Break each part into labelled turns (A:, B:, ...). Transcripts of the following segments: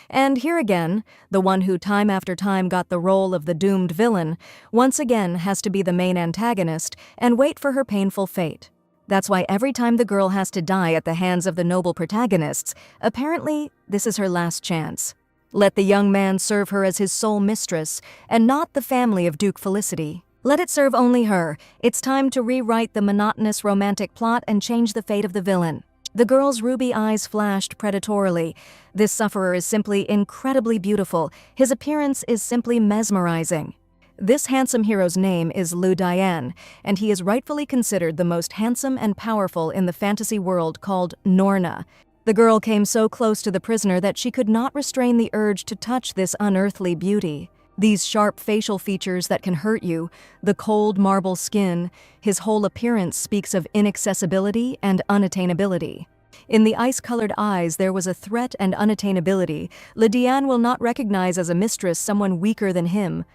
A: And here again, the one who time after time got the role of the doomed villain, once again has to be the main antagonist and wait for her painful fate. That's why every time the girl has to die at the hands of the noble protagonists, apparently this is her last chance. Let the young man serve her as his sole mistress, and not the family of Duke Felicity. Let it serve only her. It's time to rewrite the monotonous romantic plot and change the fate of the villain. The girl's ruby eyes flashed predatorily. This sufferer is simply incredibly beautiful. His appearance is simply mesmerizing. This handsome hero's name is Lu Dian, and he is rightfully considered the most handsome and powerful in the fantasy world called Norna. The girl came so close to the prisoner that she could not restrain the urge to touch this unearthly beauty. These sharp facial features that can hurt you, the cold marble skin, his whole appearance speaks of inaccessibility and unattainability. In the ice-colored eyes there was a threat and unattainability. Lu Dian will not recognize as a mistress someone weaker than him.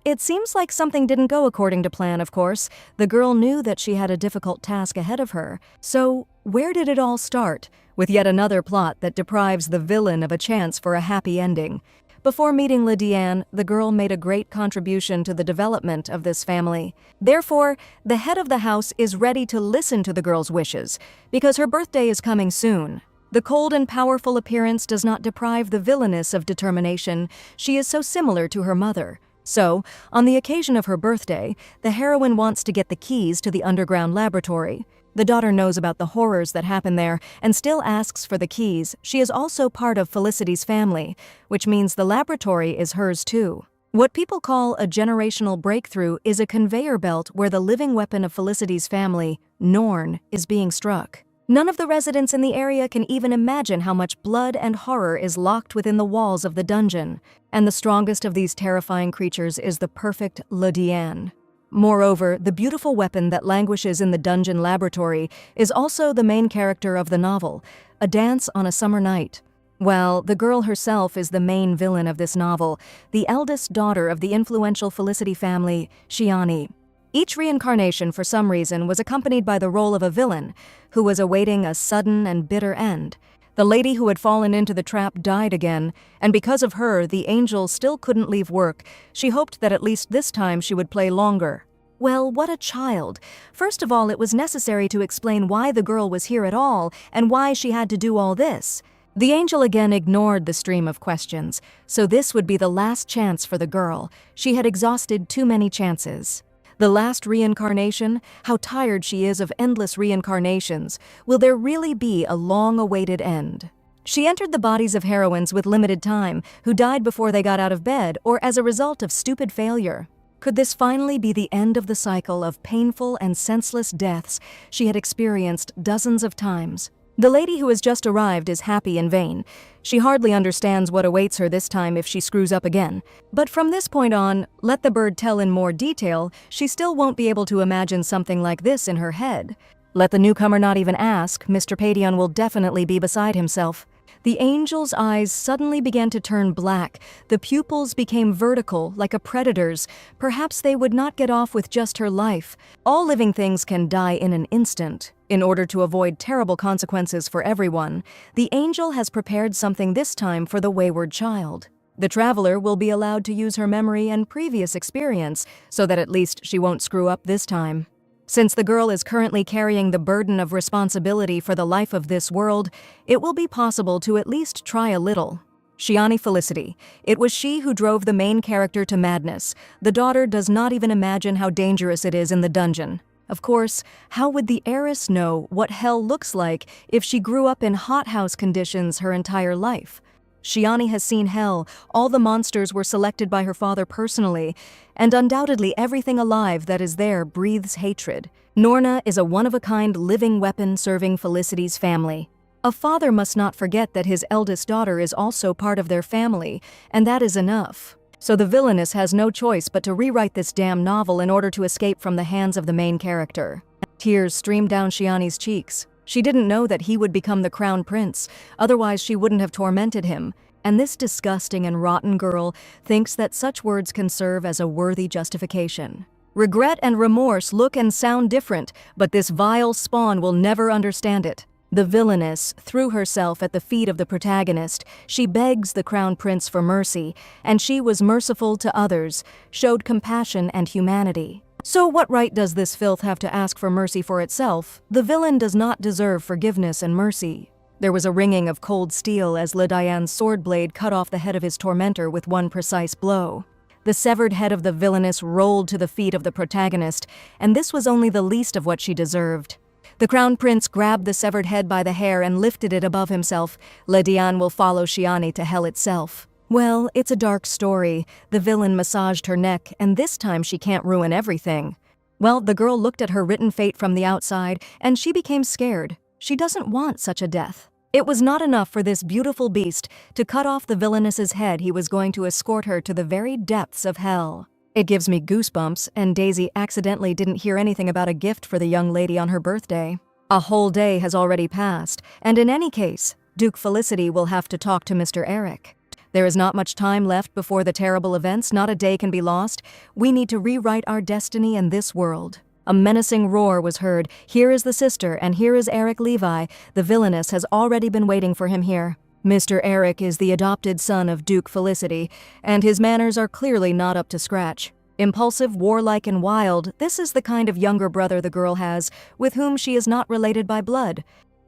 A: It seems like something didn't go according to plan, of course. The girl knew that she had a difficult task ahead of her. So, where did it all start? With yet another plot that deprives the villain of a chance for a happy ending. Before meeting Lu Dian, the girl made a great contribution to the development of this family. Therefore, the head of the house is ready to listen to the girl's wishes, because her birthday is coming soon. The cold and powerful appearance does not deprive the villainess of determination. She is so similar to her mother. So, on the occasion of her birthday, the heroine wants to get the keys to the underground laboratory. The daughter knows about the horrors that happen there and still asks for the keys. She is also part of Felicity's family, which means the laboratory is hers too. What people call a generational breakthrough is a conveyor belt where the living weapon of Felicity's family, Norn, is being struck. None of the residents in the area can even imagine how much blood and horror is locked within the walls of the dungeon, and the strongest of these terrifying creatures is the perfect Lu Dian. Moreover, the beautiful weapon that languishes in the dungeon laboratory is also the main character of the novel, A Dance on a Summer Night. Well, the girl herself is the main villain of this novel, the eldest daughter of the influential Felicity family, Shiani. Each reincarnation, for some reason, was accompanied by the role of a villain, who was awaiting a sudden and bitter end. The lady who had fallen into the trap died again, and because of her, the angel still couldn't leave work. She hoped that at least this time she would play longer. Well, what a child. First of all, it was necessary to explain why the girl was here at all, and why she had to do all this. The angel again ignored the stream of questions, so this would be the last chance for the girl. She had exhausted too many chances. The last reincarnation, how tired she is of endless reincarnations. Will there really be a long-awaited end? She entered the bodies of heroines with limited time, who died before they got out of bed or as a result of stupid failure. Could this finally be the end of the cycle of painful and senseless deaths she had experienced dozens of times? The lady who has just arrived is happy in vain. She hardly understands what awaits her this time if she screws up again. But from this point on, let the bird tell in more detail, she still won't be able to imagine something like this in her head. Let the newcomer not even ask, Mr. Padion will definitely be beside himself. The angel's eyes suddenly began to turn black. The pupils became vertical, like a predator's. Perhaps they would not get off with just her life. All living things can die in an instant. In order to avoid terrible consequences for everyone, the angel has prepared something this time for the wayward child. The traveler will be allowed to use her memory and previous experience, so that at least she won't screw up this time. Since the girl is currently carrying the burden of responsibility for the life of this world, it will be possible to at least try a little. Shiani Felicity. It was she who drove the main character to madness. The daughter does not even imagine how dangerous it is in the dungeon. Of course, how would the heiress know what hell looks like if she grew up in hothouse conditions her entire life? Shiani has seen hell. All the monsters were selected by her father personally, and undoubtedly everything alive that is there breathes hatred. Norna is a one-of-a-kind living weapon serving Felicity's family. A father must not forget that his eldest daughter is also part of their family, and that is enough. So the villainess has no choice but to rewrite this damn novel in order to escape from the hands of the main character. Tears streamed down Shiani's cheeks. She didn't know that he would become the crown prince, otherwise she wouldn't have tormented him. And this disgusting and rotten girl thinks that such words can serve as a worthy justification. Regret and remorse look and sound different, but this vile spawn will never understand it. The villainess threw herself at the feet of the protagonist. She begs the crown prince for mercy, and she was merciful to others, showed compassion and humanity. So what right does this filth have to ask for mercy for itself? The villain does not deserve forgiveness and mercy. There was a ringing of cold steel as Le Dian's sword blade cut off the head of his tormentor with one precise blow. The severed head of the villainess rolled to the feet of the protagonist, and this was only the least of what she deserved. The crown prince grabbed the severed head by the hair and lifted it above himself. Le Dian will follow Shiani to hell itself. Well, it's a dark story. The villain massaged her neck, and this time she can't ruin everything. Well, the girl looked at her written fate from the outside, and she became scared. She doesn't want such a death. It was not enough for this beautiful beast to cut off the villainess's head. He was going to escort her to the very depths of hell. It gives me goosebumps, and Daisy accidentally didn't hear anything about a gift for the young lady on her birthday. A whole day has already passed, and in any case, Duke Felicity will have to talk to Mr. Eric. There is not much time left before the terrible events. Not a day can be lost. We need to rewrite our destiny in this world. A menacing roar was heard. Here is the sister, and here is Eric Levi. The villainess has already been waiting for him here. Mr. Eric is the adopted son of Duke Felicity, and his manners are clearly not up to scratch. Impulsive, warlike, and wild, this is the kind of younger brother the girl has, with whom she is not related by blood.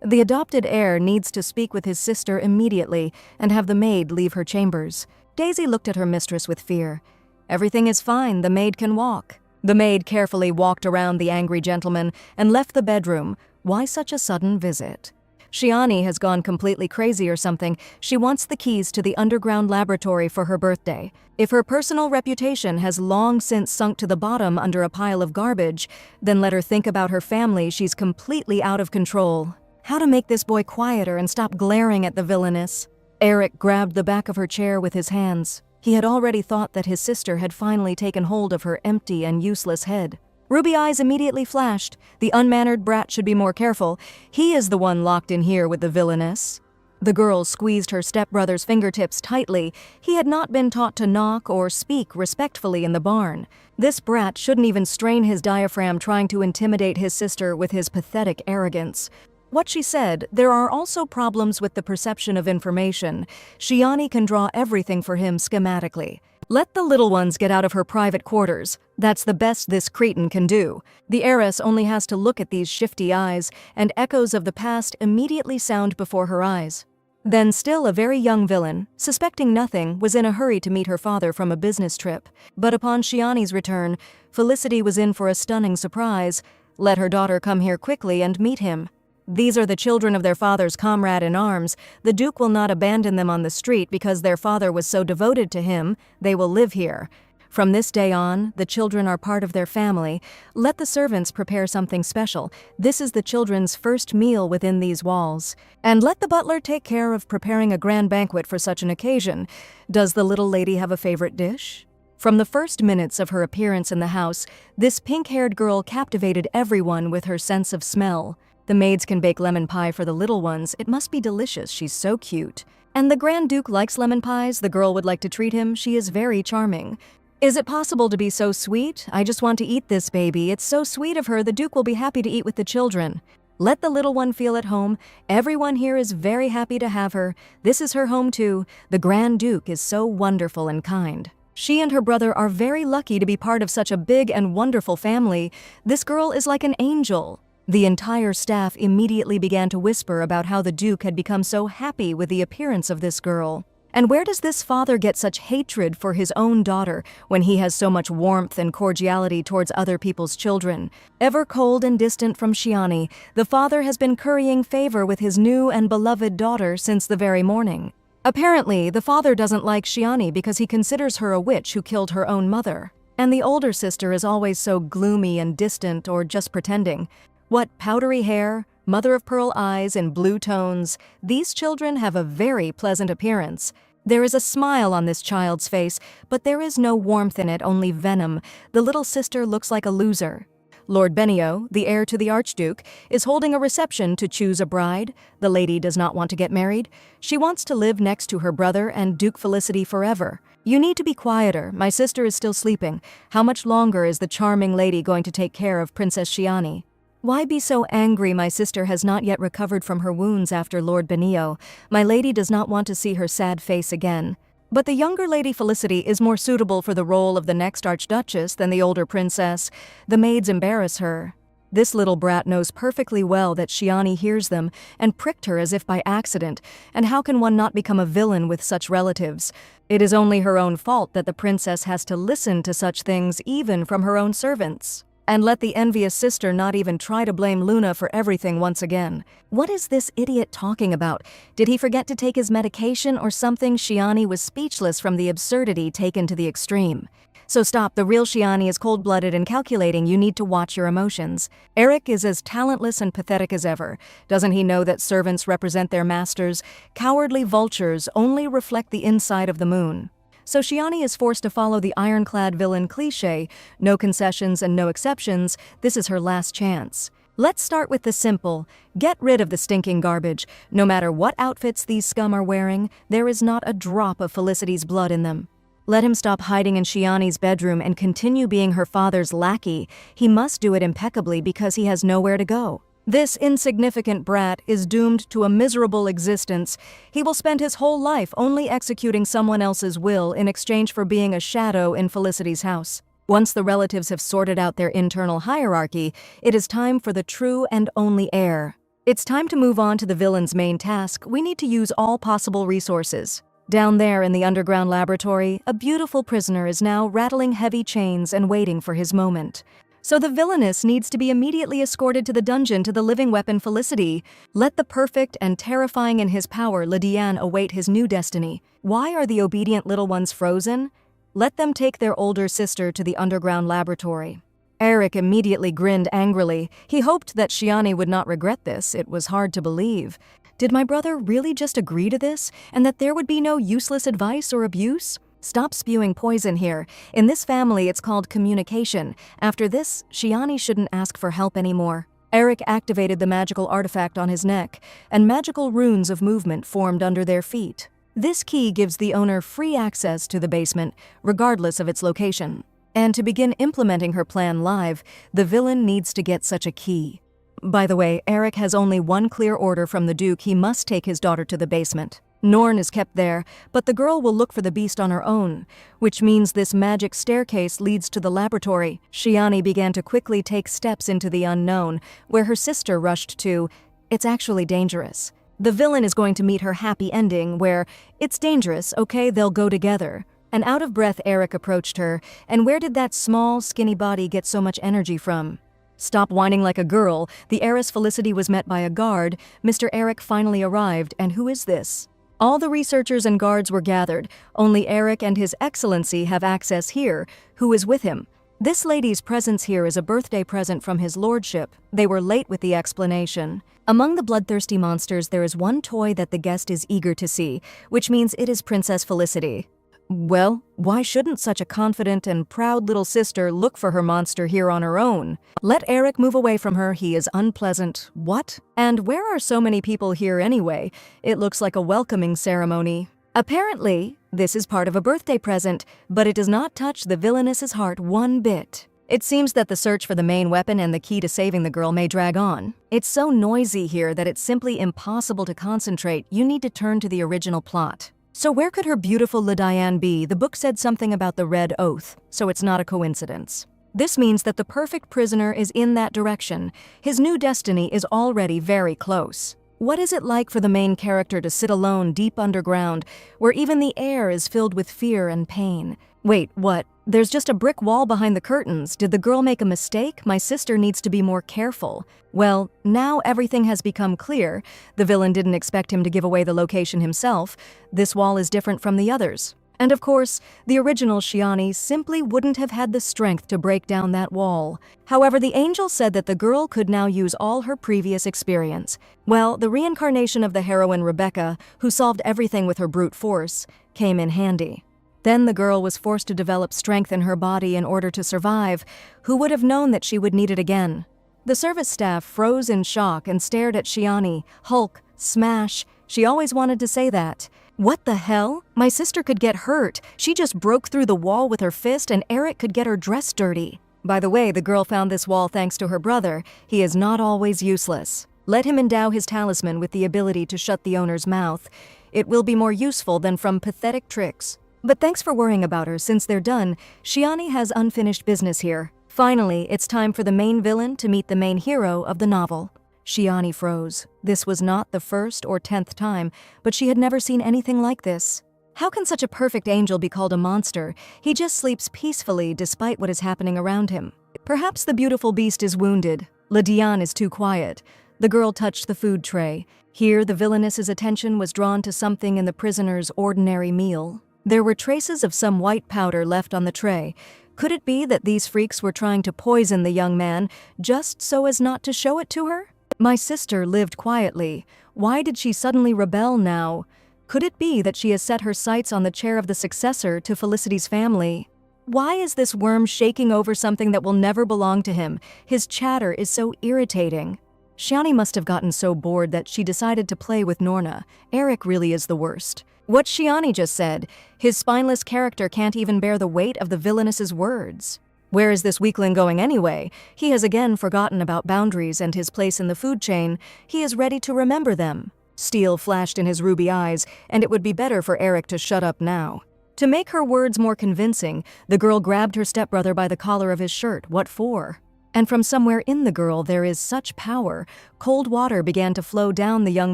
A: The adopted heir needs to speak with his sister immediately and have the maid leave her chambers. Daisy looked at her mistress with fear. Everything is fine, the maid can walk. The maid carefully walked around the angry gentleman and left the bedroom. Why such a sudden visit? Shiani has gone completely crazy or something. She wants the keys to the underground laboratory for her birthday. If her personal reputation has long since sunk to the bottom under a pile of garbage, then let her think about her family. She's completely out of control. How to make this boy quieter and stop glaring at the villainess? Eric grabbed the back of her chair with his hands. He had already thought that his sister had finally taken hold of her empty and useless head. Ruby eyes immediately flashed. The unmannered brat should be more careful. He is the one locked in here with the villainess. The girl squeezed her stepbrother's fingertips tightly. He had not been taught to knock or speak respectfully in the barn. This brat shouldn't even strain his diaphragm trying to intimidate his sister with his pathetic arrogance. What she said, there are also problems with the perception of information. Shiani can draw everything for him schematically. Let the little ones get out of her private quarters. That's the best this cretin can do. The heiress only has to look at these shifty eyes, and echoes of the past immediately sound before her eyes. Then still a very young villain, suspecting nothing, was in a hurry to meet her father from a business trip. But upon Shiani's return, Felicity was in for a stunning surprise. Let her daughter come here quickly and meet him. These are the children of their father's comrade in arms. The Duke will not abandon them on the street because their father was so devoted to him. They will live here. From this day on, the children are part of their family. Let the servants prepare something special. This is the children's first meal within these walls. And let the butler take care of preparing a grand banquet for such an occasion. Does the little lady have a favorite dish? From the first minutes of her appearance in the house, this pink-haired girl captivated everyone with her sense of smell. The maids can bake lemon pie for the little ones. It must be delicious. She's so cute. And the Grand Duke likes lemon pies. The girl would like to treat him. She is very charming. Is it possible to be so sweet? I just want to eat this baby. It's so sweet of her. The Duke will be happy to eat with the children. Let the little one feel at home. Everyone here is very happy to have her. This is her home too. The Grand Duke is so wonderful and kind. She and her brother are very lucky to be part of such a big and wonderful family. This girl is like an angel. The entire staff immediately began to whisper about how the Duke had become so happy with the appearance of this girl. And where does this father get such hatred for his own daughter when he has so much warmth and cordiality towards other people's children? Ever cold and distant from Shiani, the father has been currying favor with his new and beloved daughter since the very morning. Apparently, the father doesn't like Shiani because he considers her a witch who killed her own mother. And the older sister is always so gloomy and distant or just pretending. What powdery hair, mother-of-pearl eyes, and blue tones. These children have a very pleasant appearance. There is a smile on this child's face, but there is no warmth in it, only venom. The little sister looks like a loser. Lord Benio, the heir to the Archduke, is holding a reception to choose a bride. The lady does not want to get married. She wants to live next to her brother and Duke Felicity forever. You need to be quieter. My sister is still sleeping. How much longer is the charming lady going to take care of Princess Shiani? Why be so angry? My sister has not yet recovered from her wounds after Lord Benio. My lady does not want to see her sad face again. But the younger Lady Felicity is more suitable for the role of the next Archduchess than the older princess. The maids embarrass her. This little brat knows perfectly well that Shiani hears them and pricked her as if by accident, and how can one not become a villain with such relatives? It is only her own fault that the princess has to listen to such things even from her own servants. And let the envious sister not even try to blame Luna for everything once again. What is this idiot talking about? Did he forget to take his medication or something? Shiani was speechless from the absurdity taken to the extreme. So stop, the real Shiani is cold-blooded and calculating. You need to watch your emotions. Eric is as talentless and pathetic as ever. Doesn't he know that servants represent their masters? Cowardly vultures only reflect the inside of the moon. So Shiani is forced to follow the ironclad villain cliché, no concessions and no exceptions. This is her last chance. Let's start with the simple. Get rid of the stinking garbage. No matter what outfits these scum are wearing, there is not a drop of Felicity's blood in them. Let him stop hiding in Shiani's bedroom and continue being her father's lackey. He must do it impeccably because he has nowhere to go. This insignificant brat is doomed to a miserable existence. He will spend his whole life only executing someone else's will in exchange for being a shadow in Felicity's house. Once the relatives have sorted out their internal hierarchy, it is time for the true and only heir. It's time to move on to the villain's main task. We need to use all possible resources. Down there in the underground laboratory, a beautiful prisoner is now rattling heavy chains and waiting for his moment. So the villainess needs to be immediately escorted to the dungeon to the living weapon Felicity. Let the perfect and terrifying in his power Lydiane await his new destiny. Why are the obedient little ones frozen? Let them take their older sister to the underground laboratory. Eric immediately grinned angrily. He hoped that Shiani would not regret this. It was hard to believe. Did my brother really just agree to this, and that there would be no useless advice or abuse? Stop spewing poison here. In this family, it's called communication. After this, Shiani shouldn't ask for help anymore. Eric activated the magical artifact on his neck, and magical runes of movement formed under their feet. This key gives the owner free access to the basement, regardless of its location. And to begin implementing her plan live, the villain needs to get such a key. By the way, Eric has only one clear order from the Duke. He must take his daughter to the basement. Norn is kept there, but the girl will look for the beast on her own, which means this magic staircase leads to the laboratory. Shiani began to quickly take steps into the unknown, where her sister rushed to. It's actually dangerous. The villain is going to meet her happy ending, where it's dangerous, okay, they'll go together. An out-of-breath Eric approached her, and where did that small, skinny body get so much energy from? Stop whining like a girl. The heiress Felicity was met by a guard. Mr. Eric finally arrived, and who is this? All the researchers and guards were gathered. Only Eric and His Excellency have access here. Who is with him? This lady's presence here is a birthday present from his lordship. They were late with the explanation. Among the bloodthirsty monsters, there is one toy that the guest is eager to see, which means it is Princess Felicity. Well, why shouldn't such a confident and proud little sister look for her monster here on her own? Let Eric move away from her, he is unpleasant. What? And where are so many people here anyway? It looks like a welcoming ceremony. Apparently, this is part of a birthday present, but it does not touch the villainess's heart one bit. It seems that the search for the main weapon and the key to saving the girl may drag on. It's so noisy here that it's simply impossible to concentrate. You need to turn to the original plot. So where could her beautiful Lydiane be? The book said something about the Red Oath, so it's not a coincidence. This means that the perfect prisoner is in that direction. His new destiny is already very close. What is it like for the main character to sit alone deep underground, where even the air is filled with fear and pain? Wait, what? There's just a brick wall behind the curtains. Did the girl make a mistake? My sister needs to be more careful. Well, now everything has become clear. The villain didn't expect him to give away the location himself. This wall is different from the others. And of course, the original Shiani simply wouldn't have had the strength to break down that wall. However, the angel said that the girl could now use all her previous experience. Well, the reincarnation of the heroine Rebecca, who solved everything with her brute force, came in handy. Then the girl was forced to develop strength in her body in order to survive. Who would have known that she would need it again? The service staff froze in shock and stared at Shiani. Hulk, smash. She always wanted to say that. What the hell? My sister could get hurt. She just broke through the wall with her fist and Eric could get her dress dirty. By the way, the girl found this wall thanks to her brother. He is not always useless. Let him endow his talisman with the ability to shut the owner's mouth. It will be more useful than from pathetic tricks. But thanks for worrying about her. Since they're done, Shiani has unfinished business here. Finally, it's time for the main villain to meet the main hero of the novel. Shiani froze. This was not the 1st or 10th time, but she had never seen anything like this. How can such a perfect angel be called a monster? He just sleeps peacefully despite what is happening around him. Perhaps the beautiful beast is wounded. Lydiane is too quiet. The girl touched the food tray. Here, the villainess's attention was drawn to something in the prisoner's ordinary meal. There were traces of some white powder left on the tray. Could it be that these freaks were trying to poison the young man just so as not to show it to her? My sister lived quietly. Why did she suddenly rebel now? Could it be that she has set her sights on the chair of the successor to Felicity's family? Why is this worm shaking over something that will never belong to him? His chatter is so irritating. Shiani must have gotten so bored that she decided to play with Norna. Eric really is the worst. What Shiani just said, his spineless character can't even bear the weight of the villainess's words. Where is this weakling going anyway? He has again forgotten about boundaries and his place in the food chain. He is ready to remember them. Steel flashed in his ruby eyes, and it would be better for Eric to shut up now. To make her words more convincing, the girl grabbed her stepbrother by the collar of his shirt. What for? And from somewhere in the girl there is such power. Cold water began to flow down the young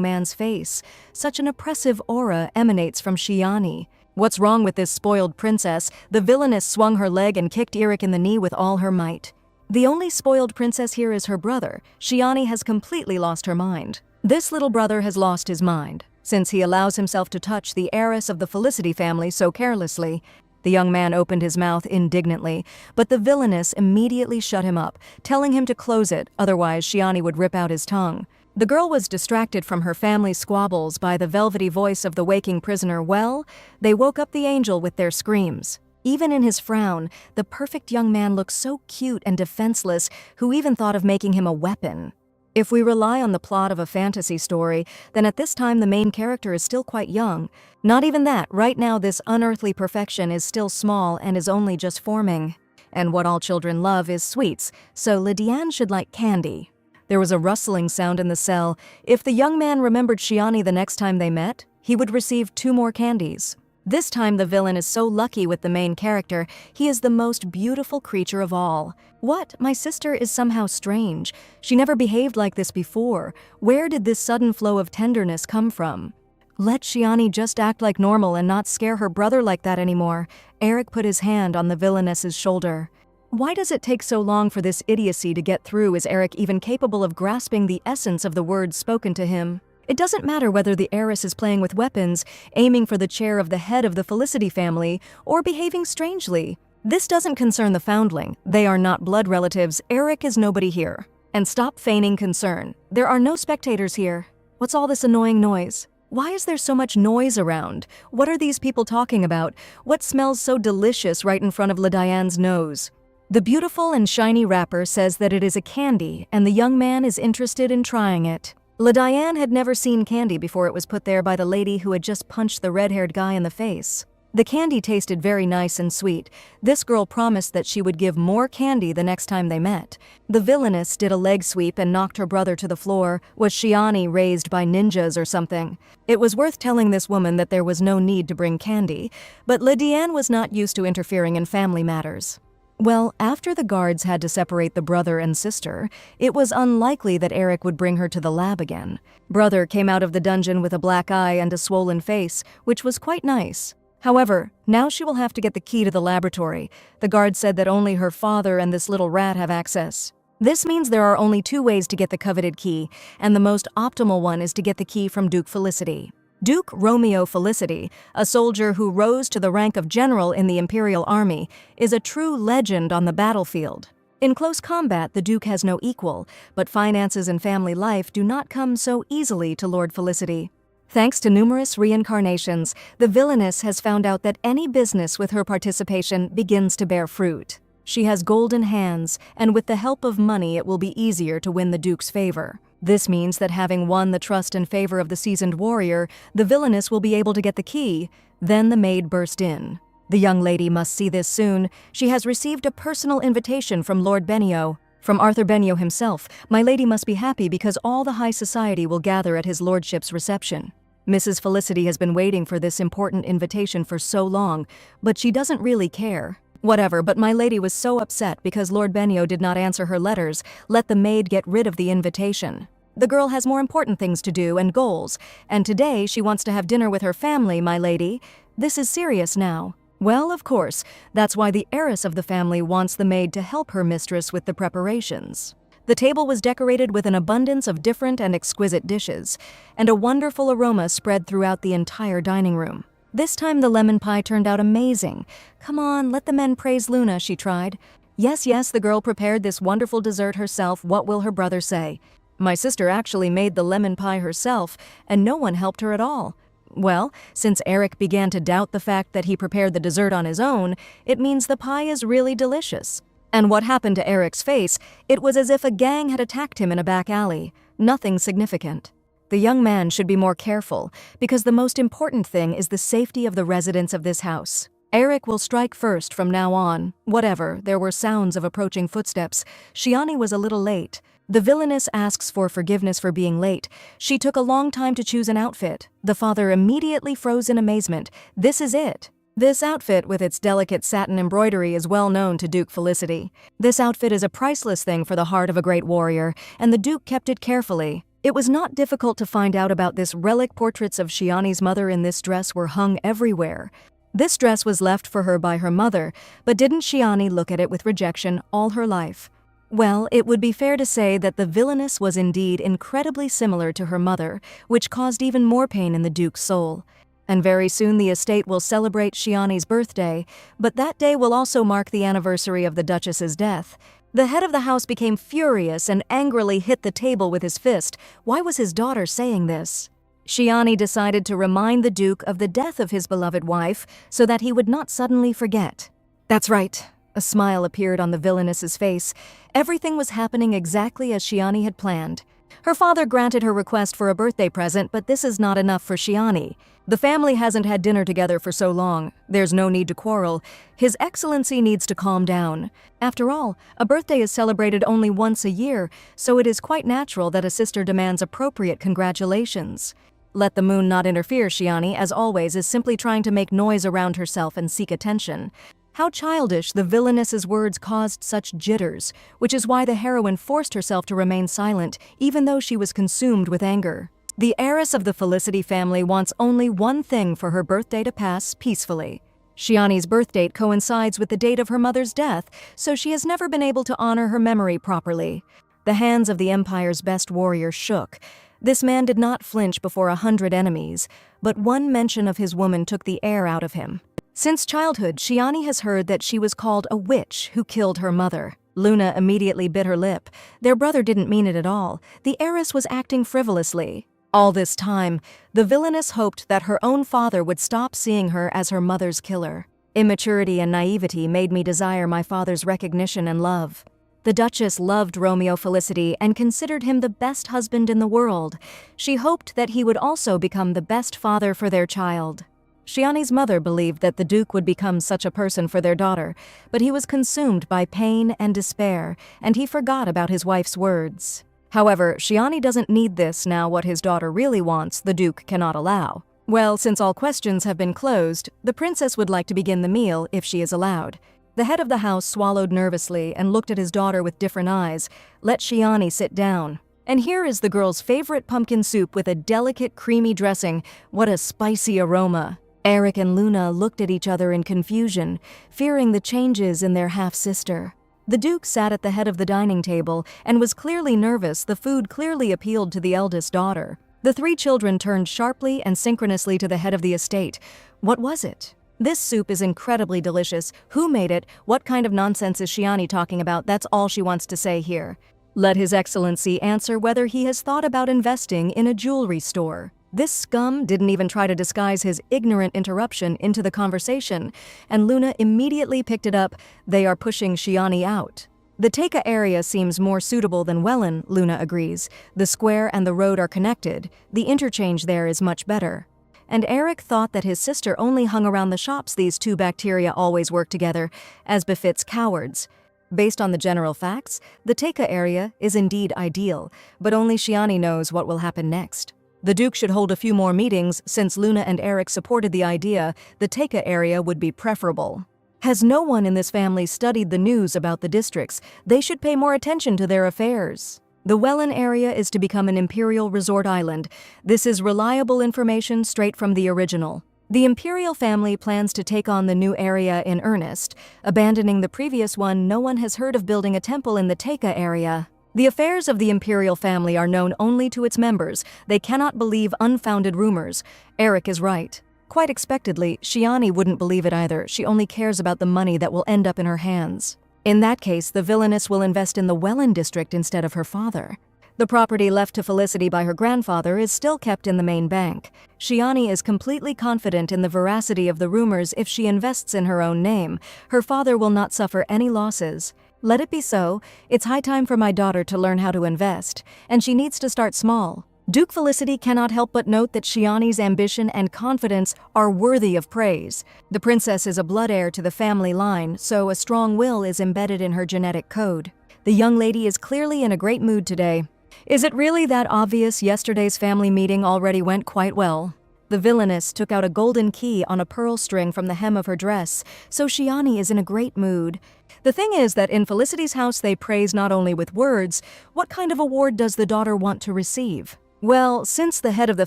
A: man's face. Such an oppressive aura emanates from Shiani. What's wrong with this spoiled princess? The villainess swung her leg and kicked Eric in the knee with all her might. The only spoiled princess here is her brother. Shiani has completely lost her mind. This little brother has lost his mind, since he allows himself to touch the heiress of the Felicity family so carelessly. The young man opened his mouth indignantly, but the villainess immediately shut him up, telling him to close it, otherwise Shiani would rip out his tongue. The girl was distracted from her family squabbles by the velvety voice of the waking prisoner. Well, they woke up the angel with their screams. Even in his frown, the perfect young man looked so cute and defenseless, who even thought of making him a weapon. If we rely on the plot of a fantasy story, then at this time the main character is still quite young. Not even that, right now this unearthly perfection is still small and is only just forming. And what all children love is sweets, so Lydiane should like candy. There was a rustling sound in the cell. If the young man remembered Shiani the next time they met, he would receive 2 more candies. This time the villain is so lucky with the main character. He is the most beautiful creature of all. What? My sister is somehow strange. She never behaved like this before. Where did this sudden flow of tenderness come from? Let Shiani just act like normal and not scare her brother like that anymore. Eric put his hand on the villainess's shoulder. Why does it take so long for this idiocy to get through? Is Eric even capable of grasping the essence of the words spoken to him? It doesn't matter whether the heiress is playing with weapons, aiming for the chair of the head of the Felicity family, or behaving strangely. This doesn't concern the foundling. They are not blood relatives. Eric is nobody here. And stop feigning concern. There are no spectators here. What's all this annoying noise? Why is there so much noise around? What are these people talking about? What smells so delicious right in front of Lydiane's nose? The beautiful and shiny wrapper says that it is a candy, and the young man is interested in trying it. Lydiane had never seen candy before it was put there by the lady who had just punched the red-haired guy in the face. The candy tasted very nice and sweet. This girl promised that she would give more candy the next time they met. The villainess did a leg sweep and knocked her brother to the floor. Was Shiani raised by ninjas or something? It was worth telling this woman that there was no need to bring candy, but Lydiane was not used to interfering in family matters. Well, after the guards had to separate the brother and sister, it was unlikely that Eric would bring her to the lab again. Brother came out of the dungeon with a black eye and a swollen face, which was quite nice. However, now she will have to get the key to the laboratory. The guard said that only her father and this little rat have access. This means there are only 2 ways to get the coveted key, and the most optimal one is to get the key from Duke Felicity. Duke Romeo Felicity, a soldier who rose to the rank of general in the Imperial Army, is a true legend on the battlefield. In close combat, the Duke has no equal, but finances and family life do not come so easily to Lord Felicity. Thanks to numerous reincarnations, the villainess has found out that any business with her participation begins to bear fruit. She has golden hands, and with the help of money it will be easier to win the Duke's favor. This means that having won the trust and favor of the seasoned warrior, the villainess will be able to get the key. Then the maid burst in. The young lady must see this soon. She has received a personal invitation from Lord Benio. From Arthur Benio himself. My lady must be happy because all the high society will gather at his lordship's reception. Mrs. Felicity has been waiting for this important invitation for so long, but she doesn't really care. Whatever, but my lady was so upset because Lord Benio did not answer her letters. Let the maid get rid of the invitation. The girl has more important things to do and goals, and today she wants to have dinner with her family, my lady. This is serious now. Well, of course, that's why the heiress of the family wants the maid to help her mistress with the preparations. The table was decorated with an abundance of different and exquisite dishes, and a wonderful aroma spread throughout the entire dining room. This time the lemon pie turned out amazing. Come on, let the men praise Luna, she tried. Yes, the girl prepared this wonderful dessert herself. What will her brother say? My sister actually made the lemon pie herself, and no one helped her at all. Well, since Eric began to doubt the fact that he prepared the dessert on his own, it means the pie is really delicious. And what happened to Eric's face? It was as if a gang had attacked him in a back alley. Nothing significant. The young man should be more careful, because the most important thing is the safety of the residents of this house. Eric will strike first from now on. Whatever, there were sounds of approaching footsteps. Shiani was a little late. The villainess asks for forgiveness for being late. She took a long time to choose an outfit. The father immediately froze in amazement. This is it. This outfit with its delicate satin embroidery is well known to Duke Felicity. This outfit is a priceless thing for the heart of a great warrior, and the Duke kept it carefully. It was not difficult to find out about this relic. Portraits of Shiani's mother in this dress were hung everywhere. This dress was left for her by her mother, but didn't Shiani look at it with rejection all her life? Well, it would be fair to say that the villainess was indeed incredibly similar to her mother, which caused even more pain in the Duke's soul. And very soon the estate will celebrate Shiani's birthday, but that day will also mark the anniversary of the Duchess's death. The head of the house became furious and angrily hit the table with his fist. Why was his daughter saying this? Shiani decided to remind the Duke of the death of his beloved wife so that he would not suddenly forget. That's right. A smile appeared on the villainess's face. Everything was happening exactly as Shiani had planned. Her father granted her request for a birthday present, but this is not enough for Shiani. The family hasn't had dinner together for so long. There's no need to quarrel. His Excellency needs to calm down. After all, a birthday is celebrated only once a year, so it is quite natural that a sister demands appropriate congratulations. Let the moon not interfere. Shiani, as always, is simply trying to make noise around herself and seek attention. How childish the villainess's words caused such jitters, which is why the heroine forced herself to remain silent, even though she was consumed with anger. The heiress of the Felicity family wants only one thing: for her birthday to pass peacefully. Shiani's birth date coincides with the date of her mother's death, so she has never been able to honor her memory properly. The hands of the Empire's best warrior shook. This man did not flinch before 100 enemies, but one mention of his woman took the air out of him. Since childhood, Shiani has heard that she was called a witch who killed her mother. Luna immediately bit her lip. Their brother didn't mean it at all. The heiress was acting frivolously. All this time, the villainess hoped that her own father would stop seeing her as her mother's killer. Immaturity and naivety made me desire my father's recognition and love. The Duchess loved Romeo Felicity and considered him the best husband in the world. She hoped that he would also become the best father for their child. Shiani's mother believed that the Duke would become such a person for their daughter, but he was consumed by pain and despair, and he forgot about his wife's words. However, Shiani doesn't need this now. What his daughter really wants, the Duke cannot allow. Well, since all questions have been closed, the princess would like to begin the meal if she is allowed. The head of the house swallowed nervously and looked at his daughter with different eyes. Let Shiani sit down. And here is the girl's favorite pumpkin soup with a delicate creamy dressing. What a spicy aroma. Eric and Luna looked at each other in confusion, fearing the changes in their half-sister. The Duke sat at the head of the dining table and was clearly nervous. The food clearly appealed to the eldest daughter. The three children turned sharply and synchronously to the head of the estate. What was it? This soup is incredibly delicious. Who made it? What kind of nonsense is Shiani talking about? That's all she wants to say here. Let His Excellency answer whether he has thought about investing in a jewelry store. This scum didn't even try to disguise his ignorant interruption into the conversation, and Luna immediately picked it up. They are pushing Shiani out. The Teika area seems more suitable than Welland, Luna agrees. The square and the road are connected. The interchange there is much better. and Eric thought that his sister only hung around the shops. These two bacteria always work together, as befits cowards. Based on the general facts, the Teika area is indeed ideal, but only Shiani knows what will happen next. The Duke should hold a few more meetings since Luna and Eric supported the idea the Teika area would be preferable. Has no one in this family studied the news about the districts? They should pay more attention to their affairs. The Welland area is to become an imperial resort island. This is reliable information straight from the original. The imperial family plans to take on the new area in earnest. Abandoning the previous one, no one has heard of building a temple in the Teika area. The affairs of the imperial family are known only to its members. They cannot believe unfounded rumors. Eric is right. Quite expectedly, Shiani wouldn't believe it either. She only cares about the money that will end up in her hands. In that case, the villainess will invest in the Welland district instead of her father. The property left to Felicity by her grandfather is still kept in the main bank. Shiani is completely confident in the veracity of the rumors. If she invests in her own name, her father will not suffer any losses. Let it be so. It's high time for my daughter to learn how to invest, and she needs to start small. Duke Felicity cannot help but note that Shiani's ambition and confidence are worthy of praise. The princess is a blood heir to the family line, so a strong will is embedded in her genetic code. The young lady is clearly in a great mood today. Is it really that obvious? Yesterday's family meeting already went quite well. The villainess took out a golden key on a pearl string from the hem of her dress, so Shiani is in a great mood. The thing is that in Felicity's house they praise not only with words. What kind of award does the daughter want to receive? Well, since the head of the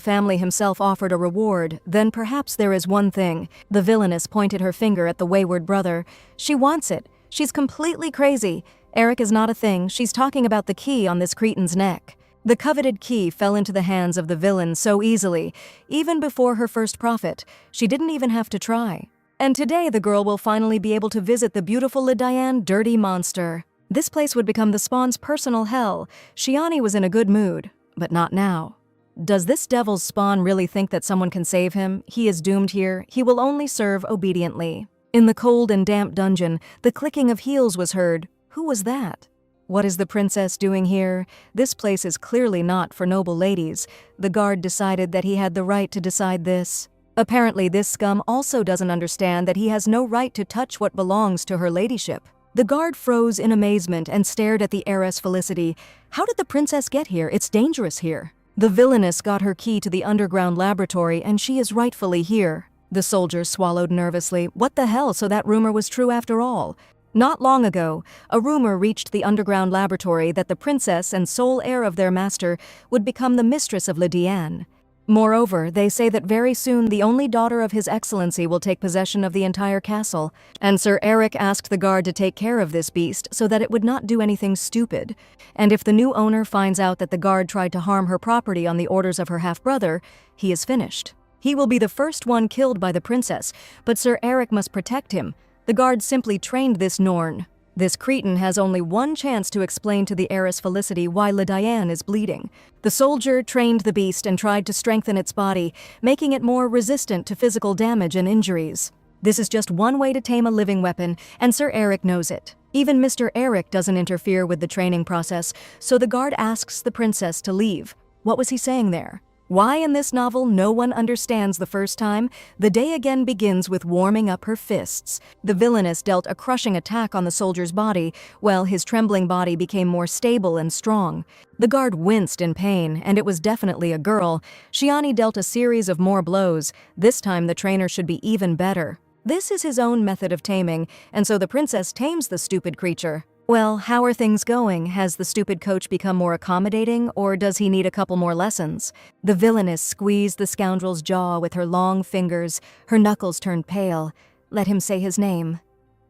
A: family himself offered a reward, then perhaps there is one thing. The villainess pointed her finger at the wayward brother. She wants it. She's completely crazy. Eric is not a thing. She's talking about the key on this cretin's neck. The coveted key fell into the hands of the villain so easily. Even before her first profit, she didn't even have to try. And today the girl will finally be able to visit the beautiful Lydian dirty monster. This place would become the spawn's personal hell. Shiani was in a good mood. But not now. Does this devil's spawn really think that someone can save him? He is doomed here. He will only serve obediently. In the cold and damp dungeon, the clicking of heels was heard. Who was that? What is the princess doing here? This place is clearly not for noble ladies. The guard decided that he had the right to decide this. Apparently this scum also doesn't understand that he has no right to touch what belongs to her ladyship. The guard froze in amazement and stared at the heiress Felicity. How did the princess get here? It's dangerous here. The villainess got her key to the underground laboratory, and she is rightfully here. The soldier swallowed nervously. What the hell, so that rumor was true after all? Not long ago, a rumor reached the underground laboratory that the princess and sole heir of their master would become the mistress of Lydian. Moreover, they say that very soon the only daughter of His Excellency will take possession of the entire castle, and Sir Eric asked the guard to take care of this beast so that it would not do anything stupid. And if the new owner finds out that the guard tried to harm her property on the orders of her half-brother, he is finished. He will be the first one killed by the princess, but Sir Eric must protect him. The guard simply trained this Norn. This cretin has only one chance to explain to the heiress Felicity why Lydian is bleeding. The soldier trained the beast and tried to strengthen its body, making it more resistant to physical damage and injuries. This is just one way to tame a living weapon, and Sir Eric knows it. Even Mr. Eric doesn't interfere with the training process, so the guard asks the princess to leave. What was he saying there? Why in this novel no one understands the first time? The day again begins with warming up her fists. The villainess dealt a crushing attack on the soldier's body, while his trembling body became more stable and strong. The guard winced in pain, and it was definitely a girl. Shiani dealt a series of more blows. This time the trainer should be even better. This is his own method of taming, and so the princess tames the stupid creature. Well, how are things going? Has the stupid coach become more accommodating, or does he need a couple more lessons? The villainess squeezed the scoundrel's jaw with her long fingers. Her knuckles turned pale. Let him say his name.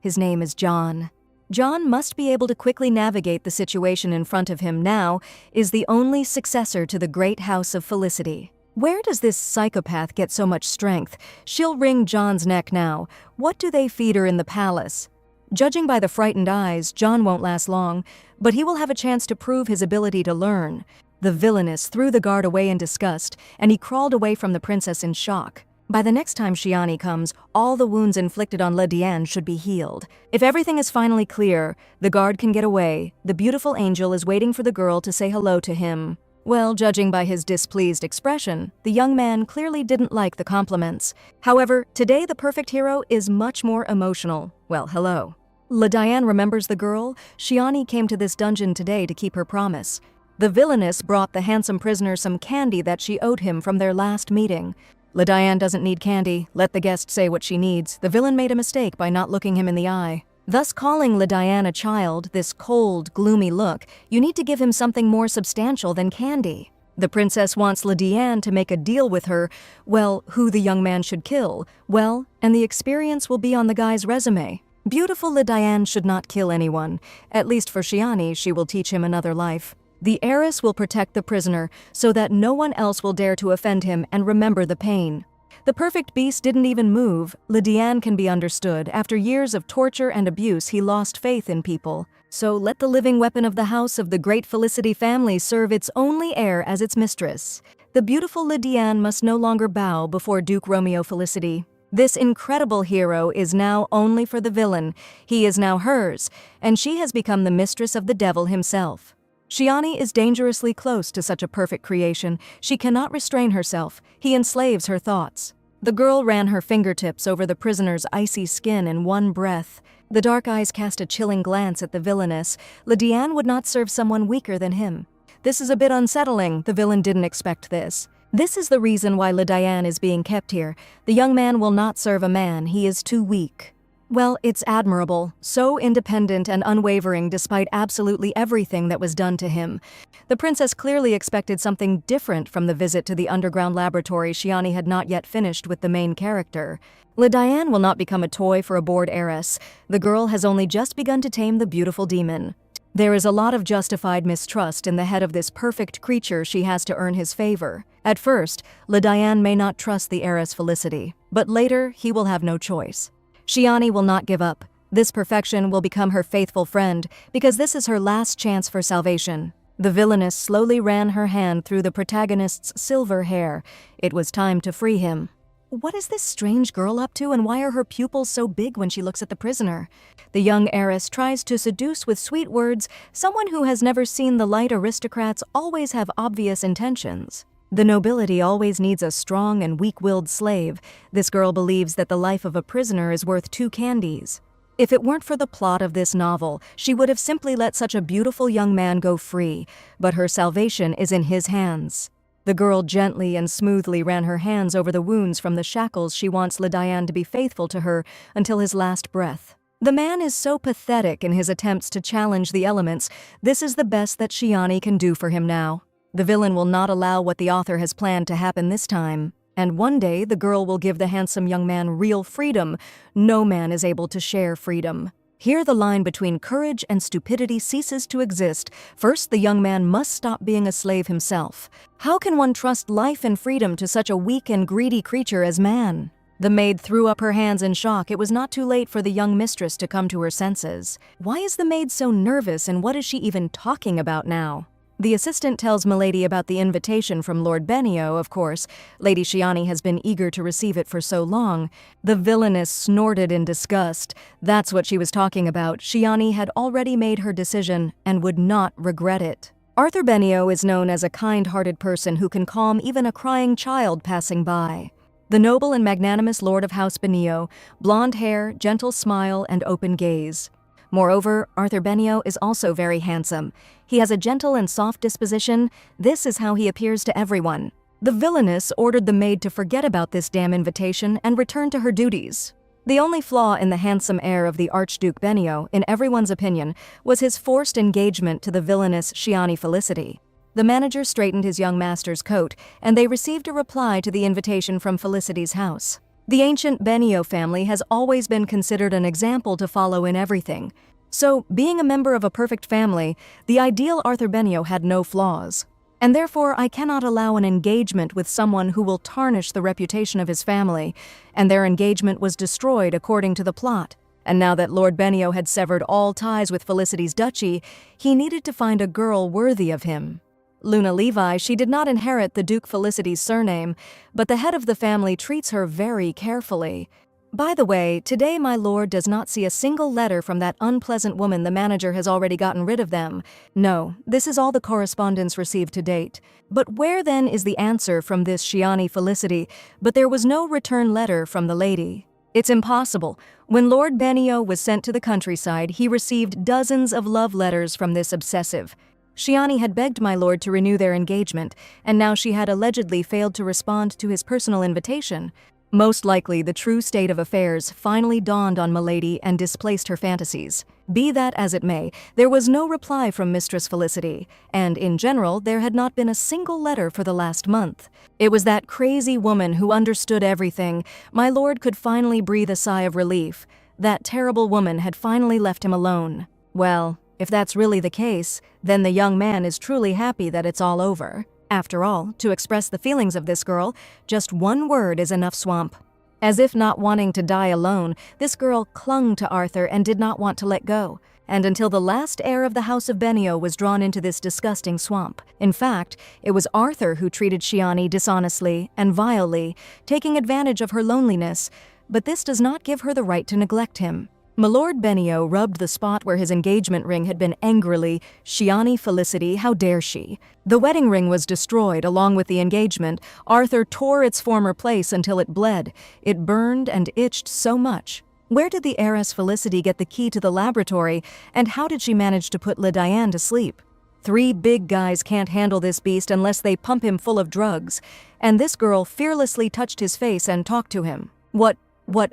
A: His name is John. John must be able to quickly navigate the situation in front of him now, is the only successor to the great house of Felicity. Where does this psychopath get so much strength? She'll wring John's neck now. What do they feed her in the palace? Judging by the frightened eyes, John won't last long, but he will have a chance to prove his ability to learn. The villainess threw the guard away in disgust, and he crawled away from the princess in shock. By the next time Shiani comes, all the wounds inflicted on Lydian should be healed. If everything is finally clear, the guard can get away. The beautiful angel is waiting for the girl to say hello to him. Well, judging by his displeased expression, the young man clearly didn't like the compliments. However, today the perfect hero is much more emotional. Well, hello. LaDiane remembers the girl. Shiani came to this dungeon today to keep her promise. The villainess brought the handsome prisoner some candy that she owed him from their last meeting. LaDiane doesn't need candy. Let the guest say what she needs. The villain made a mistake by not looking him in the eye. Thus calling LaDiane a child, this cold, gloomy look, you need to give him something more substantial than candy. The princess wants LaDiane to make a deal with her, well, who the young man should kill, well, and the experience will be on the guy's resume. Beautiful LaDiane should not kill anyone. At least for Shiani, she will teach him another life. The heiress will protect the prisoner so that no one else will dare to offend him and remember the pain. The perfect beast didn't even move. LaDiane can be understood. After years of torture and abuse, he lost faith in people. So let the living weapon of the house of the great Felicity family serve its only heir as its mistress. The beautiful LaDiane must no longer bow before Duke Romeo Felicity. This incredible hero is now only for the villain. He is now hers, and she has become the mistress of the devil himself. Shiani is dangerously close to such a perfect creation. She cannot restrain herself. He enslaves her thoughts. The girl ran her fingertips over the prisoner's icy skin in one breath. The dark eyes cast a chilling glance at the villainess. LaDiane would not serve someone weaker than him. This is a bit unsettling. The villain didn't expect this. This is the reason why LaDiane is being kept here. The young man will not serve a man. He is too weak. Well, it's admirable, so independent and unwavering despite absolutely everything that was done to him. The princess clearly expected something different from the visit to the underground laboratory Shiani had not yet finished with the main character. LaDiane will not become a toy for a bored heiress. The girl has only just begun to tame the beautiful demon. There is a lot of justified mistrust in the head of this perfect creature she has to earn his favor. At first, LaDiane may not trust the heiress Felicity, but later he will have no choice. Shiani will not give up. This perfection will become her faithful friend, because this is her last chance for salvation. The villainess slowly ran her hand through the protagonist's silver hair. It was time to free him. What is this strange girl up to, and why are her pupils so big when she looks at the prisoner? The young heiress tries to seduce with sweet words. Someone who has never seen the light aristocrats always have obvious intentions. The nobility always needs a strong and weak-willed slave. This girl believes that the life of a prisoner is worth 2 candies. If it weren't for the plot of this novel, she would have simply let such a beautiful young man go free, but her salvation is in his hands. The girl gently and smoothly ran her hands over the wounds from the shackles. She wants LaDiane to be faithful to her until his last breath. The man is so pathetic in his attempts to challenge the elements. This is the best that Shiani can do for him now. The villain will not allow what the author has planned to happen this time. And one day, the girl will give the handsome young man real freedom. No man is able to share freedom. Here the line between courage and stupidity ceases to exist. First, the young man must stop being a slave himself. How can one trust life and freedom to such a weak and greedy creature as man? The maid threw up her hands in shock. It was not too late for the young mistress to come to her senses. Why is the maid so nervous, and what is she even talking about now? The assistant tells Milady about the invitation from Lord Benio, of course. Lady Shiani has been eager to receive it for so long. The villainess snorted in disgust. That's what she was talking about. Shiani had already made her decision and would not regret it. Arthur Benio is known as a kind-hearted person who can calm even a crying child passing by. The noble and magnanimous Lord of House Benio, blonde hair, gentle smile, and open gaze. Moreover, Arthur Benio is also very handsome. He has a gentle and soft disposition. This is how he appears to everyone. The villainess ordered the maid to forget about this damn invitation and return to her duties. The only flaw in the handsome air of the Archduke Benio, in everyone's opinion, was his forced engagement to the villainous Shiani Felicity. The manager straightened his young master's coat, and they received a reply to the invitation from Felicity's house. The ancient Benio family has always been considered an example to follow in everything. So, being a member of a perfect family, the ideal Arthur Benio had no flaws. And therefore, I cannot allow an engagement with someone who will tarnish the reputation of his family, and their engagement was destroyed according to the plot. And now that Lord Benio had severed all ties with Felicity's duchy, he needed to find a girl worthy of him. Luna Levi, she did not inherit the Duke Felicity's surname, but the head of the family treats her very carefully. By the way, today my lord does not see a single letter from that unpleasant woman. The manager has already gotten rid of them. No, this is all the correspondence received to date. But where then is the answer from this Shiani Felicity? But there was no return letter from the lady. It's impossible. When Lord Benio was sent to the countryside, he received dozens of love letters from this obsessive. Shiani had begged my lord to renew their engagement, and now she had allegedly failed to respond to his personal invitation. Most likely, the true state of affairs finally dawned on Milady and displaced her fantasies. Be that as it may, there was no reply from Mistress Felicity, and in general, there had not been a single letter for the last month. It was that crazy woman who understood everything. My lord could finally breathe a sigh of relief. That terrible woman had finally left him alone. Well, if that's really the case, then the young man is truly happy that it's all over. After all, to express the feelings of this girl, just one word is enough. Swamp. As if not wanting to die alone, this girl clung to Arthur and did not want to let go. And until the last heir of the House of Benio was drawn into this disgusting swamp. In fact, it was Arthur who treated Shiani dishonestly and vilely, taking advantage of her loneliness. But this does not give her the right to neglect him. Milord Benio rubbed the spot where his engagement ring had been angrily. Shiani Felicity, how dare she? The wedding ring was destroyed along with the engagement. Arthur tore its former place until it bled. It burned and itched so much. Where did the heiress Felicity get the key to the laboratory, and how did she manage to put Le Diane to sleep? 3 big guys can't handle this beast unless they pump him full of drugs. And this girl fearlessly touched his face and talked to him. What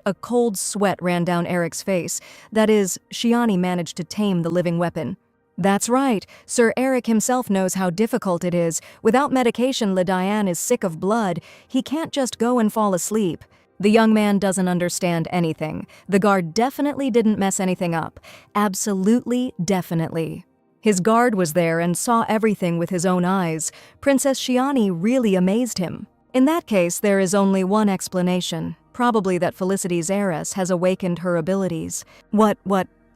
A: a cold sweat ran down Eric's face. That is, Shiani managed to tame the living weapon. That's right, Sir Eric himself knows how difficult it is. Without medication, Le Diane is sick of blood. He can't just go and fall asleep. The young man doesn't understand anything. The guard definitely didn't mess anything up. Absolutely, definitely. His guard was there and saw everything with his own eyes. Princess Shiani really amazed him. In that case, there is only one explanation. Probably that Felicity's heiress has awakened her abilities. What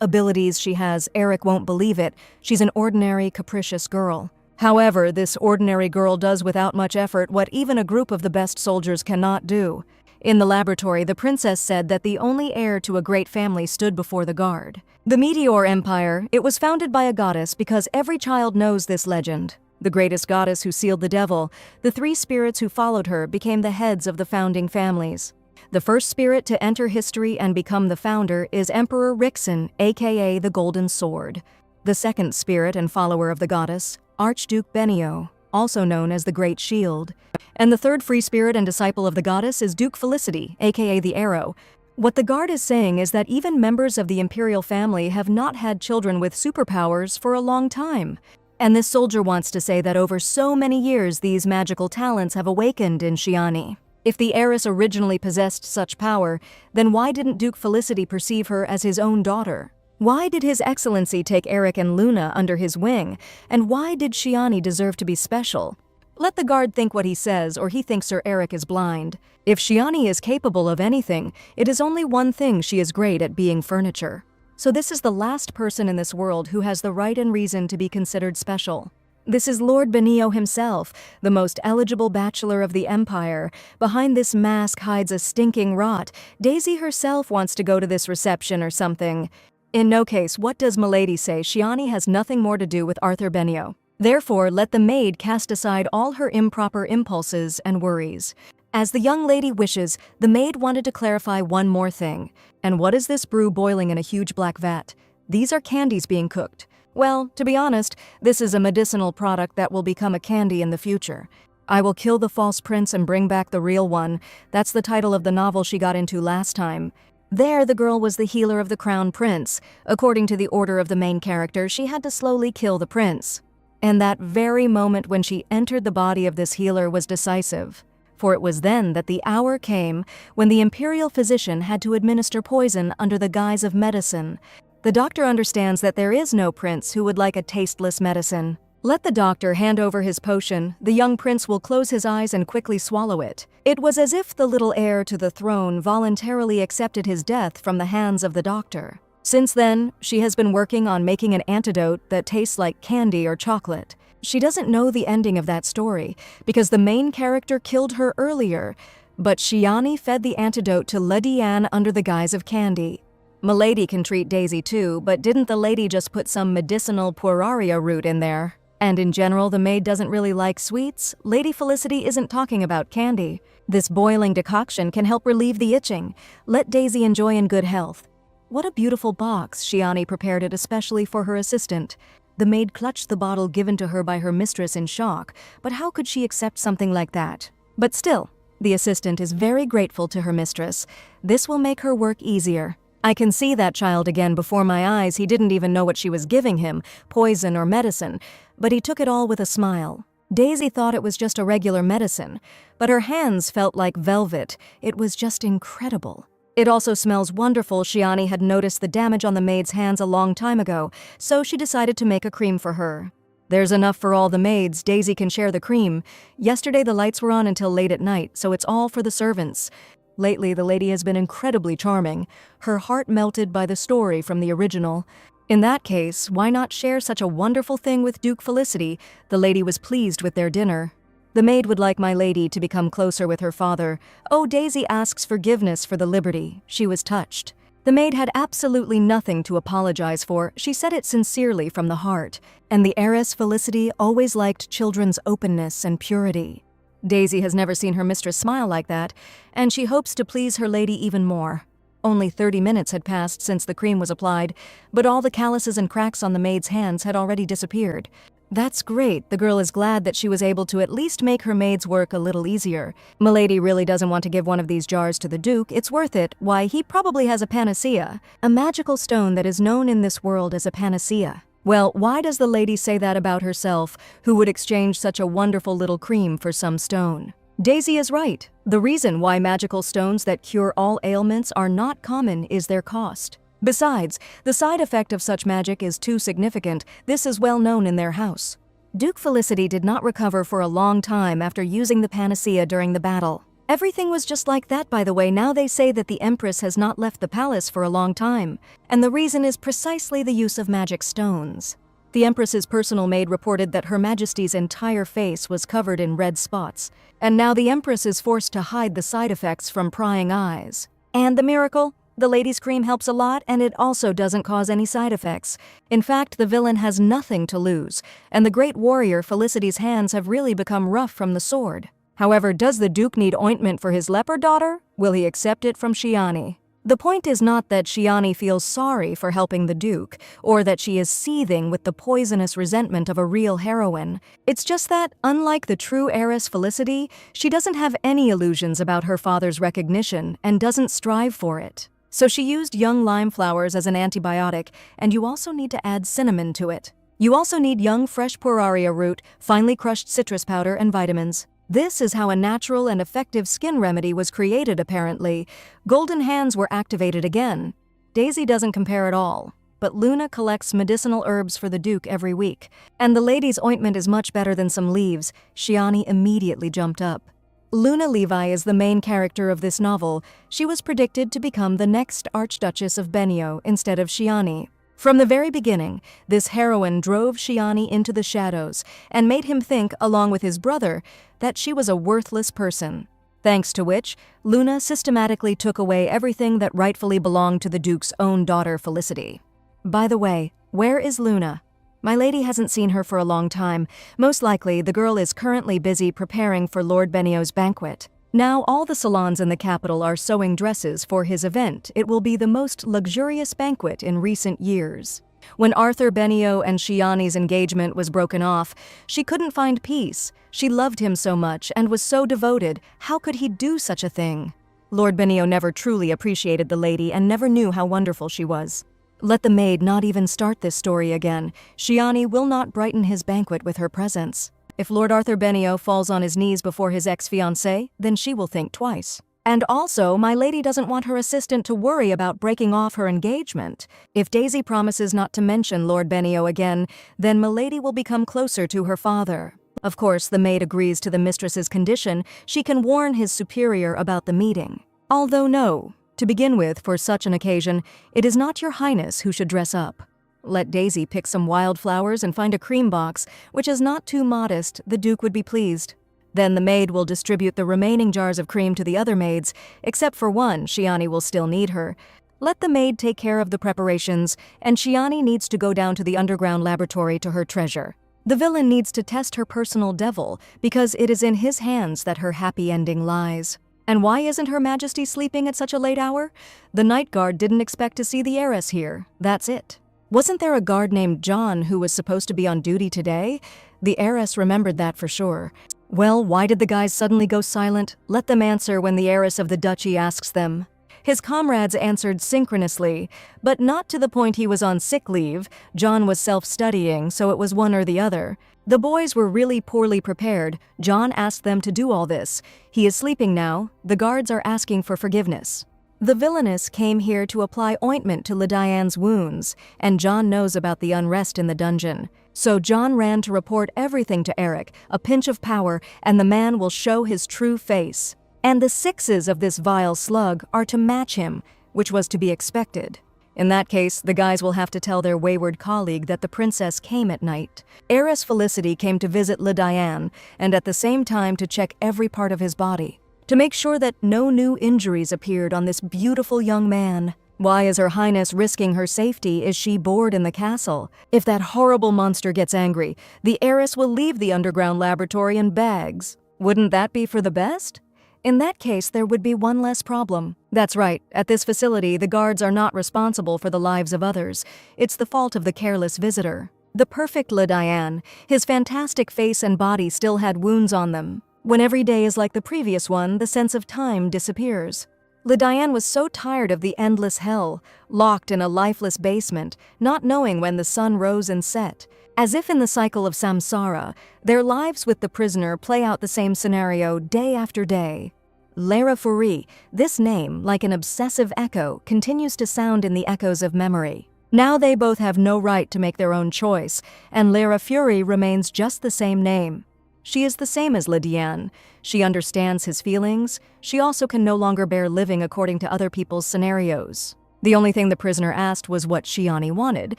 A: abilities she has, Eric won't believe it. She's an ordinary, capricious girl. However, this ordinary girl does without much effort what even a group of the best soldiers cannot do. In the laboratory, the princess said that the only heir to a great family stood before the guard. The Meteor Empire, it was founded by a goddess because every child knows this legend. The greatest goddess who sealed the devil, the 3 spirits who followed her became the heads of the founding families. The first spirit to enter history and become the founder is Emperor Rixon, aka the Golden Sword. The second spirit and follower of the goddess, Archduke Benio, also known as the Great Shield. And the third free spirit and disciple of the goddess is Duke Felicity, aka the Arrow. What the guard is saying is that even members of the imperial family have not had children with superpowers for a long time. And this soldier wants to say that over so many years these magical talents have awakened in Shiani. If the heiress originally possessed such power, then why didn't Duke Felicity perceive her as his own daughter? Why did His Excellency take Eric and Luna under his wing? And why did Shiani deserve to be special? Let the guard think what he says, or he thinks Sir Eric is blind. If Shiani is capable of anything, it is only one thing: she is great at being furniture. So this is the last person in this world who has the right and reason to be considered special. This is Lord Benio himself, the most eligible bachelor of the Empire. Behind this mask hides a stinking rot. Daisy herself wants to go to this reception or something. In no case, what does Milady say? Shiani has nothing more to do with Arthur Benio. Therefore, let the maid cast aside all her improper impulses and worries. As the young lady wishes, the maid wanted to clarify one more thing. And what is this brew boiling in a huge black vat? These are candies being cooked. Well, to be honest, this is a medicinal product that will become a candy in the future. I will kill the false prince and bring back the real one. That's the title of the novel she got into last time. There, the girl was the healer of the crown prince. According to the order of the main character, she had to slowly kill the prince. And that very moment when she entered the body of this healer was decisive. For it was then that the hour came when the imperial physician had to administer poison under the guise of medicine. The doctor understands that there is no prince who would like a tasteless medicine. Let the doctor hand over his potion. The young prince will close his eyes and quickly swallow it. It was as if the little heir to the throne voluntarily accepted his death from the hands of the doctor. Since then, she has been working on making an antidote that tastes like candy or chocolate. She doesn't know the ending of that story, because the main character killed her earlier. But Shiani fed the antidote to La Diane under the guise of candy. Milady can treat Daisy too, but didn't the lady just put some medicinal Pueraria root in there? And in general, the maid doesn't really like sweets. Lady Felicity isn't talking about candy. This boiling decoction can help relieve the itching. Let Daisy enjoy in good health. What a beautiful box. Shiani prepared it especially for her assistant. The maid clutched the bottle given to her by her mistress in shock, but how could she accept something like that? But still, the assistant is very grateful to her mistress. This will make her work easier. I can see that child again before my eyes. He didn't even know what she was giving him, poison or medicine, but he took it all with a smile. Daisy thought it was just a regular medicine, but her hands felt like velvet. It was just incredible. It also smells wonderful. Shiani had noticed the damage on the maid's hands a long time ago, so she decided to make a cream for her. There's enough for all the maids. Daisy can share the cream. Yesterday the lights were on until late at night, so it's all for the servants. Lately, the lady has been incredibly charming. Her heart melted by the story from the original. In that case, why not share such a wonderful thing with Duke Felicity? The lady was pleased with their dinner. The maid would like my lady to become closer with her father. Oh, Daisy asks forgiveness for the liberty. She was touched. The maid had absolutely nothing to apologize for. She said it sincerely from the heart. And the heiress Felicity always liked children's openness and purity. Daisy has never seen her mistress smile like that, and she hopes to please her lady even more. Only 30 minutes had passed since the cream was applied, but all the calluses and cracks on the maid's hands had already disappeared. That's great. The girl is glad that she was able to at least make her maid's work a little easier. Milady really doesn't want to give one of these jars to the Duke. It's worth it. Why, he probably has a panacea, a magical stone that is known in this world as a panacea. Well, why does the lady say that about herself, who would exchange such a wonderful little cream for some stone? Daisy is right. The reason why magical stones that cure all ailments are not common is their cost. Besides, the side effect of such magic is too significant. This is well known in their house. Duke Felicity did not recover for a long time after using the panacea during the battle. Everything was just like that, by the way. Now they say that the Empress has not left the palace for a long time, and the reason is precisely the use of magic stones. The Empress's personal maid reported that Her Majesty's entire face was covered in red spots, and now the Empress is forced to hide the side effects from prying eyes. And the miracle? The lady's cream helps a lot, and it also doesn't cause any side effects. In fact, the villain has nothing to lose, and the great warrior Felicity's hands have really become rough from the sword. However, does the Duke need ointment for his leper daughter? Will he accept it from Shiani? The point is not that Shiani feels sorry for helping the Duke, or that she is seething with the poisonous resentment of a real heroine. It's just that, unlike the true heiress Felicity, she doesn't have any illusions about her father's recognition and doesn't strive for it. So she used young lime flowers as an antibiotic, and you also need to add cinnamon to it. You also need young fresh Pueraria root, finely crushed citrus powder, and vitamins. This is how a natural and effective skin remedy was created, apparently. Golden hands were activated again. Daisy doesn't compare at all, but Luna collects medicinal herbs for the Duke every week, and the lady's ointment is much better than some leaves. Shiani immediately jumped up. Luna Levi is the main character of this novel. She was predicted to become the next Archduchess of Benio instead of Shiani. From the very beginning, this heroine drove Shiani into the shadows and made him think, along with his brother, that she was a worthless person. Thanks to which, Luna systematically took away everything that rightfully belonged to the Duke's own daughter, Felicity. By the way, where is Luna? My lady hasn't seen her for a long time. Most likely, the girl is currently busy preparing for Lord Benio's banquet. Now all the salons in the capital are sewing dresses for his event. It will be the most luxurious banquet in recent years. When Arthur Benio and Shiani's engagement was broken off, she couldn't find peace. She loved him so much and was so devoted. How could he do such a thing? Lord Benio never truly appreciated the lady and never knew how wonderful she was. Let the maid not even start this story again. Shiani will not brighten his banquet with her presence. If Lord Arthur Benio falls on his knees before his ex-fiancée, then she will think twice. And also, my lady doesn't want her assistant to worry about breaking off her engagement. If Daisy promises not to mention Lord Benio again, then milady will become closer to her father. Of course, the maid agrees to the mistress's condition. She can warn his superior about the meeting. Although no, to begin with, for such an occasion, it is not your highness who should dress up. Let Daisy pick some wildflowers and find a cream box, which is not too modest. The Duke would be pleased. Then the maid will distribute the remaining jars of cream to the other maids, except for one. Shiani will still need her. Let the maid take care of the preparations, and Shiani needs to go down to the underground laboratory to her treasure. The villain needs to test her personal devil, because it is in his hands that her happy ending lies. And why isn't Her Majesty sleeping at such a late hour? The night guard didn't expect to see the heiress here. That's it. Wasn't there a guard named John who was supposed to be on duty today? The heiress remembered that for sure. Well, why did the guys suddenly go silent? Let them answer when the heiress of the duchy asks them. His comrades answered synchronously, but not to the point he was on sick leave. John was self-studying, so it was one or the other. The boys were really poorly prepared. John asked them to do all this. He is sleeping now. The guards are asking for forgiveness. The villainess came here to apply ointment to Diane's wounds, and John knows about the unrest in the dungeon. So John ran to report everything to Eric. A pinch of power, and the man will show his true face. And the sixes of this vile slug are to match him, which was to be expected. In that case, the guys will have to tell their wayward colleague that the princess came at night. Heiress Felicity came to visit Diane, and at the same time to check every part of his body, to make sure that no new injuries appeared on this beautiful young man. Why is Her Highness risking her safety? Is she bored in the castle? If that horrible monster gets angry, the heiress will leave the underground laboratory in bags. Wouldn't that be for the best? In that case, there would be one less problem. That's right, at this facility, the guards are not responsible for the lives of others. It's the fault of the careless visitor. The perfect Diane, his fantastic face and body still had wounds on them. When every day is like the previous one, the sense of time disappears. Diane was so tired of the endless hell, locked in a lifeless basement, not knowing when the sun rose and set. As if in the cycle of samsara, their lives with the prisoner play out the same scenario day after day. Lara Fury, this name, like an obsessive echo, continues to sound in the echoes of memory. Now they both have no right to make their own choice, and Lara Fury remains just the same name. She is the same as Lydiane. She understands his feelings. She also can no longer bear living according to other people's scenarios. The only thing the prisoner asked was what Shiani wanted.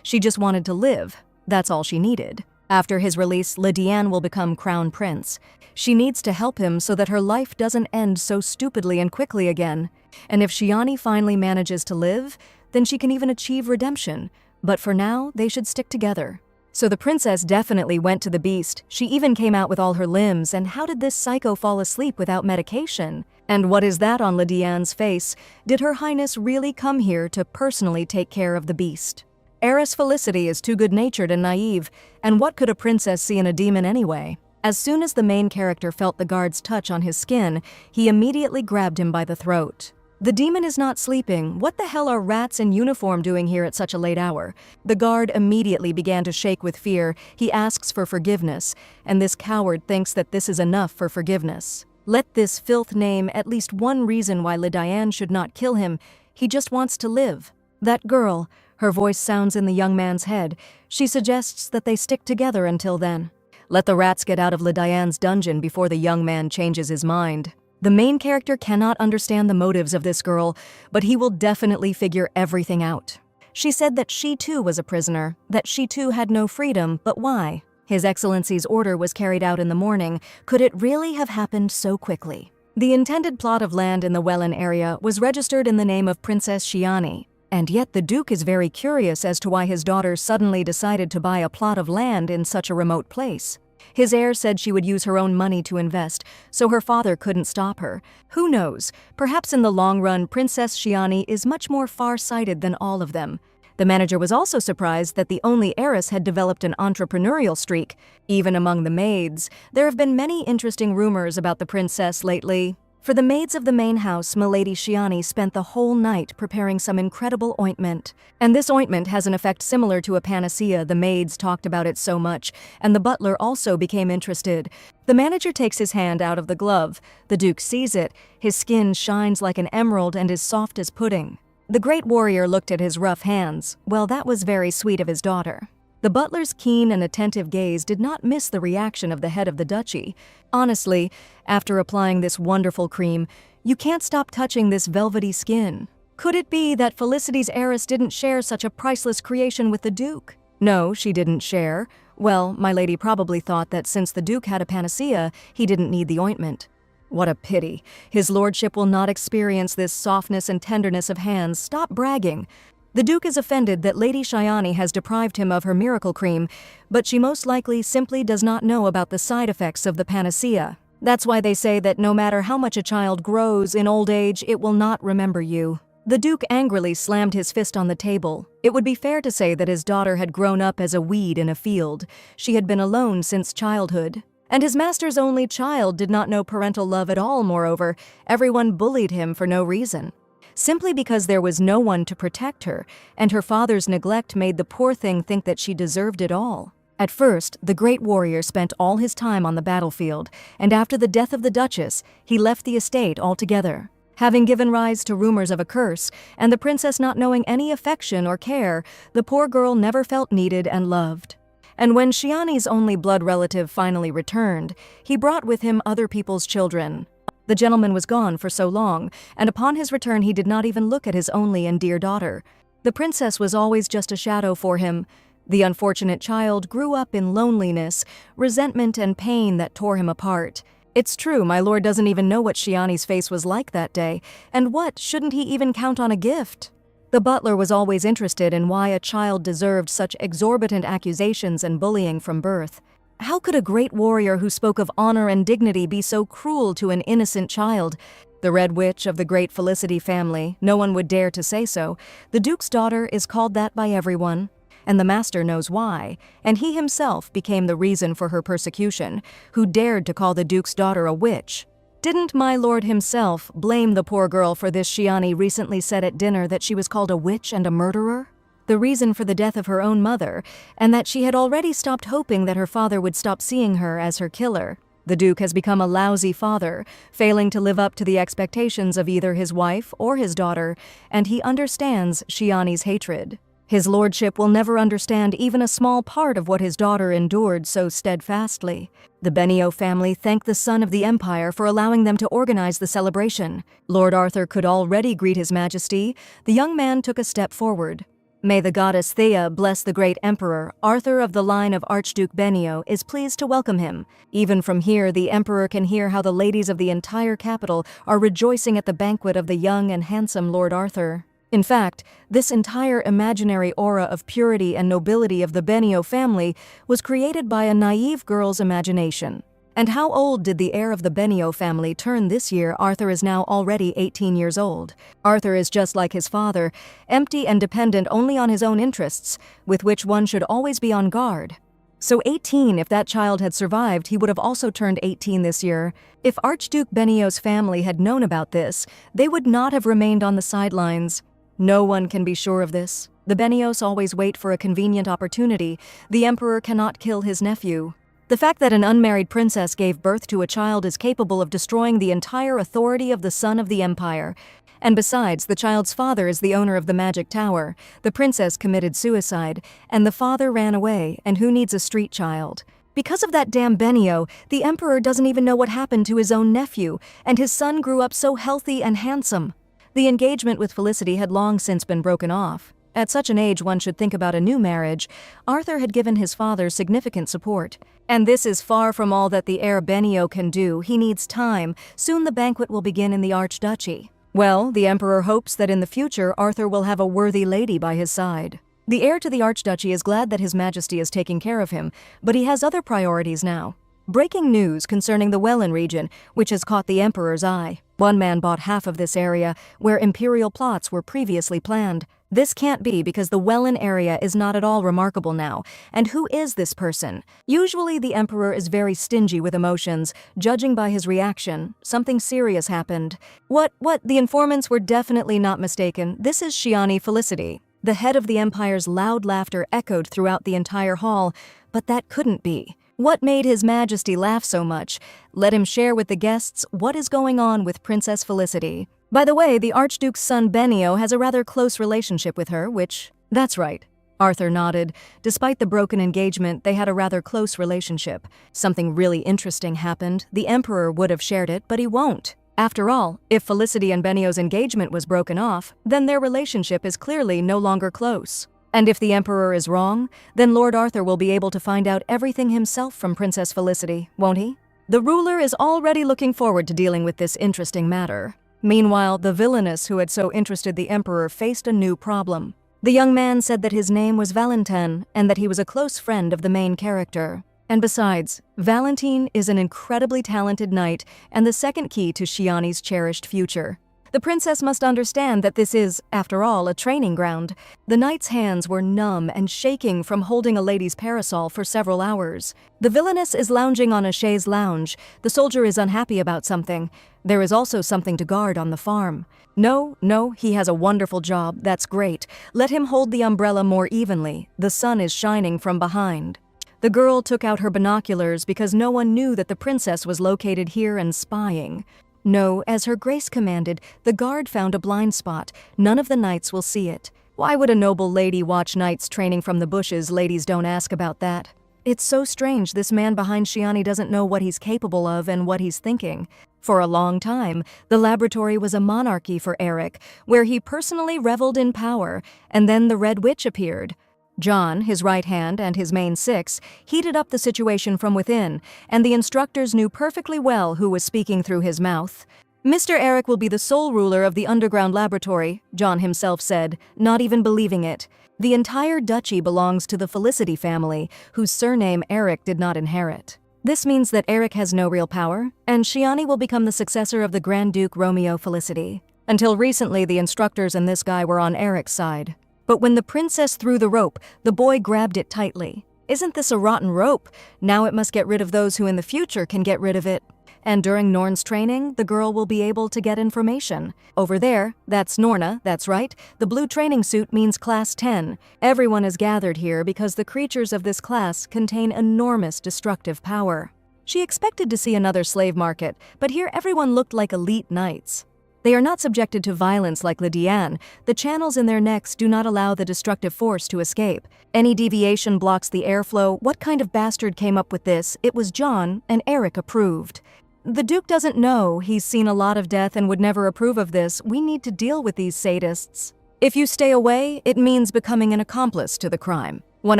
A: She just wanted to live. That's all she needed. After his release, Lydiane will become crown prince. She needs to help him so that her life doesn't end so stupidly and quickly again. And if Shiani finally manages to live, then she can even achieve redemption. But for now, they should stick together. So the princess definitely went to the beast. She even came out with all her limbs, and how did this psycho fall asleep without medication? And what is that on Lydiane's face? Did Her Highness really come here to personally take care of the beast? Heiress Felicity is too good-natured and naive, and what could a princess see in a demon anyway? As soon as the main character felt the guard's touch on his skin, he immediately grabbed him by the throat. The demon is not sleeping. What the hell are rats in uniform doing here at such a late hour? The guard immediately began to shake with fear. He asks for forgiveness, and this coward thinks that this is enough for forgiveness. Let this filth name at least one reason why Lydiane should not kill him. He just wants to live. That girl, her voice sounds in the young man's head. She suggests that they stick together until then. Let the rats get out of Lydiane's dungeon before the young man changes his mind. The main character cannot understand the motives of this girl, but he will definitely figure everything out. She said that she too was a prisoner, that she too had no freedom, but why? His Excellency's order was carried out in the morning. Could it really have happened so quickly? The intended plot of land in the Wellen area was registered in the name of Princess Shiani, and yet the Duke is very curious as to why his daughter suddenly decided to buy a plot of land in such a remote place. His heir said she would use her own money to invest, so her father couldn't stop her. Who knows? Perhaps in the long run, Princess Shiani is much more far-sighted than all of them. The manager was also surprised that the only heiress had developed an entrepreneurial streak. Even among the maids, there have been many interesting rumors about the princess lately. For the maids of the main house, Milady Shiani spent the whole night preparing some incredible ointment. And this ointment has an effect similar to a panacea. The maids talked about it so much, and the butler also became interested. The manager takes his hand out of the glove. The Duke sees it. His skin shines like an emerald and is soft as pudding. The great warrior looked at his rough hands. Well, that was very sweet of his daughter. The butler's keen and attentive gaze did not miss the reaction of the head of the duchy. Honestly, after applying this wonderful cream, you can't stop touching this velvety skin. Could it be that Felicity's heiress didn't share such a priceless creation with the Duke? No, she didn't share. Well, my lady probably thought that since the Duke had a panacea, he didn't need the ointment. What a pity. His lordship will not experience this softness and tenderness of hands. Stop bragging. The Duke is offended that Lady Shiani has deprived him of her miracle cream, but she most likely simply does not know about the side effects of the panacea. That's why they say that no matter how much a child grows in old age, it will not remember you. The Duke angrily slammed his fist on the table. It would be fair to say that his daughter had grown up as a weed in a field. She had been alone since childhood. And his master's only child did not know parental love at all, moreover. Everyone bullied him for no reason. Simply because there was no one to protect her, and her father's neglect made the poor thing think that she deserved it all. At first, the great warrior spent all his time on the battlefield, and after the death of the Duchess, he left the estate altogether. Having given rise to rumors of a curse, and the princess not knowing any affection or care, the poor girl never felt needed and loved. And when Shiani's only blood relative finally returned, he brought with him other people's children. The gentleman was gone for so long, and upon his return he did not even look at his only and dear daughter. The princess was always just a shadow for him. The unfortunate child grew up in loneliness, resentment, and pain that tore him apart. It's true, my lord doesn't even know what Shiani's face was like that day, and what, shouldn't he even count on a gift? The butler was always interested in why a child deserved such exorbitant accusations and bullying from birth. How could a great warrior who spoke of honor and dignity be so cruel to an innocent child? The Red Witch of the great Felicity family, no one would dare to say so. The Duke's daughter is called that by everyone. And the master knows why, and he himself became the reason for her persecution, who dared to call the Duke's daughter a witch. Didn't my lord himself blame the poor girl for this? Shiani recently said at dinner that she was called a witch and a murderer? The reason for the death of her own mother, and that she had already stopped hoping that her father would stop seeing her as her killer. The Duke has become a lousy father, failing to live up to the expectations of either his wife or his daughter, and he understands Shiani's hatred. His lordship will never understand even a small part of what his daughter endured so steadfastly. The Benioff family thanked the son of the empire for allowing them to organize the celebration. Lord Arthur could already greet his majesty. The young man took a step forward. May the goddess Thea bless the great emperor. Arthur of the line of Archduke Benio is pleased to welcome him. Even from here, the emperor can hear how the ladies of the entire capital are rejoicing at the banquet of the young and handsome Lord Arthur. In fact, this entire imaginary aura of purity and nobility of the Benioff family was created by a naive girl's imagination. And how old did the heir of the Benioff family turn this year? Arthur is now already 18 years old. Arthur is just like his father, empty and dependent only on his own interests, with which one should always be on guard. So 18, if that child had survived, he would have also turned 18 this year. If Archduke Benioff's family had known about this, they would not have remained on the sidelines. No one can be sure of this. The Benioffs always wait for a convenient opportunity. The emperor cannot kill his nephew. The fact that an unmarried princess gave birth to a child is capable of destroying the entire authority of the son of the empire. And besides, the child's father is the owner of the magic tower. The princess committed suicide, and the father ran away, and who needs a street child? Because of that damn Benioff, the emperor doesn't even know what happened to his own nephew, and his son grew up so healthy and handsome. The engagement with Felicity had long since been broken off. At such an age, one should think about a new marriage. Arthur had given his father significant support. And this is far from all that the heir Benioff can do. He needs time. Soon the banquet will begin in the Archduchy. Well, the emperor hopes that in the future Arthur will have a worthy lady by his side. The heir to the Archduchy is glad that his majesty is taking care of him, but he has other priorities now. Breaking news concerning the Welland region, which has caught the emperor's eye. One man bought half of this area, where imperial plots were previously planned. This can't be because the Welland area is not at all remarkable now. And who is this person? Usually the emperor is very stingy with emotions, judging by his reaction. Something serious happened. What? The informants were definitely not mistaken. This is Shiani Felicity. The head of the empire's loud laughter echoed throughout the entire hall, but that couldn't be. What made His Majesty laugh so much? Let him share with the guests what is going on with Princess Felicity. By the way, the Archduke's son Benio has a rather close relationship with her, which... That's right. Arthur nodded. Despite the broken engagement, they had a rather close relationship. Something really interesting happened. The Emperor would have shared it, but he won't. After all, if Felicity and Benio's engagement was broken off, then their relationship is clearly no longer close. And if the Emperor is wrong, then Lord Arthur will be able to find out everything himself from Princess Felicity, won't he? The ruler is already looking forward to dealing with this interesting matter. Meanwhile, the villainess who had so interested the Emperor faced a new problem. The young man said that his name was Valentin and that he was a close friend of the main character. And besides, Valentine is an incredibly talented knight and the second key to Shiani's cherished future. The princess must understand that this is, after all, a training ground. The knight's hands were numb and shaking from holding a lady's parasol for several hours. The villainess is lounging on a chaise lounge. The soldier is unhappy about something. There is also something to guard on the farm. No, he has a wonderful job. That's great. Let him hold the umbrella more evenly. The sun is shining from behind. The girl took out her binoculars because no one knew that the princess was located here and spying. No, as her grace commanded, the guard found a blind spot. None of the knights will see it. Why would a noble lady watch knights training from the bushes? Ladies don't ask about that. It's so strange this man behind Shiani doesn't know what he's capable of and what he's thinking. For a long time, the laboratory was a monarchy for Eric, where he personally reveled in power, and then the Red Witch appeared. John, his right hand and his main six, heated up the situation from within, and the instructors knew perfectly well who was speaking through his mouth. Mr. Eric will be the sole ruler of the underground laboratory, John himself said, not even believing it. The entire duchy belongs to the Felicity family, whose surname Eric did not inherit. This means that Eric has no real power, and Shiani will become the successor of the Grand Duke Romeo Felicity. Until recently, the instructors and this guy were on Eric's side. But when the princess threw the rope, the boy grabbed it tightly. Isn't this a rotten rope? Now it must get rid of those who in the future can get rid of it. And during Norn's training, the girl will be able to get information. Over there, that's Norna, that's right. The blue training suit means Class 10. Everyone is gathered here because the creatures of this class contain enormous destructive power. She expected to see another slave market, but here everyone looked like elite knights. They are not subjected to violence like Lydiane. The channels in their necks do not allow the destructive force to escape. Any deviation blocks the airflow. What kind of bastard came up with this? It was John, and Eric approved. The Duke doesn't know. He's seen a lot of death and would never approve of this. We need to deal with these sadists. If you stay away, it means becoming an accomplice to the crime. One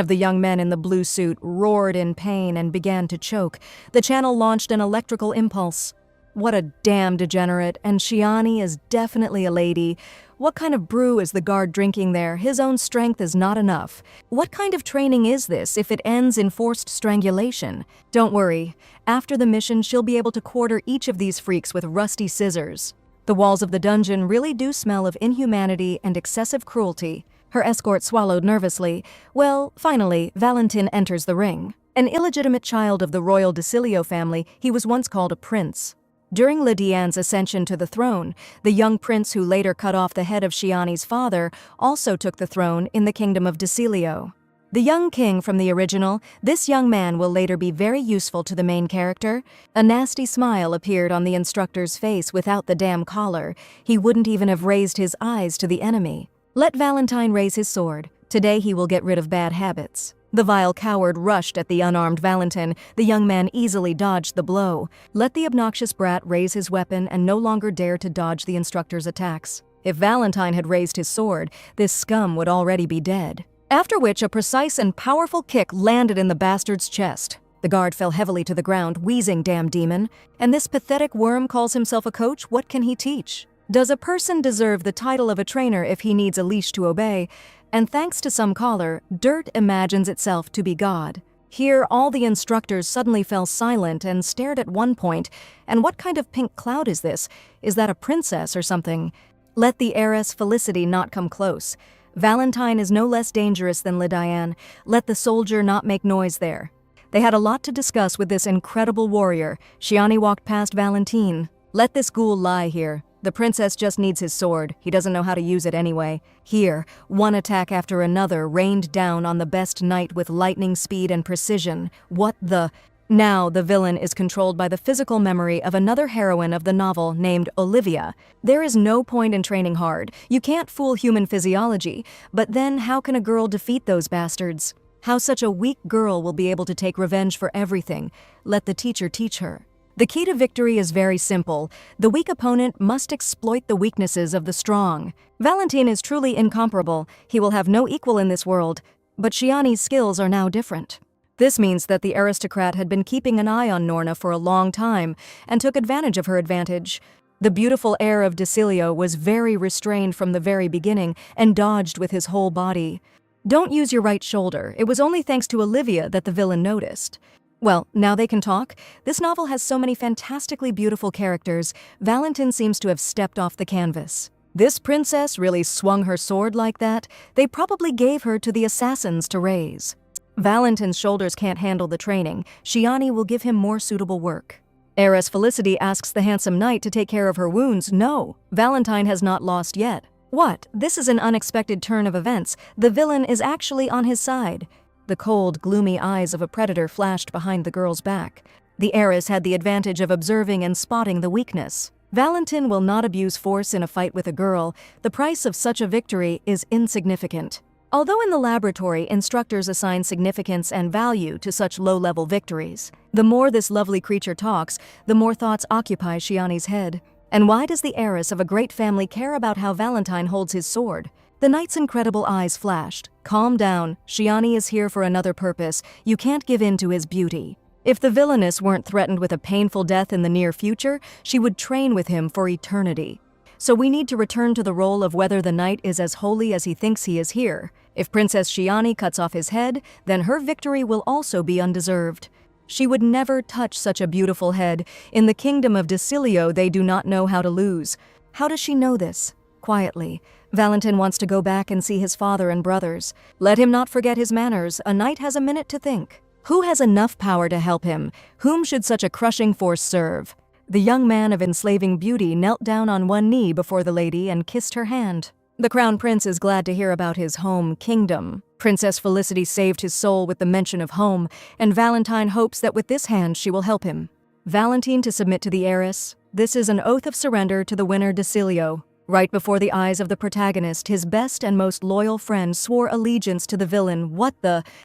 A: of the young men in the blue suit roared in pain and began to choke. The channel launched an electrical impulse. What a damn degenerate, and Shiani is definitely a lady. What kind of brew is the guard drinking there? His own strength is not enough. What kind of training is this if it ends in forced strangulation? Don't worry. After the mission, she'll be able to quarter each of these freaks with rusty scissors. The walls of the dungeon really do smell of inhumanity and excessive cruelty. Her escort swallowed nervously. Well, finally, Valentin enters the ring. An illegitimate child of the royal Decilio family, he was once called a prince. During Lydiane's ascension to the throne, the young prince who later cut off the head of Shiani's father also took the throne in the kingdom of Decilio. The young king from the original, this young man will later be very useful to the main character. A nasty smile appeared on the instructor's face without the damn collar. He wouldn't even have raised his eyes to the enemy. Let Valentine raise his sword. Today he will get rid of bad habits. The vile coward rushed at the unarmed Valentin. The young man easily dodged the blow. Let the obnoxious brat raise his weapon and no longer dare to dodge the instructor's attacks. If Valentine had raised his sword, this scum would already be dead. After which a precise and powerful kick landed in the bastard's chest. The guard fell heavily to the ground, wheezing, damn demon. And this pathetic worm calls himself a coach? What can he teach? Does a person deserve the title of a trainer if he needs a leash to obey? And thanks to some caller, dirt imagines itself to be God. Here, all the instructors suddenly fell silent and stared at one point. And what kind of pink cloud is this? Is that a princess or something? Let the heiress Felicity not come close. Valentine is no less dangerous than Lydiane. Let the soldier not make noise there. They had a lot to discuss with this incredible warrior. Shiani walked past Valentine. Let this ghoul lie here. The princess just needs his sword. He doesn't know how to use it anyway. Here, one attack after another rained down on the best knight with lightning speed and precision. What the... Now the villain is controlled by the physical memory of another heroine of the novel named Olivia. There is no point in training hard. You can't fool human physiology. But then how can a girl defeat those bastards? How such a weak girl will be able to take revenge for everything? Let the teacher teach her. The key to victory is very simple. The weak opponent must exploit the weaknesses of the strong. Valentine is truly incomparable. He will have no equal in this world. But Shiani's skills are now different. This means that the aristocrat had been keeping an eye on Norna for a long time and took advantage of her advantage. The beautiful heir of Decilio was very restrained from the very beginning and dodged with his whole body. Don't use your right shoulder. It was only thanks to Olivia that the villain noticed. Well, now they can talk. This novel has so many fantastically beautiful characters. Valentine seems to have stepped off the canvas. This princess really swung her sword like that? They probably gave her to the assassins to raise. Valentine's shoulders can't handle the training. Shiani will give him more suitable work. Heiress Felicity asks the handsome knight to take care of her wounds. No, Valentine has not lost yet. What? This is an unexpected turn of events. The villain is actually on his side. The cold, gloomy eyes of a predator flashed behind the girl's back. The heiress had the advantage of observing and spotting the weakness. Valentine will not abuse force in a fight with a girl. The price of such a victory is insignificant. Although in the laboratory, instructors assign significance and value to such low-level victories, the more this lovely creature talks, the more thoughts occupy Shiani's head. And why does the heiress of a great family care about how Valentine holds his sword? The knight's incredible eyes flashed. Calm down. Shiani is here for another purpose. You can't give in to his beauty. If the villainess weren't threatened with a painful death in the near future, she would train with him for eternity. So we need to return to the role of whether the knight is as holy as he thinks he is here. If Princess Shiani cuts off his head, then her victory will also be undeserved. She would never touch such a beautiful head. In the kingdom of Decilio, they do not know how to lose. How does she know this? Quietly. Valentine wants to go back and see his father and brothers. Let him not forget his manners. A knight has a minute to think. Who has enough power to help him? Whom should such a crushing force serve? The young man of enslaving beauty knelt down on one knee before the lady and kissed her hand. The crown prince is glad to hear about his home kingdom. Princess Felicity saved his soul with the mention of home, and Valentine hopes that with this hand she will help him. Valentine to submit to the heiress. This is an oath of surrender to the winner Decilio. Right before the eyes of the protagonist, his best and most loyal friend swore allegiance to the villain.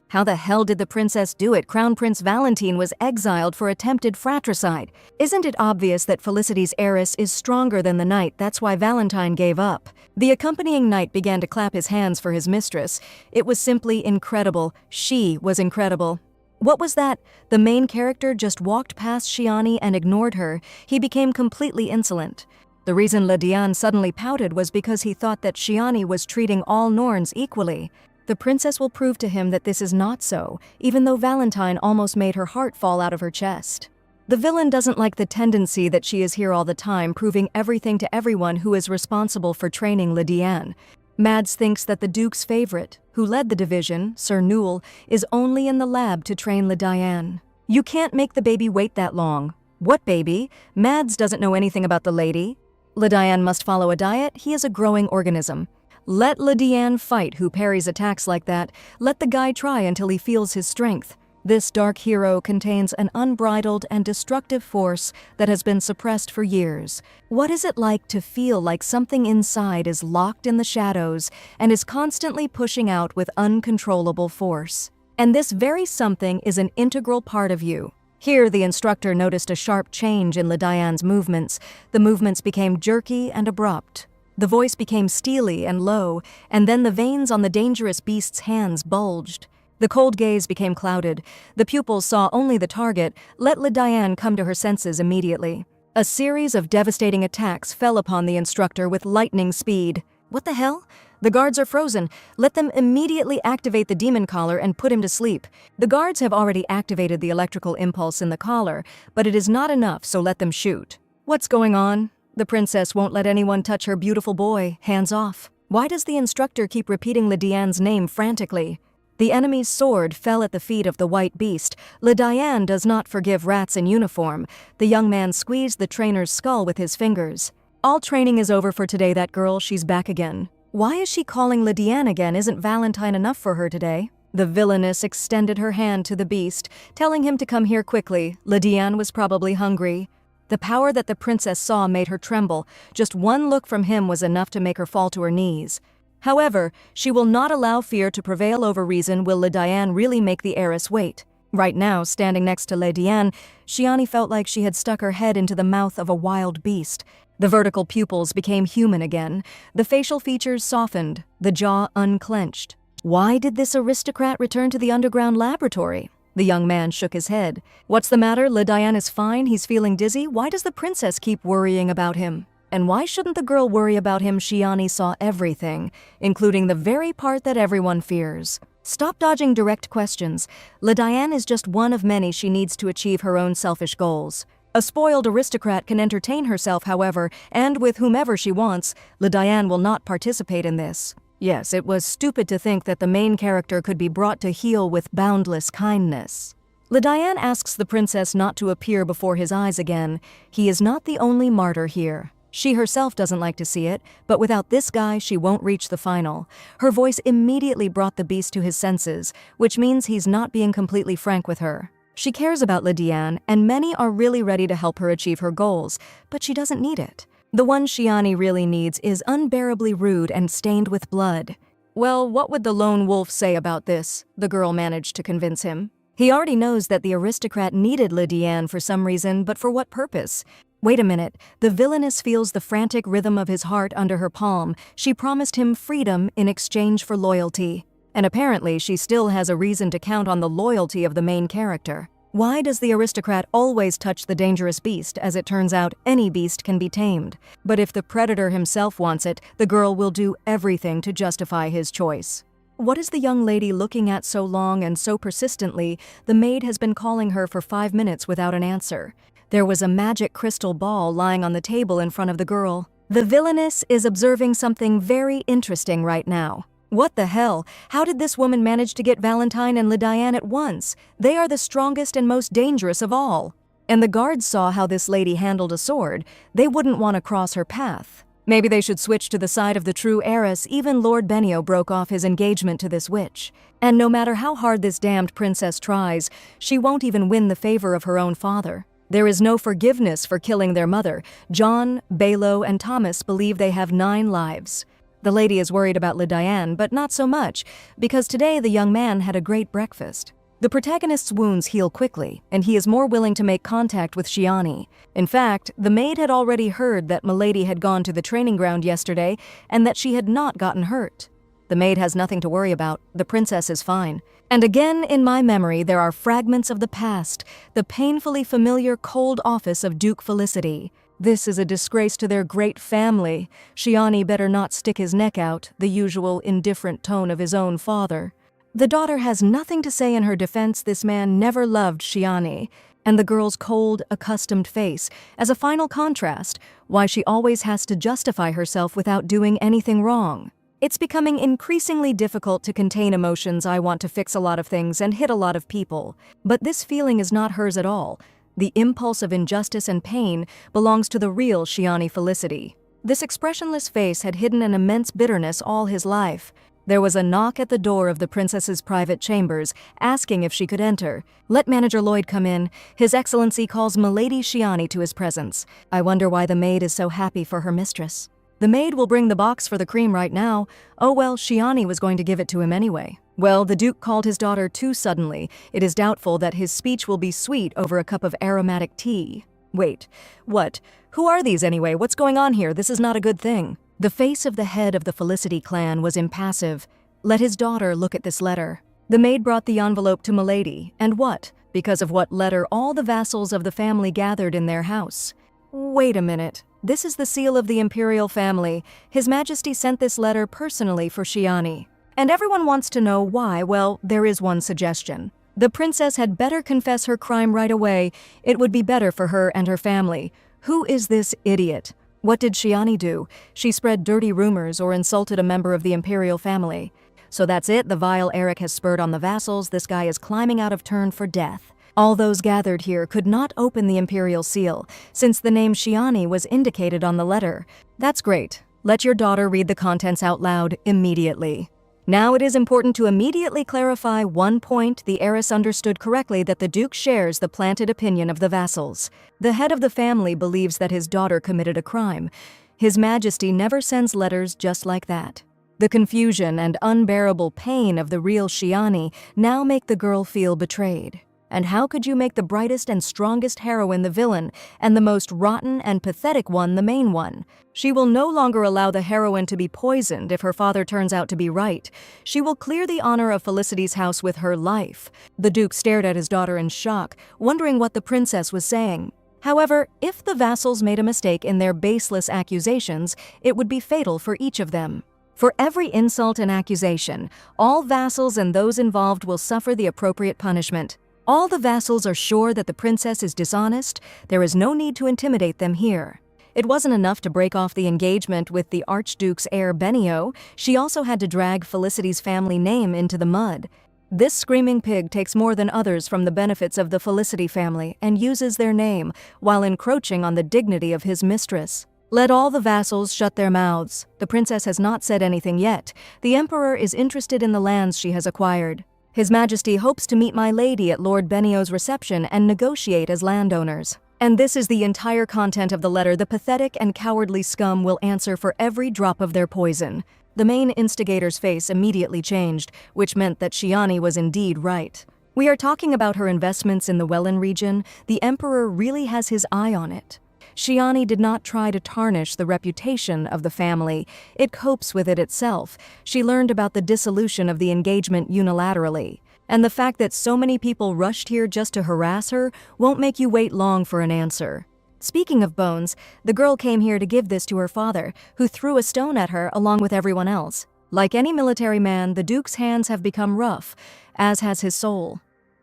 A: How the hell did the princess do it? Crown Prince Valentine was exiled for attempted fratricide. Isn't it obvious that Felicity's heiress is stronger than the knight? That's why Valentine gave up. The accompanying knight began to clap his hands for his mistress. It was simply incredible. She was incredible. What was that? The main character just walked past Shiani and ignored her. He became completely insolent. The reason Lydiane suddenly pouted was because he thought that Shiani was treating all Norns equally. The princess will prove to him that this is not so, even though Valentine almost made her heart fall out of her chest. The villain doesn't like the tendency that she is here all the time, proving everything to everyone who is responsible for training Lydiane. Mads thinks that the Duke's favorite, who led the division, Sir Newell, is only in the lab to train Lydiane. You can't make the baby wait that long. What baby? Mads doesn't know anything about the lady. Lydiane must follow a diet. He is a growing organism. Let Lydiane fight who parries attacks like that. Let the guy try until he feels his strength. This dark hero contains an unbridled and destructive force that has been suppressed for years. What is it like to feel like something inside is locked in the shadows and is constantly pushing out with uncontrollable force? And this very something is an integral part of you. Here, the instructor noticed a sharp change in Lydiane's movements. The movements became jerky and abrupt. The voice became steely and low, and then the veins on the dangerous beast's hands bulged. The cold gaze became clouded. The pupils saw only the target. Let Lydiane come to her senses immediately. A series of devastating attacks fell upon the instructor with lightning speed. What the hell? The guards are frozen. Let them immediately activate the demon collar and put him to sleep. The guards have already activated the electrical impulse in the collar, but it is not enough, so let them shoot. What's going on? The princess won't let anyone touch her beautiful boy. Hands off. Why does the instructor keep repeating Lydiane's name frantically? The enemy's sword fell at the feet of the white beast. Lydiane does not forgive rats in uniform. The young man squeezed the trainer's skull with his fingers. All training is over for today, that girl. She's back again. Why is she calling Lydiane again? Isn't Valentine enough for her today? The villainess extended her hand to the beast, telling him to come here quickly. Lydiane was probably hungry. The power that the princess saw made her tremble. Just one look from him was enough to make her fall to her knees. However, she will not allow fear to prevail over reason. Will Lydiane really make the heiress wait? Right now, standing next to Lady Diane, Shiani felt like she had stuck her head into the mouth of a wild beast. The vertical pupils became human again, the facial features softened, the jaw unclenched. Why did this aristocrat return to the underground laboratory? The young man shook his head. What's the matter? Le Diane is fine, he's feeling dizzy. Why does the princess keep worrying about him? And why shouldn't the girl worry about him? Shiani saw everything, including the very part that everyone fears. Stop dodging direct questions. Le Diane is just one of many she needs to achieve her own selfish goals. A spoiled aristocrat can entertain herself, however, and with whomever she wants. Le Diane will not participate in this. Yes, it was stupid to think that the main character could be brought to heel with boundless kindness. Le Diane asks the princess not to appear before his eyes again. He is not the only martyr here. She herself doesn't like to see it, but without this guy, she won't reach the final. Her voice immediately brought the beast to his senses, which means he's not being completely frank with her. She cares about Le Diane, and many are really ready to help her achieve her goals, but she doesn't need it. The one Shiani really needs is unbearably rude and stained with blood. Well, what would the lone wolf say about this? The girl managed to convince him. He already knows that the aristocrat needed Le Diane for some reason, but for what purpose? Wait a minute. The villainess feels the frantic rhythm of his heart under her palm. She promised him freedom in exchange for loyalty. And apparently she still has a reason to count on the loyalty of the main character. Why does the aristocrat always touch the dangerous beast? As it turns out, any beast can be tamed. But if the predator himself wants it, the girl will do everything to justify his choice. What is the young lady looking at so long and so persistently? The maid has been calling her for 5 minutes without an answer. There was a magic crystal ball lying on the table in front of the girl. The villainess is observing something very interesting right now. What the hell? How did this woman manage to get Valentine and Le Diane at once? They are the strongest and most dangerous of all. And the guards saw how this lady handled a sword. They wouldn't want to cross her path. Maybe they should switch to the side of the true heiress. Even Lord Benio broke off his engagement to this witch. And no matter how hard this damned princess tries, she won't even win the favor of her own father. There is no forgiveness for killing their mother. John, Balo, and Thomas believe they have 9 lives. The lady is worried about Le Diane, but not so much, because today the young man had a great breakfast. The protagonist's wounds heal quickly, and he is more willing to make contact with Shiani. In fact, the maid had already heard that Milady had gone to the training ground yesterday, and that she had not gotten hurt. The maid has nothing to worry about. The princess is fine. And again, in my memory, there are fragments of the past, the painfully familiar cold office of Duke Felicity. This is a disgrace to their great family. Shiani better not stick his neck out, the usual indifferent tone of his own father. The daughter has nothing to say in her defense. This man never loved Shiani. And the girl's cold, accustomed face, as a final contrast, why she always has to justify herself without doing anything wrong. It's becoming increasingly difficult to contain emotions. I want to fix a lot of things and hit a lot of people. But this feeling is not hers at all. The impulse of injustice and pain belongs to the real Shiani Felicity. This expressionless face had hidden an immense bitterness all his life. There was a knock at the door of the princess's private chambers, asking if she could enter. Let Manager Lloyd come in. His Excellency calls Milady Shiani to his presence. I wonder why the maid is so happy for her mistress. The maid will bring the box for the cream right now. Oh well, Shiani was going to give it to him anyway. Well, the Duke called his daughter too suddenly. It is doubtful that his speech will be sweet over a cup of aromatic tea. Wait, what? Who are these anyway? What's going on here? This is not a good thing. The face of the head of the Felicity clan was impassive. Let his daughter look at this letter. The maid brought the envelope to Milady, and what? Because of what letter all the vassals of the family gathered in their house. Wait a minute. This is the seal of the imperial family. His Majesty sent this letter personally for Shiani. And everyone wants to know why. Well, there is one suggestion. The princess had better confess her crime right away. It would be better for her and her family. Who is this idiot? What did Shiani do? She spread dirty rumors or insulted a member of the imperial family. So that's it, the vile Eric has spurred on the vassals. This guy is climbing out of turn for death. All those gathered here could not open the imperial seal, since the name Shiani was indicated on the letter. That's great. Let your daughter read the contents out loud immediately. Now it is important to immediately clarify one point. The heiress understood correctly that the Duke shares the planted opinion of the vassals. The head of the family believes that his daughter committed a crime. His Majesty never sends letters just like that. The confusion and unbearable pain of the real Shiani now make the girl feel betrayed. And how could you make the brightest and strongest heroine the villain, and the most rotten and pathetic one the main one? She will no longer allow the heroine to be poisoned if her father turns out to be right. She will clear the honor of Felicity's house with her life. The Duke stared at his daughter in shock, wondering what the princess was saying. However, if the vassals made a mistake in their baseless accusations, it would be fatal for each of them. For every insult and accusation, all vassals and those involved will suffer the appropriate punishment. All the vassals are sure that the princess is dishonest. There is no need to intimidate them here. It wasn't enough to break off the engagement with the Archduke's heir Benio, she also had to drag Felicity's family name into the mud. This screaming pig takes more than others from the benefits of the Felicity family and uses their name while encroaching on the dignity of his mistress. Let all the vassals shut their mouths. The princess has not said anything yet. The emperor is interested in the lands she has acquired. His Majesty hopes to meet my lady at Lord Benio's reception and negotiate as landowners. And this is the entire content of the letter. The pathetic and cowardly scum will answer for every drop of their poison. The main instigator's face immediately changed, which meant that Shiani was indeed right. We are talking about her investments in the Welland region. The emperor really has his eye on it. Shiani did not try to tarnish the reputation of the family. It copes with it itself. She learned about the dissolution of the engagement unilaterally. And the fact that so many people rushed here just to harass her won't make you wait long for an answer. Speaking of bones, the girl came here to give this to her father, who threw a stone at her along with everyone else. Like any military man, the Duke's hands have become rough, as has his soul.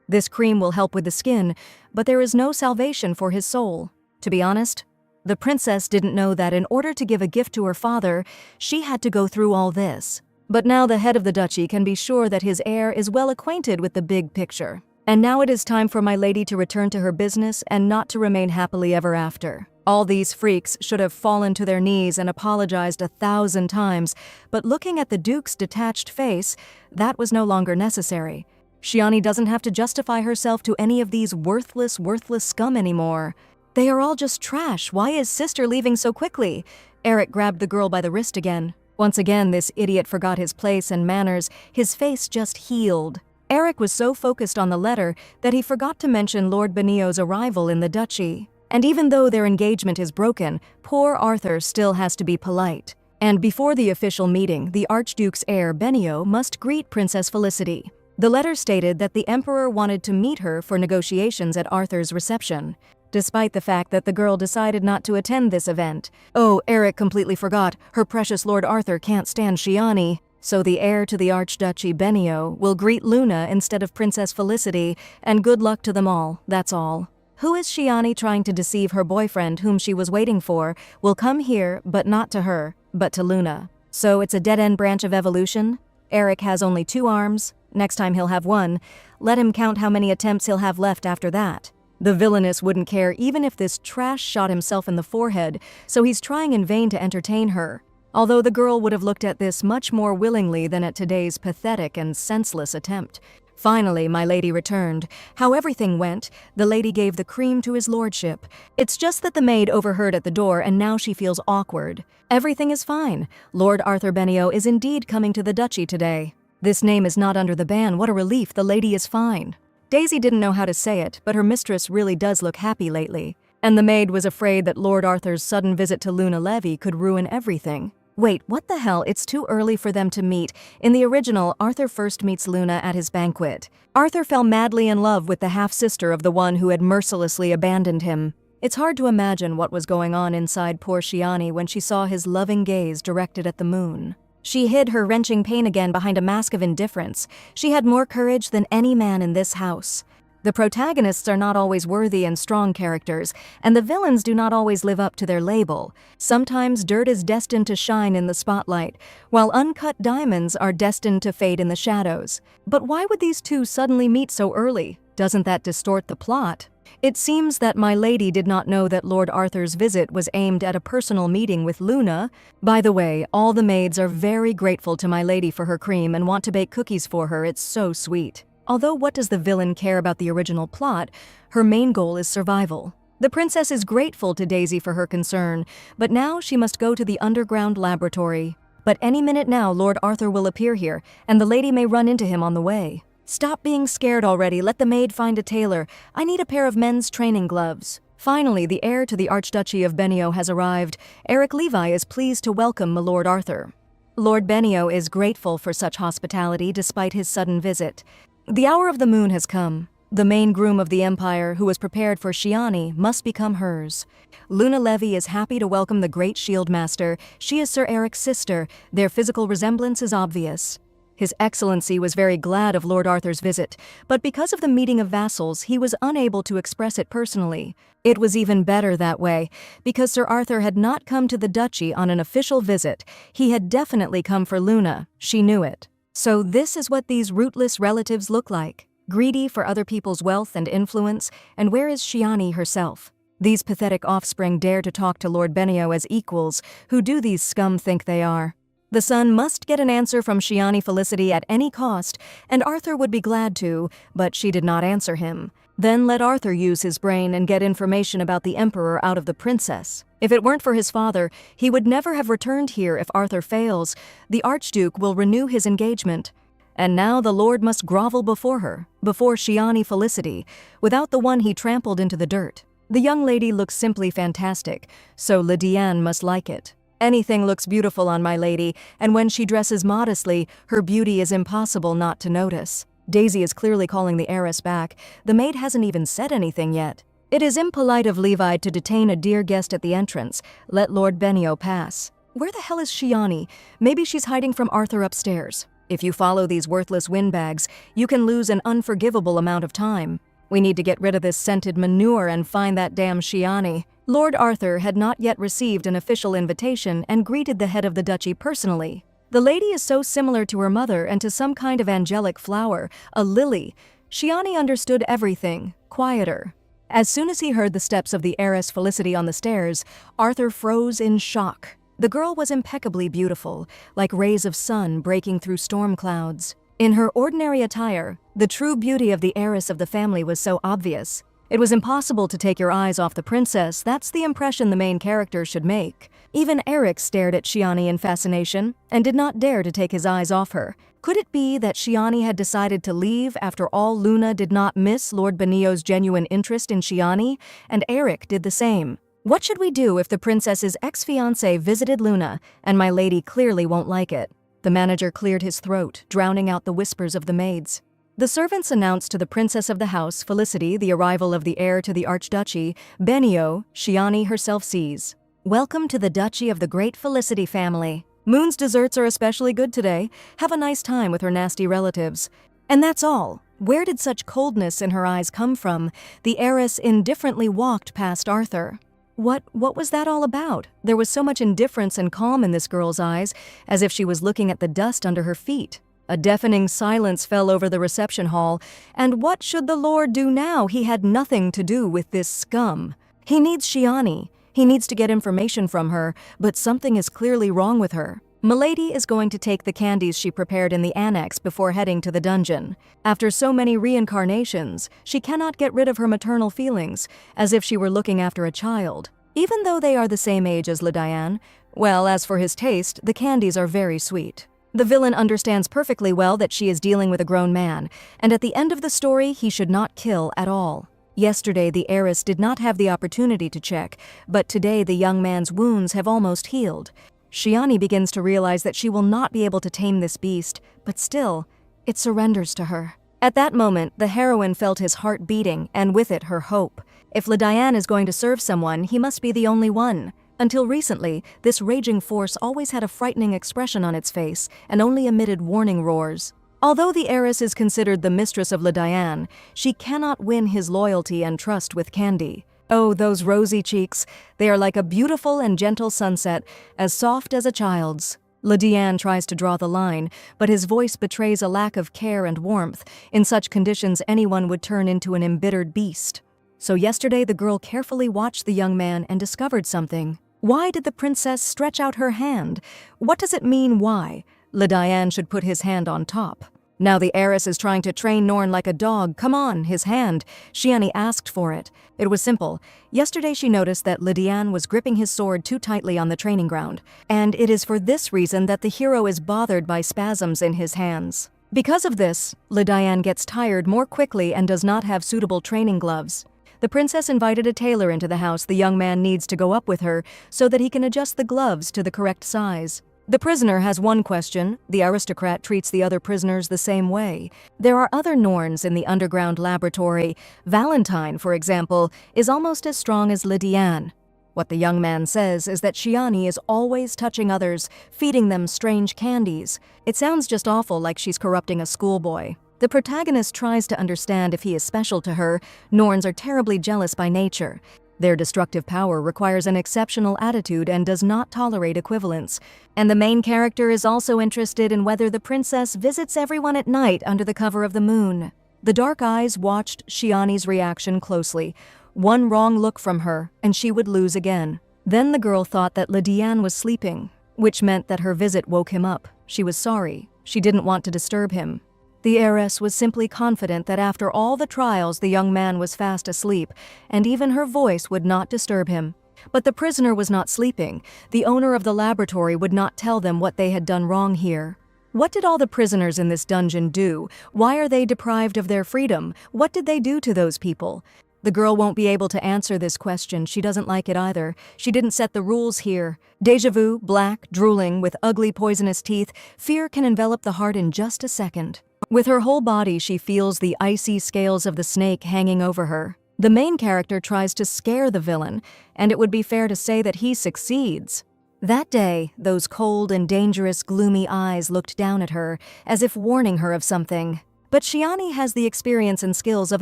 A: This cream will help with the skin, but there is no salvation for his soul. To be honest, the princess didn't know that in order to give a gift to her father, she had to go through all this. But now the head of the duchy can be sure that his heir is well acquainted with the big picture. And now it is time for my lady to return to her business and not to remain happily ever after. All these freaks should have fallen to their knees and apologized 1,000 times, but looking at the Duke's detached face, that was no longer necessary. Shiani doesn't have to justify herself to any of these worthless scum anymore. They are all just trash. Why is sister leaving so quickly? Eric grabbed the girl by the wrist again. Once again, this idiot forgot his place and manners. His face just healed. Eric was so focused on the letter that he forgot to mention Lord Benio's arrival in the duchy. And even though their engagement is broken, poor Arthur still has to be polite. And before the official meeting, the Archduke's heir Benio must greet Princess Felicity. The letter stated that the emperor wanted to meet her for negotiations at Arthur's reception, despite the fact that the girl decided not to attend this event. Oh, Eric completely forgot. Her precious Lord Arthur can't stand Shiani. So the heir to the Archduchy Benio will greet Luna instead of Princess Felicity, and good luck to them all, that's all. Who is Shiani trying to deceive her boyfriend whom she was waiting for will come here, but not to her, but to Luna. So it's a dead-end branch of evolution? Eric has only 2 arms. Next time he'll have 1. Let him count how many attempts he'll have left after that. The villainess wouldn't care even if this trash shot himself in the forehead, so he's trying in vain to entertain her. Although the girl would have looked at this much more willingly than at today's pathetic and senseless attempt. Finally, my lady returned. How everything went, the lady gave the cream to his lordship. It's just that the maid overheard at the door and now she feels awkward. Everything is fine. Lord Arthur Benio is indeed coming to the duchy today. This name is not under the ban. What a relief, the lady is fine. Daisy didn't know how to say it, but her mistress really does look happy lately. And the maid was afraid that Lord Arthur's sudden visit to Luna Levy could ruin everything. Wait, what the hell? It's too early for them to meet. In the original, Arthur first meets Luna at his banquet. Arthur fell madly in love with the half-sister of the one who had mercilessly abandoned him. It's hard to imagine what was going on inside poor Shiani when she saw his loving gaze directed at the moon. She hid her wrenching pain again behind a mask of indifference. She had more courage than any man in this house. The protagonists are not always worthy and strong characters, and the villains do not always live up to their label. Sometimes dirt is destined to shine in the spotlight, while uncut diamonds are destined to fade in the shadows. But why would these two suddenly meet so early? Doesn't that distort the plot? It seems that my lady did not know that Lord Arthur's visit was aimed at a personal meeting with Luna. By the way, all the maids are very grateful to my lady for her cream and want to bake cookies for her. It's so sweet. Although what does the villain care about the original plot? Her main goal is survival. The princess is grateful to Daisy for her concern, but now she must go to the underground laboratory. But any minute now Lord Arthur will appear here, and the lady may run into him on the way. Stop being scared already, let the maid find a tailor. I need a pair of men's training gloves. Finally, the heir to the Archduchy of Benio has arrived. Eric Levi is pleased to welcome Milord Arthur. Lord Benio is grateful for such hospitality despite his sudden visit. The hour of the moon has come. The main groom of the empire, who was prepared for Shiani, must become hers. Luna Levy is happy to welcome the great shield master. She is Sir Eric's sister. Their physical resemblance is obvious. His Excellency was very glad of Lord Arthur's visit, but because of the meeting of vassals, he was unable to express it personally. It was even better that way, because Sir Arthur had not come to the duchy on an official visit. He had definitely come for Luna. She knew it. So this is what these rootless relatives look like. Greedy for other people's wealth and influence, and where is Shiani herself? These pathetic offspring dare to talk to Lord Benio as equals. Who do these scum think they are? The son must get an answer from Shiani Felicity at any cost, and Arthur would be glad to, but she did not answer him. Then let Arthur use his brain and get information about the Emperor out of the princess. If it weren't for his father, he would never have returned here. If Arthur fails, the Archduke will renew his engagement. And now the Lord must grovel before her, before Shiani Felicity, without the one he trampled into the dirt. The young lady looks simply fantastic, so Lydiane must like it. Anything looks beautiful on my lady, and when she dresses modestly, her beauty is impossible not to notice. Daisy is clearly calling the heiress back. The maid hasn't even said anything yet. It is impolite of Levi to detain a dear guest at the entrance. Let Lord Benio pass. Where the hell is Shiani? Maybe she's hiding from Arthur upstairs. If you follow these worthless windbags, you can lose an unforgivable amount of time. We need to get rid of this scented manure and find that damn Shiani. Lord Arthur had not yet received an official invitation and greeted the head of the duchy personally. The lady is so similar to her mother and to some kind of angelic flower, a lily. Shiani understood everything, quieter. As soon as he heard the steps of the heiress Felicity on the stairs, Arthur froze in shock. The girl was impeccably beautiful, like rays of sun breaking through storm clouds. In her ordinary attire, the true beauty of the heiress of the family was so obvious. It was impossible to take your eyes off the princess. That's the impression the main character should make. Even Eric stared at Shiani in fascination and did not dare to take his eyes off her. Could it be that Shiani had decided to leave after all? Luna did not miss Lord Benio's genuine interest in Shiani, and Eric did the same. What should we do if the princess's ex-fiancé visited Luna, and my lady clearly won't like it? The manager cleared his throat, drowning out the whispers of the maids. The servants announced to the princess of the house, Felicity, the arrival of the heir to the Archduchy. Benio, Shiani herself sees. Welcome to the Duchy of the great Felicity family. Moon's desserts are especially good today. Have a nice time with her nasty relatives. And that's all. Where did such coldness in her eyes come from? The heiress indifferently walked past Arthur. What was that all about? There was so much indifference and calm in this girl's eyes, as if she was looking at the dust under her feet. A deafening silence fell over the reception hall, and what should the Lord do now? He had nothing to do with this scum. He needs Shiani. He needs to get information from her, but something is clearly wrong with her. Milady is going to take the candies she prepared in the annex before heading to the dungeon. After so many reincarnations, she cannot get rid of her maternal feelings, as if she were looking after a child. Even though they are the same age as Lydiane, well, as for his taste, the candies are very sweet. The villain understands perfectly well that she is dealing with a grown man, and at the end of the story, he should not kill at all. Yesterday, the heiress did not have the opportunity to check, but today the young man's wounds have almost healed. Shiani begins to realize that she will not be able to tame this beast, but still, it surrenders to her. At that moment, the heroine felt his heart beating, and with it her hope. If Lydiane is going to serve someone, he must be the only one. Until recently, this raging force always had a frightening expression on its face and only emitted warning roars. Although the heiress is considered the mistress of Lydiane, she cannot win his loyalty and trust with candy. Oh, those rosy cheeks. They are like a beautiful and gentle sunset, as soft as a child's. Lydiane tries to draw the line, but his voice betrays a lack of care and warmth. In such conditions, anyone would turn into an embittered beast. So yesterday, the girl carefully watched the young man and discovered something. Why did the princess stretch out her hand? What does it mean, why? Lydiane should put his hand on top. Now the heiress is trying to train Norn like a dog. Come on, his hand. Shiani asked for it. It was simple. Yesterday she noticed that Lydiane was gripping his sword too tightly on the training ground, and it is for this reason that the hero is bothered by spasms in his hands. Because of this, Diane gets tired more quickly and does not have suitable training gloves. The princess invited a tailor into the house. The young man needs to go up with her so that he can adjust the gloves to the correct size. The prisoner has one question. The aristocrat treats the other prisoners the same way. There are other Norns in the underground laboratory. Valentine, for example, is almost as strong as Diane. What the young man says is that Shiani is always touching others, feeding them strange candies. It sounds just awful, like she's corrupting a schoolboy. The protagonist tries to understand if he is special to her. Norns are terribly jealous by nature. Their destructive power requires an exceptional attitude and does not tolerate equivalence. And the main character is also interested in whether the princess visits everyone at night under the cover of the moon. The dark eyes watched Shiani's reaction closely. One wrong look from her, and she would lose again. Then the girl thought that Diane was sleeping, which meant that her visit woke him up. She was sorry. She didn't want to disturb him. The heiress was simply confident that after all the trials the young man was fast asleep, and even her voice would not disturb him. But the prisoner was not sleeping. The owner of the laboratory would not tell them what they had done wrong here. What did all the prisoners in this dungeon do? Why are they deprived of their freedom? What did they do to those people? The girl won't be able to answer this question. She doesn't like it either. She didn't set the rules here. Déjà vu, black, drooling, with ugly poisonous teeth, fear can envelop the heart in just a second. With her whole body, she feels the icy scales of the snake hanging over her. The main character tries to scare the villain, and it would be fair to say that he succeeds. That day, those cold and dangerous, gloomy eyes looked down at her, as if warning her of something. But Shiani has the experience and skills of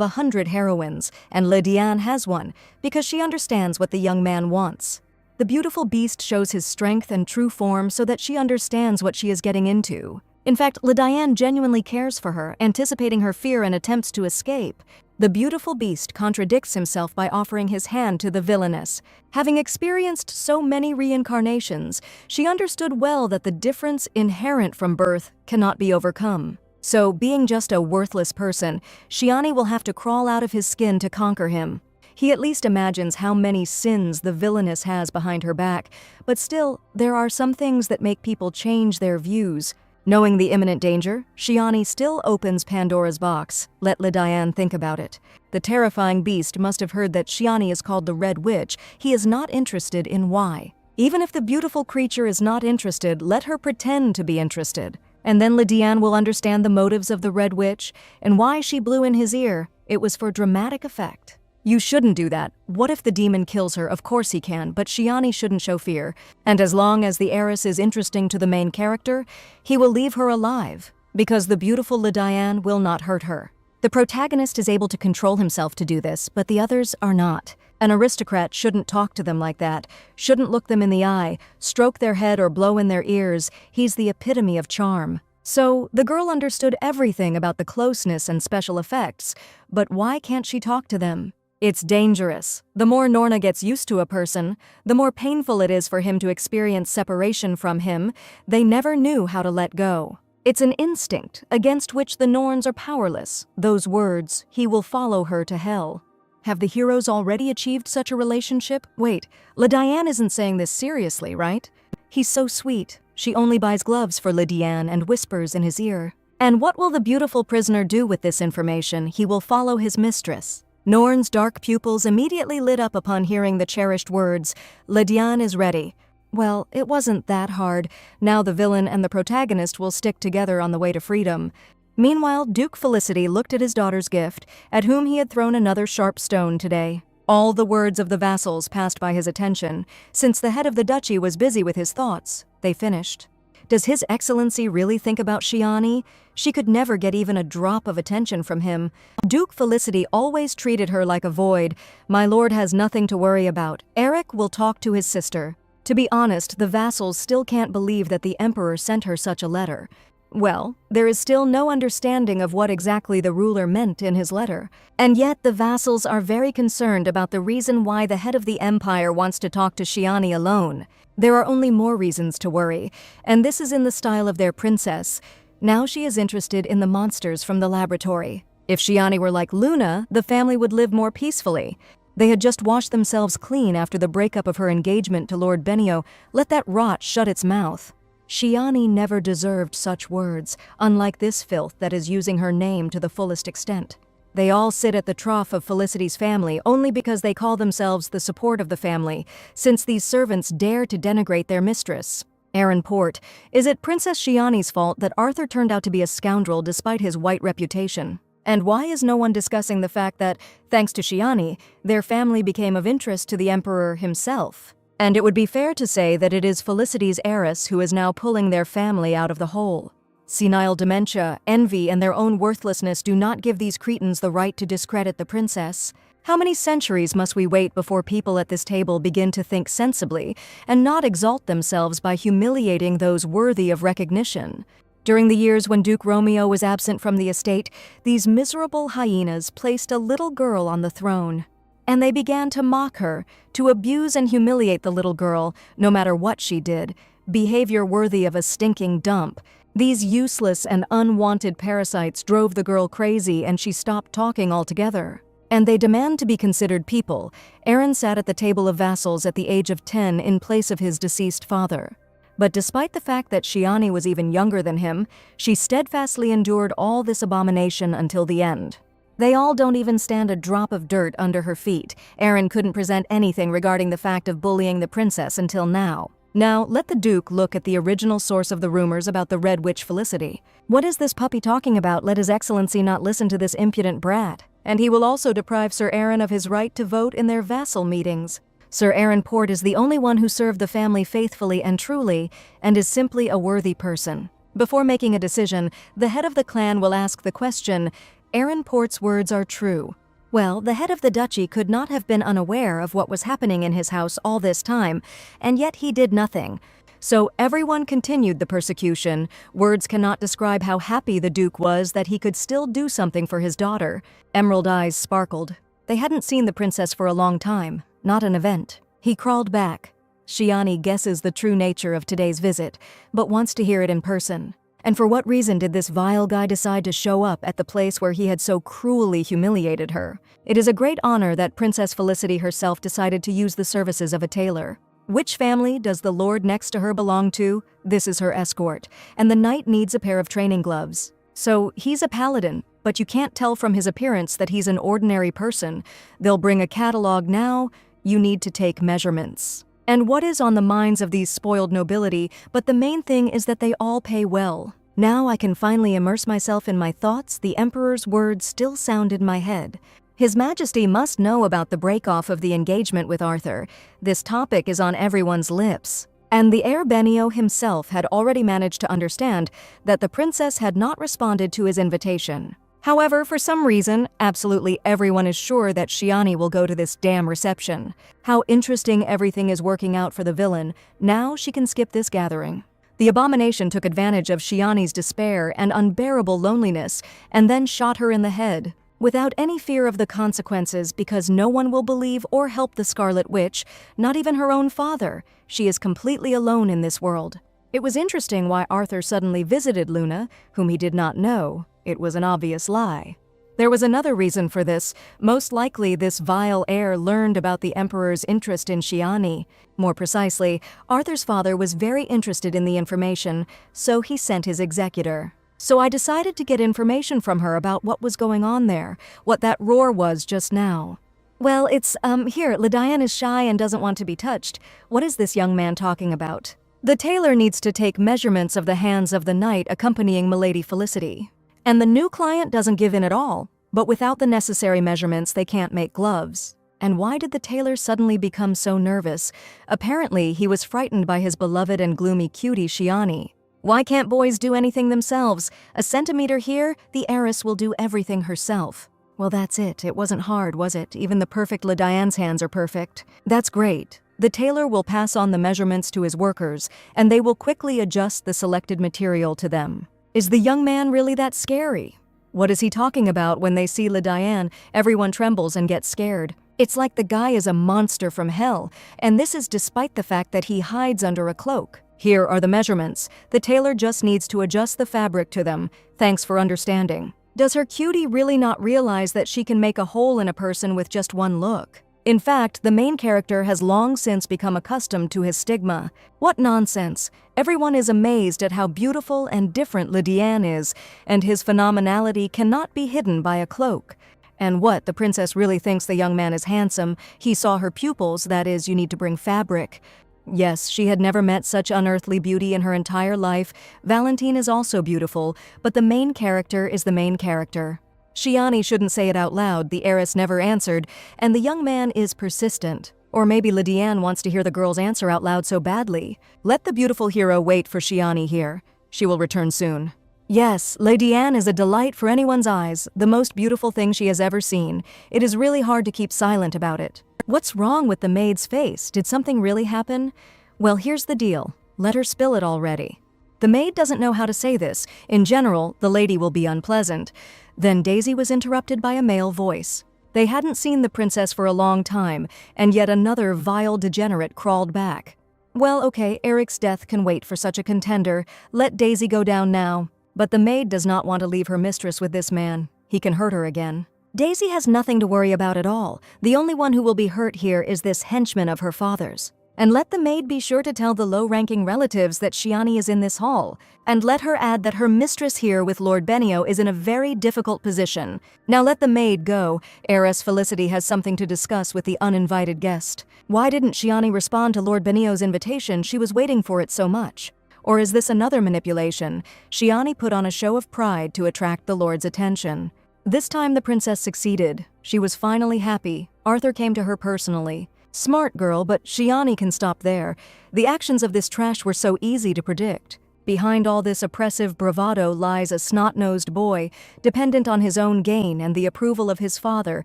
A: 100 heroines, and Diane has one, because she understands what the young man wants. The beautiful beast shows his strength and true form so that she understands what she is getting into. In fact, Diane genuinely cares for her, anticipating her fear and attempts to escape. The beautiful beast contradicts himself by offering his hand to the villainess. Having experienced so many reincarnations, she understood well that the difference inherent from birth cannot be overcome. So, being just a worthless person, Shiani will have to crawl out of his skin to conquer him. He at least imagines how many sins the villainess has behind her back, but still, there are some things that make people change their views. Knowing the imminent danger, Shiani still opens Pandora's box. Let Diane think about it. The terrifying beast must have heard that Shiani is called the Red Witch. He is not interested in why. Even if the beautiful creature is not interested, let her pretend to be interested. And then Diane will understand the motives of the Red Witch and why she blew in his ear. It was for dramatic effect. You shouldn't do that. What if the demon kills her? Of course he can, but Shiani shouldn't show fear. And as long as the heiress is interesting to the main character, he will leave her alive, because the beautiful Diane will not hurt her. The protagonist is able to control himself to do this, but the others are not. An aristocrat shouldn't talk to them like that, shouldn't look them in the eye, stroke their head or blow in their ears. He's the epitome of charm. So, the girl understood everything about the closeness and special effects, but why can't she talk to them? It's dangerous. The more Norna gets used to a person, the more painful it is for him to experience separation from him. They never knew how to let go. It's an instinct against which the Norns are powerless. Those words, "He will follow her to hell." Have the heroes already achieved such a relationship? Wait, Diane isn't saying this seriously, right? He's so sweet. She only buys gloves for Diane and whispers in his ear. And what will the beautiful prisoner do with this information? He will follow his mistress. Norn's dark pupils immediately lit up upon hearing the cherished words, "Diane is ready." Well, it wasn't that hard. Now the villain and the protagonist will stick together on the way to freedom. Meanwhile, Duke Felicity looked at his daughter's gift, at whom he had thrown another sharp stone today. All the words of the vassals passed by his attention. Since the head of the duchy was busy with his thoughts, they finished. Does His Excellency really think about Shiani? She could never get even a drop of attention from him. Duke Felicity always treated her like a void. My lord has nothing to worry about. Eric will talk to his sister. To be honest, the vassals still can't believe that the emperor sent her such a letter. Well, there is still no understanding of what exactly the ruler meant in his letter. And yet the vassals are very concerned about the reason why the head of the empire wants to talk to Shiani alone. There are only more reasons to worry, and this is in the style of their princess. Now she is interested in the monsters from the laboratory. If Shiani were like Luna, the family would live more peacefully. They had just washed themselves clean after the breakup of her engagement to Lord Benio. Let that rot shut its mouth. Shiani never deserved such words, unlike this filth that is using her name to the fullest extent. They all sit at the trough of Felicity's family only because they call themselves the support of the family, since these servants dare to denigrate their mistress. Aaron Port, is it Princess Shiani's fault that Arthur turned out to be a scoundrel despite his white reputation? And why is no one discussing the fact that, thanks to Shiani, their family became of interest to the Emperor himself? And it would be fair to say that it is Felicity's heiress who is now pulling their family out of the hole. Senile dementia, envy, and their own worthlessness do not give these cretins the right to discredit the princess. How many centuries must we wait before people at this table begin to think sensibly and not exalt themselves by humiliating those worthy of recognition? During the years when Duke Romeo was absent from the estate, these miserable hyenas placed a little girl on the throne. And they began to mock her, to abuse and humiliate the little girl, no matter what she did, behavior worthy of a stinking dump. These useless and unwanted parasites drove the girl crazy and she stopped talking altogether. And they demand to be considered people. Aaron sat at the table of vassals at the age of 10 in place of his deceased father. But despite the fact that Shiani was even younger than him, she steadfastly endured all this abomination until the end. They all don't even stand a drop of dirt under her feet. Aaron couldn't present anything regarding the fact of bullying the princess until now. Now, let the Duke look at the original source of the rumors about the Red Witch Felicity. What is this puppy talking about? Let His Excellency not listen to this impudent brat. And he will also deprive Sir Aaron of his right to vote in their vassal meetings. Sir Aaron Port is the only one who served the family faithfully and truly, and is simply a worthy person. Before making a decision, the head of the clan will ask the question, Aaron Port's words are true. Well, the head of the duchy could not have been unaware of what was happening in his house all this time, and yet he did nothing. So everyone continued the persecution. Words cannot describe how happy the Duke was that he could still do something for his daughter. Emerald eyes sparkled. They hadn't seen the princess for a long time, not an event. He crawled back. Shiani guesses the true nature of today's visit, but wants to hear it in person. And for what reason did this vile guy decide to show up at the place where he had so cruelly humiliated her? It is a great honor that Princess Felicity herself decided to use the services of a tailor. Which family does the lord next to her belong to? This is her escort, and the knight needs a pair of training gloves. So he's a paladin, but you can't tell from his appearance that he's an ordinary person. They'll bring a catalog now. You need to take measurements. And what is on the minds of these spoiled nobility, but the main thing is that they all pay well. Now I can finally immerse myself in my thoughts. The Emperor's words still sound in my head. His Majesty must know about the break-off of the engagement with Arthur. This topic is on everyone's lips. And the heir Benio himself had already managed to understand that the princess had not responded to his invitation. However, for some reason, absolutely everyone is sure that Shiani will go to this damn reception. How interesting everything is working out for the villain. Now she can skip this gathering. The abomination took advantage of Shiani's despair and unbearable loneliness and then shot her in the head. Without any fear of the consequences, because no one will believe or help the Scarlet Witch, not even her own father. She is completely alone in this world. It was interesting why Arthur suddenly visited Luna, whom he did not know. It was an obvious lie. There was another reason for this. Most likely, this vile heir learned about the Emperor's interest in Shiani. More precisely, Arthur's father was very interested in the information, so he sent his executor. So I decided to get information from her about what was going on there, what that roar was just now. Well, it's, here, Lydian is shy and doesn't want to be touched. What is this young man talking about? The tailor needs to take measurements of the hands of the knight accompanying Milady Felicity. And the new client doesn't give in at all, but without the necessary measurements they can't make gloves. And why did the tailor suddenly become so nervous? Apparently, he was frightened by his beloved and gloomy cutie Shiani. Why can't boys do anything themselves? A centimeter here, the heiress will do everything herself. Well, that's it. It wasn't hard, was it? Even the perfect Lydian's hands are perfect. That's great. The tailor will pass on the measurements to his workers, and they will quickly adjust the selected material to them. Is the young man really that scary? What is he talking about? When they see Lydian, everyone trembles and gets scared. It's like the guy is a monster from hell, and this is despite the fact that he hides under a cloak. Here are the measurements. The tailor just needs to adjust the fabric to them. Thanks for understanding. Does her cutie really not realize that she can make a hole in a person with just one look? In fact, the main character has long since become accustomed to his stigma. What nonsense! Everyone is amazed at how beautiful and different Lydiane is, and his phenomenality cannot be hidden by a cloak. And what, the princess really thinks the young man is handsome. He saw her pupils, that is, you need to bring fabric. Yes, she had never met such unearthly beauty in her entire life. Valentine is also beautiful, but the main character is the main character. Shiani shouldn't say it out loud, the heiress never answered, and the young man is persistent. Or maybe Lydiane wants to hear the girl's answer out loud so badly. Let the beautiful hero wait for Shiani here. She will return soon. Yes, Lydiane is a delight for anyone's eyes, the most beautiful thing she has ever seen. It is really hard to keep silent about it. What's wrong with the maid's face? Did something really happen? Well, here's the deal. Let her spill it already. The maid doesn't know how to say this. In general, the lady will be unpleasant. Then Daisy was interrupted by a male voice. They hadn't seen the princess for a long time, and yet another vile degenerate crawled back. Well, okay, Eric's death can wait for such a contender. Let Daisy go down now. But the maid does not want to leave her mistress with this man. He can hurt her again. Daisy has nothing to worry about at all. The only one who will be hurt here is this henchman of her father's. And let the maid be sure to tell the low-ranking relatives that Shiani is in this hall. And let her add that her mistress here with Lord Benio is in a very difficult position. Now let the maid go. Heiress Felicity has something to discuss with the uninvited guest. Why didn't Shiani respond to Lord Benio's invitation? She was waiting for it so much. Or is this another manipulation? Shiani put on a show of pride to attract the Lord's attention. This time the princess succeeded. She was finally happy. Arthur came to her personally. Smart girl, but Shiani can stop there. The actions of this trash were so easy to predict. Behind all this oppressive bravado lies a snot-nosed boy, dependent on his own gain and the approval of his father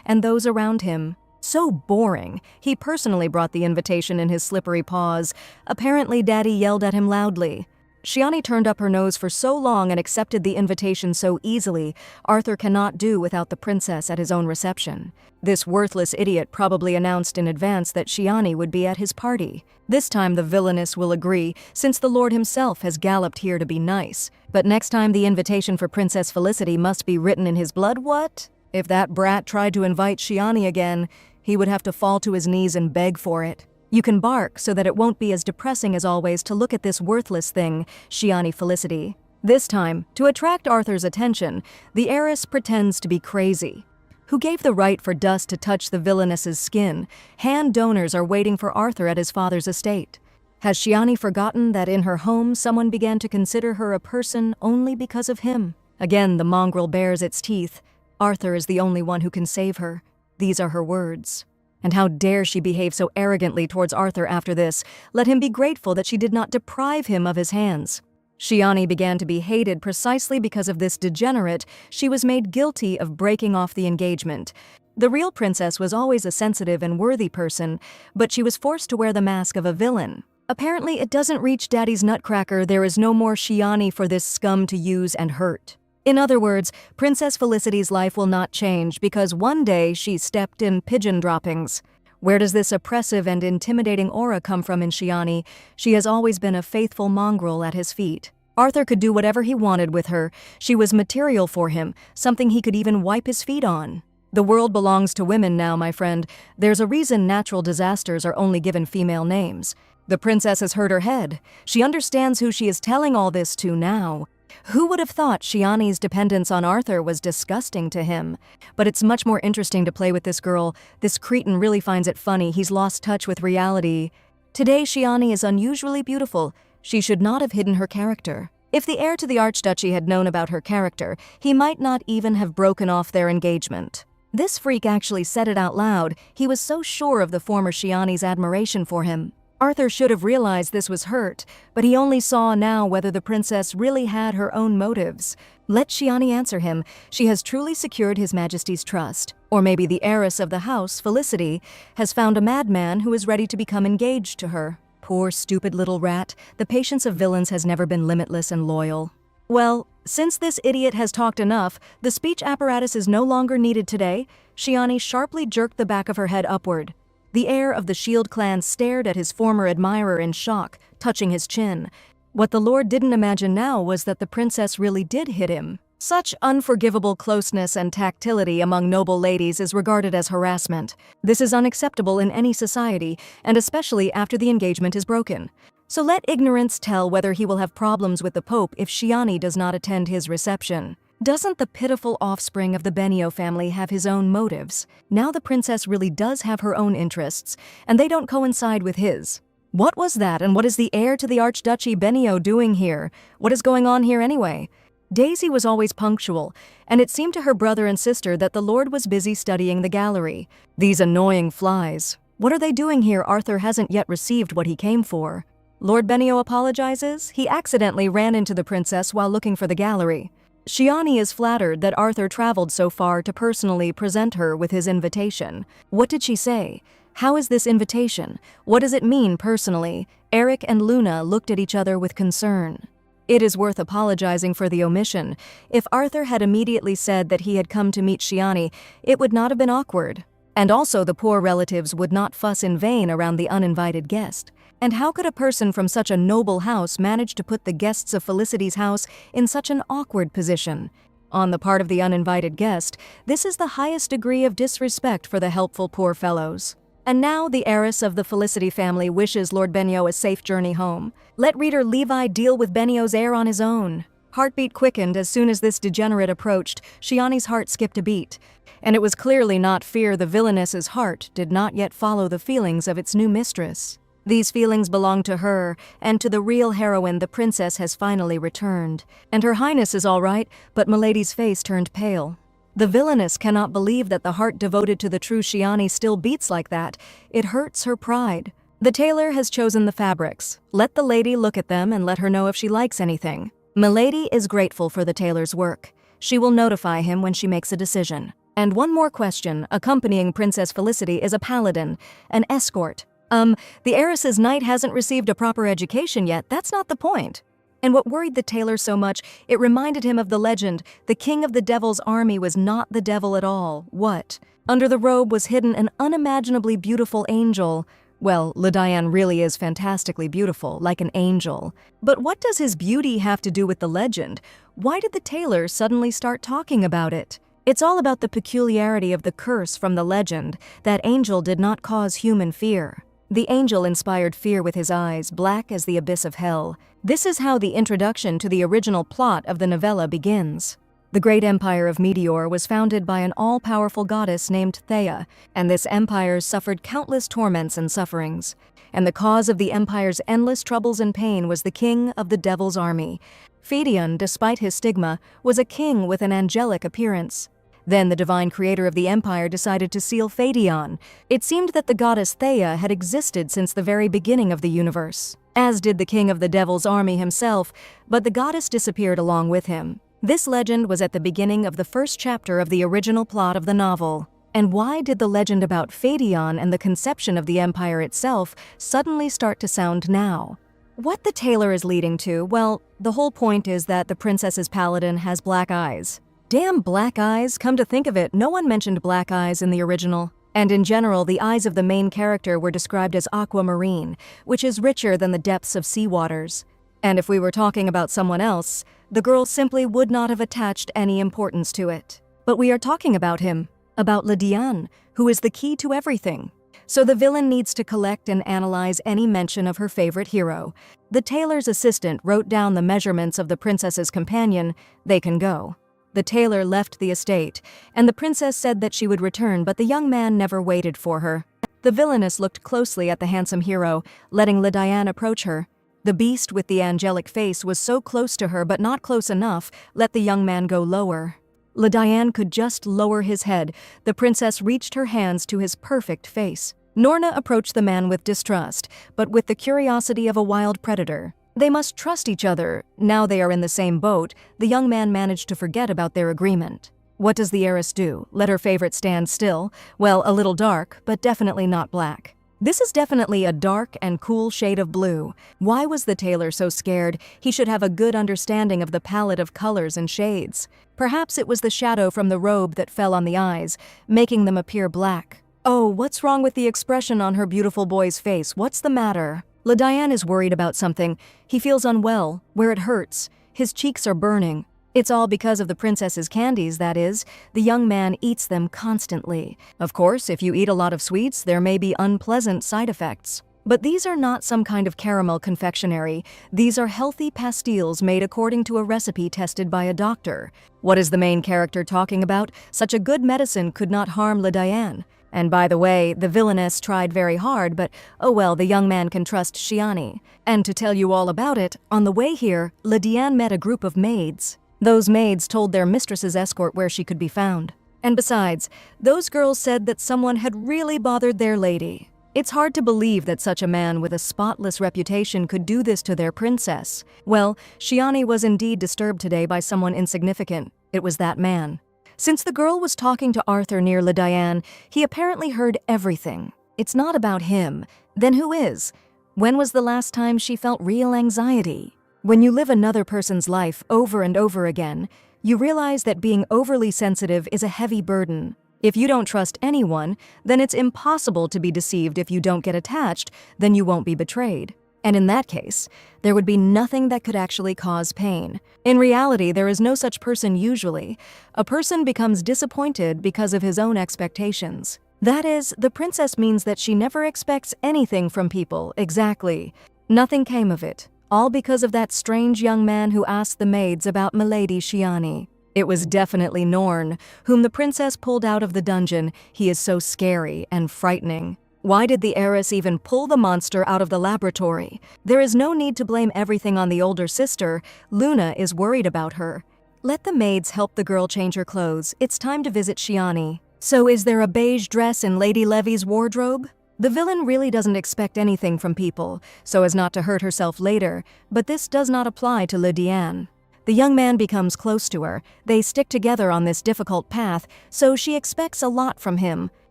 A: and those around him. So boring. He personally brought the invitation in his slippery paws. Apparently, Daddy yelled at him loudly. Shiani turned up her nose for so long and accepted the invitation so easily, Arthur cannot do without the princess at his own reception. This worthless idiot probably announced in advance that Shiani would be at his party. This time the villainess will agree, since the Lord himself has galloped here to be nice. But next time the invitation for Princess Felicity must be written in his blood, what? If that brat tried to invite Shiani again, he would have to fall to his knees and beg for it. You can bark so that it won't be as depressing as always to look at this worthless thing, Shiani Felicity. This time, to attract Arthur's attention, the heiress pretends to be crazy. Who gave the right for dust to touch the villainess's skin? Hand donors are waiting for Arthur at his father's estate. Has Shiani forgotten that in her home someone began to consider her a person only because of him? Again, the mongrel bares its teeth. Arthur is the only one who can save her. These are her words. And how dare she behave so arrogantly towards Arthur after this? Let him be grateful that she did not deprive him of his hands. Shiani began to be hated precisely because of this degenerate. She was made guilty of breaking off the engagement. The real princess was always a sensitive and worthy person, but she was forced to wear the mask of a villain. Apparently, it doesn't reach Daddy's nutcracker. There is no more Shiani for this scum to use and hurt. In other words, Princess Felicity's life will not change because one day she stepped in pigeon droppings. Where does this oppressive and intimidating aura come from in Shiani? She has always been a faithful mongrel at his feet. Arthur could do whatever he wanted with her. She was material for him, something he could even wipe his feet on. The world belongs to women now, my friend. There's a reason natural disasters are only given female names. The princess has hurt her head. She understands who she is telling all this to now. Who would have thought Shiani's dependence on Arthur was disgusting to him? But it's much more interesting to play with this girl. This cretin really finds it funny. He's lost touch with reality. Today, Shiani is unusually beautiful. She should not have hidden her character. If the heir to the archduchy had known about her character, he might not even have broken off their engagement. This freak actually said it out loud. He was so sure of the former Shiani's admiration for him. Arthur should have realized this was hurt, but he only saw now whether the princess really had her own motives. Let Shiani answer him. She has truly secured His Majesty's trust. Or maybe the heiress of the house, Felicity, has found a madman who is ready to become engaged to her. Poor, stupid little rat. The patience of villains has never been limitless and loyal. Well, since this idiot has talked enough, the speech apparatus is no longer needed today. Shiani sharply jerked the back of her head upward. The heir of the Shield clan stared at his former admirer in shock, touching his chin. What the Lord didn't imagine now was that the princess really did hit him. Such unforgivable closeness and tactility among noble ladies is regarded as harassment. This is unacceptable in any society, and especially after the engagement is broken. So let ignorance tell whether he will have problems with the Pope if Shiani does not attend his reception. Doesn't the pitiful offspring of the Benio family have his own motives? Now the princess really does have her own interests, and they don't coincide with his. What was that, and what is the heir to the Archduchy Benio doing here? What is going on here anyway? Daisy was always punctual, and it seemed to her brother and sister that the Lord was busy studying the gallery. These annoying flies. What are they doing here? Arthur hasn't yet received what he came for. Lord Benio apologizes. He accidentally ran into the princess while looking for the gallery. Shiani is flattered that Arthur traveled so far to personally present her with his invitation. What did she say? How is this invitation? What does it mean personally? Eric and Luna looked at each other with concern. It is worth apologizing for the omission. If Arthur had immediately said that he had come to meet Shiani, it would not have been awkward. And also the poor relatives would not fuss in vain around the uninvited guest. And how could a person from such a noble house manage to put the guests of Felicity's house in such an awkward position? On the part of the uninvited guest, this is the highest degree of disrespect for the helpful poor fellows. And now the heiress of the Felicity family wishes Lord Benio a safe journey home. Let reader Levi deal with Benio's heir on his own. Heartbeat quickened as soon as this degenerate approached. Shiani's heart skipped a beat. And it was clearly not fear. The villainess's heart did not yet follow the feelings of its new mistress. These feelings belong to her, and to the real heroine the princess has finally returned. And her highness is all right, but Milady's face turned pale. The villainess cannot believe that the heart devoted to the true Shiani still beats like that. It hurts her pride. The tailor has chosen the fabrics. Let the lady look at them and let her know if she likes anything. Milady is grateful for the tailor's work. She will notify him when she makes a decision. And one more question. Accompanying Princess Felicity is a paladin, an escort. The heiress's knight hasn't received a proper education yet. That's not the point. And what worried the tailor so much, it reminded him of the legend. The king of the devil's army was not the devil at all. What? Under the robe was hidden an unimaginably beautiful angel. Well, LeDiane really is fantastically beautiful, like an angel. But what does his beauty have to do with the legend? Why did the tailor suddenly start talking about it? It's all about the peculiarity of the curse from the legend. That angel did not cause human fear. The angel inspired fear with his eyes, black as the abyss of hell. This is how the introduction to the original plot of the novella begins. The great empire of Meteor was founded by an all-powerful goddess named Thea, and this empire suffered countless torments and sufferings. And the cause of the empire's endless troubles and pain was the king of the devil's army. Phedion, despite his stigma, was a king with an angelic appearance. Then the divine creator of the empire decided to seal Phedion. It seemed that the goddess Thea had existed since the very beginning of the universe, as did the king of the devil's army himself, but the goddess disappeared along with him. This legend was at the beginning of the first chapter of the original plot of the novel. And why did the legend about Phedion and the conception of the empire itself suddenly start to sound now? What the tailor is leading to, well, the whole point is that the princess's paladin has black eyes. Damn black eyes, come to think of it, no one mentioned black eyes in the original. And in general, the eyes of the main character were described as aquamarine, which is richer than the depths of sea waters. And if we were talking about someone else, the girl simply would not have attached any importance to it. But we are talking about him, about LeDiane, who is the key to everything. So the villain needs to collect and analyze any mention of her favorite hero. The tailor's assistant wrote down the measurements of the princess's companion. They can go. The tailor left the estate, and the princess said that she would return, but the young man never waited for her. The villainess looked closely at the handsome hero, letting LeDiane approach her. The beast with the angelic face was so close to her, but not close enough. Let the young man go lower. LeDiane could just lower his head. The princess reached her hands to his perfect face. Norna approached the man with distrust, but with the curiosity of a wild predator. They must trust each other. Now they are in the same boat. The young man managed to forget about their agreement. What does the heiress do? Let her favorite stand still? Well, a little dark, but definitely not black. This is definitely a dark and cool shade of blue. Why was the tailor so scared? He should have a good understanding of the palette of colors and shades. Perhaps it was the shadow from the robe that fell on the eyes, making them appear black. Oh, what's wrong with the expression on her beautiful boy's face? What's the matter? LeDiane is worried about something. He feels unwell, where it hurts. His cheeks are burning. It's all because of the princess's candies, that is. The young man eats them constantly. Of course, if you eat a lot of sweets, there may be unpleasant side effects. But these are not some kind of caramel confectionery. These are healthy pastilles made according to a recipe tested by a doctor. What is the main character talking about? Such a good medicine could not harm Diane. And by the way, the villainess tried very hard, but oh well, the young man can trust Shiani. And to tell you all about it, on the way here, Diane met a group of maids. Those maids told their mistress's escort where she could be found. And besides, those girls said that someone had really bothered their lady. It's hard to believe that such a man with a spotless reputation could do this to their princess. Well, Shiani was indeed disturbed today by someone insignificant. It was that man. Since the girl was talking to Arthur near Diane, he apparently heard everything. It's not about him. Then who is? When was the last time she felt real anxiety? When you live another person's life over and over again, you realize that being overly sensitive is a heavy burden. If you don't trust anyone, then it's impossible to be deceived. If you don't get attached, then you won't be betrayed. And in that case, there would be nothing that could actually cause pain. In reality, there is no such person usually. A person becomes disappointed because of his own expectations. That is, the princess means that she never expects anything from people, exactly. Nothing came of it, all because of that strange young man who asked the maids about Milady Shiani. It was definitely Norn, whom the princess pulled out of the dungeon. He is so scary and frightening. Why did the heiress even pull the monster out of the laboratory? There is no need to blame everything on the older sister. Luna is worried about her. Let the maids help the girl change her clothes. It's time to visit Shiani. So is there a beige dress in Lady Levy's wardrobe? The villain really doesn't expect anything from people, so as not to hurt herself later, but this does not apply to Diane. The young man becomes close to her. They stick together on this difficult path, so she expects a lot from him.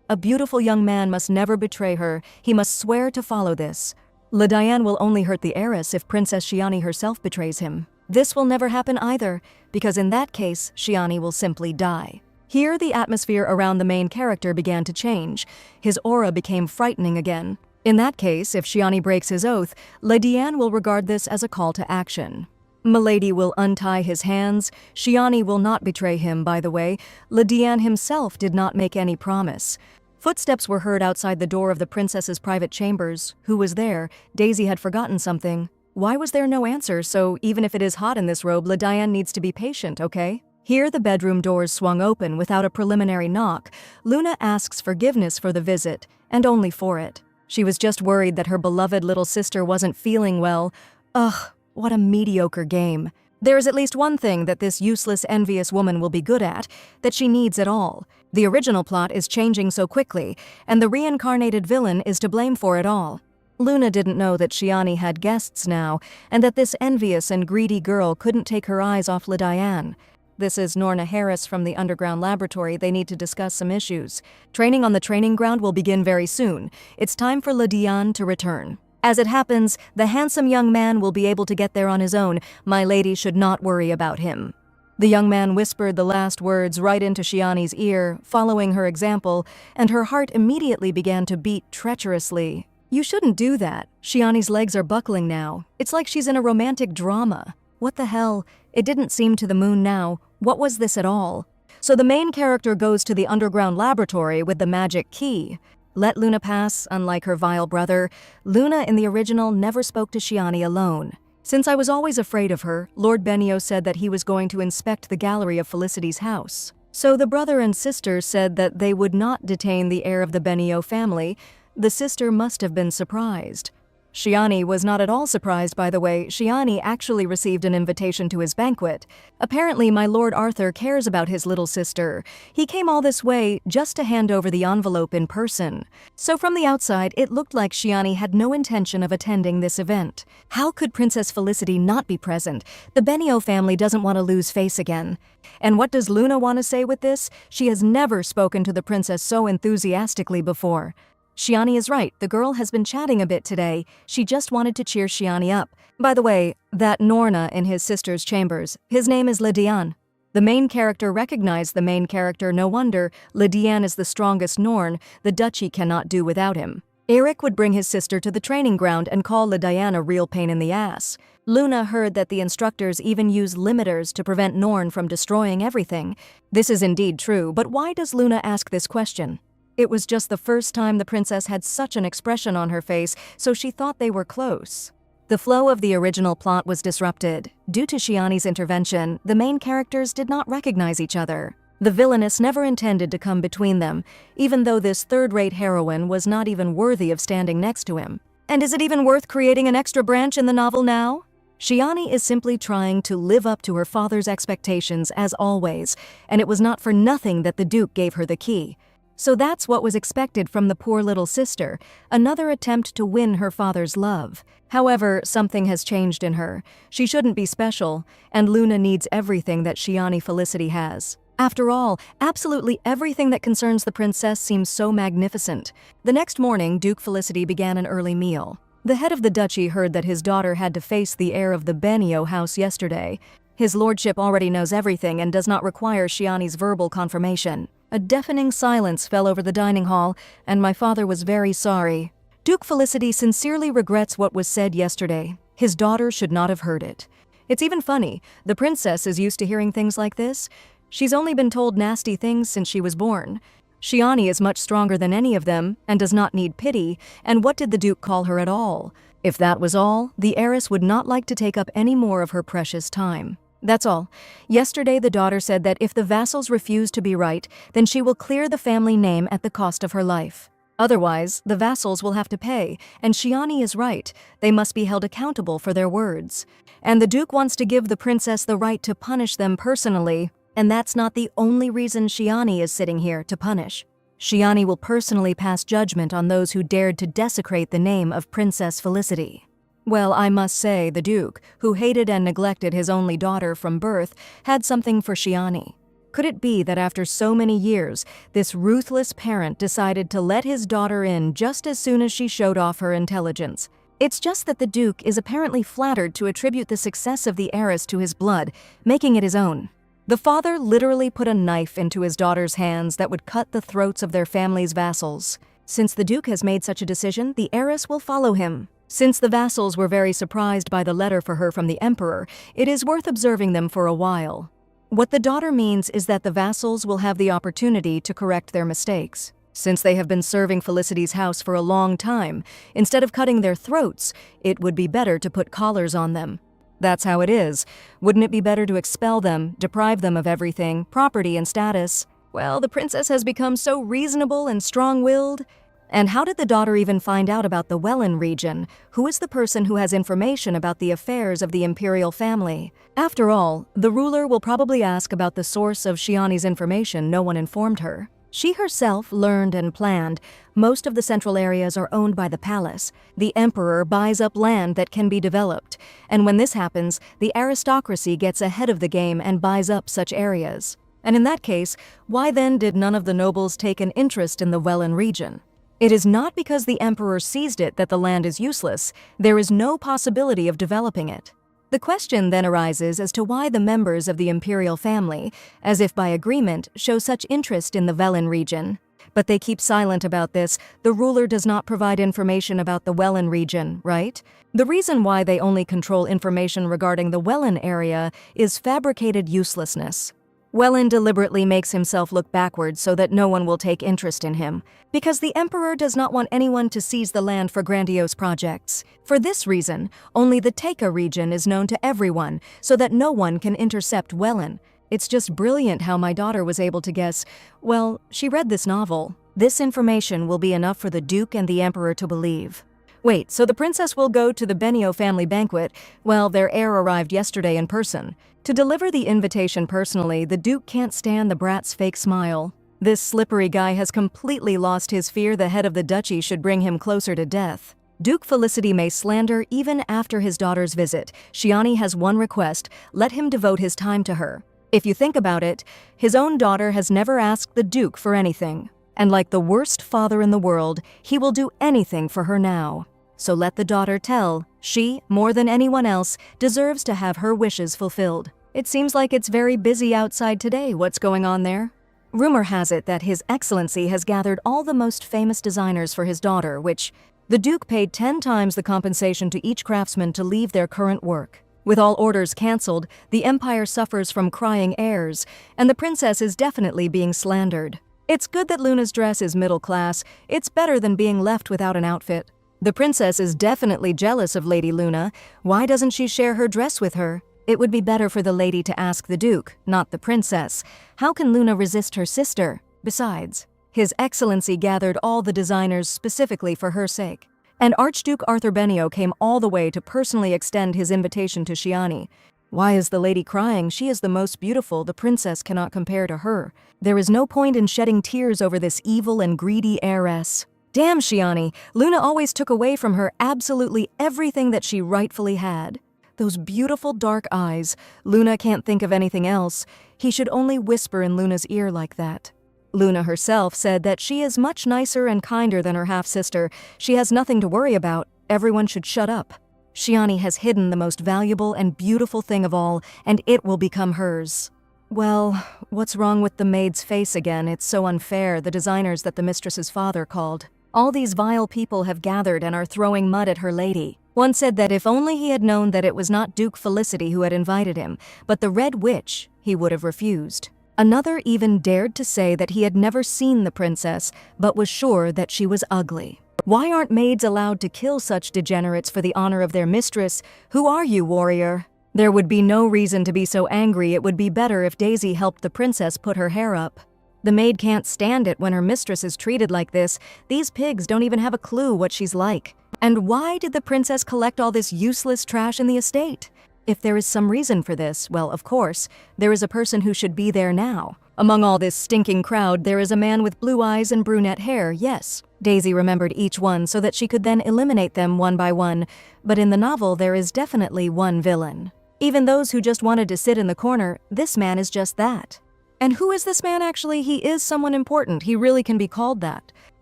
A: A beautiful young man must never betray her. He must swear to follow this. Diane will only hurt the heiress if Princess Shiani herself betrays him. This will never happen either, because in that case, Shiani will simply die. Here, the atmosphere around the main character began to change. His aura became frightening again. In that case, if Shiani breaks his oath, Diane will regard this as a call to action. Milady will untie his hands. Shiani will not betray him, by the way. Diane himself did not make any promise. Footsteps were heard outside the door of the princess's private chambers. Who was there? Daisy had forgotten something. Why was there no answer? So even if it is hot in this robe, Diane needs to be patient, okay? Here the bedroom doors swung open without a preliminary knock. Luna asks forgiveness for the visit, and only for it. She was just worried that her beloved little sister wasn't feeling well. Ugh, what a mediocre game. There is at least one thing that this useless, envious woman will be good at, that she needs at all. The original plot is changing so quickly, and the reincarnated villain is to blame for it all. Luna didn't know that Shiani had guests now, and that this envious and greedy girl couldn't take her eyes off Diane. This is Norna Harris from the underground laboratory. They need to discuss some issues. Training on the training ground will begin very soon. It's time for Diane to return. As it happens, the handsome young man will be able to get there on his own. My lady should not worry about him. The young man whispered the last words right into Shiani's ear, following her example, and her heart immediately began to beat treacherously. You shouldn't do that. Shiani's legs are buckling now. It's like she's in a romantic drama. What the hell? It didn't seem to the moon now. What was this at all? So the main character goes to the underground laboratory with the magic key. Let Luna pass, unlike her vile brother. Luna in the original never spoke to Shiani alone. Since I was always afraid of her, Lord Benio said that he was going to inspect the gallery of Felicity's house. So the brother and sister said that they would not detain the heir of the Benio family. The sister must have been surprised. Shiani was not at all surprised, by the way. Shiani actually received an invitation to his banquet. Apparently, my Lord Arthur cares about his little sister. He came all this way just to hand over the envelope in person. So from the outside, it looked like Shiani had no intention of attending this event. How could Princess Felicity not be present? The Benio family doesn't want to lose face again. And what does Luna want to say with this? She has never spoken to the princess so enthusiastically before. Shiani is right. The girl has been chatting a bit today. She just wanted to cheer Shiani up. By the way, that Norna in his sister's chambers, his name is Diane. The main character recognized the main character. No wonder. Diane is the strongest Norn. The duchy cannot do without him. Eric would bring his sister to the training ground and call Diana a real pain in the ass. Luna heard that the instructors even use limiters to prevent Norn from destroying everything. This is indeed true, but why does Luna ask this question? It was just the first time the princess had such an expression on her face, so she thought they were close. The flow of the original plot was disrupted. Due to Shiani's intervention, the main characters did not recognize each other. The villainess never intended to come between them, even though this third-rate heroine was not even worthy of standing next to him. And is it even worth creating an extra branch in the novel now? Shiani is simply trying to live up to her father's expectations as always, and it was not for nothing that the Duke gave her the key. So that's what was expected from the poor little sister, another attempt to win her father's love. However, something has changed in her. She shouldn't be special, and Luna needs everything that Shiani Felicity has. After all, absolutely everything that concerns the princess seems so magnificent. The next morning, Duke Felicity began an early meal. The head of the duchy heard that his daughter had to face the heir of the Benio house yesterday. His lordship already knows everything and does not require Shiani's verbal confirmation. A deafening silence fell over the dining hall, and my father was very sorry. Duke Felicity sincerely regrets what was said yesterday. His daughter should not have heard it. It's even funny, the princess is used to hearing things like this. She's only been told nasty things since she was born. Shiani is much stronger than any of them and does not need pity, and what did the Duke call her at all? If that was all, the heiress would not like to take up any more of her precious time. That's all. Yesterday the daughter said that if the vassals refuse to be right, then she will clear the family name at the cost of her life. Otherwise, the vassals will have to pay, and Shiani is right. They must be held accountable for their words. And the Duke wants to give the princess the right to punish them personally. And that's not the only reason Shiani is sitting here to punish. Shiani will personally pass judgment on those who dared to desecrate the name of Princess Felicity. Well, I must say, the Duke, who hated and neglected his only daughter from birth, had something for Shiani. Could it be that after so many years, this ruthless parent decided to let his daughter in just as soon as she showed off her intelligence? It's just that the Duke is apparently flattered to attribute the success of the heiress to his blood, making it his own. The father literally put a knife into his daughter's hands that would cut the throats of their family's vassals. Since the Duke has made such a decision, the heiress will follow him. Since the vassals were very surprised by the letter for her from the Emperor, it is worth observing them for a while. What the daughter means is that the vassals will have the opportunity to correct their mistakes. Since they have been serving Felicity's house for a long time, instead of cutting their throats, it would be better to put collars on them. That's how it is. Wouldn't it be better to expel them, deprive them of everything, property and status? Well, the princess has become so reasonable and strong-willed. And how did the daughter even find out about the Welland region? Who is the person who has information about the affairs of the imperial family? After all, the ruler will probably ask about the source of Shiani's information no one informed her. She herself learned and planned. Most of the central areas are owned by the palace. The emperor buys up land that can be developed, and when this happens, the aristocracy gets ahead of the game and buys up such areas. And in that case, why then did none of the nobles take an interest in the Welland region? It is not because the emperor seized it that the land is useless. There is no possibility of developing it. The question then arises as to why the members of the imperial family, as if by agreement, show such interest in the Welland region. But they keep silent about this. The ruler does not provide information about the Welland region, right? The reason why they only control information regarding the Welland area is fabricated uselessness. Welland deliberately makes himself look backwards so that no one will take interest in him, because the emperor does not want anyone to seize the land for grandiose projects. For this reason, only the Teika region is known to everyone, so that no one can intercept Welland. It's just brilliant how my daughter was able to guess. Well, she read this novel. This information will be enough for the Duke and the Emperor to believe. Wait, so the princess will go to the Benio family banquet? Well, their heir arrived yesterday in person. To deliver the invitation personally, the Duke can't stand the brat's fake smile. This slippery guy has completely lost his fear the head of the duchy should bring him closer to death. Duke Felicity may slander even after his daughter's visit. Shiani has one request: let him devote his time to her. If you think about it, his own daughter has never asked the Duke for anything. And like the worst father in the world, he will do anything for her now. So let the daughter tell, she, more than anyone else, deserves to have her wishes fulfilled. It seems like it's very busy outside today. What's going on there? Rumor has it that His Excellency has gathered all the most famous designers for his daughter, which the Duke paid 10 times the compensation to each craftsman to leave their current work. With all orders cancelled, the Empire suffers from crying heirs, and the princess is definitely being slandered. It's good that Luna's dress is middle class. It's better than being left without an outfit. The princess is definitely jealous of Lady Luna. Why doesn't she share her dress with her? It would be better for the lady to ask the Duke, not the princess. How can Luna resist her sister? Besides, His Excellency gathered all the designers specifically for her sake. And Archduke Arthur Benio came all the way to personally extend his invitation to Shiani. Why is the lady crying? She is the most beautiful. The princess cannot compare to her. There is no point in shedding tears over this evil and greedy heiress. Damn Shiani, Luna always took away from her absolutely everything that she rightfully had. Those beautiful dark eyes. Luna can't think of anything else. He should only whisper in Luna's ear like that. Luna herself said that she is much nicer and kinder than her half-sister. She has nothing to worry about. Everyone should shut up. Shiani has hidden the most valuable and beautiful thing of all, and it will become hers. Well, what's wrong with the maid's face again? It's so unfair, the designers that the mistress's father called. All these vile people have gathered and are throwing mud at her lady. One said that if only he had known that it was not Duke Felicity who had invited him, but the Red Witch, he would have refused. Another even dared to say that he had never seen the princess, but was sure that she was ugly. Why aren't maids allowed to kill such degenerates for the honor of their mistress? Who are you, warrior? There would be no reason to be so angry. It would be better if Daisy helped the princess put her hair up. The maid can't stand it when her mistress is treated like this. These pigs don't even have a clue what she's like. And why did the princess collect all this useless trash in the estate? If there is some reason for this, well, of course, there is a person who should be there now. Among all this stinking crowd, there is a man with blue eyes and brunette hair, yes. Daisy remembered each one so that she could then eliminate them one by one, but in the novel there is definitely one villain. Even those who just wanted to sit in the corner, this man is just that. And who is this man actually? He is someone important. He really can be called that.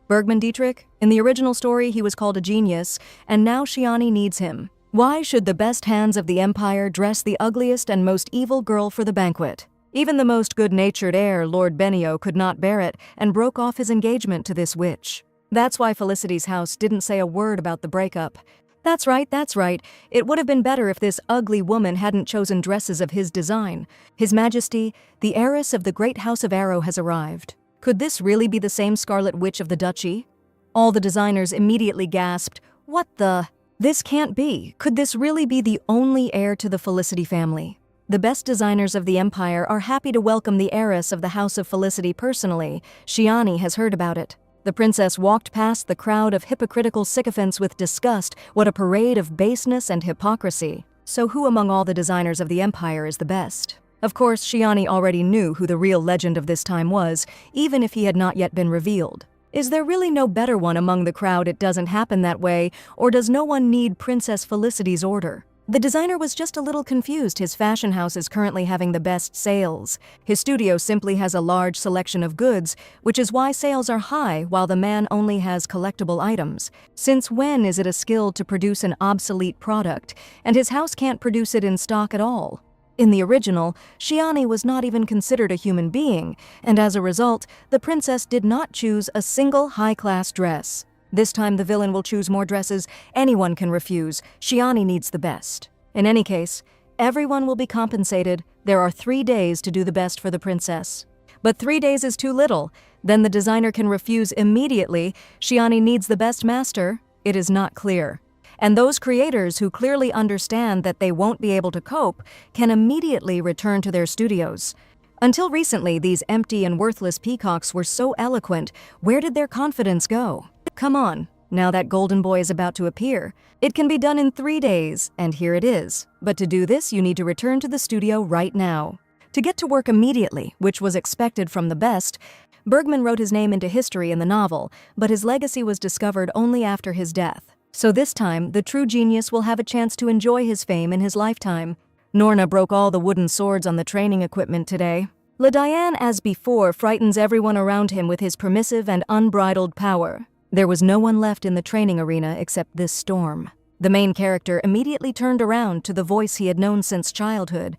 A: Bergman Dietrich? In the original story, he was called a genius, and now Shiani needs him. Why should the best hands of the Empire dress the ugliest and most evil girl for the banquet? Even the most good-natured heir, Lord Benio, could not bear it and broke off his engagement to this witch. That's why Felicity's house didn't say a word about the breakup. That's right. It would have been better if this ugly woman hadn't chosen dresses of his design. His Majesty, the heiress of the great House of Arrow has arrived. Could this really be the same Scarlet Witch of the Duchy? All the designers immediately gasped, "What the? This can't be. Could this really be the only heir to the Felicity family?" The best designers of the Empire are happy to welcome the heiress of the House of Felicity personally. Shiani has heard about it. The princess walked past the crowd of hypocritical sycophants with disgust. What a parade of baseness and hypocrisy. So who among all the designers of the Empire is the best? Of course, Shiani already knew who the real legend of this time was, even if he had not yet been revealed. Is there really no better one among the crowd? It doesn't happen that way, or does no one need Princess Felicity's order? The designer was just a little confused. His fashion house is currently having the best sales. His studio simply has a large selection of goods, which is why sales are high while the man only has collectible items. Since when is it a skill to produce an obsolete product, and his house can't produce it in stock at all? In the original, Shiani was not even considered a human being, and as a result, the princess did not choose a single high-class dress. This time the villain will choose more dresses anyone can refuse. Shiani needs the best. In any case, everyone will be compensated. There are 3 days to do the best for the princess. But 3 days is too little. Then the designer can refuse immediately. Shiani needs the best master. It is not clear. And those creators who clearly understand that they won't be able to cope can immediately return to their studios. Until recently, these empty and worthless peacocks were so eloquent. Where did their confidence go? Come on, now that golden boy is about to appear. It can be done in 3 days, and here it is. But to do this, you need to return to the studio right now. To get to work immediately, which was expected from the best, Bergman wrote his name into history in the novel, but his legacy was discovered only after his death. So this time, the true genius will have a chance to enjoy his fame in his lifetime. Norna broke all the wooden swords on the training equipment today. LeDiane, as before, frightens everyone around him with his permissive and unbridled power. There was no one left in the training arena except this Storm. The main character immediately turned around to the voice he had known since childhood.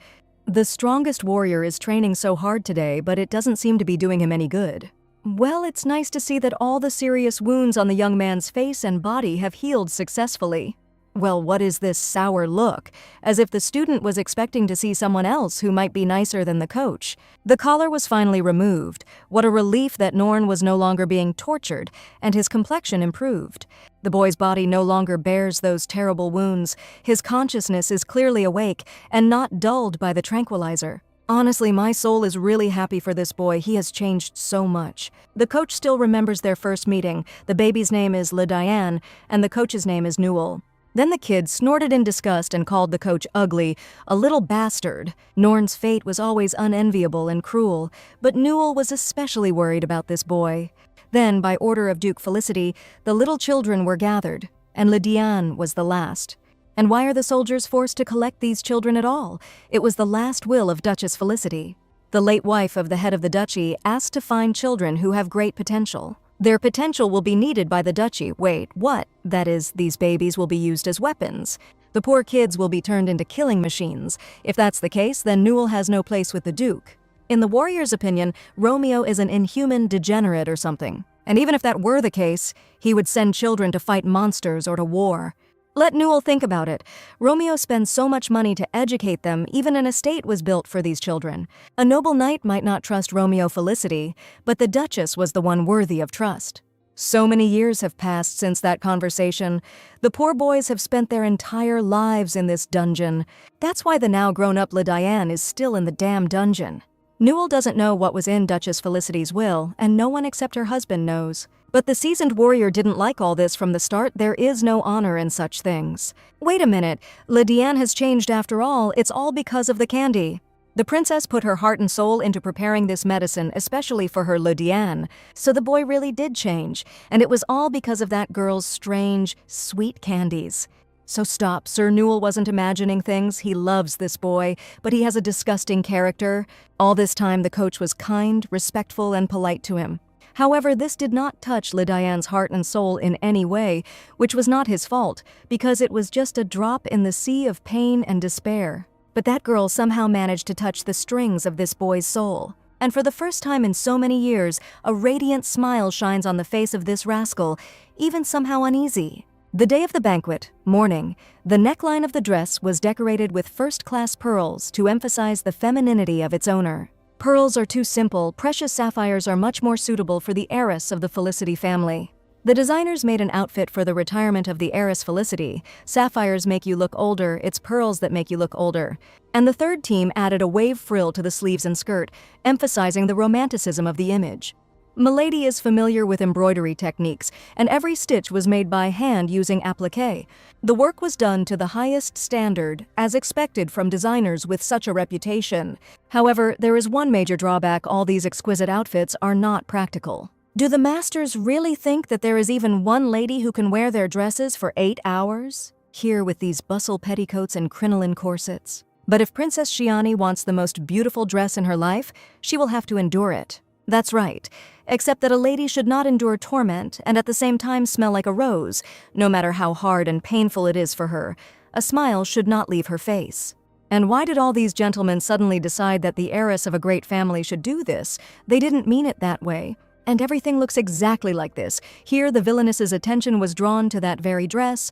A: The strongest warrior is training so hard today, but it doesn't seem to be doing him any good. Well, it's nice to see that all the serious wounds on the young man's face and body have healed successfully. Well, what is this sour look? As if the student was expecting to see someone else who might be nicer than the coach. The collar was finally removed. What a relief that Norn was no longer being tortured, and his complexion improved. The boy's body no longer bears those terrible wounds. His consciousness is clearly awake and not dulled by the tranquilizer. Honestly, my soul is really happy for this boy. He has changed so much. The coach still remembers their first meeting. The baby's name is Diane, and the coach's name is Newell. Then the kid snorted in disgust and called the coach ugly, a little bastard. Norn's fate was always unenviable and cruel, but Newell was especially worried about this boy. Then, by order of Duke Felicity, the little children were gathered, and Lydiane was the last. And why are the soldiers forced to collect these children at all? It was the last will of Duchess Felicity. The late wife of the head of the duchy asked to find children who have great potential. Their potential will be needed by the duchy. Wait, what? That is, these babies will be used as weapons. The poor kids will be turned into killing machines. If that's the case, then Newell has no place with the Duke. In the warrior's opinion, Romeo is an inhuman degenerate or something. And even if that were the case, he would send children to fight monsters or to war. Let Newell think about it. Romeo spends so much money to educate them, even an estate was built for these children. A noble knight might not trust Romeo Felicity, but the Duchess was the one worthy of trust. So many years have passed since that conversation. The poor boys have spent their entire lives in this dungeon. That's why the now grown-up Diane is still in the damn dungeon. Newell doesn't know what was in Duchess Felicity's will, and no one except her husband knows. But the seasoned warrior didn't like all this from the start. There is no honor in such things. Wait a minute, Lydiane has changed after all. It's all because of the candy. The princess put her heart and soul into preparing this medicine, especially for her Lydiane. So the boy really did change, and it was all because of that girl's strange, sweet candies. So stop, Sir Newell wasn't imagining things. He loves this boy, but he has a disgusting character. All this time the coach was kind, respectful, and polite to him. However, this did not touch Lydiane's heart and soul in any way, which was not his fault, because it was just a drop in the sea of pain and despair. But that girl somehow managed to touch the strings of this boy's soul. And for the first time in so many years, a radiant smile shines on the face of this rascal, even somehow uneasy. The day of the banquet, morning, the neckline of the dress was decorated with first-class pearls to emphasize the femininity of its owner. Pearls are too simple. Precious sapphires are much more suitable for the heiress of the Felicity family. The designers made an outfit for the retirement of the heiress Felicity. Sapphires make you look older, it's pearls that make you look older. And the third team added a wave frill to the sleeves and skirt, emphasizing the romanticism of the image. Milady is familiar with embroidery techniques, and every stitch was made by hand using applique. The work was done to the highest standard, as expected from designers with such a reputation. However, there is one major drawback: all these exquisite outfits are not practical. Do the masters really think that there is even one lady who can wear their dresses for 8 hours? Here with these bustle petticoats and crinoline corsets. But if Princess Shiani wants the most beautiful dress in her life, she will have to endure it. That's right, except that a lady should not endure torment and at the same time smell like a rose, no matter how hard and painful it is for her. A smile should not leave her face. And why did all these gentlemen suddenly decide that the heiress of a great family should do this? They didn't mean it that way. And everything looks exactly like this. Here the villainess's attention was drawn to that very dress,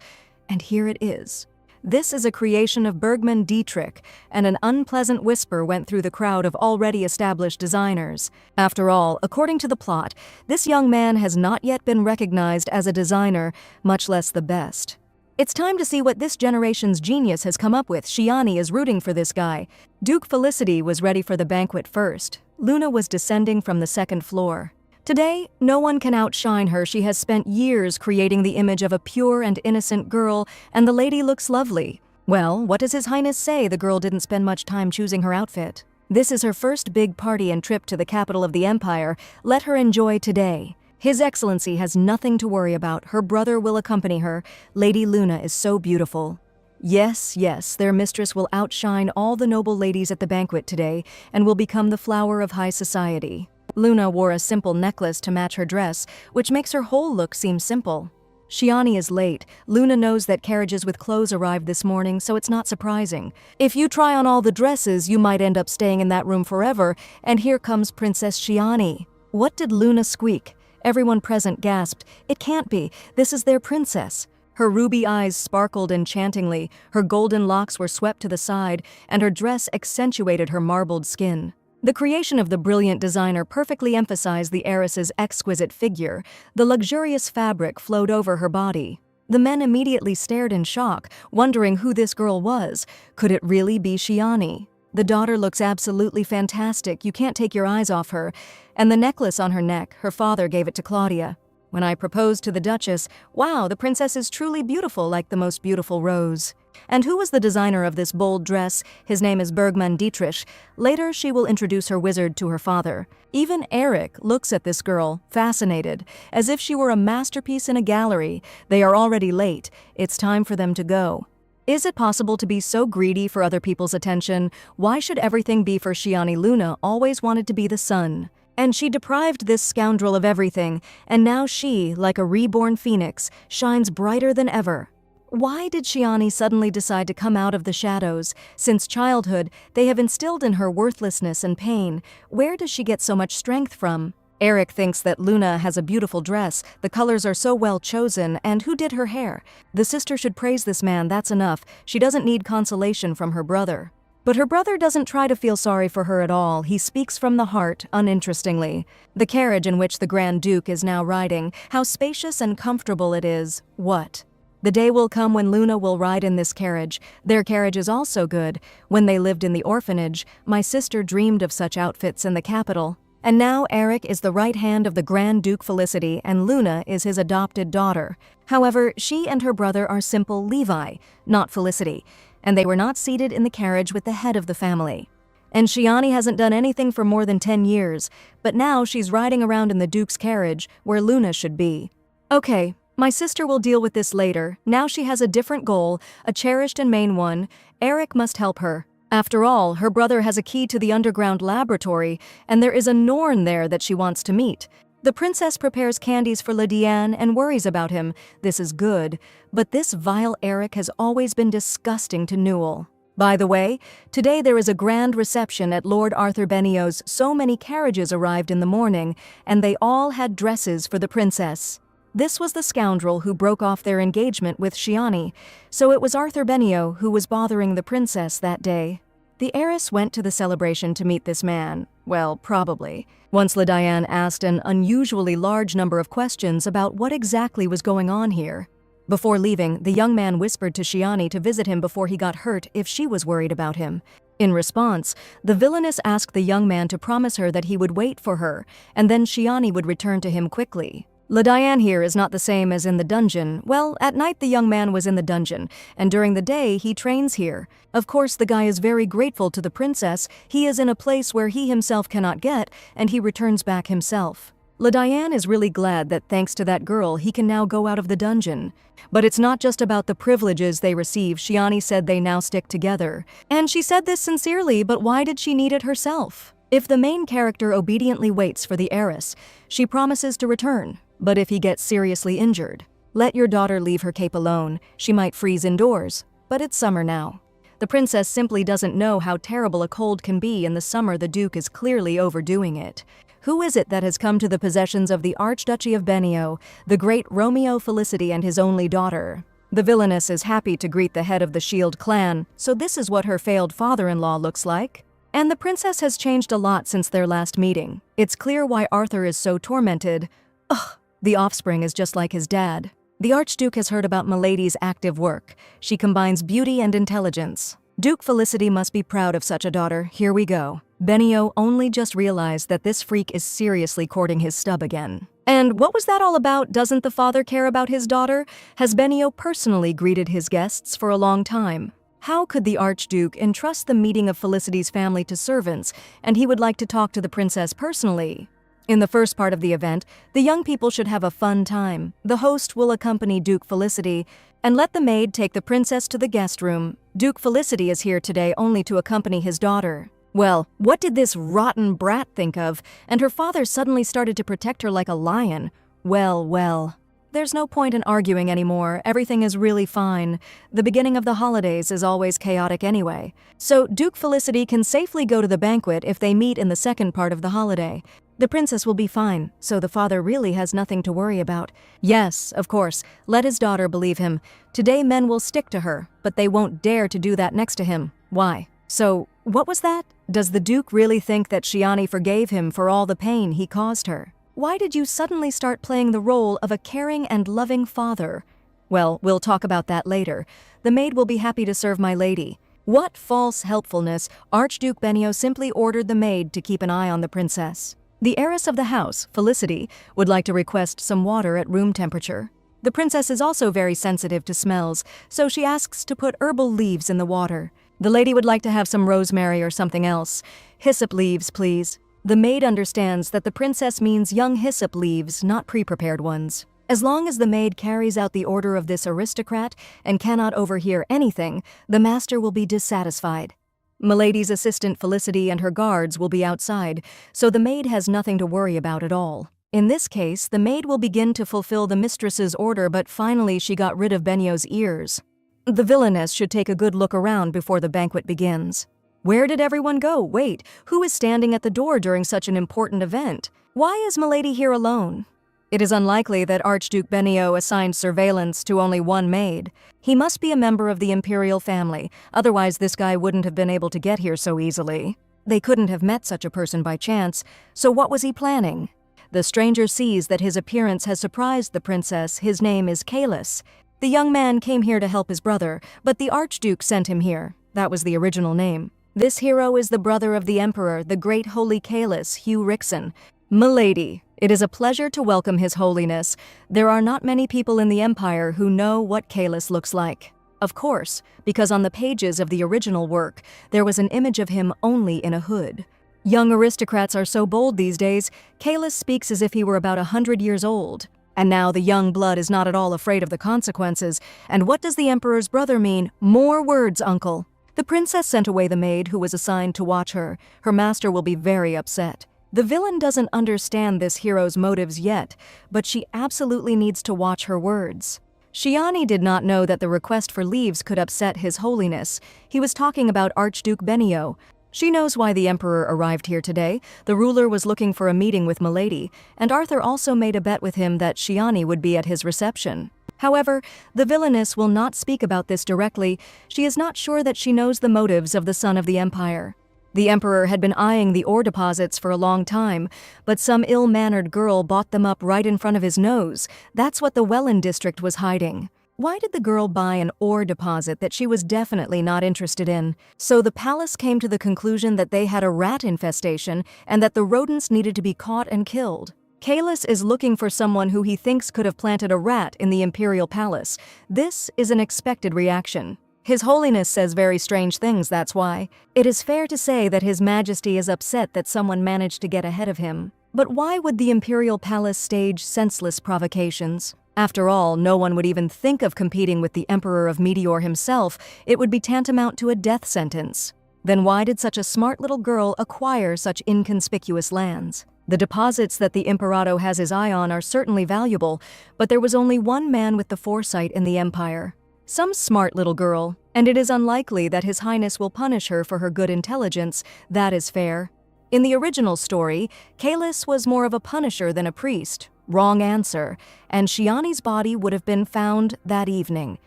A: and here it is. This is a creation of Bergman Dietrich, and an unpleasant whisper went through the crowd of already established designers. After all, according to the plot, this young man has not yet been recognized as a designer, much less the best. It's time to see what this generation's genius has come up with. Shiani is rooting for this guy. Duke Felicity was ready for the banquet first. Luna was descending from the second floor. Today, no one can outshine her. She has spent years creating the image of a pure and innocent girl, and the lady looks lovely. Well, what does His Highness say? The girl didn't spend much time choosing her outfit. This is her first big party and trip to the capital of the empire. Let her enjoy today. His Excellency has nothing to worry about. Her brother will accompany her. Lady Luna is so beautiful. Yes, their mistress will outshine all the noble ladies at the banquet today and will become the flower of high society. Luna wore a simple necklace to match her dress, which makes her whole look seem simple. Shiani is late. Luna knows that carriages with clothes arrived this morning, so it's not surprising. If you try on all the dresses, you might end up staying in that room forever, and here comes Princess Shiani. What did Luna squeak? Everyone present gasped. It can't be. This is their princess. Her ruby eyes sparkled enchantingly, her golden locks were swept to the side, and her dress accentuated her marbled skin. The creation of the brilliant designer perfectly emphasized the heiress's exquisite figure. The luxurious fabric flowed over her body. The men immediately stared in shock, wondering who this girl was. Could it really be Shiani? The daughter looks absolutely fantastic, you can't take your eyes off her. And the necklace on her neck, her father gave it to Claudia. When I proposed to the Duchess, wow, the princess is truly beautiful, like the most beautiful rose. And who was the designer of this bold dress? His name is Bergman Dietrich. Later, she will introduce her wizard to her father. Even Eric looks at this girl, fascinated, as if she were a masterpiece in a gallery. They are already late. It's time for them to go. Is it possible to be so greedy for other people's attention? Why should everything be for Shiani? Luna always wanted to be the sun. And she deprived this scoundrel of everything, and now she, like a reborn phoenix, shines brighter than ever. Why did Shiani suddenly decide to come out of the shadows? Since childhood, they have instilled in her worthlessness and pain. Where does she get so much strength from? Eric thinks that Luna has a beautiful dress, the colors are so well chosen, and who did her hair? The sister should praise this man, that's enough. She doesn't need consolation from her brother. But her brother doesn't try to feel sorry for her at all. He speaks from the heart, uninterestingly. The carriage in which the Grand Duke is now riding, how spacious and comfortable it is. What? The day will come when Luna will ride in this carriage. Their carriage is also good. When they lived in the orphanage, my sister dreamed of such outfits in the capital. And now Eric is the right hand of the Grand Duke Felicity, and Luna is his adopted daughter. However, she and her brother are simple Levi, not Felicity, and they were not seated in the carriage with the head of the family. And Shiani hasn't done anything for more than 10 years, but now she's riding around in the Duke's carriage, where Luna should be. Okay, my sister will deal with this later. Now she has a different goal, a cherished and main one. Eric must help her. After all, her brother has a key to the underground laboratory, and there is a Norn there that she wants to meet. The princess prepares candies for Lydiane and worries about him. This is good, but this vile Eric has always been disgusting to Newell. By the way, today there is a grand reception at Lord Arthur Benio's. So many carriages arrived in the morning, and they all had dresses for the princess. This was the scoundrel who broke off their engagement with Shiani, so it was Arthur Benio who was bothering the princess that day. The heiress went to the celebration to meet this man. Well, probably. Once Lydiane asked an unusually large number of questions about what exactly was going on here. Before leaving, the young man whispered to Shiani to visit him before he got hurt if she was worried about him. In response, the villainess asked the young man to promise her that he would wait for her, and then Shiani would return to him quickly. Lydiane here is not the same as in the dungeon. Well, at night the young man was in the dungeon, and during the day he trains here. Of course, the guy is very grateful to the princess. He is in a place where he himself cannot get, and he returns back himself. Lydiane is really glad that thanks to that girl he can now go out of the dungeon. But it's not just about the privileges they receive. Shiani said they now stick together. And she said this sincerely, but why did she need it herself? If the main character obediently waits for the heiress, she promises to return. But if he gets seriously injured, let your daughter leave her cape alone. She might freeze indoors. But it's summer now. The princess simply doesn't know how terrible a cold can be in the summer. The Duke is clearly overdoing it. Who is it that has come to the possessions of the Archduchy of Benio, the great Romeo Felicity and his only daughter? The villainess is happy to greet the head of the Shield clan, so this is what her failed father-in-law looks like. And the princess has changed a lot since their last meeting. It's clear why Arthur is so tormented. Ugh. The offspring is just like his dad. The Archduke has heard about Milady's active work. She combines beauty and intelligence. Duke Felicity must be proud of such a daughter. Here we go. Benio only just realized that this freak is seriously courting his stub again. And what was that all about? Doesn't the father care about his daughter? Has Benio personally greeted his guests for a long time? How could the Archduke entrust the meeting of Felicity's family to servants, and he would like to talk to the princess personally? In the first part of the event, the young people should have a fun time. The host will accompany Duke Felicity and let the maid take the princess to the guest room. Duke Felicity is here today only to accompany his daughter. Well, what did this rotten brat think of? And her father suddenly started to protect her like a lion. Well. There's no point in arguing anymore, everything is really fine. The beginning of the holidays is always chaotic anyway. So Duke Felicity can safely go to the banquet if they meet in the second part of the holiday. The princess will be fine, so the father really has nothing to worry about. Yes, of course, let his daughter believe him. Today men will stick to her, but they won't dare to do that next to him. Why? So, what was that? Does the Duke really think that Shiani forgave him for all the pain he caused her? Why did you suddenly start playing the role of a caring and loving father? Well, we'll talk about that later. The maid will be happy to serve my lady. What false helpfulness! Archduke Benio simply ordered the maid to keep an eye on the princess. The heiress of the house, Felicity, would like to request some water at room temperature. The princess is also very sensitive to smells, so she asks to put herbal leaves in the water. The lady would like to have some rosemary or something else. Hyssop leaves, please. The maid understands that the princess means young hyssop leaves, not pre-prepared ones. As long as the maid carries out the order of this aristocrat and cannot overhear anything, the master will be dissatisfied. Milady's assistant Felicity and her guards will be outside, so the maid has nothing to worry about at all. In this case, the maid will begin to fulfill the mistress's order, but finally she got rid of Benio's ears. The villainess should take a good look around before the banquet begins. Where did everyone go? Wait, who is standing at the door during such an important event? Why is Milady here alone? It is unlikely that Archduke Benio assigned surveillance to only one maid. He must be a member of the imperial family, otherwise this guy wouldn't have been able to get here so easily. They couldn't have met such a person by chance, so what was he planning? The stranger sees that his appearance has surprised the princess. His name is Kalis. The young man came here to help his brother, but the Archduke sent him here. That was the original name. This hero is the brother of the Emperor, the great holy Kalis, Hugh Rixon. Milady, it is a pleasure to welcome His Holiness. There are not many people in the Empire who know what Kalis looks like. Of course, because on the pages of the original work, there was an image of him only in a hood. Young aristocrats are so bold these days, Kalis speaks as if he were about 100 years old. And now the young blood is not at all afraid of the consequences. And what does the Emperor's brother mean? More words, uncle. The princess sent away the maid who was assigned to watch her. Her master will be very upset. The villain doesn't understand this hero's motives yet, but she absolutely needs to watch her words. Shiani did not know that the request for leaves could upset His Holiness. He was talking about Archduke Benio. She knows why the Emperor arrived here today. The ruler was looking for a meeting with Milady, and Arthur also made a bet with him that Shiani would be at his reception. However, the villainess will not speak about this directly. She is not sure that she knows the motives of the son of the Empire. The Emperor had been eyeing the ore deposits for a long time, but some ill-mannered girl bought them up right in front of his nose. That's what the Welland district was hiding. Why did the girl buy an ore deposit that she was definitely not interested in? So the palace came to the conclusion that they had a rat infestation and that the rodents needed to be caught and killed. Kalis is looking for someone who he thinks could have planted a rat in the imperial palace. This is an expected reaction. His Holiness says very strange things, that's why. It is fair to say that His Majesty is upset that someone managed to get ahead of him. But why would the imperial palace stage senseless provocations? After all, no one would even think of competing with the Emperor of Meteor himself. It would be tantamount to a death sentence. Then why did such a smart little girl acquire such inconspicuous lands? The deposits that the Imperato has his eye on are certainly valuable, but there was only one man with the foresight in the Empire. Some smart little girl, and it is unlikely that His Highness will punish her for her good intelligence. That is fair. In the original story, Kalis was more of a punisher than a priest. Wrong answer, and Shiani's body would have been found that evening.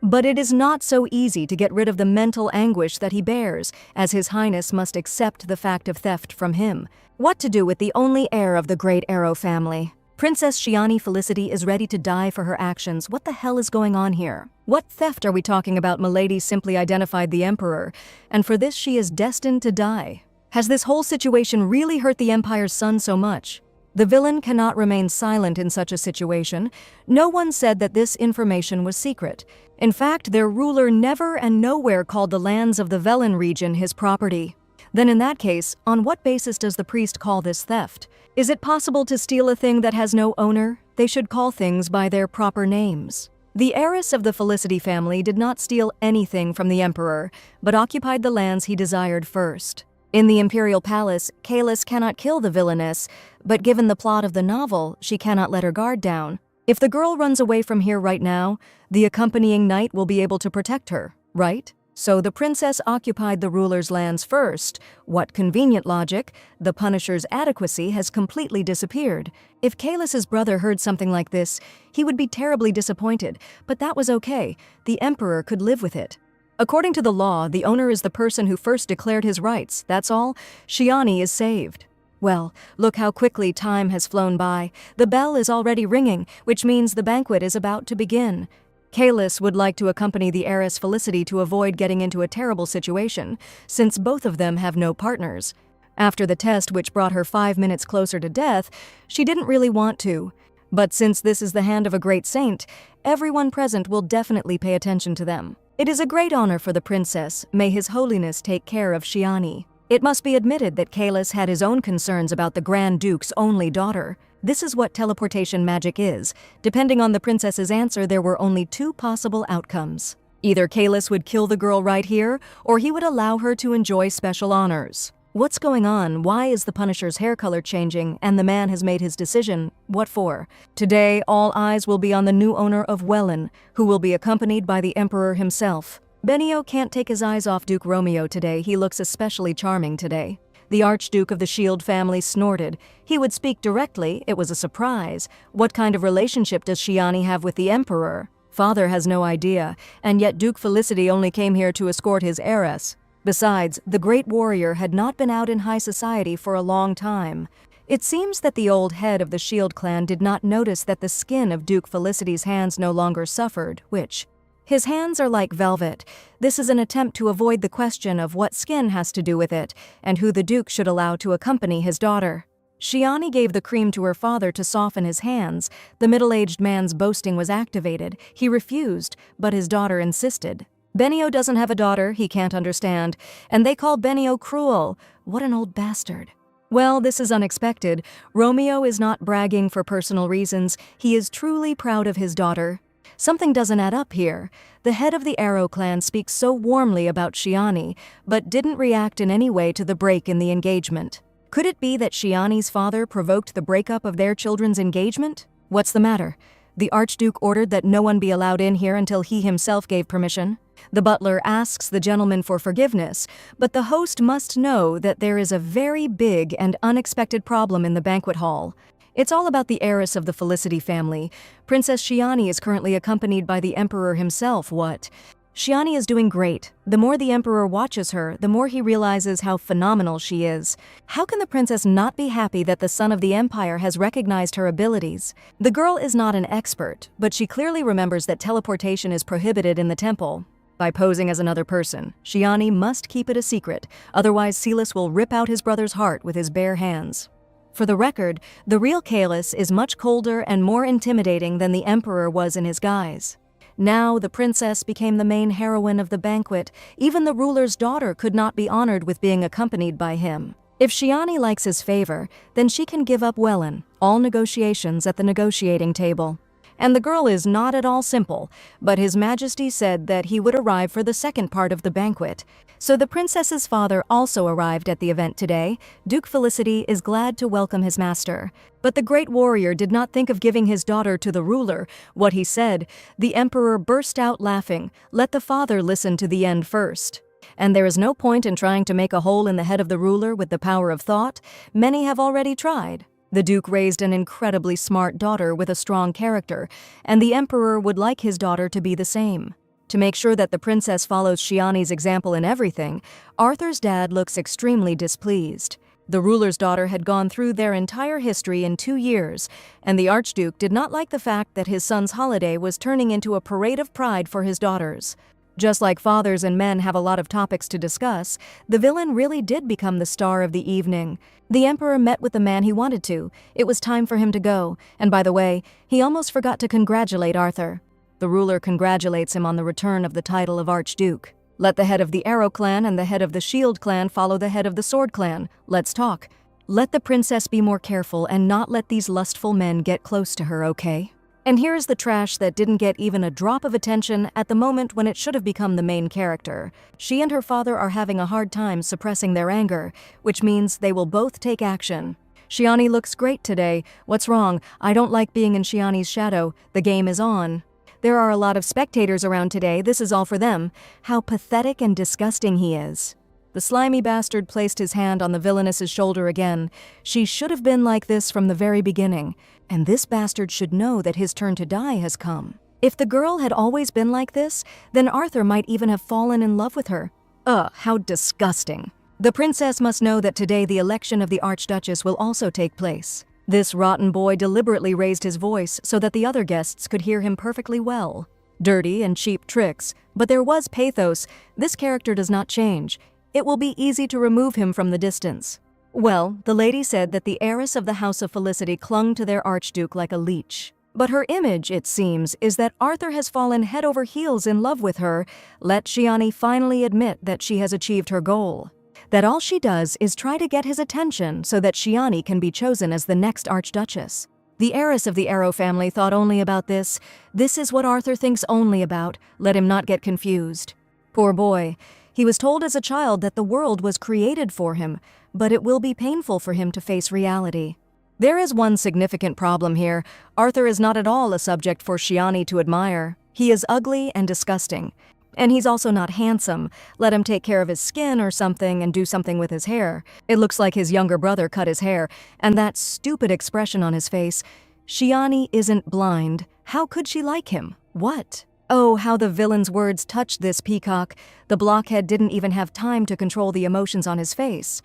A: But it is not so easy to get rid of the mental anguish that he bears, as His Highness must accept the fact of theft from him. What to do with the only heir of the great Arrow family? Princess Shiani Felicity is ready to die for her actions. What the hell is going on here? What theft are we talking about? Milady simply identified the Emperor, and for this she is destined to die. Has this whole situation really hurt the Empire's son so much? The villain cannot remain silent in such a situation. No one said that this information was secret. In fact, their ruler never and nowhere called the lands of the Velen region his property. Then in that case, on what basis does the priest call this theft? Is it possible to steal a thing that has no owner? They should call things by their proper names. The heiress of the Felicity family did not steal anything from the Emperor, but occupied the lands he desired first. In the imperial palace, Kalis cannot kill the villainess, but given the plot of the novel, she cannot let her guard down. If the girl runs away from here right now, the accompanying knight will be able to protect her, right? So the princess occupied the ruler's lands first. What convenient logic. The Punisher's adequacy has completely disappeared. If Kaelus's brother heard something like this, he would be terribly disappointed, but that was okay. The Emperor could live with it. According to the law, the owner is the person who first declared his rights. That's all. Shiani is saved. Well, look how quickly time has flown by. The bell is already ringing, which means the banquet is about to begin. Kaelus would like to accompany the heiress Felicity to avoid getting into a terrible situation, since both of them have no partners. After the test which brought her 5 minutes closer to death, she didn't really want to. But since this is the hand of a great saint, everyone present will definitely pay attention to them. It is a great honor for the princess. May His Holiness take care of Shiani. It must be admitted that Kaelus had his own concerns about the Grand Duke's only daughter. This is what teleportation magic is. Depending on the princess's answer, there were only 2 possible outcomes. Either Kaelus would kill the girl right here, or he would allow her to enjoy special honors. What's going on? Why is the Punisher's hair color changing, and the man has made his decision? What for? Today, all eyes will be on the new owner of Welland, who will be accompanied by the Emperor himself. Benio can't take his eyes off Duke Romeo today. He looks especially charming today. The Archduke of the Shield family snorted. He would speak directly. It was a surprise. What kind of relationship does Shiani have with the Emperor? Father has no idea, and yet Duke Felicity only came here to escort his heiress. Besides, the great warrior had not been out in high society for a long time. It seems that the old head of the Shield clan did not notice that the skin of Duke Felicity's hands no longer suffered, which... His hands are like velvet. This is an attempt to avoid the question of what skin has to do with it, and who the Duke should allow to accompany his daughter. Shiani gave the cream to her father to soften his hands. The middle-aged man's boasting was activated. He refused, but his daughter insisted. Benio doesn't have a daughter, he can't understand, and they call Benio cruel. What an old bastard. Well, this is unexpected. Romeo is not bragging for personal reasons. He is truly proud of his daughter. Something doesn't add up here. The head of the Arrow clan speaks so warmly about Shiani, but didn't react in any way to the break in the engagement. Could it be that Shiani's father provoked the breakup of their children's engagement? What's the matter? The Archduke ordered that no one be allowed in here until he himself gave permission. The butler asks the gentleman for forgiveness, but the host must know that there is a very big and unexpected problem in the banquet hall. It's all about the heiress of the Felicity family. Princess Shiani is currently accompanied by the Emperor himself. What? Shiani is doing great. The more the Emperor watches her, the more he realizes how phenomenal she is. How can the princess not be happy that the son of the Empire has recognized her abilities? The girl is not an expert, but she clearly remembers that teleportation is prohibited in the temple. By posing as another person, Shiani must keep it a secret, otherwise Silas will rip out his brother's heart with his bare hands. For the record, the real Kaelus is much colder and more intimidating than the Emperor was in his guise. Now the princess became the main heroine of the banquet. Even the ruler's daughter could not be honored with being accompanied by him. If Shiani likes his favor, then she can give up Welland, all negotiations at the negotiating table. And the girl is not at all simple, but His Majesty said that he would arrive for the second part of the banquet. So the princess's father also arrived at the event today. Duke Felicity is glad to welcome his master. But the great warrior did not think of giving his daughter to the ruler. What he said, the Emperor burst out laughing. Let the father listen to the end first. And there is no point in trying to make a hole in the head of the ruler with the power of thought. Many have already tried. The Duke raised an incredibly smart daughter with a strong character, and the Emperor would like his daughter to be the same. To make sure that the princess follows Shiani's example in everything, Arthur's dad looks extremely displeased. The ruler's daughter had gone through their entire history in 2 years, and the Archduke did not like the fact that his son's holiday was turning into a parade of pride for his daughters. Just like fathers and men have a lot of topics to discuss, the villain really did become the star of the evening. The Emperor met with the man he wanted to. It was time for him to go, and by the way, he almost forgot to congratulate Arthur. The ruler congratulates him on the return of the title of Archduke. Let the head of the Arrow clan and the head of the Shield clan follow the head of the Sword clan. Let's talk. Let the princess be more careful and not let these lustful men get close to her, okay? And here's the trash that didn't get even a drop of attention at the moment when it should have become the main character. She and her father are having a hard time suppressing their anger, which means they will both take action. Shiani looks great today. What's wrong? I don't like being in Shiani's shadow. The game is on. There are a lot of spectators around today. This is all for them. How pathetic and disgusting he is. The slimy bastard placed his hand on the villainess's shoulder again. She should have been like this from the very beginning, and this bastard should know that his turn to die has come. If the girl had always been like this, then Arthur might even have fallen in love with her. Ugh, how disgusting. The princess must know that today the election of the Archduchess will also take place. This rotten boy deliberately raised his voice so that the other guests could hear him perfectly well. Dirty and cheap tricks, but there was pathos. This character does not change. It will be easy to remove him from the distance. Well, the lady said that the heiress of the House of Felicity clung to their Archduke like a leech. But her image, it seems, is that Arthur has fallen head over heels in love with her. Let Shiani finally admit that she has achieved her goal. That all she does is try to get his attention so that Shiani can be chosen as the next Archduchess. The heiress of the Arrow family thought only about this. This is what Arthur thinks only about. Let him not get confused. Poor boy. He was told as a child that the world was created for him, but it will be painful for him to face reality. There is one significant problem here. Arthur is not at all a subject for Shiani to admire. He is ugly and disgusting. And he's also not handsome. Let him take care of his skin or something and do something with his hair. It looks like his younger brother cut his hair, and that stupid expression on his face. Shiani isn't blind. How could she like him? What? Oh, how the villain's words touched this peacock. The blockhead didn't even have time to control the emotions on his face.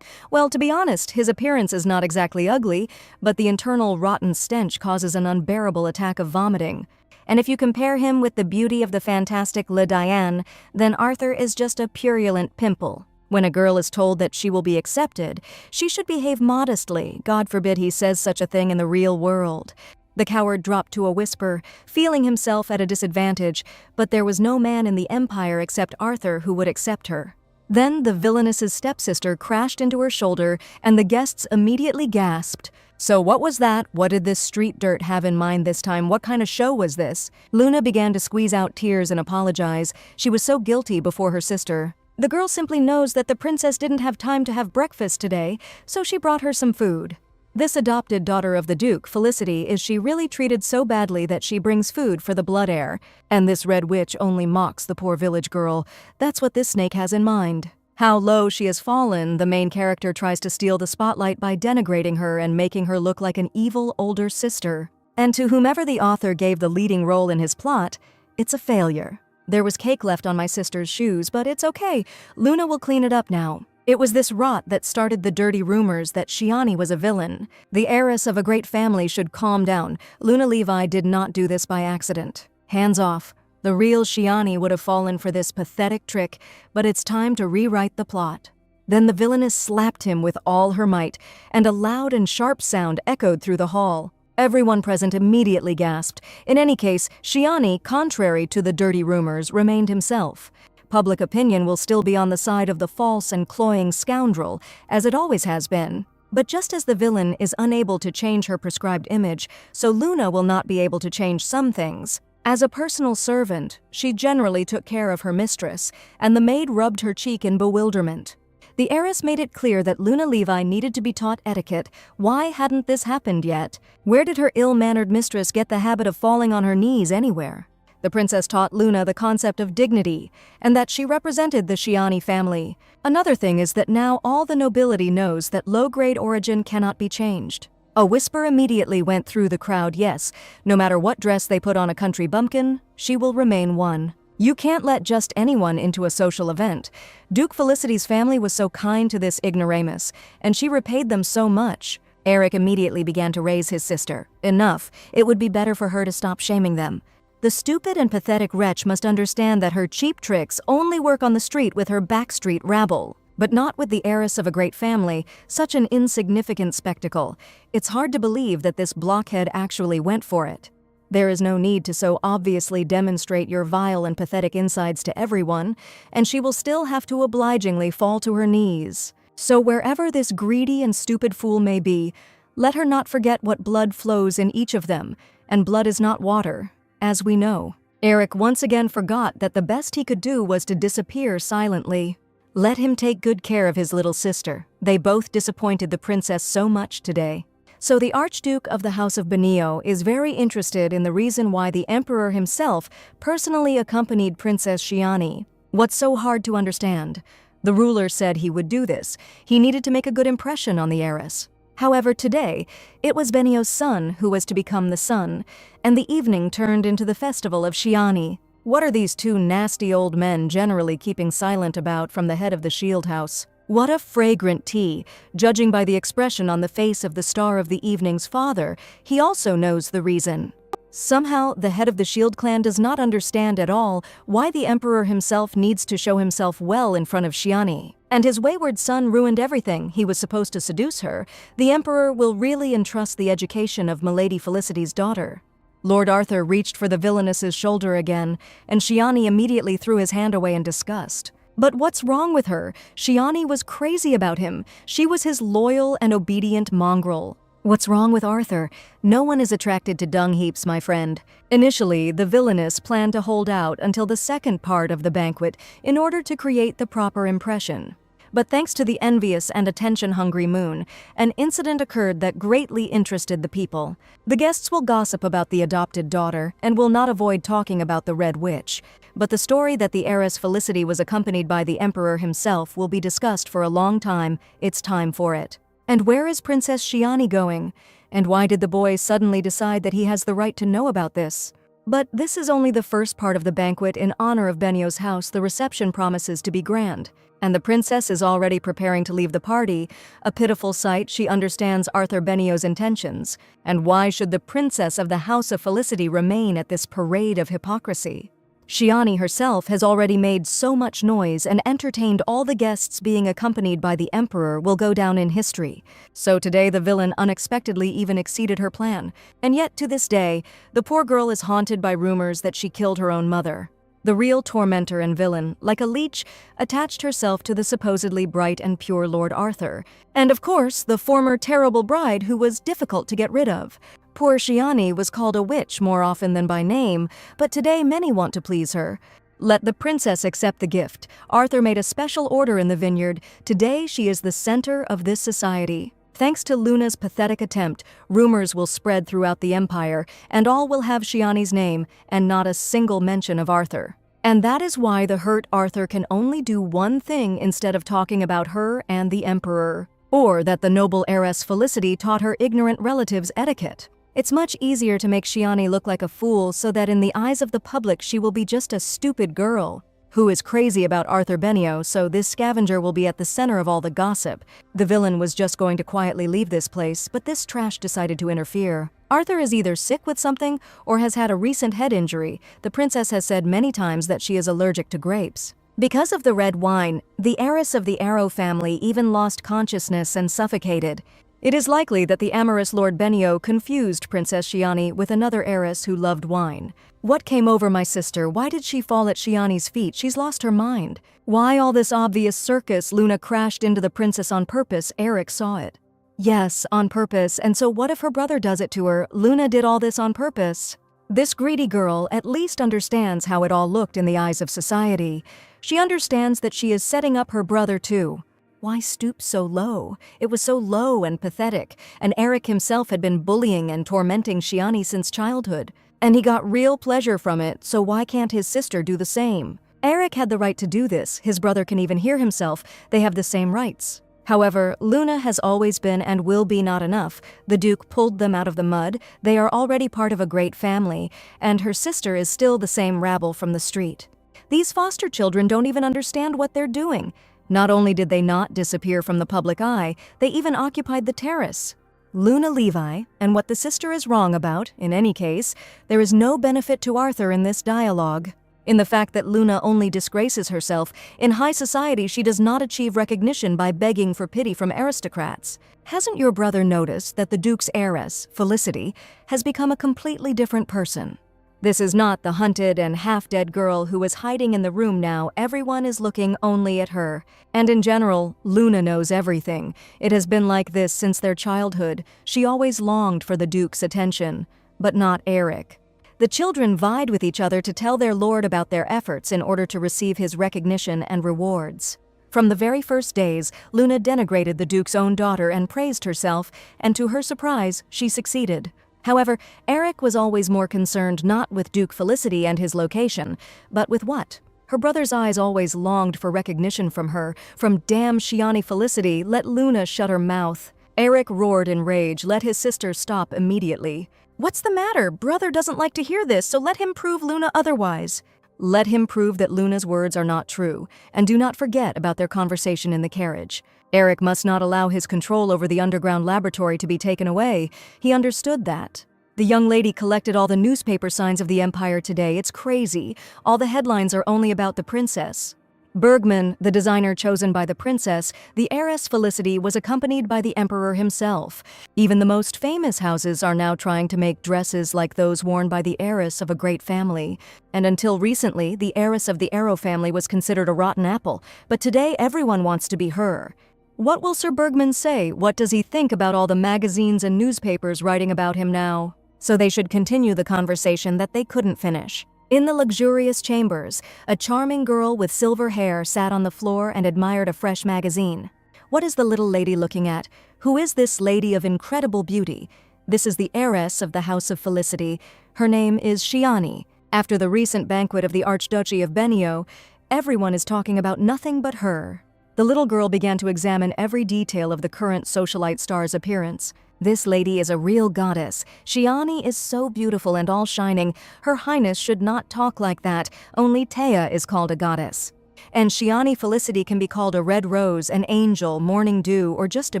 A: Well, to be honest, his appearance is not exactly ugly, but the internal rotten stench causes an unbearable attack of vomiting. And if you compare him with the beauty of the fantastic Le Diane, then Arthur is just a purulent pimple. When a girl is told that she will be accepted, she should behave modestly. God forbid he says such a thing in the real world. The coward dropped to a whisper, feeling himself at a disadvantage, but there was no man in the Empire except Arthur who would accept her. Then the villainess's stepsister crashed into her shoulder, and the guests immediately gasped. So what was that? What did this street dirt have in mind this time? What kind of show was this? Luna began to squeeze out tears and apologize. She was so guilty before her sister. The girl simply knows that the princess didn't have time to have breakfast today, so she brought her some food. This adopted daughter of the Duke, Felicity, is she really treated so badly that she brings food for the blood heir? And this red witch only mocks the poor village girl. That's what this snake has in mind. How low she has fallen, the main character tries to steal the spotlight by denigrating her and making her look like an evil older sister. And to whomever the author gave the leading role in his plot, it's a failure. There was cake left on my sister's shoes, but it's okay. Luna will clean it up now. It was this rot that started the dirty rumors that Shiani was a villain. The heiress of a great family should calm down. Luna Levi did not do this by accident. Hands off. The real Shiani would have fallen for this pathetic trick, but it's time to rewrite the plot. Then the villainess slapped him with all her might, and a loud and sharp sound echoed through the hall. Everyone present immediately gasped. In any case, Shiani, contrary to the dirty rumors, remained himself. Public opinion will still be on the side of the false and cloying scoundrel, as it always has been. But just as the villain is unable to change her prescribed image, so Luna will not be able to change some things. As a personal servant, she generally took care of her mistress, and the maid rubbed her cheek in bewilderment. The heiress made it clear that Luna Levi needed to be taught etiquette. Why hadn't this happened yet? Where did her ill-mannered mistress get the habit of falling on her knees anywhere? The princess taught Luna the concept of dignity, and that she represented the Shiani family. Another thing is that now all the nobility knows that low-grade origin cannot be changed. A whisper immediately went through the crowd, yes, no matter what dress they put on a country bumpkin, she will remain one. You can't let just anyone into a social event. Duke Felicity's family was so kind to this ignoramus, and she repaid them so much. Eric immediately began to raise his sister. Enough. It would be better for her to stop shaming them. The stupid and pathetic wretch must understand that her cheap tricks only work on the street with her backstreet rabble, but not with the heiress of a great family, such an insignificant spectacle. It's hard to believe that this blockhead actually went for it. There is no need to so obviously demonstrate your vile and pathetic insides to everyone, and she will still have to obligingly fall to her knees. So wherever this greedy and stupid fool may be, let her not forget what blood flows in each of them, and blood is not water, as we know. Eric once again forgot that the best he could do was to disappear silently. Let him take good care of his little sister. They both disappointed the princess so much today. So the Archduke of the House of Bonio is very interested in the reason why the Emperor himself personally accompanied Princess Shiani. What's so hard to understand? The ruler said he would do this. He needed to make a good impression on the heiress. However, today, it was Benio's son who was to become the sun, and the evening turned into the festival of Shiani. What are these two nasty old men generally keeping silent about from the head of the Shield House? What a fragrant tea! Judging by the expression on the face of the star of the evening's father, he also knows the reason. Somehow, the head of the Shield clan does not understand at all why the Emperor himself needs to show himself well in front of Shiani. And his wayward son ruined everything. He was supposed to seduce her. The Emperor will really entrust the education of Milady Felicity's daughter. Lord Arthur reached for the villainess's shoulder again, and Shiani immediately threw his hand away in disgust. But what's wrong with her? Shiani was crazy about him. She was his loyal and obedient mongrel. What's wrong with Arthur? No one is attracted to dung heaps, my friend. Initially, the villainess planned to hold out until the second part of the banquet in order to create the proper impression. But thanks to the envious and attention-hungry moon, an incident occurred that greatly interested the people. The guests will gossip about the adopted daughter and will not avoid talking about the Red Witch. But the story that the heiress Felicity was accompanied by the Emperor himself will be discussed for a long time. It's time for it. And where is Princess Shiani going? And why did the boy suddenly decide that he has the right to know about this? But this is only the first part of the banquet. In honor of Benio's house, the reception promises to be grand. And the princess is already preparing to leave the party. A pitiful sight. She understands Arthur Benio's intentions. And why should the princess of the House of Felicity remain at this parade of hypocrisy? Shiani herself has already made so much noise and entertained all the guests. Being accompanied by the Emperor will go down in history. So today the villain unexpectedly even exceeded her plan. And yet to this day, the poor girl is haunted by rumors that she killed her own mother. The real tormentor and villain, like a leech, attached herself to the supposedly bright and pure Lord Arthur. And of course, the former terrible bride who was difficult to get rid of. Poor Shiani was called a witch more often than by name, but today many want to please her. Let the princess accept the gift. Arthur made a special order in the vineyard. Today she is the center of this society. Thanks to Luna's pathetic attempt, rumors will spread throughout the empire, and all will have Shiani's name, and not a single mention of Arthur. And that is why the hurt Arthur can only do one thing instead of talking about her and the Emperor. Or that the noble heiress Felicity taught her ignorant relatives etiquette. It's much easier to make Shiani look like a fool so that in the eyes of the public she will be just a stupid girl who is crazy about Arthur Benio, so this scavenger will be at the center of all the gossip. The villain was just going to quietly leave this place, but this trash decided to interfere. Arthur is either sick with something or has had a recent head injury. The princess has said many times that she is allergic to grapes. Because of the red wine, the heiress of the Arrow family even lost consciousness and suffocated. It is likely that the amorous Lord Benio confused Princess Shiani with another heiress who loved wine. What came over my sister? Why did she fall at Shiani's feet? She's lost her mind. Why all this obvious circus? Luna crashed into the princess on purpose. Eric saw it. Yes, on purpose. And so what if her brother does it to her? Luna did all this on purpose. This greedy girl at least understands how it all looked in the eyes of society. She understands that she is setting up her brother too. Why stoop so low? It was so low and pathetic, and Eric himself had been bullying and tormenting Shiani since childhood. And he got real pleasure from it, so why can't his sister do the same? Eric had the right to do this. His brother can even hear himself. They have the same rights. However, Luna has always been and will be not enough. The Duke pulled them out of the mud. They are already part of a great family, and her sister is still the same rabble from the street. These foster children don't even understand what they're doing. Not only did they not disappear from the public eye, they even occupied the terrace. Luna Levi, and what the sister is wrong about, in any case, there is no benefit to Arthur in this dialogue. In the fact that Luna only disgraces herself, in high society she does not achieve recognition by begging for pity from aristocrats. Hasn't your brother noticed that the Duke's heiress, Felicity, has become a completely different person? This is not the hunted and half-dead girl who is hiding in the room now. Everyone is looking only at her. And in general, Luna knows everything. It has been like this since their childhood. She always longed for the Duke's attention, but not Eric. The children vied with each other to tell their lord about their efforts in order to receive his recognition and rewards. From the very first days, Luna denigrated the Duke's own daughter and praised herself, and to her surprise, she succeeded. However, Eric was always more concerned not with Duke Felicity and his location, but with what? Her brother's eyes always longed for recognition from her. From damn Shiani Felicity, let Luna shut her mouth. Eric roared in rage, let his sister stop immediately. What's the matter? Brother doesn't like to hear this, so let him prove Luna otherwise. Let him prove that Luna's words are not true, and do not forget about their conversation in the carriage. Eric must not allow his control over the underground laboratory to be taken away. He understood that. The young lady collected all the newspaper signs of the Empire today. It's crazy. All the headlines are only about the princess. Bergman, the designer chosen by the princess, the heiress Felicity, was accompanied by the emperor himself. Even the most famous houses are now trying to make dresses like those worn by the heiress of a great family. And until recently, the heiress of the Arrow family was considered a rotten apple, but today everyone wants to be her. What will Sir Bergman say? What does he think about all the magazines and newspapers writing about him now? So they should continue the conversation that they couldn't finish. In the luxurious chambers, a charming girl with silver hair sat on the floor and admired a fresh magazine. What is the little lady looking at? Who is this lady of incredible beauty? This is the heiress of the House of Felicity. Her name is Shiani. After the recent banquet of the Archduchy of Benio, everyone is talking about nothing but her. The little girl began to examine every detail of the current socialite star's appearance. This lady is a real goddess. Shiani is so beautiful and all shining. Her Highness should not talk like that. Only Taya is called a goddess. And Shiani Felicity can be called a red rose, an angel, morning dew, or just a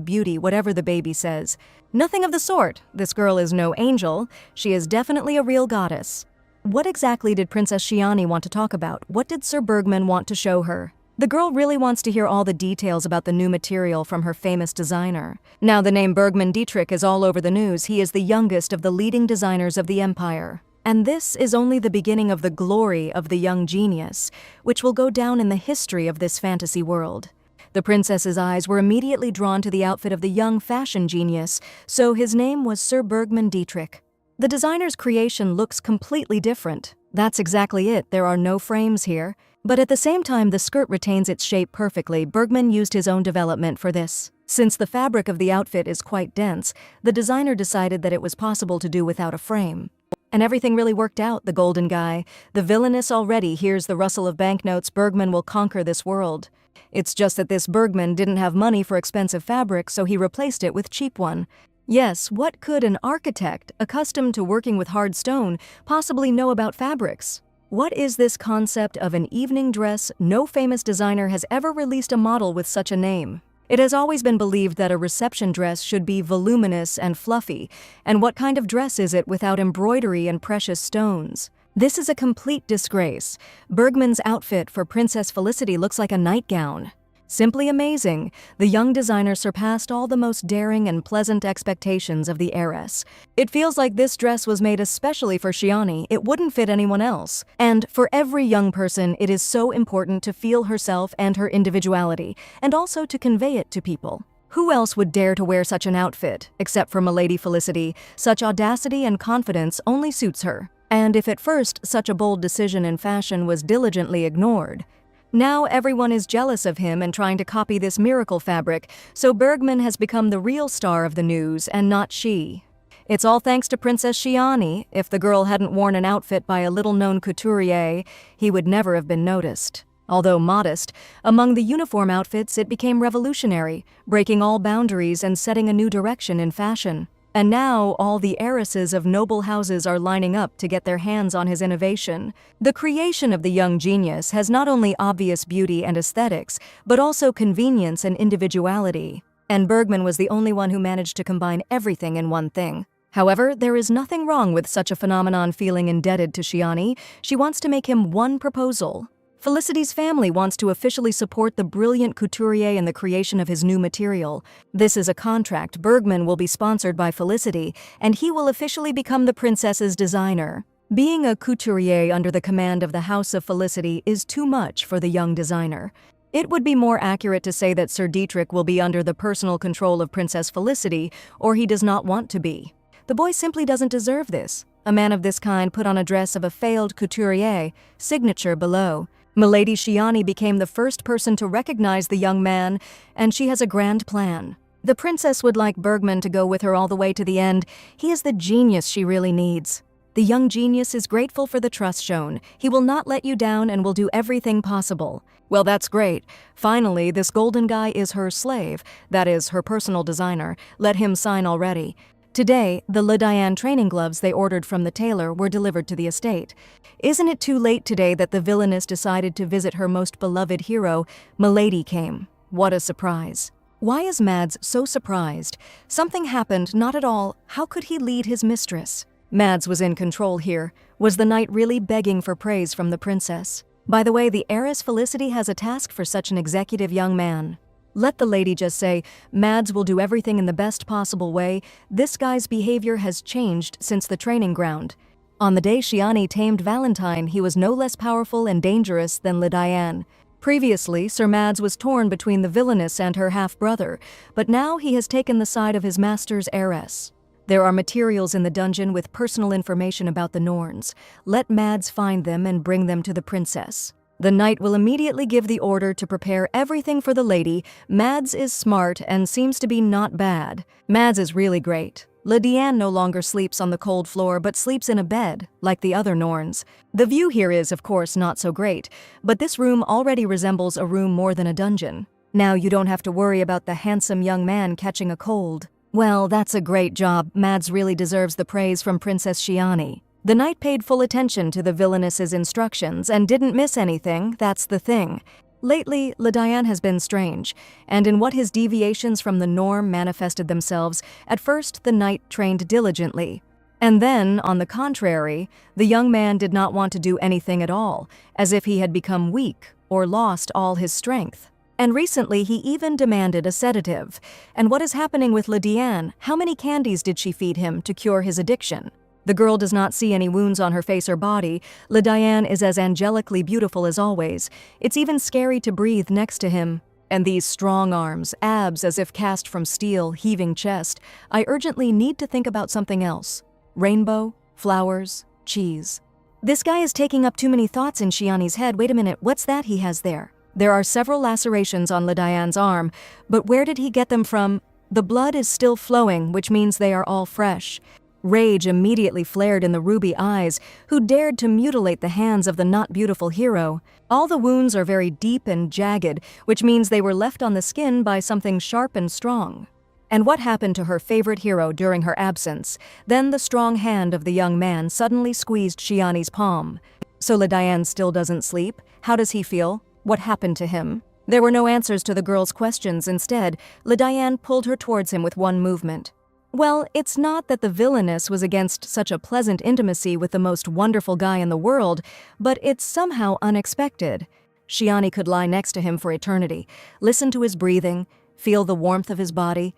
A: beauty, whatever the baby says. Nothing of the sort. This girl is no angel. She is definitely a real goddess. What exactly did Princess Shiani want to talk about? What did Sir Bergman want to show her? The girl really wants to hear all the details about the new material from her famous designer. Now the name Bergman Dietrich is all over the news. He is the youngest of the leading designers of the Empire. And this is only the beginning of the glory of the young genius, which will go down in the history of this fantasy world. The princess's eyes were immediately drawn to the outfit of the young fashion genius, so his name was Sir Bergman Dietrich. The designer's creation looks completely different. That's exactly it. There are no frames here. But at the same time, the skirt retains its shape perfectly. Bergman used his own development for this. Since the fabric of the outfit is quite dense, the designer decided that it was possible to do without a frame. And everything really worked out, the golden guy. The villainess already hears the rustle of banknotes. Bergman will conquer this world. It's just that this Bergman didn't have money for expensive fabric, so he replaced it with cheap one. Yes, what could an architect, accustomed to working with hard stone, possibly know about fabrics? What is this concept of an evening dress? No famous designer has ever released a model with such a name. It has always been believed that a reception dress should be voluminous and fluffy, and what kind of dress is it without embroidery and precious stones? This is a complete disgrace. Bergman's outfit for Princess Felicity looks like a nightgown. Simply amazing. The young designer surpassed all the most daring and pleasant expectations of the heiress. It feels like this dress was made especially for Shiani. It wouldn't fit anyone else. And for every young person, it is so important to feel herself and her individuality, and also to convey it to people. Who else would dare to wear such an outfit, except for Milady Felicity? Such audacity and confidence only suits her. And if at first such a bold decision in fashion was diligently ignored, now everyone is jealous of him and trying to copy this miracle fabric, so Bergman has become the real star of the news and not she. It's all thanks to Princess Shiani. If the girl hadn't worn an outfit by a little-known couturier, he would never have been noticed. Although modest, among the uniform outfits it became revolutionary, breaking all boundaries and setting a new direction in fashion. And now all the heiresses of noble houses are lining up to get their hands on his innovation. The creation of the young genius has not only obvious beauty and aesthetics, but also convenience and individuality. And Bergman was the only one who managed to combine everything in one thing. However, there is nothing wrong with such a phenomenon feeling indebted to Shiani. She wants to make him one proposal. Felicity's family wants to officially support the brilliant couturier in the creation of his new material. This is a contract. Bergman will be sponsored by Felicity, and he will officially become the princess's designer. Being a couturier under the command of the House of Felicity is too much for the young designer. It would be more accurate to say that Sir Dietrich will be under the personal control of Princess Felicity, or he does not want to be. The boy simply doesn't deserve this. A man of this kind put on a dress of a failed couturier, signature below. Milady Shiani became the first person to recognize the young man, and she has a grand plan. The princess would like Bergman to go with her all the way to the end. He is the genius she really needs. The young genius is grateful for the trust shown. He will not let you down and will do everything possible. Well, that's great. Finally, this golden guy is her slave, that is, her personal designer. Let him sign already. Today, the Le Diane training gloves they ordered from the tailor were delivered to the estate. Isn't it too late today that the villainess decided to visit her most beloved hero? Milady came. What a surprise. Why is Mads so surprised? Something happened, not at all. How could he lead his mistress? Mads was in control here. Was the knight really begging for praise from the princess? By the way, the heiress Felicity has a task for such an executive young man. Let the lady just say, Mads will do everything in the best possible way. This guy's behavior has changed since the training ground. On the day Shiani tamed Valentine, he was no less powerful and dangerous than Le Diane. Previously, Sir Mads was torn between the villainess and her half-brother, but now he has taken the side of his master's heiress. There are materials in the dungeon with personal information about the Norns. Let Mads find them and bring them to the princess. The knight will immediately give the order to prepare everything for the lady. Mads is smart and seems to be not bad. Mads is really great. Le Diane no longer sleeps on the cold floor but sleeps in a bed, like the other Norns. The view here is, of course, not so great, but this room already resembles a room more than a dungeon. Now you don't have to worry about the handsome young man catching a cold. Well, that's a great job. Mads really deserves the praise from Princess Shiani. The knight paid full attention to the villainess's instructions and didn't miss anything, that's the thing. Lately, Le Diane has been strange, and in what his deviations from the norm manifested themselves, at first the knight trained diligently. And then, on the contrary, the young man did not want to do anything at all, as if he had become weak or lost all his strength. And recently he even demanded a sedative. And what is happening with Le Diane? How many candies did she feed him to cure his addiction? The girl does not see any wounds on her face or body. Le Diane is as angelically beautiful as always. It's even scary to breathe next to him. And these strong arms, abs as if cast from steel, heaving chest. I urgently need to think about something else. Rainbow, flowers, cheese. This guy is taking up too many thoughts in Shiani's head. Wait a minute, what's that he has there? There are several lacerations on Le Diane's arm, but where did he get them from? The blood is still flowing, which means they are all fresh. Rage immediately flared in the ruby eyes, who dared to mutilate the hands of the not beautiful hero. All the wounds are very deep and jagged, which means they were left on the skin by something sharp and strong. And what happened to her favorite hero during her absence? Then the strong hand of the young man suddenly squeezed Shiani's palm. So Le Diane still doesn't sleep? How does he feel? What happened to him? There were no answers to the girl's questions. Instead, Le Diane pulled her towards him with one movement. Well, it's not that the villainess was against such a pleasant intimacy with the most wonderful guy in the world, but it's somehow unexpected. Shiani could lie next to him for eternity, listen to his breathing, feel the warmth of his body,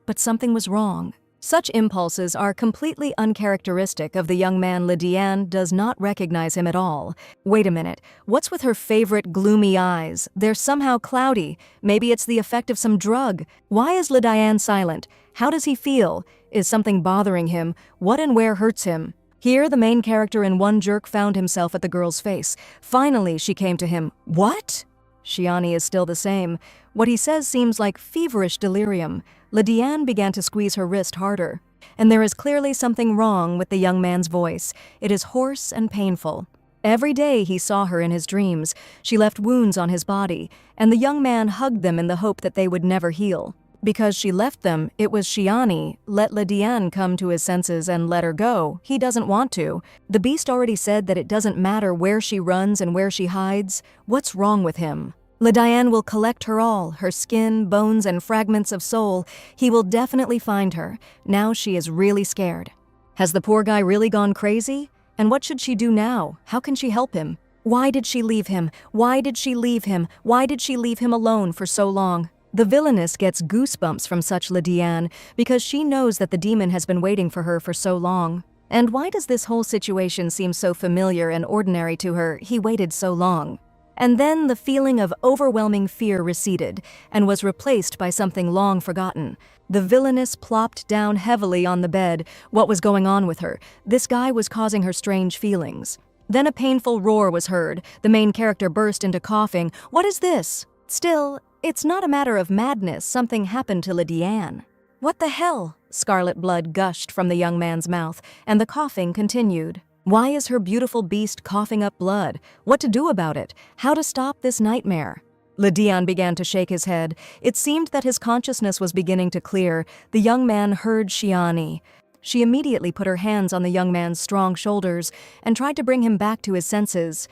A: but something was wrong. Such impulses are completely uncharacteristic of the young man. Le Diane does not recognize him at all. Wait a minute, what's with her favorite gloomy eyes? They're somehow cloudy. Maybe it's the effect of some drug. Why is Le Diane silent? How does he feel? Is something bothering him? What and where hurts him? Here, the main character in one jerk found himself at the girl's face. Finally, she came to him. What? Shiani is still the same. What he says seems like feverish delirium. Le Diane began to squeeze her wrist harder. And there is clearly something wrong with the young man's voice. It is hoarse and painful. Every day he saw her in his dreams. She left wounds on his body, and the young man hugged them in the hope that they would never heal. Because she left them, it was Shiani. Let Le Diane come to his senses and let her go. He doesn't want to. The beast already said that it doesn't matter where she runs and where she hides. What's wrong with him? Le Diane will collect her all, her skin, bones, and fragments of soul. He will definitely find her. Now she is really scared. Has the poor guy really gone crazy? And what should she do now? How can she help him? Why did she leave him? Why did she leave him? Why did she leave him alone for so long? The villainess gets goosebumps from such Le Diane because she knows that the demon has been waiting for her for so long. And why does this whole situation seem so familiar and ordinary to her? He waited so long. And then the feeling of overwhelming fear receded and was replaced by something long forgotten. The villainess plopped down heavily on the bed. What was going on with her? This guy was causing her strange feelings. Then a painful roar was heard. The main character burst into coughing. What is this? Still, it's not a matter of madness. Something happened to Lydiane. What the hell? Scarlet blood gushed from the young man's mouth, and the coughing continued. Why is her beautiful beast coughing up blood? What to do about it? How to stop this nightmare? Lydiane began to shake his head. It seemed that his consciousness was beginning to clear. The young man heard Shiani. She immediately put her hands on the young man's strong shoulders and tried to bring him back to his senses.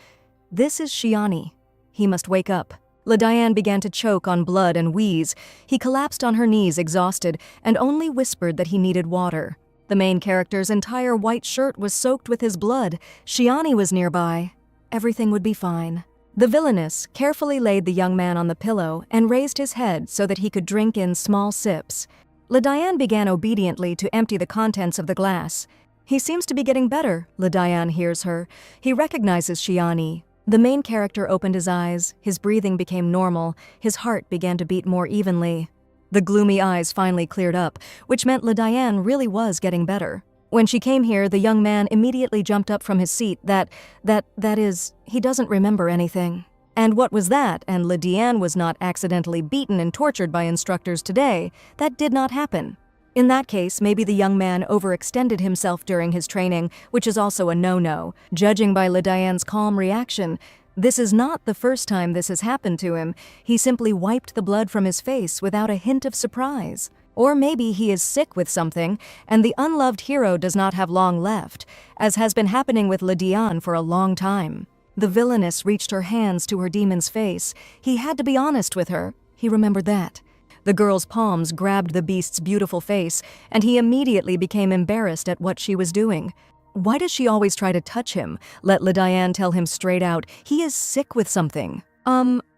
A: This is Shiani. He must wake up. Lydiane began to choke on blood and wheeze. He collapsed on her knees, exhausted, and only whispered that he needed water. The main character's entire white shirt was soaked with his blood. Shiani was nearby. Everything would be fine. The villainess carefully laid the young man on the pillow and raised his head so that he could drink in small sips. Lydiane began obediently to empty the contents of the glass. He seems to be getting better, Lydiane hears her. He recognizes Shiani. The main character opened his eyes, his breathing became normal, his heart began to beat more evenly. The gloomy eyes finally cleared up, which meant Lydiane really was getting better. When she came here, the young man immediately jumped up from his seat. That is, he doesn't remember anything. And what was that? And Lydiane was not accidentally beaten and tortured by instructors today. That did not happen. In that case, maybe the young man overextended himself during his training, which is also a no-no. Judging by Lydiane's calm reaction, this is not the first time this has happened to him. He simply wiped the blood from his face without a hint of surprise. Or maybe he is sick with something, and the unloved hero does not have long left, as has been happening with Lydiane for a long time. The villainess reached her hands to her demon's face. He had to be honest with her. He remembered that. The girl's palms grabbed the beast's beautiful face, and he immediately became embarrassed at what she was doing. Why does she always try to touch him? Let Lydiane tell him straight out. He is sick with something.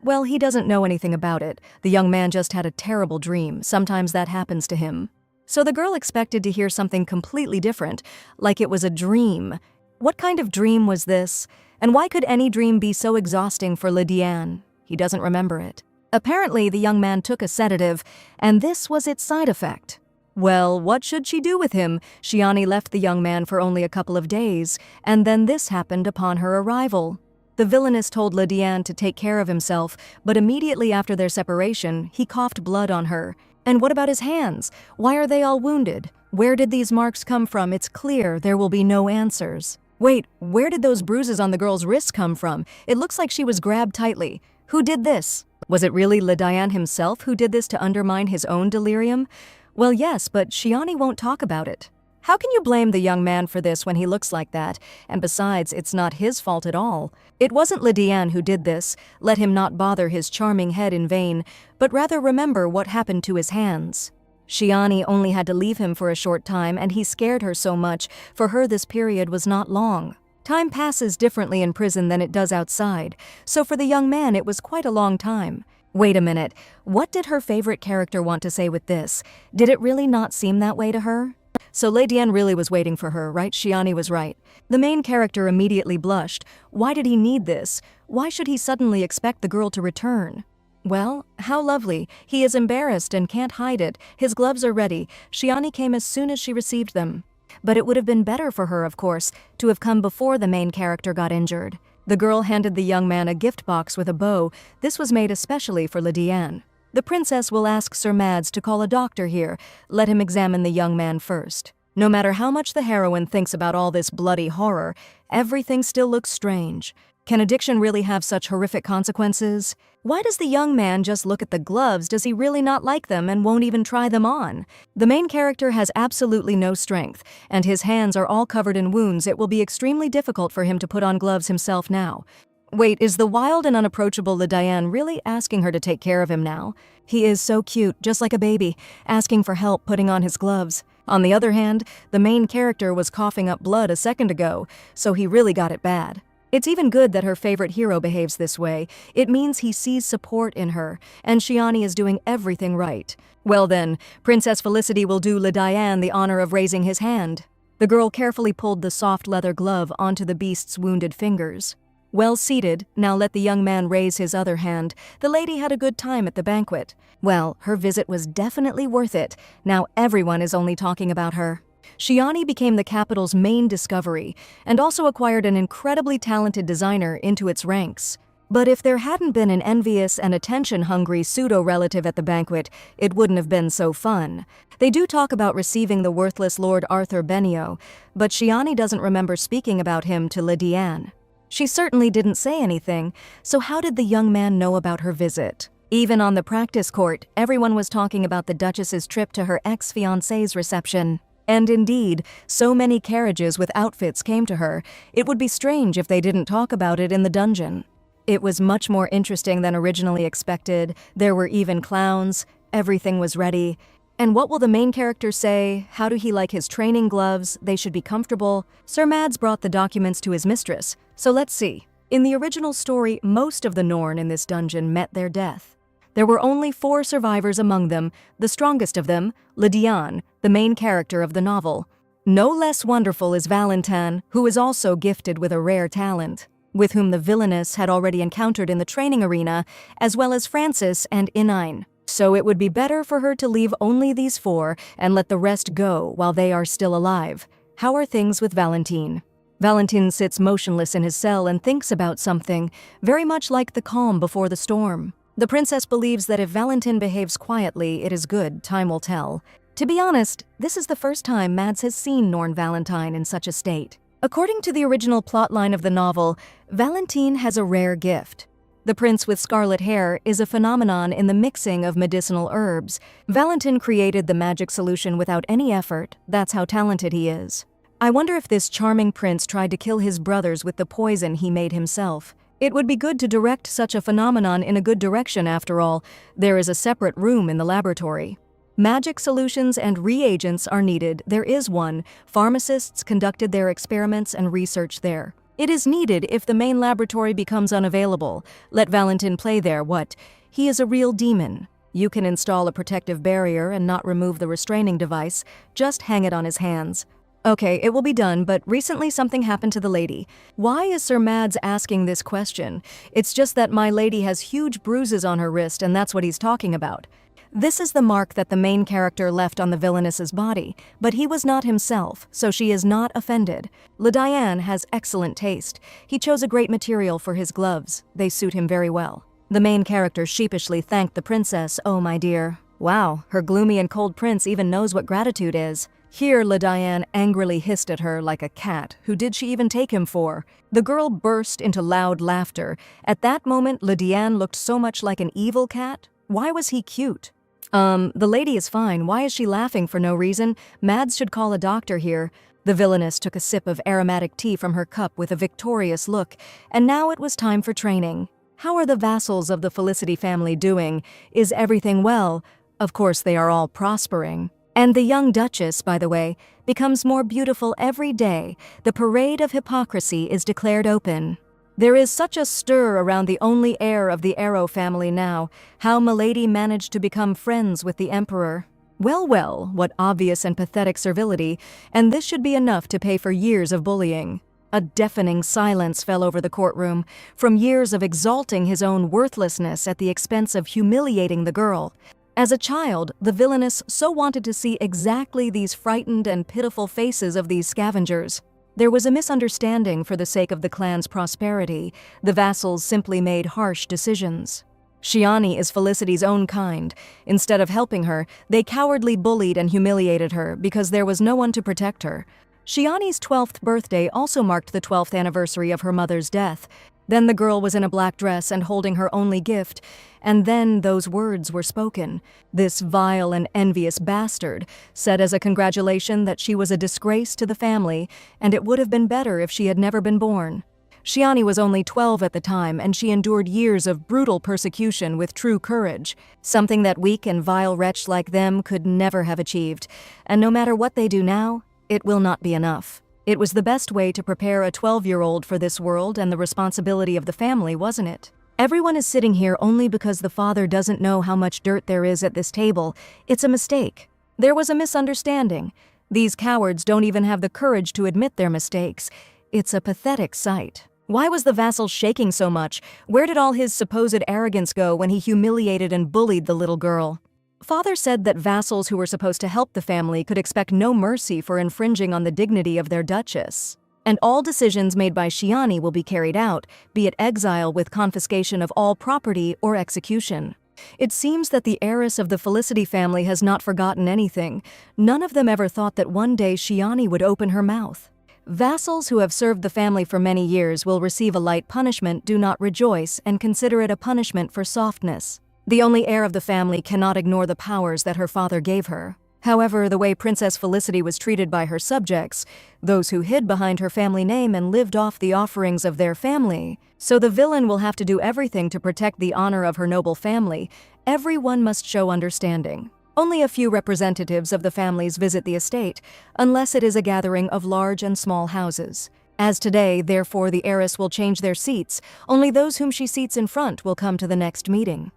A: Well, he doesn't know anything about it. The young man just had a terrible dream. Sometimes that happens to him. So the girl expected to hear something completely different, like it was a dream. What kind of dream was this? And why could any dream be so exhausting for Lydiane? He doesn't remember it. Apparently, the young man took a sedative, and this was its side effect. Well, what should she do with him? Shiani left the young man for only a couple of days, and then this happened upon her arrival. The villainess told Lydiane to take care of himself, but immediately after their separation, he coughed blood on her. And what about his hands? Why are they all wounded? Where did these marks come from? It's clear there will be no answers. Wait, where did those bruises on the girl's wrists come from? It looks like she was grabbed tightly. Who did this? Was it really Lydiane himself who did this to undermine his own delirium? Well, yes, but Shiani won't talk about it. How can you blame the young man for this when he looks like that? And besides, it's not his fault at all. It wasn't Lydiane who did this. Let him not bother his charming head in vain, but rather remember what happened to his hands. Shiani only had to leave him for a short time, and he scared her so much. For her, this period was not long. Time passes differently in prison than it does outside, so for the young man it was quite a long time. Wait a minute, what did her favorite character want to say with this? Did it really not seem that way to her? So Lydiane really was waiting for her, right? Shiani was right. The main character immediately blushed. Why did he need this? Why should he suddenly expect the girl to return? Well, how lovely. He is embarrassed and can't hide it. His gloves are ready. Shiani came as soon as she received them. But it would have been better for her, of course, to have come before the main character got injured. The girl handed the young man a gift box with a bow. This was made especially for Lydiane. The princess will ask Sir Mads to call a doctor here. Let him examine the young man first. No matter how much the heroine thinks about all this bloody horror, everything still looks strange. Can addiction really have such horrific consequences? Why does the young man just look at the gloves? Does he really not like them and won't even try them on? The main character has absolutely no strength, and his hands are all covered in wounds. It will be extremely difficult for him to put on gloves himself now. Wait, is the wild and unapproachable Lydiane really asking her to take care of him now? He is so cute, just like a baby, asking for help putting on his gloves. On the other hand, the main character was coughing up blood a second ago, so he really got it bad. It's even good that her favorite hero behaves this way. It means he sees support in her, and Shiani is doing everything right. Well then, Princess Felicity will do Lydiane the honor of raising his hand. The girl carefully pulled the soft leather glove onto the beast's wounded fingers. Well seated, now let the young man raise his other hand. The lady had a good time at the banquet. Well, her visit was definitely worth it. Now everyone is only talking about her. Shiani became the capital's main discovery and also acquired an incredibly talented designer into its ranks. But if there hadn't been an envious and attention-hungry pseudo-relative at the banquet, it wouldn't have been so fun. They do talk about receiving the worthless Lord Arthur Benio, but Shiani doesn't remember speaking about him to Lydiane. She certainly didn't say anything, so how did the young man know about her visit? Even on the practice court, everyone was talking about the Duchess's trip to her ex-fiancé's reception. And indeed, so many carriages with outfits came to her, it would be strange if they didn't talk about it in the dungeon. It was much more interesting than originally expected. There were even clowns, everything was ready. And what will the main character say? How do he like his training gloves? They should be comfortable. Sir Mads brought the documents to his mistress, so let's see. In the original story, most of the Norn in this dungeon met their death. There were only 4 survivors among them, the strongest of them, Lydiane, the main character of the novel. No less wonderful is Valentin, who is also gifted with a rare talent, with whom the villainess had already encountered in the training arena, as well as Francis and Inine. So it would be better for her to leave only these 4 and let the rest go while they are still alive. How are things with Valentin? Valentin sits motionless in his cell and thinks about something, very much like the calm before the storm. The princess believes that if Valentin behaves quietly, it is good, time will tell. To be honest, this is the first time Mads has seen Norn Valentine in such a state. According to the original plotline of the novel, Valentin has a rare gift. The prince with scarlet hair is a phenomenon in the mixing of medicinal herbs. Valentin created the magic solution without any effort. That's how talented he is. I wonder if this charming prince tried to kill his brothers with the poison he made himself. It would be good to direct such a phenomenon in a good direction after all. There is a separate room in the laboratory. Magic solutions and reagents are needed. There is one. Pharmacists conducted their experiments and research there. It is needed if the main laboratory becomes unavailable. Let Valentin play there. What? He is a real demon. You can install a protective barrier and not remove the restraining device. Just hang it on his hands. Okay, it will be done, but recently something happened to the lady. Why is Sir Mads asking this question? It's just that my lady has huge bruises on her wrist and that's what he's talking about. This is the mark that the main character left on the villainess's body, but he was not himself, so she is not offended. Lydiane has excellent taste. He chose a great material for his gloves. They suit him very well. The main character sheepishly thanked the princess. Oh, my dear. Wow, her gloomy and cold prince even knows what gratitude is. Here, Lydiane angrily hissed at her like a cat. Who did she even take him for? The girl burst into loud laughter. At that moment, Lydiane looked so much like an evil cat. Why was he cute? The lady is fine. Why is she laughing for no reason? Mads should call a doctor here. The villainess took a sip of aromatic tea from her cup with a victorious look, and now it was time for training. How are the vassals of the Felicity family doing? Is everything well? Of course, they are all prospering. And the young Duchess, by the way, becomes more beautiful every day. The parade of hypocrisy is declared open. There is such a stir around the only heir of the Arrow family now. How Milady managed to become friends with the Emperor. Well, what obvious and pathetic servility, and this should be enough to pay for years of bullying. A deafening silence fell over the courtroom, from years of exalting his own worthlessness at the expense of humiliating the girl. As a child, the villainess so wanted to see exactly these frightened and pitiful faces of these scavengers. There was a misunderstanding for the sake of the clan's prosperity. The vassals simply made harsh decisions. Shiani is Felicity's own kind. Instead of helping her, they cowardly bullied and humiliated her because there was no one to protect her. Shiani's 12th birthday also marked the 12th anniversary of her mother's death. Then the girl was in a black dress and holding her only gift, and then those words were spoken. This vile and envious bastard said as a congratulation that she was a disgrace to the family, and it would have been better if she had never been born. Shiani was only 12 at the time, and she endured years of brutal persecution with true courage, something that weak and vile wretch like them could never have achieved. And no matter what they do now, it will not be enough. It was the best way to prepare a 12-year-old for this world and the responsibility of the family, wasn't it? Everyone is sitting here only because the father doesn't know how much dirt there is at this table. It's a mistake. There was a misunderstanding. These cowards don't even have the courage to admit their mistakes. It's a pathetic sight. Why was the vassal shaking so much? Where did all his supposed arrogance go when he humiliated and bullied the little girl? Father said that vassals who were supposed to help the family could expect no mercy for infringing on the dignity of their duchess. And all decisions made by Shiani will be carried out, be it exile with confiscation of all property or execution. It seems that the heiress of the Felicity family has not forgotten anything. None of them ever thought that one day Shiani would open her mouth. Vassals who have served the family for many years will receive a light punishment, do not rejoice, and consider it a punishment for softness. The only heir of the family cannot ignore the powers that her father gave her. However, the way Princess Felicity was treated by her subjects, those who hid behind her family name and lived off the offerings of their family, so the villain will have to do everything to protect the honor of her noble family. Everyone must show understanding. Only a few representatives of the families visit the estate, unless it is a gathering of large and small houses. As today, therefore, the heiress will change their seats. Only those whom she seats in front will come to the next meeting.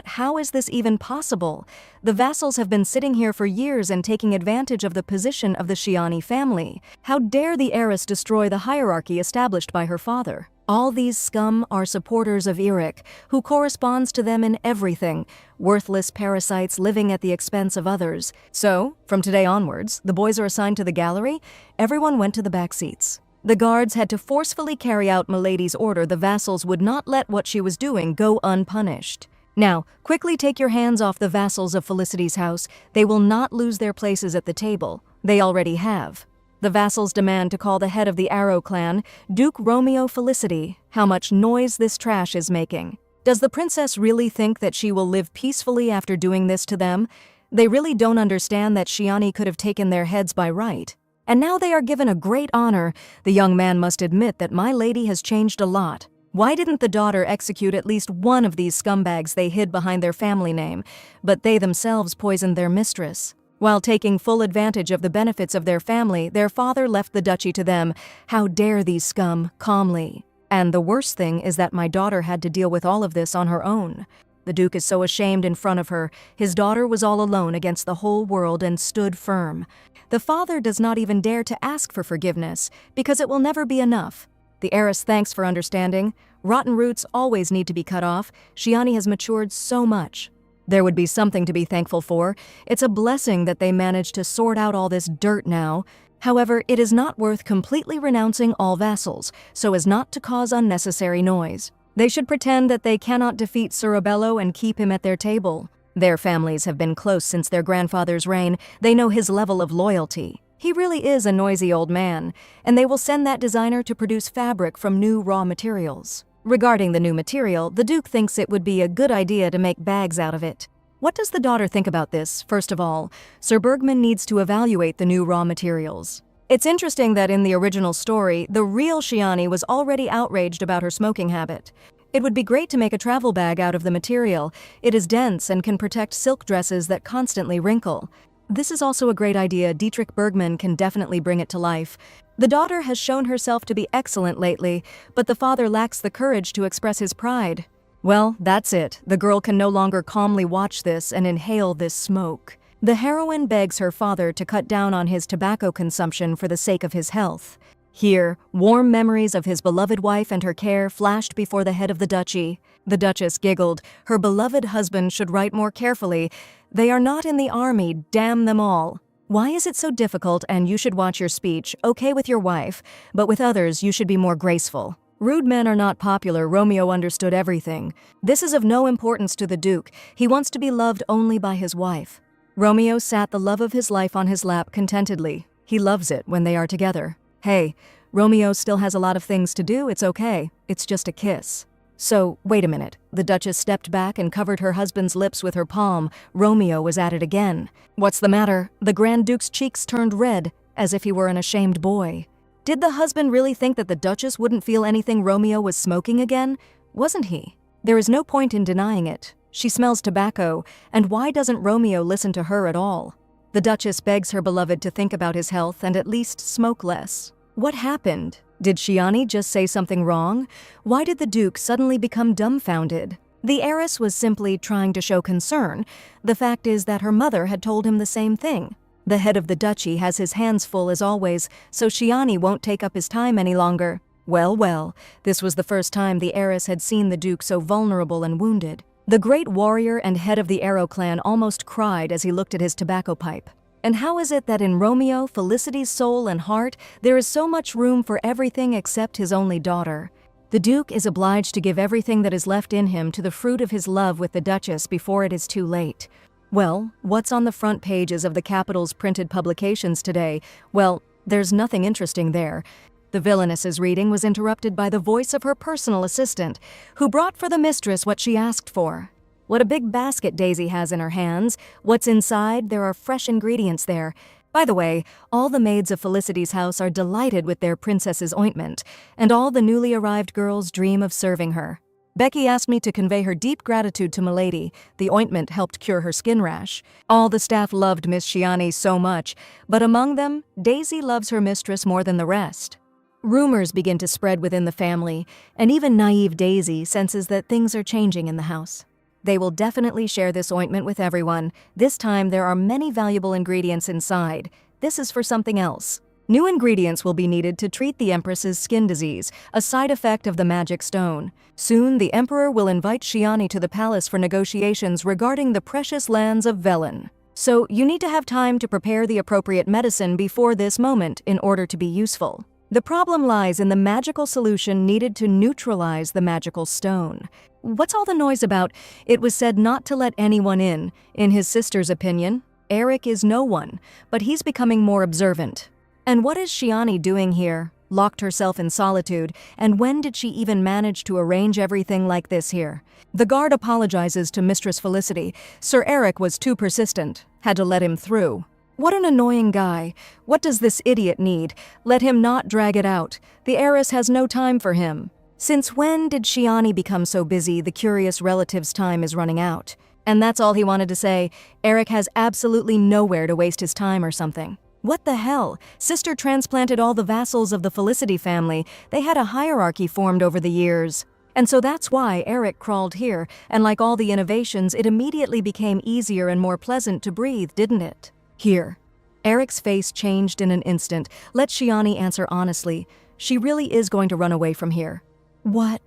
A: How is this even possible? The vassals have been sitting here for years and taking advantage of the position of the Shiani family. How dare the heiress destroy the hierarchy established by her father? All these scum are supporters of Eric, who corresponds to them in everything, worthless parasites living at the expense of others. So, from today onwards, the boys are assigned to the gallery. Everyone went to the back seats. The guards had to forcefully carry out Milady's order. The vassals would not let what she was doing go unpunished. Now, quickly take your hands off the vassals of Felicity's house. They will not lose their places at the table. They already have. The vassals demand to call the head of the Arrow clan, Duke Romeo Felicity. How much noise this trash is making. Does the princess really think that she will live peacefully after doing this to them? They really don't understand that Shiani could have taken their heads by right. And now they are given a great honor. The young man must admit that my lady has changed a lot. Why didn't the daughter execute at least one of these scumbags they hid behind their family name, but they themselves poisoned their mistress? While taking full advantage of the benefits of their family, their father left the duchy to them. How dare these scum, calmly. And the worst thing is that my daughter had to deal with all of this on her own. The Duke is so ashamed in front of her. His daughter was all alone against the whole world and stood firm. The father does not even dare to ask for forgiveness, because it will never be enough. The heiress thanks for understanding. Rotten roots always need to be cut off. Shiani has matured so much. There would be something to be thankful for. It's a blessing that they managed to sort out all this dirt now. However, it is not worth completely renouncing all vassals, so as not to cause unnecessary noise. They should pretend that they cannot defeat Cerebello and keep him at their table. Their families have been close since their grandfather's reign. They know his level of loyalty. He really is a noisy old man, and they will send that designer to produce fabric from new raw materials. Regarding the new material, the Duke thinks it would be a good idea to make bags out of it. What does the daughter think about this? First of all, Sir Bergman needs to evaluate the new raw materials. It's interesting that in the original story, the real Shiani was already outraged about her smoking habit. It would be great to make a travel bag out of the material. It is dense and can protect silk dresses that constantly wrinkle. This is also a great idea. Dietrich Bergman can definitely bring it to life. The daughter has shown herself to be excellent lately, but the father lacks the courage to express his pride. Well, that's it. The girl can no longer calmly watch this and inhale this smoke. The heroine begs her father to cut down on his tobacco consumption for the sake of his health. Here, warm memories of his beloved wife and her care flashed before the head of the duchy. The duchess giggled. Her beloved husband should write more carefully. They are not in the army, damn them all. Why is it so difficult? And you should watch your speech, okay with your wife, but with others you should be more graceful. Rude men are not popular. Romeo understood everything. This is of no importance to the Duke. He wants to be loved only by his wife. Romeo sat the love of his life on his lap contentedly. He loves it when they are together. Hey, Romeo still has a lot of things to do. It's okay. It's just a kiss. So, wait a minute. The Duchess stepped back and covered her husband's lips with her palm. Romeo was at it again. What's the matter? The Grand Duke's cheeks turned red, as if he were an ashamed boy. Did the husband really think that the Duchess wouldn't feel anything Romeo was smoking again? Wasn't he? There is no point in denying it. She smells tobacco, and why doesn't Romeo listen to her at all? The Duchess begs her beloved to think about his health and at least smoke less. What happened? Did Shiani just say something wrong? Why did the Duke suddenly become dumbfounded? The heiress was simply trying to show concern. The fact is that her mother had told him the same thing. The head of the duchy has his hands full as always, so Shiani won't take up his time any longer. Well, this was the first time the heiress had seen the Duke so vulnerable and wounded. The great warrior and head of the Arrow clan almost cried as he looked at his tobacco pipe. And how is it that in Romeo, Felicity's soul and heart, there is so much room for everything except his only daughter? The Duke is obliged to give everything that is left in him to the fruit of his love with the Duchess before it is too late. Well, what's on the front pages of the capital's printed publications today? Well, there's nothing interesting there. The villainess's reading was interrupted by the voice of her personal assistant, who brought for the mistress what she asked for. What a big basket Daisy has in her hands. What's inside? There are fresh ingredients there. By the way, all the maids of Felicity's house are delighted with their princess's ointment, and all the newly arrived girls dream of serving her. Becky asked me to convey her deep gratitude to Milady. The ointment helped cure her skin rash. All the staff loved Miss Shiani so much, but among them, Daisy loves her mistress more than the rest. Rumors begin to spread within the family, and even naive Daisy senses that things are changing in the house. They will definitely share this ointment with everyone. This time there are many valuable ingredients inside. This is for something else. New ingredients will be needed to treat the Empress's skin disease, a side effect of the magic stone. Soon the Emperor will invite Shiani to the palace for negotiations regarding the precious lands of Velen. So you need to have time to prepare the appropriate medicine before this moment in order to be useful. The problem lies in the magical solution needed to neutralize the magical stone. What's all the noise about? It was said not to let anyone in. In his sister's opinion, Eric is no one, but he's becoming more observant. And what is Shiani doing here? Locked herself in solitude, and when did she even manage to arrange everything like this here? The guard apologizes to Mistress Felicity. Sir Eric was too persistent. Had to let him through. What an annoying guy. What does this idiot need? Let him not drag it out. The heiress has no time for him. Since when did Shiani become so busy the curious relative's time is running out? And that's all he wanted to say. Eric has absolutely nowhere to waste his time or something. What the hell? Sister transplanted all the vassals of the Felicity family. They had a hierarchy formed over the years. And so that's why Eric crawled here, and like all the innovations, it immediately became easier and more pleasant to breathe, didn't it? Here. Eric's face changed in an instant. Let Shiani answer honestly. She really is going to run away from here. What?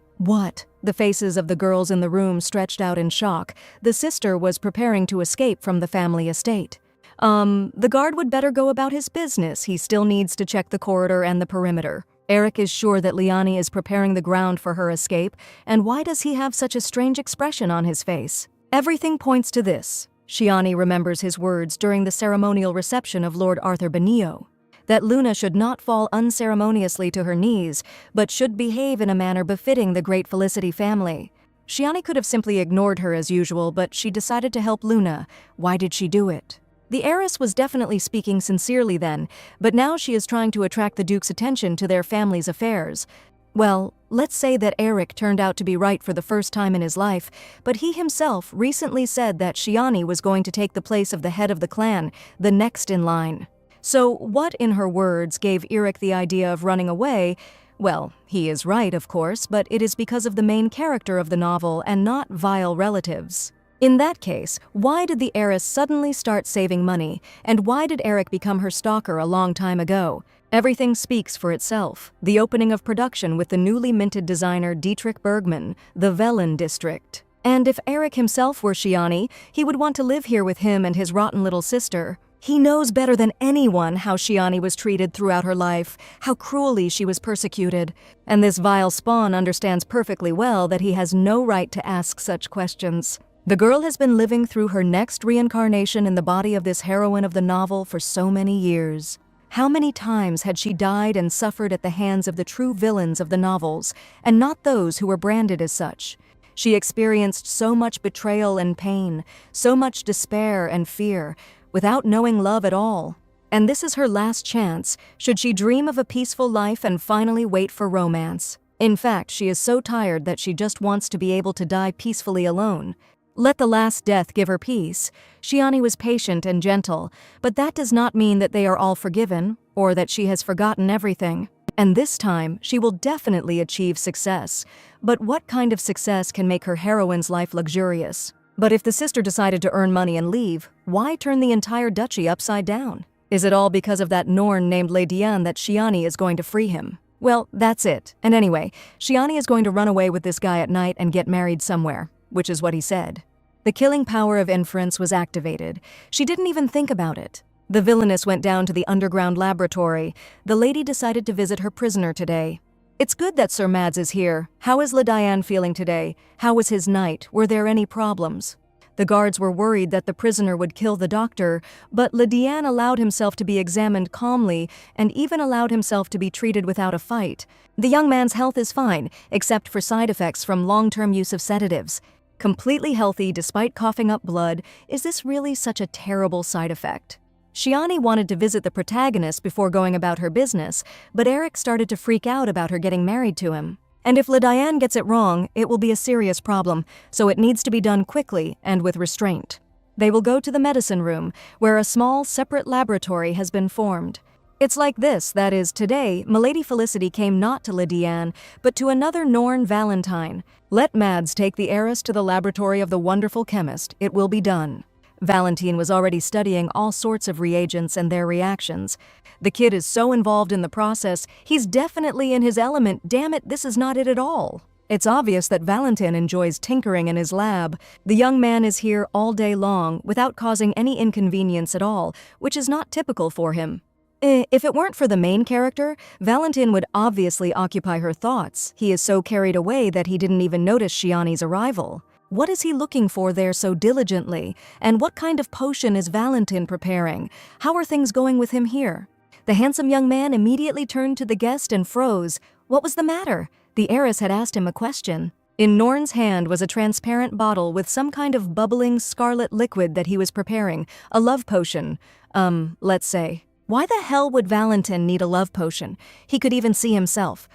A: The faces of the girls in the room stretched out in shock. The sister was preparing to escape from the family estate. The guard would better go about his business. He still needs to check the corridor and the perimeter. Eric is sure that Liani is preparing the ground for her escape, and why does he have such a strange expression on his face? Everything points to this. Shiani remembers his words during the ceremonial reception of Lord Arthur Benio, that Luna should not fall unceremoniously to her knees, but should behave in a manner befitting the great Felicity family. Shiani could have simply ignored her as usual, but she decided to help Luna. Why did she do it? The heiress was definitely speaking sincerely then, but now she is trying to attract the Duke's attention to their family's affairs. Well, let's say that Eric turned out to be right for the first time in his life, but he himself recently said that Shiani was going to take the place of the head of the clan, the next in line. So what, in her words, gave Eric the idea of running away? Well, he is right, of course, but it is because of the main character of the novel and not vile relatives. In that case, why did the heiress suddenly start saving money, and why did Eric become her stalker a long time ago? Everything speaks for itself. The opening of production with the newly minted designer Dietrich Bergman, the Velen district. And if Eric himself were Shiani, he would want to live here with him and his rotten little sister. He knows better than anyone how Shiani was treated throughout her life, how cruelly she was persecuted. And this vile spawn understands perfectly well that he has no right to ask such questions. The girl has been living through her next reincarnation in the body of this heroine of the novel for so many years. How many times had she died and suffered at the hands of the true villains of the novels, and not those who were branded as such? She experienced so much betrayal and pain, so much despair and fear, without knowing love at all. And this is her last chance, should she dream of a peaceful life and finally wait for romance. In fact, she is so tired that she just wants to be able to die peacefully alone. Let the last death give her peace. Shiani was patient and gentle, but that does not mean that they are all forgiven, or that she has forgotten everything. And this time, she will definitely achieve success. But what kind of success can make her heroine's life luxurious? But if the sister decided to earn money and leave, why turn the entire duchy upside down? Is it all because of that Norn named Ledian that Shiani is going to free him? Well, that's it. And anyway, Shiani is going to run away with this guy at night and get married somewhere. which is what he said. The killing power of inference was activated. She didn't even think about it. The villainess went down to the underground laboratory. The lady decided to visit her prisoner today. It's good that Sir Mads is here. How is Diane feeling today? How was his night? Were there any problems? The guards were worried that the prisoner would kill the doctor, but Diane allowed himself to be examined calmly and even allowed himself to be treated without a fight. The young man's health is fine, except for side effects from long-term use of sedatives. Completely healthy despite coughing up blood, is this really such a terrible side effect? Shiani wanted to visit the protagonist before going about her business, but Eric started to freak out about her getting married to him. And if Diane gets it wrong, it will be a serious problem, so it needs to be done quickly and with restraint. They will go to the medicine room, where a small, separate laboratory has been formed. It's like this, that is, today, Milady Felicity came not to Diane, but to another Norn Valentine. Let Mads take the heiress to the laboratory of the wonderful chemist. It will be done. Valentine was already studying all sorts of reagents and their reactions. The kid is so involved in the process, he's definitely in his element. Damn it, this is not it at all. It's obvious that Valentine enjoys tinkering in his lab. The young man is here all day long without causing any inconvenience at all, which is not typical for him. If it weren't for the main character, Valentine would obviously occupy her thoughts. He is so carried away that he didn't even notice Shiani's arrival. What is he looking for there so diligently? And what kind of potion is Valentine preparing? How are things going with him here? The handsome young man immediately turned to the guest and froze. What was the matter? The heiress had asked him a question. In Norn's hand was a transparent bottle with some kind of bubbling scarlet liquid that he was preparing. A love potion. Let's say. Why the hell would Valentine need a love potion? He could even see himself.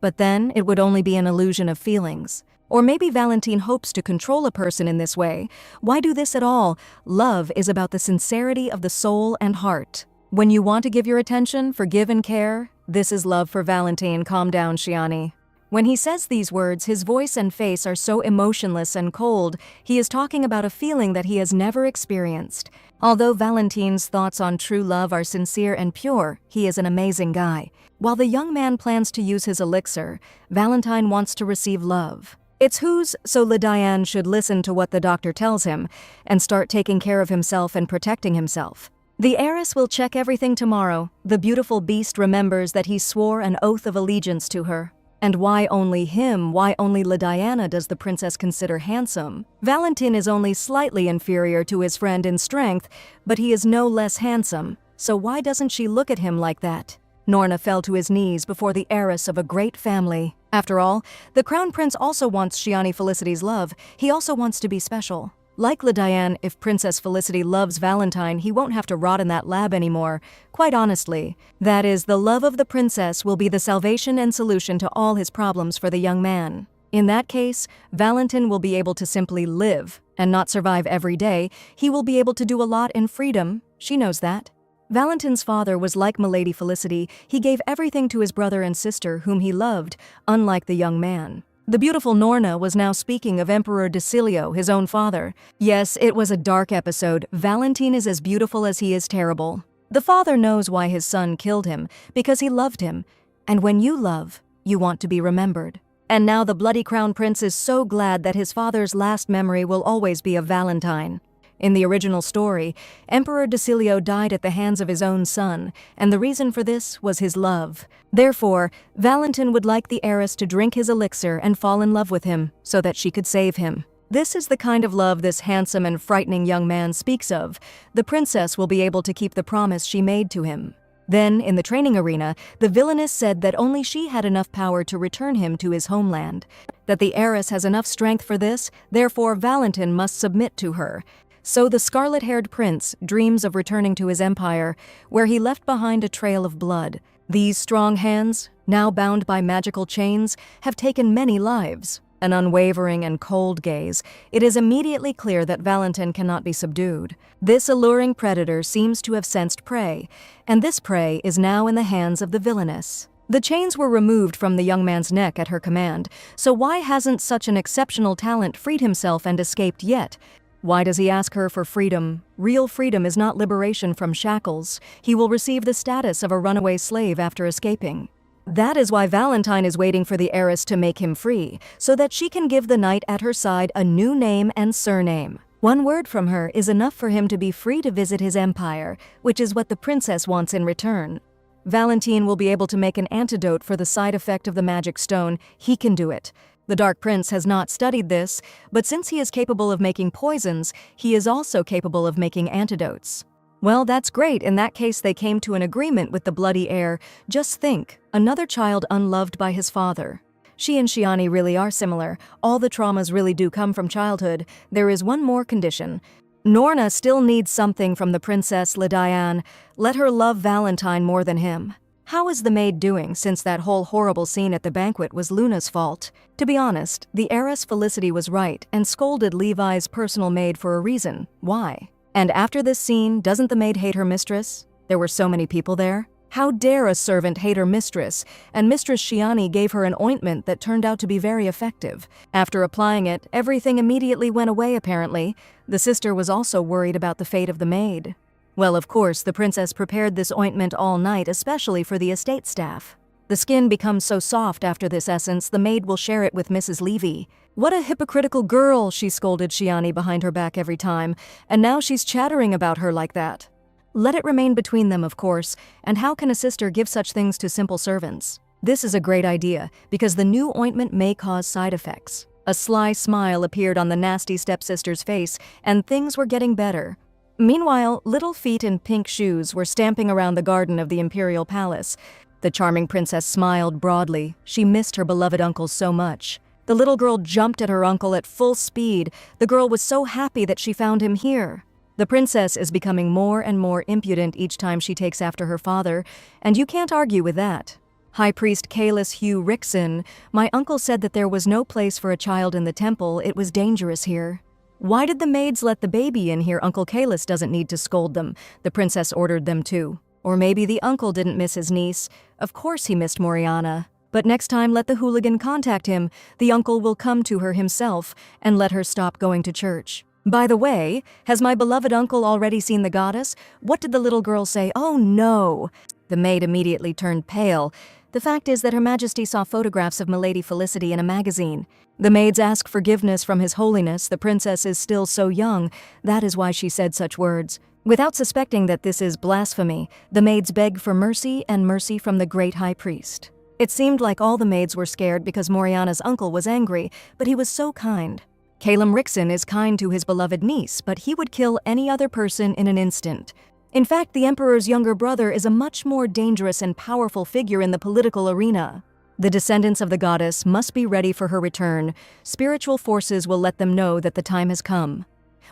A: But then it would only be an illusion of feelings. Or maybe Valentine hopes to control a person in this way. Why do this at all? Love is about the sincerity of the soul and heart. When you want to give your attention, forgive and care, this is love for Valentine. Calm down, Shiani. When he says these words, his voice and face are so emotionless and cold, he is talking about a feeling that he has never experienced. Although Valentine's thoughts on true love are sincere and pure, he is an amazing guy. While the young man plans to use his elixir, Valentine wants to receive love. It's whose, so Diane should listen to what the doctor tells him and start taking care of himself and protecting himself. The heiress will check everything tomorrow. The beautiful beast remembers that he swore an oath of allegiance to her. And why only him, why only Diana does the princess consider handsome? Valentine is only slightly inferior to his friend in strength, but he is no less handsome. So why doesn't she look at him like that? Norna fell to his knees before the heiress of a great family. After all, the crown prince also wants Shiani Felicity's love. He also wants to be special. Like Diane, if Princess Felicity loves Valentine, he won't have to rot in that lab anymore. Quite honestly, that is, the love of the princess will be the salvation and solution to all his problems for the young man. In that case, Valentine will be able to simply live and not survive every day. He will be able to do a lot in freedom. She knows that. Valentine's father was like Milady Felicity. He gave everything to his brother and sister, whom he loved, unlike the young man. The beautiful Norna was now speaking of Emperor Decilio, his own father. Yes, it was a dark episode. Valentine is as beautiful as he is terrible. The father knows why his son killed him, because he loved him. And when you love, you want to be remembered. And now the bloody crown prince is so glad that his father's last memory will always be of Valentine. In the original story, Emperor Decilio died at the hands of his own son, and the reason for this was his love. Therefore, Valentine would like the heiress to drink his elixir and fall in love with him, so that she could save him. This is the kind of love this handsome and frightening young man speaks of. The princess will be able to keep the promise she made to him. Then, in the training arena, the villainess said that only she had enough power to return him to his homeland. That the heiress has enough strength for this, therefore Valentine must submit to her. So the scarlet-haired prince dreams of returning to his empire, where he left behind a trail of blood. These strong hands, now bound by magical chains, have taken many lives. An unwavering and cold gaze, it is immediately clear that Valentine cannot be subdued. This alluring predator seems to have sensed prey, and this prey is now in the hands of the villainess. The chains were removed from the young man's neck at her command, so why hasn't such an exceptional talent freed himself and escaped yet? Why does he ask her for freedom? Real freedom is not liberation from shackles. He will receive the status of a runaway slave after escaping. That is why Valentine is waiting for the heiress to make him free, so that she can give the knight at her side a new name and surname. One word from her is enough for him to be free to visit his empire, which is what the princess wants in return. Valentine will be able to make an antidote for the side effect of the magic stone. He can do it. The Dark Prince has not studied this, but since he is capable of making poisons, he is also capable of making antidotes. Well, that's great. In that case, they came to an agreement with the bloody heir. Just think, another child unloved by his father. She and Shiani really are similar. All the traumas really do come from childhood. There is one more condition. Norna still needs something from the Princess Lidiane. Let her love Valentine more than him. How is the maid doing, since that whole horrible scene at the banquet was Luna's fault? To be honest, the heiress Felicity was right and scolded Levi's personal maid for a reason. Why? And after this scene, doesn't the maid hate her mistress? There were so many people there. How dare a servant hate her mistress? And Mistress Shiani gave her an ointment that turned out to be very effective. After applying it, everything immediately went away apparently. The sister was also worried about the fate of the maid. Well, of course, the princess prepared this ointment all night, especially for the estate staff. The skin becomes so soft after this essence, the maid will share it with Mrs. Levy. What a hypocritical girl, she scolded Shiani behind her back every time, and now she's chattering about her like that. Let it remain between them, of course, and how can a sister give such things to simple servants? This is a great idea, because the new ointment may cause side effects. A sly smile appeared on the nasty stepsister's face, and things were getting better. Meanwhile, little feet in pink shoes were stamping around the garden of the imperial palace. The charming princess smiled broadly. She missed her beloved uncle so much. The little girl jumped at her uncle at full speed. The girl was so happy that she found him here. The princess is becoming more and more impudent each time she takes after her father, and you can't argue with that. High Priest Kalis Hugh Rickson, my uncle said that there was no place for a child in the temple. It was dangerous here. Why did the maids let the baby in here? Uncle Kalis doesn't need to scold them. The princess ordered them to. Or maybe the uncle didn't miss his niece. Of course he missed Moriana. But next time let the hooligan contact him. The uncle will come to her himself and let her stop going to church. By the way, has my beloved uncle already seen the goddess? What did the little girl say? Oh no! The maid immediately turned pale. The fact is that Her Majesty saw photographs of Milady Felicity in a magazine. The maids ask forgiveness from His Holiness. The princess is still so young. That is why she said such words. Without suspecting that this is blasphemy, the maids beg for mercy and mercy from the great high priest. It seemed like all the maids were scared because Moriana's uncle was angry, but he was so kind. Calum Rickson is kind to his beloved niece, but he would kill any other person in an instant. In fact, the Emperor's younger brother is a much more dangerous and powerful figure in the political arena. The descendants of the goddess must be ready for her return. Spiritual forces will let them know that the time has come.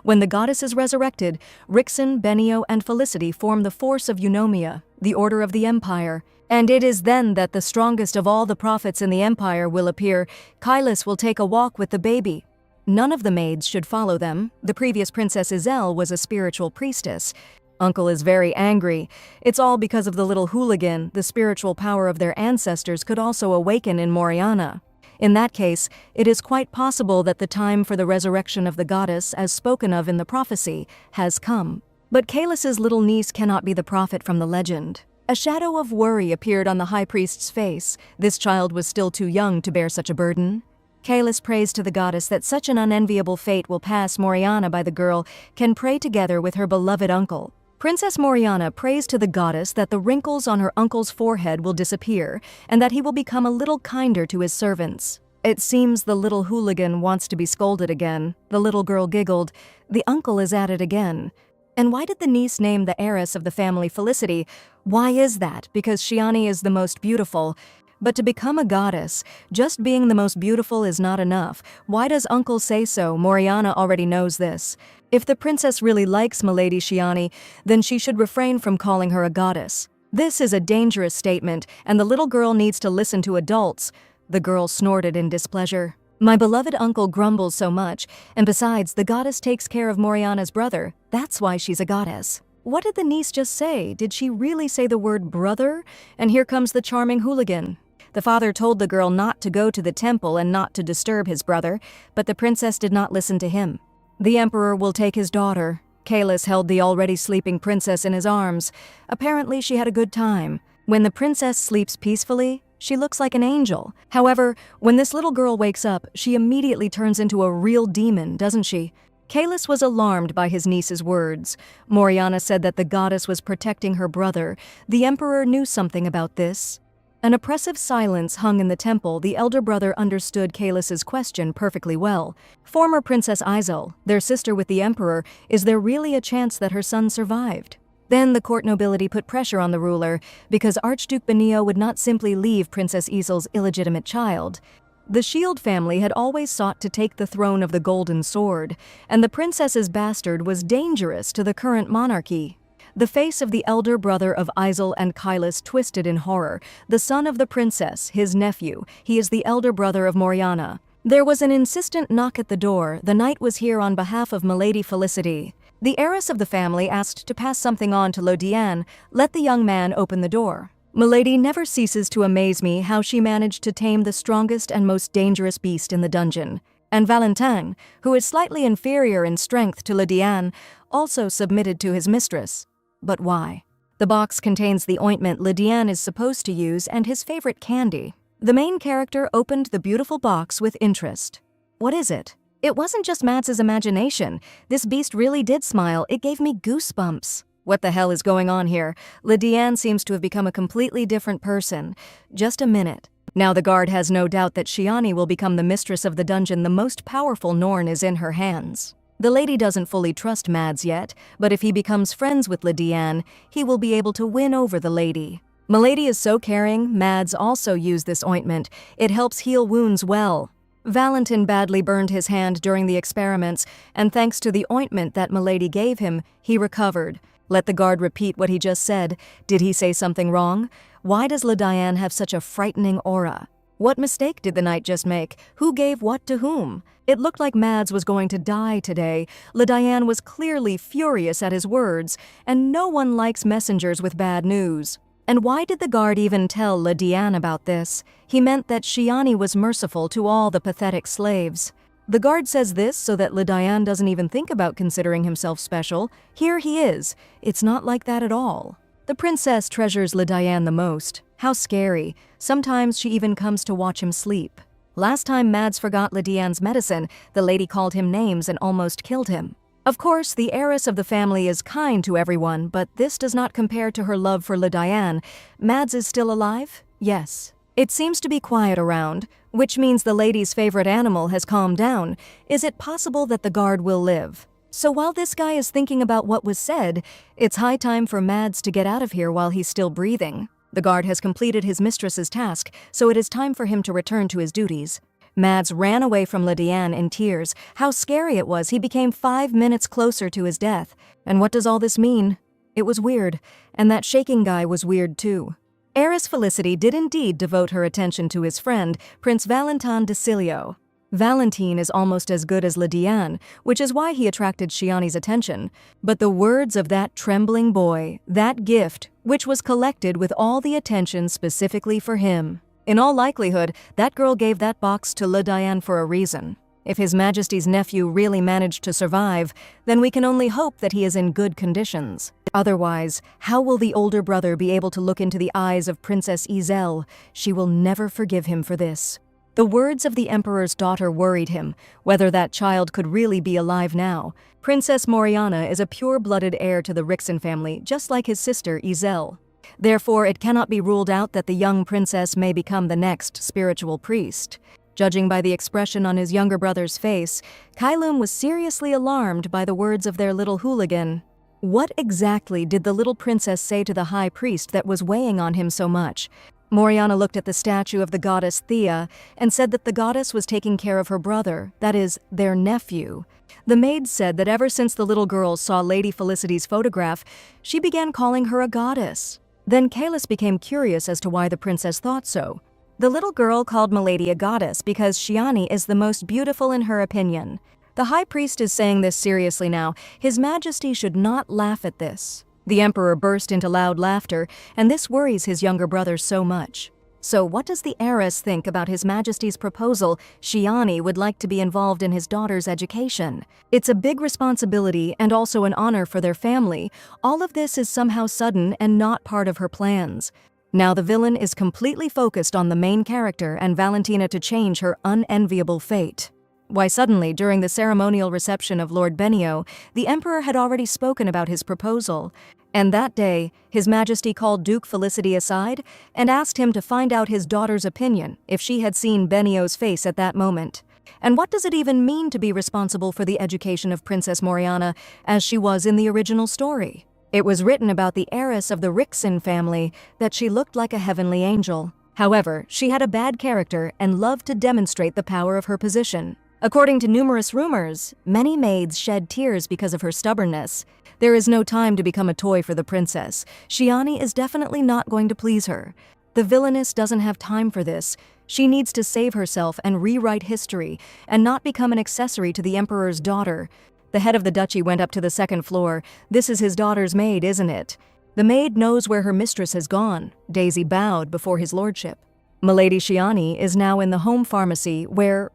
A: When the goddess is resurrected, Rickson, Benio, and Felicity form the force of Eunomia, the Order of the Empire. And it is then that the strongest of all the prophets in the Empire will appear. Kailas will take a walk with the baby. None of the maids should follow them. The previous Princess Iselle was a spiritual priestess. Uncle is very angry. It's all because of the little hooligan. The spiritual power of their ancestors could also awaken in Moriana. In that case, it is quite possible that the time for the resurrection of the goddess, as spoken of in the prophecy, has come. But Kailas's little niece cannot be the prophet from the legend. A shadow of worry appeared on the high priest's face. This child was still too young to bear such a burden. Kailas prays to the goddess that such an unenviable fate will pass Moriana by the girl can pray together with her beloved uncle. Princess Moriana prays to the goddess that the wrinkles on her uncle's forehead will disappear and that he will become a little kinder to his servants. It seems the little hooligan wants to be scolded again. The little girl giggled. The uncle is at it again. And why did the niece name the heiress of the family Felicity? Why is that? Because Shiani is the most beautiful. But to become a goddess, just being the most beautiful is not enough. Why does uncle say so? Moriana already knows this. If the princess really likes Milady Shiani, then she should refrain from calling her a goddess. This is a dangerous statement, and the little girl needs to listen to adults. The girl snorted in displeasure. My beloved uncle grumbles so much, and besides, the goddess takes care of Moriana's brother. That's why she's a goddess. What did the niece just say? Did she really say the word brother? And here comes the charming hooligan. The father told the girl not to go to the temple and not to disturb his brother, but the princess did not listen to him. The emperor will take his daughter. Kailas held the already sleeping princess in his arms. Apparently she had a good time. When the princess sleeps peacefully, She looks like an angel. However, when this little girl wakes up, she immediately turns into a real demon, doesn't she? Kalis was alarmed by his niece's words. Moriana said that the goddess was protecting her brother. The emperor knew something about this. An oppressive silence hung in the temple. The elder brother understood Kalis's question perfectly well. Former Princess Izel, their sister with the emperor, is there really a chance that her son survived? Then the court nobility put pressure on the ruler, because Archduke Benio would not simply leave Princess Isel's illegitimate child. The Shield family had always sought to take the throne of the Golden Sword, and the princess's bastard was dangerous to the current monarchy. The face of the elder brother of Izel and Kailas twisted in horror. The son of the princess, his nephew, he is the elder brother of Moriana. There was an insistent knock at the door. The knight was here on behalf of Milady Felicity. The heiress of the family asked to pass something on to Lodiane. Let the young man open the door. Milady never ceases to amaze me how she managed to tame the strongest and most dangerous beast in the dungeon. And Valentin, who is slightly inferior in strength to Lodiane, also submitted to his mistress. But why? The box contains the ointment Lodiane is supposed to use and his favorite candy. The main character opened the beautiful box with interest. What is it? It wasn't just Mads's imagination. This beast really did smile. It gave me goosebumps. What the hell is going on here? Lodiane seems to have become a completely different person. Just a minute. Now the guard has no doubt that Shiani will become the mistress of the dungeon. The most powerful Norn is in her hands. The lady doesn't fully trust Mads yet, but if he becomes friends with Lodiane, he will be able to win over the lady. Milady is so caring. Mads also used this ointment. It helps heal wounds well. Valentin badly burned his hand during the experiments, and thanks to the ointment that Milady gave him, he recovered. Let the guard repeat what he just said. Did he say something wrong? Why does Lodiane have such a frightening aura? What mistake did the knight just make? Who gave what to whom? It looked like Mads was going to die today. Lodiane was clearly furious at his words, and no one likes messengers with bad news. And why did the guard even tell Lodiane about this? He meant that Shiani was merciful to all the pathetic slaves. The guard says this so that Lodiane doesn't even think about considering himself special. Here he is. It's not like that at all. The princess treasures Lodiane the most. How scary. Sometimes she even comes to watch him sleep. Last time Mads forgot Lodiane's medicine, the lady called him names and almost killed him. Of course, the heiress of the family is kind to everyone, but this does not compare to her love for Lodiane. Mads is still alive? Yes. It seems to be quiet around, which means the lady's favorite animal has calmed down. Is it possible that the guard will live? So while this guy is thinking about what was said, it's high time for Mads to get out of here while he's still breathing. The guard has completed his mistress's task, so it is time for him to return to his duties. Mads ran away from Lodiane in tears. How scary it was. He became 5 minutes closer to his death. And what does all this mean? It was weird, and that shaking guy was weird too. Heiress Felicity did indeed devote her attention to his friend, Prince Valentin de Cilio. Valentine is almost as good as Lodiane, which is why he attracted Shiani's attention. But the words of that trembling boy, that gift, which was collected with all the attention specifically for him. In all likelihood, that girl gave that box to Lodiane for a reason. If His Majesty's nephew really managed to survive, then we can only hope that he is in good conditions. Otherwise, how will the older brother be able to look into the eyes of Princess Izel? She will never forgive him for this. The words of the Emperor's daughter worried him, whether that child could really be alive now. Princess Moriana is a pure-blooded heir to the Rixen family, just like his sister Izel. Therefore, it cannot be ruled out that the young princess may become the next spiritual priest. Judging by the expression on his younger brother's face, Kailum was seriously alarmed by the words of their little hooligan. What exactly did the little princess say to the high priest that was weighing on him so much? Moriana looked at the statue of the goddess Thea and said that the goddess was taking care of her brother, that is, their nephew. The maid said that ever since the little girl saw Lady Felicity's photograph, she began calling her a goddess. Then Kalis became curious as to why the princess thought so. The little girl called Milady a goddess because Shiani is the most beautiful in her opinion. The high priest is saying this seriously now. His Majesty should not laugh at this. The Emperor burst into loud laughter, and this worries his younger brother so much. So what does the heiress think about His Majesty's proposal? Shiani would like to be involved in his daughter's education. It's a big responsibility and also an honor for their family. All of this is somehow sudden and not part of her plans. Now the villain is completely focused on the main character and Valentina to change her unenviable fate. Why suddenly, during the ceremonial reception of Lord Benio, the Emperor had already spoken about his proposal, and that day, His Majesty called Duke Felicity aside and asked him to find out his daughter's opinion if she had seen Benio's face at that moment. And what does it even mean to be responsible for the education of Princess Moriana as she was in the original story? It was written about the heiress of the Rixin family that she looked like a heavenly angel. However, she had a bad character and loved to demonstrate the power of her position. According to numerous rumors, many maids shed tears because of her stubbornness. There is no time to become a toy for the princess. Shiani is definitely not going to please her. The villainess doesn't have time for this. She needs to save herself and rewrite history, and not become an accessory to the Emperor's daughter. The head of the duchy went up to the second floor. This is his daughter's maid, isn't it? The maid knows where her mistress has gone. Daisy bowed before his lordship. Milady Shiani is now in the home pharmacy where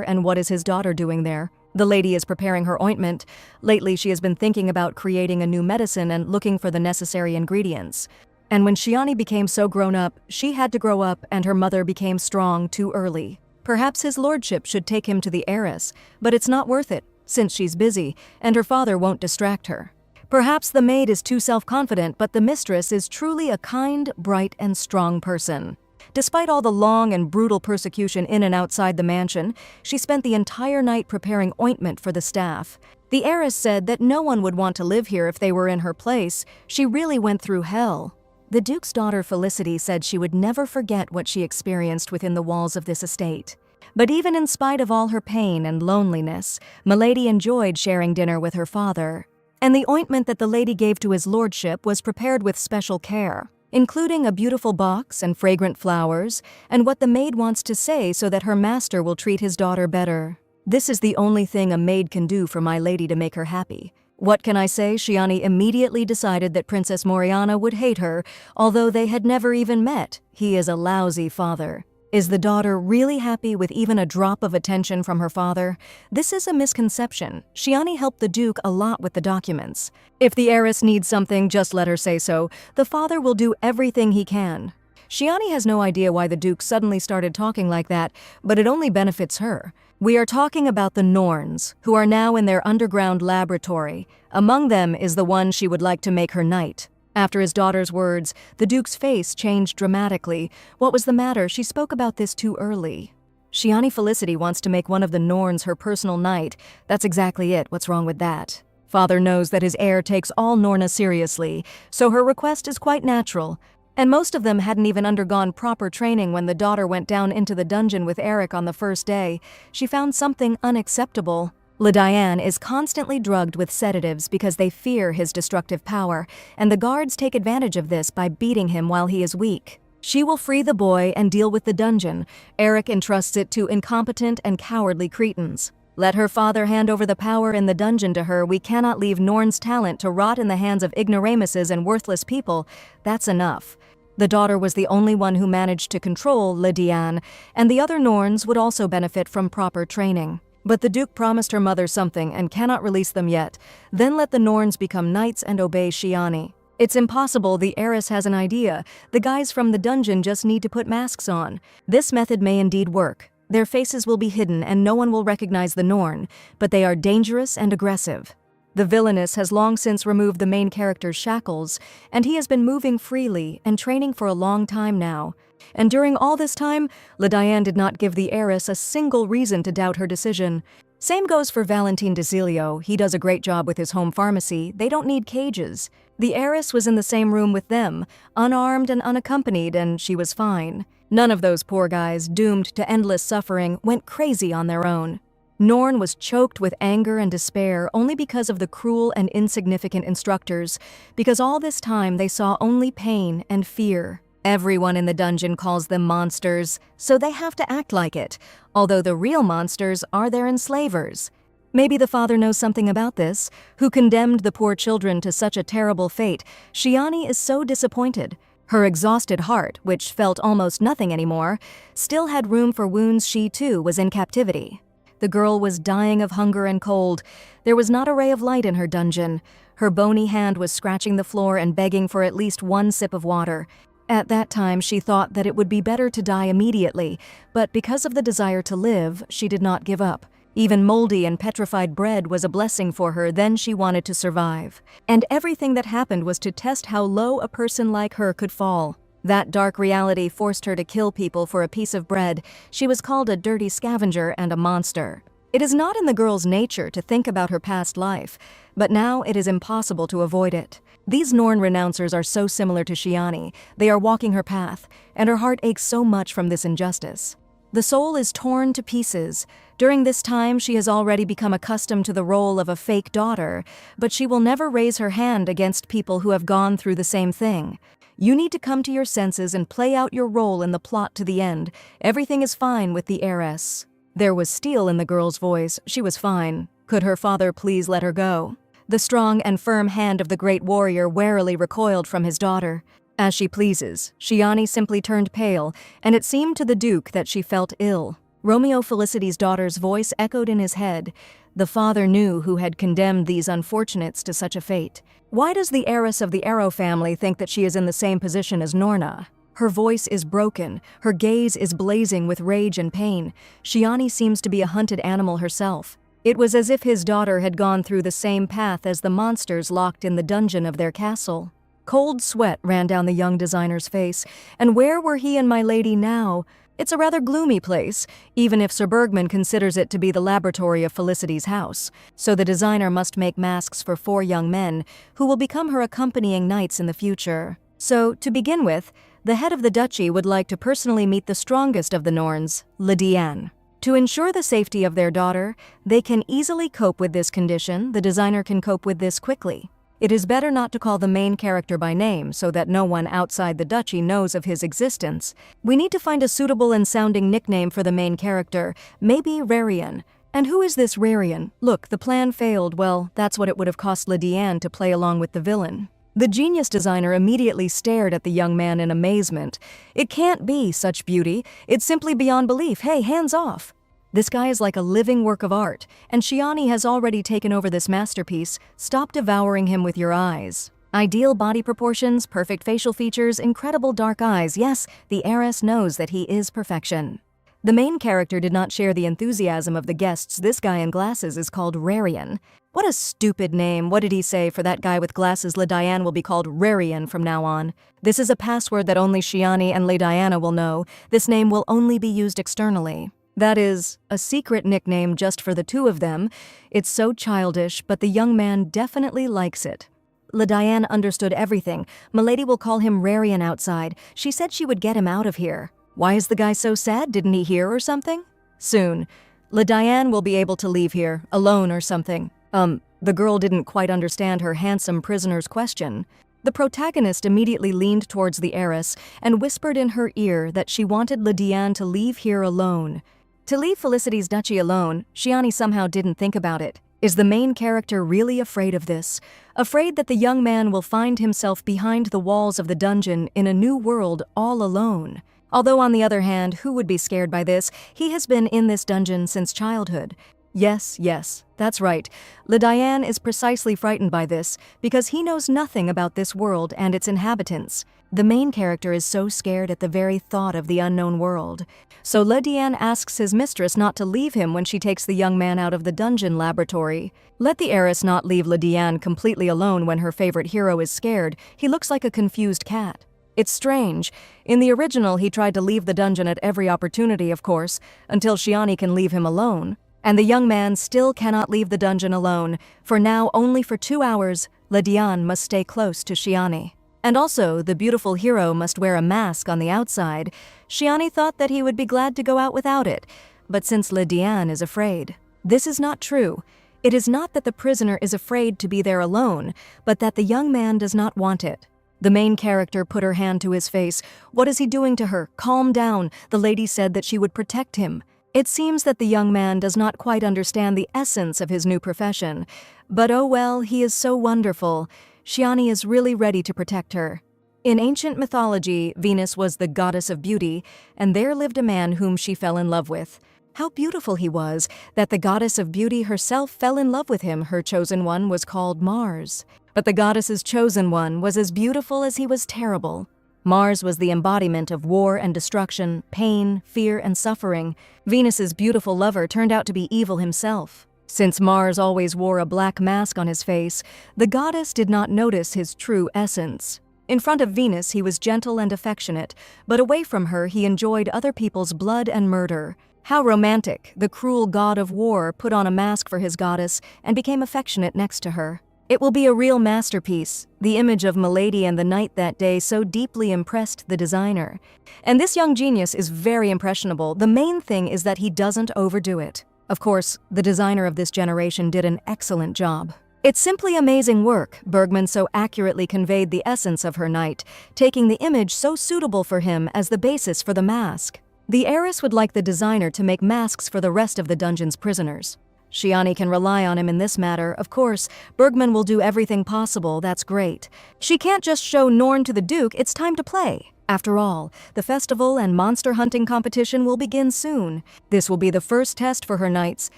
A: and what is his daughter doing there? The lady is preparing her ointment. Lately she has been thinking about creating a new medicine and looking for the necessary ingredients. And when Shiani became so grown up, she had to grow up and her mother became strong too early. Perhaps his lordship should take him to the heiress, but it's not worth it, since she's busy, and her father won't distract her. Perhaps the maid is too self-confident, but the mistress is truly a kind, bright, and strong person. Despite all the long and brutal persecution in and outside the mansion, she spent the entire night preparing ointment for the staff. The heiress said that no one would want to live here if they were in her place. She really went through hell. The Duke's daughter Felicity said she would never forget what she experienced within the walls of this estate. But even in spite of all her pain and loneliness, Milady enjoyed sharing dinner with her father. And the ointment that the lady gave to his lordship was prepared with special care, including a beautiful box and fragrant flowers, and what the maid wants to say so that her master will treat his daughter better. This is the only thing a maid can do for my lady to make her happy. What can I say? Shiani immediately decided that Princess Moriana would hate her, although they had never even met. He is a lousy father. Is the daughter really happy with even a drop of attention from her father? This is a misconception. Shiani helped the Duke a lot with the documents. If the heiress needs something, just let her say so. The father will do everything he can. Shiani has no idea why the Duke suddenly started talking like that, but it only benefits her. We are talking about the Norns, who are now in their underground laboratory. Among them is the one she would like to make her knight. After his daughter's words, the Duke's face changed dramatically. What was the matter? She spoke about this too early. Shiani Felicity wants to make one of the Norns her personal knight. That's exactly it. What's wrong with that? Father knows that his heir takes all Norna seriously, so her request is quite natural. And most of them hadn't even undergone proper training when the daughter went down into the dungeon with Eric on the first day. She found something unacceptable. Diane is constantly drugged with sedatives because they fear his destructive power, and the guards take advantage of this by beating him while he is weak. She will free the boy and deal with the dungeon. Eric entrusts it to incompetent and cowardly cretins. Let her father hand over the power in the dungeon to her. We cannot leave Norn's talent to rot in the hands of ignoramuses and worthless people. That's enough. The daughter was the only one who managed to control Diane, and the other Norns would also benefit from proper training. But the Duke promised her mother something and cannot release them yet. Then let the Norns become knights and obey Shiani. It's impossible. The heiress has an idea. The guys from the dungeon just need to put masks on. This method may indeed work. Their faces will be hidden and no one will recognize the Norn, but they are dangerous and aggressive. The villainess has long since removed the main character's shackles, and he has been moving freely and training for a long time now. And during all this time, Diane did not give the heiress a single reason to doubt her decision. Same goes for Valentin Desilio. He does a great job with his home pharmacy. They don't need cages. The heiress was in the same room with them, unarmed and unaccompanied, and she was fine. None of those poor guys, doomed to endless suffering, went crazy on their own. Norn was choked with anger and despair only because of the cruel and insignificant instructors, because all this time they saw only pain and fear. Everyone in the dungeon calls them monsters, so they have to act like it, although the real monsters are their enslavers. Maybe the father knows something about this, who condemned the poor children to such a terrible fate. Shiani is so disappointed. Her exhausted heart, which felt almost nothing anymore, still had room for wounds. She too was in captivity. The girl was dying of hunger and cold. There was not a ray of light in her dungeon. Her bony hand was scratching the floor and begging for at least one sip of water. At that time, she thought that it would be better to die immediately, but because of the desire to live, she did not give up. Even moldy and petrified bread was a blessing for her, then she wanted to survive. And everything that happened was to test how low a person like her could fall. That dark reality forced her to kill people for a piece of bread. She was called a dirty scavenger and a monster. It is not in the girl's nature to think about her past life, but now it is impossible to avoid it. These Norn renouncers are so similar to Shiani. They are walking her path, and her heart aches so much from this injustice. The soul is torn to pieces. During this time, she has already become accustomed to the role of a fake daughter, but she will never raise her hand against people who have gone through the same thing. You need to come to your senses and play out your role in the plot to the end. Everything is fine with the heiress. There was steel in the girl's voice. She was fine. Could her father please let her go? The strong and firm hand of the great warrior warily recoiled from his daughter. As she pleases, Shiani simply turned pale, and it seemed to the Duke that she felt ill. Romeo Felicity's daughter's voice echoed in his head. The father knew who had condemned these unfortunates to such a fate. Why does the heiress of the Arrow family think that she is in the same position as Norna? Her voice is broken, her gaze is blazing with rage and pain. Shiani seems to be a hunted animal herself. It was as if his daughter had gone through the same path as the monsters locked in the dungeon of their castle. Cold sweat ran down the young designer's face, and where were he and my lady now? It's a rather gloomy place, even if Sir Bergman considers it to be the laboratory of Felicity's house. So the designer must make masks for 4 young men, who will become her accompanying knights in the future. So, to begin with, the head of the duchy would like to personally meet the strongest of the Norns, Lydiane. To ensure the safety of their daughter, they can easily cope with this condition. The designer can cope with this quickly. It is better not to call the main character by name so that no one outside the duchy knows of his existence. We need to find a suitable and sounding nickname for the main character, maybe Rarian. And who is this Rarian? Look, the plan failed. Well, that's what it would have cost Lydiane to play along with the villain. The genius designer immediately stared at the young man in amazement. It can't be such beauty. It's simply beyond belief. Hey, hands off. This guy is like a living work of art, and Shiani has already taken over this masterpiece. Stop devouring him with your eyes. Ideal body proportions, perfect facial features, incredible dark eyes. Yes, the heiress knows that he is perfection. The main character did not share the enthusiasm of the guests. This guy in glasses is called Rarian. What a stupid name. What did he say? For that guy with glasses, Lydiane will be called Rarian from now on. This is a password that only Shiani and Lydiana will know. This name will only be used externally. That is, a secret nickname just for the 2 of them. It's so childish, but the young man definitely likes it. Lydiane understood everything. Milady will call him Rarian outside. She said she would get him out of here. Why is the guy so sad? Didn't he hear or something? Soon. Lydiane will be able to leave here, alone or something. The girl didn't quite understand her handsome prisoner's question. The protagonist immediately leaned towards the heiress and whispered in her ear that she wanted Lydiane to leave here alone. To leave Felicity's duchy alone, Shiani somehow didn't think about it. Is the main character really afraid of this? Afraid that the young man will find himself behind the walls of the dungeon in a new world all alone? Although on the other hand, who would be scared by this? He has been in this dungeon since childhood. Yes, that's right. Lydiane is precisely frightened by this because he knows nothing about this world and its inhabitants. The main character is so scared at the very thought of the unknown world. So Lydiane asks his mistress not to leave him when she takes the young man out of the dungeon laboratory. Let the heiress not leave Lydiane completely alone when her favorite hero is scared. He looks like a confused cat. It's strange. In the original, he tried to leave the dungeon at every opportunity, of course, until Shiani can leave him alone. And the young man still cannot leave the dungeon alone. For now, only for 2 hours, Lydiane must stay close to Shiani. And also, the beautiful hero must wear a mask on the outside. Shiani thought that he would be glad to go out without it. But since Lydiane is afraid, this is not true. It is not that the prisoner is afraid to be there alone, but that the young man does not want it. The main character put her hand to his face. What is he doing to her? Calm down. The lady said that she would protect him. It seems that the young man does not quite understand the essence of his new profession. But oh well, he is so wonderful. Shiani is really ready to protect her. In ancient mythology, Venus was the goddess of beauty, and there lived a man whom she fell in love with. How beautiful he was, that the goddess of beauty herself fell in love with him. Her chosen one was called Mars. But the goddess's chosen one was as beautiful as he was terrible. Mars was the embodiment of war and destruction, pain, fear, and suffering. Venus's beautiful lover turned out to be evil himself. Since Mars always wore a black mask on his face, the goddess did not notice his true essence. In front of Venus, he was gentle and affectionate, but away from her, he enjoyed other people's blood and murder. How romantic! The cruel god of war put on a mask for his goddess and became affectionate next to her. It will be a real masterpiece. The image of Milady and the knight that day so deeply impressed the designer. And this young genius is very impressionable. The main thing is that he doesn't overdo it. Of course, the designer of this generation did an excellent job. It's simply amazing work. Bergman so accurately conveyed the essence of her knight, taking the image so suitable for him as the basis for the mask. The heiress would like the designer to make masks for the rest of the dungeon's prisoners. Shiani can rely on him in this matter. Of course, Bergman will do everything possible. That's great. She can't just show Norn to the Duke. It's time to play. After all, the festival and monster hunting competition will begin soon. This will be the first test for her knights,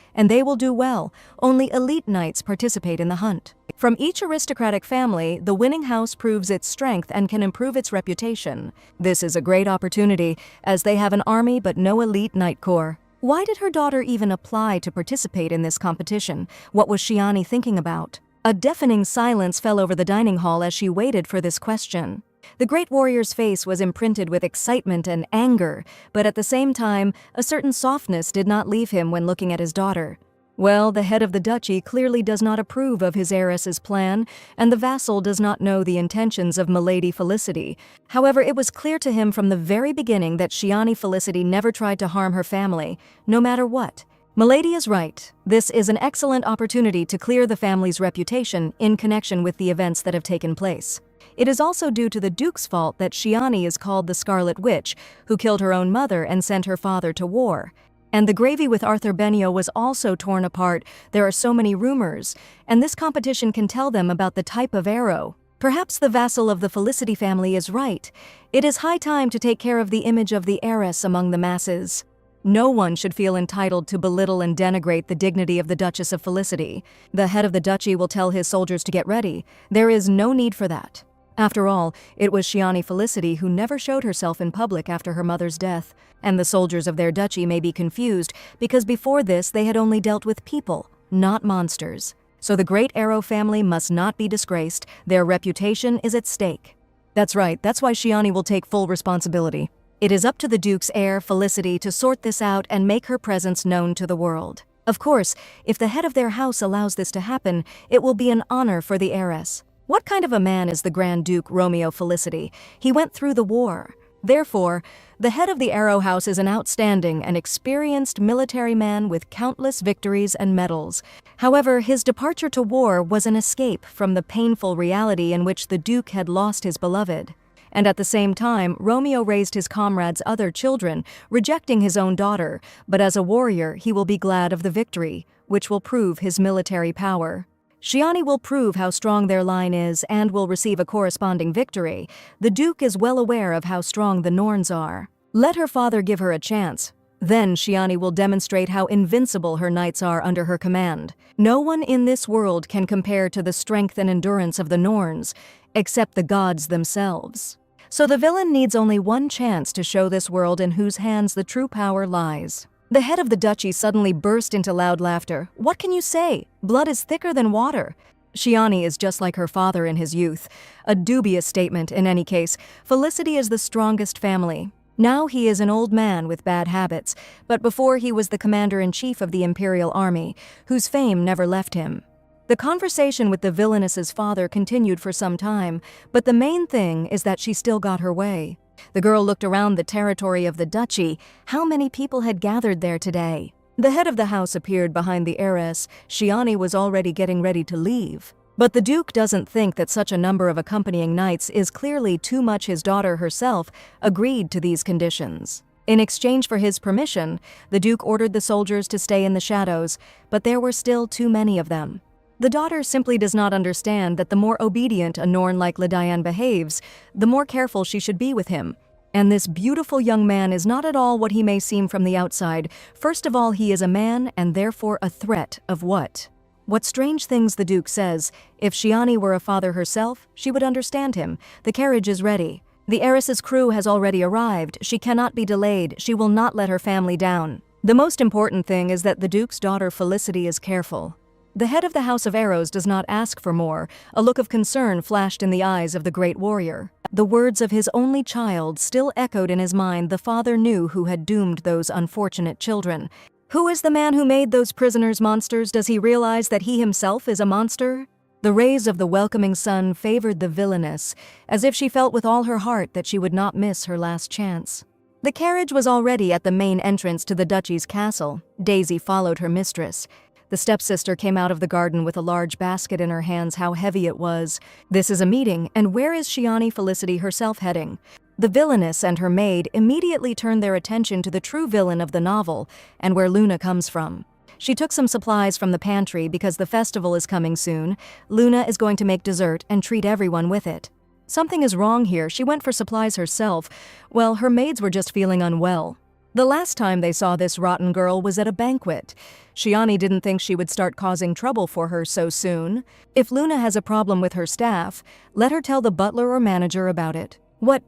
A: and they will do well. Only elite knights participate in the hunt. From each aristocratic family, the winning house proves its strength and can improve its reputation. This is a great opportunity, as they have an army but no elite knight corps. Why did her daughter even apply to participate in this competition? What was Shiani thinking about? A deafening silence fell over the dining hall as she waited for this question. The great warrior's face was imprinted with excitement and anger, but at the same time, a certain softness did not leave him when looking at his daughter. Well, the head of the duchy clearly does not approve of his heiress's plan, and the vassal does not know the intentions of Milady Felicity. However, it was clear to him from the very beginning that Shiani Felicity never tried to harm her family, no matter what. Milady is right. This is an excellent opportunity to clear the family's reputation in connection with the events that have taken place. It is also due to the Duke's fault that Shiani is called the Scarlet Witch, who killed her own mother and sent her father to war. And the gravy with Arthur Benio was also torn apart. There are so many rumors, and this competition can tell them about the type of arrow. Perhaps the vassal of the Felicity family is right. It is high time to take care of the image of the heiress among the masses. No one should feel entitled to belittle and denigrate the dignity of the Duchess of Felicity. The head of the duchy will tell his soldiers to get ready. There is no need for that. After all, it was Shiani Felicity who never showed herself in public after her mother's death, and the soldiers of their duchy may be confused because before this they had only dealt with people, not monsters. So the great Arrow family must not be disgraced. Their reputation is at stake. That's right, that's why Shiani will take full responsibility. It is up to the Duke's heir, Felicity, to sort this out and make her presence known to the world. Of course, if the head of their house allows this to happen, it will be an honor for the heiress. What kind of a man is the Grand Duke Romeo Felicity? He went through the war. Therefore, the head of the Arrow House is an outstanding and experienced military man with countless victories and medals. However, his departure to war was an escape from the painful reality in which the Duke had lost his beloved. And at the same time, Romeo raised his comrades' other children, rejecting his own daughter, but as a warrior, he will be glad of the victory, which will prove his military power. Shiani will prove how strong their line is and will receive a corresponding victory. The Duke is well aware of how strong the Norns are. Let her father give her a chance. Then Shiani will demonstrate how invincible her knights are under her command. No one in this world can compare to the strength and endurance of the Norns, except the gods themselves. So the villain needs only one chance to show this world in whose hands the true power lies. The head of the duchy suddenly burst into loud laughter. What can you say? Blood is thicker than water. Shiani is just like her father in his youth. A dubious statement in any case. Felicity is the strongest family. Now he is an old man with bad habits, but before he was the commander-in-chief of the Imperial Army, whose fame never left him. The conversation with the villainess's father continued for some time, but the main thing is that she still got her way. The girl looked around the territory of the duchy. How many people had gathered there today? The head of the house appeared behind the heiress. Shiani was already getting ready to leave. But the Duke doesn't think that such a number of accompanying knights is clearly too much. His daughter herself agreed to these conditions. In exchange for his permission, the Duke ordered the soldiers to stay in the shadows, but there were still too many of them. The daughter simply does not understand that the more obedient a Norn like Ledian behaves, the more careful she should be with him. And this beautiful young man is not at all what he may seem from the outside. First of all, he is a man and therefore a threat of what? What strange things the Duke says. If Shiani were a father herself, she would understand him. The carriage is ready. The heiress's crew has already arrived. She cannot be delayed. She will not let her family down. The most important thing is that the Duke's daughter Felicity is careful. The head of the House of Arrows does not ask for more. A look of concern flashed in the eyes of the great warrior. The words of his only child still echoed in his mind. The father knew who had doomed those unfortunate children. Who is the man who made those prisoners monsters? Does he realize that he himself is a monster? The rays of the welcoming sun favored the villainess, as if she felt with all her heart that she would not miss her last chance. The carriage was already at the main entrance to the duchy's castle. Daisy followed her mistress. The stepsister came out of the garden with a large basket in her hands. How heavy it was. This is a meeting, and where is Shiani Felicity herself heading? The villainess and her maid immediately turned their attention to the true villain of the novel and where Luna comes from. She took some supplies from the pantry because the festival is coming soon. Luna is going to make dessert and treat everyone with it. Something is wrong here. She went for supplies herself. Well, her maids were just feeling unwell. The last time they saw this rotten girl was at a banquet. Shiani didn't think she would start causing trouble for her so soon. If Luna has a problem with her staff, let her tell the butler or manager about it. What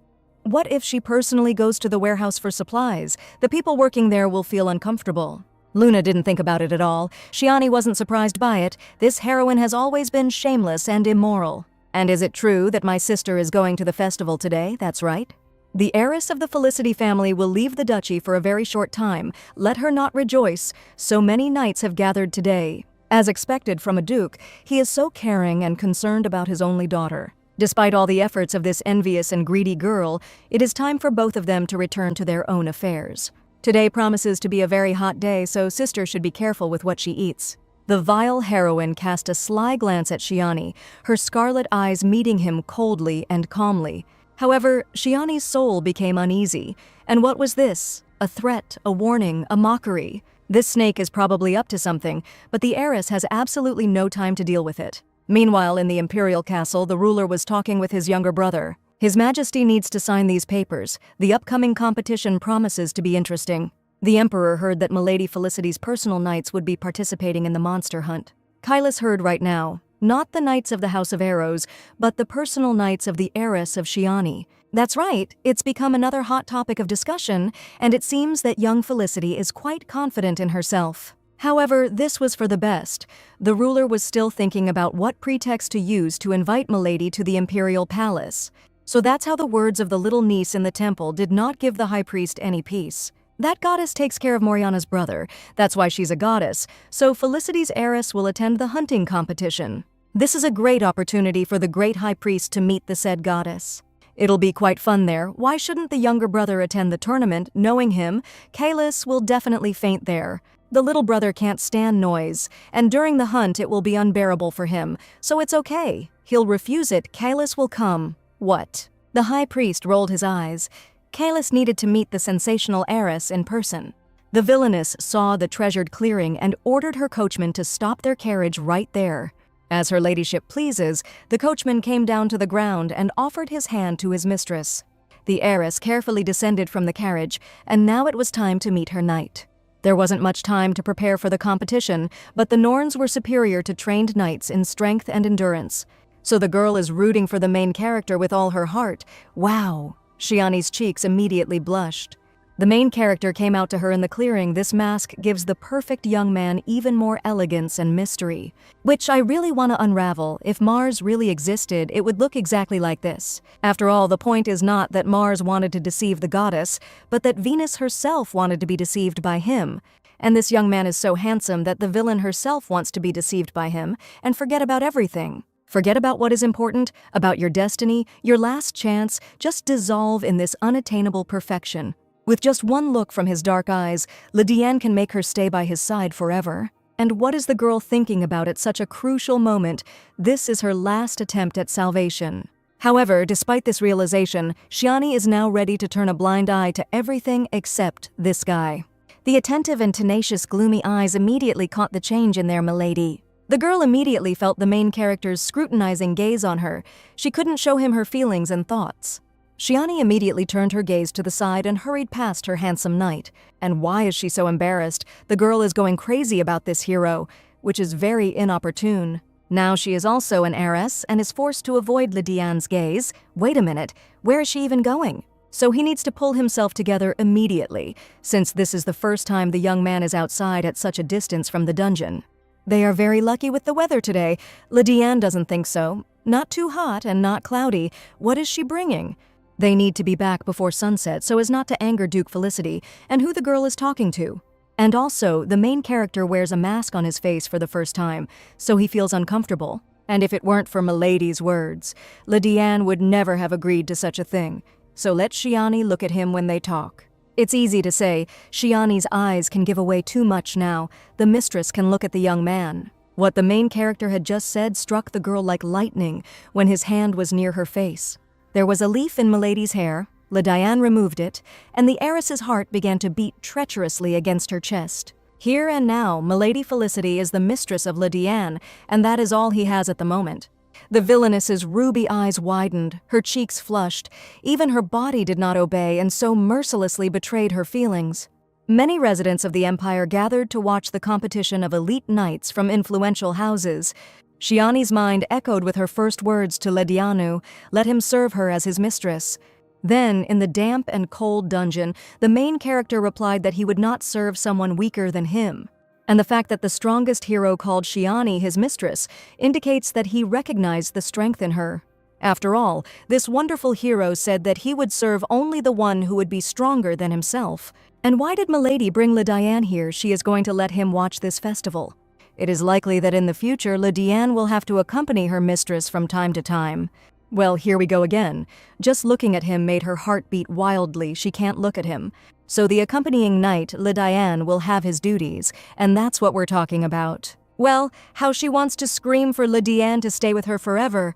A: if she personally goes to the warehouse for supplies? The people working there will feel uncomfortable. Luna didn't think about it at all. Shiani wasn't surprised by it. This heroine has always been shameless and immoral. And is it true that my sister is going to the festival today? That's right. The heiress of the Felicity family will leave the duchy for a very short time. Let her not rejoice. So many knights have gathered today. As expected from a duke, he is so caring and concerned about his only daughter. Despite all the efforts of this envious and greedy girl, it is time for both of them to return to their own affairs. Today promises to be a very hot day, so sister should be careful with what she eats. The vile heroine cast a sly glance at Shiani, her scarlet eyes meeting him coldly and calmly. However, Shiani's soul became uneasy. And what was this? A threat, a warning, a mockery. This snake is probably up to something, but the heiress has absolutely no time to deal with it. Meanwhile, in the imperial castle, the ruler was talking with his younger brother. His Majesty needs to sign these papers. The upcoming competition promises to be interesting. The emperor heard that Milady Felicity's personal knights would be participating in the monster hunt. Kailas heard right now. Not the knights of the House of Arrows, but the personal knights of the heiress of Shiani. That's right, it's become another hot topic of discussion, and it seems that young Felicity is quite confident in herself. However, this was for the best. The ruler was still thinking about what pretext to use to invite Milady to the imperial palace. So that's how the words of the little niece in the temple did not give the high priest any peace. That goddess takes care of Moriana's brother. That's why she's a goddess. So Felicity's heiress will attend the hunting competition. This is a great opportunity for the great high priest to meet the said goddess. It'll be quite fun there. Why shouldn't the younger brother attend the tournament? Knowing him, Kailas will definitely faint there. The little brother can't stand noise, and during the hunt it will be unbearable for him. So it's okay. He'll refuse it. Kailas will come. What? The high priest rolled his eyes. Kailas needed to meet the sensational heiress in person. The villainess saw the treasured clearing and ordered her coachman to stop their carriage right there. As her ladyship pleases, the coachman came down to the ground and offered his hand to his mistress. The heiress carefully descended from the carriage, and now it was time to meet her knight. There wasn't much time to prepare for the competition, but the Norns were superior to trained knights in strength and endurance. So the girl is rooting for the main character with all her heart. Wow! Shiani's cheeks immediately blushed. The main character came out to her in the clearing. This mask gives the perfect young man even more elegance and mystery, which I really want to unravel. If Mars really existed, it would look exactly like this. After all, the point is not that Mars wanted to deceive the goddess, but that Venus herself wanted to be deceived by him. And this young man is so handsome that the villain herself wants to be deceived by him and forget about everything. Forget about what is important, about your destiny, your last chance, just dissolve in this unattainable perfection. With just one look from his dark eyes, Lydiane can make her stay by his side forever. And what is the girl thinking about at such a crucial moment? This is her last attempt at salvation. However, despite this realization, Shiani is now ready to turn a blind eye to everything except this guy. The attentive and tenacious gloomy eyes immediately caught the change in their milady. The girl immediately felt the main character's scrutinizing gaze on her. She couldn't show him her feelings and thoughts. Shiani immediately turned her gaze to the side and hurried past her handsome knight. And why is she so embarrassed? The girl is going crazy about this hero, which is very inopportune. Now she is also an heiress and is forced to avoid Lydiane's gaze. Wait a minute, where is she even going? So he needs to pull himself together immediately, since this is the first time the young man is outside at such a distance from the dungeon. They are very lucky with the weather today. Lydiane doesn't think so. Not too hot and not cloudy. What is she bringing? They need to be back before sunset so as not to anger Duke Felicity and who the girl is talking to. And also, the main character wears a mask on his face for the first time, so he feels uncomfortable. And if it weren't for Milady's words, Lydiane would never have agreed to such a thing. So let Shiani look at him when they talk. It's easy to say, Shiani's eyes can give away too much now. The mistress can look at the young man. What the main character had just said struck the girl like lightning when his hand was near her face. There was a leaf in Milady's hair. Lydiane removed it, and the heiress's heart began to beat treacherously against her chest. Here and now, Milady Felicity is the mistress of Lydiane, and that is all he has at the moment. The villainess's ruby eyes widened, her cheeks flushed. Even her body did not obey and so mercilessly betrayed her feelings. Many residents of the Empire gathered to watch the competition of elite knights from influential houses. Shiani's mind echoed with her first words to Ledianu, let him serve her as his mistress. Then, in the damp and cold dungeon, the main character replied that he would not serve someone weaker than him. And the fact that the strongest hero called Shiani his mistress indicates that he recognized the strength in her. After all, this wonderful hero said that he would serve only the one who would be stronger than himself. And why did Milady bring Lydiane here? She is going to let him watch this festival. It is likely that in the future, Lydiane will have to accompany her mistress from time to time. Well, here we go again. Just looking at him made her heart beat wildly. She can't look at him. So the accompanying knight, Lydiane, will have his duties, and that's what we're talking about. Well, how she wants to scream for Lydiane to stay with her forever.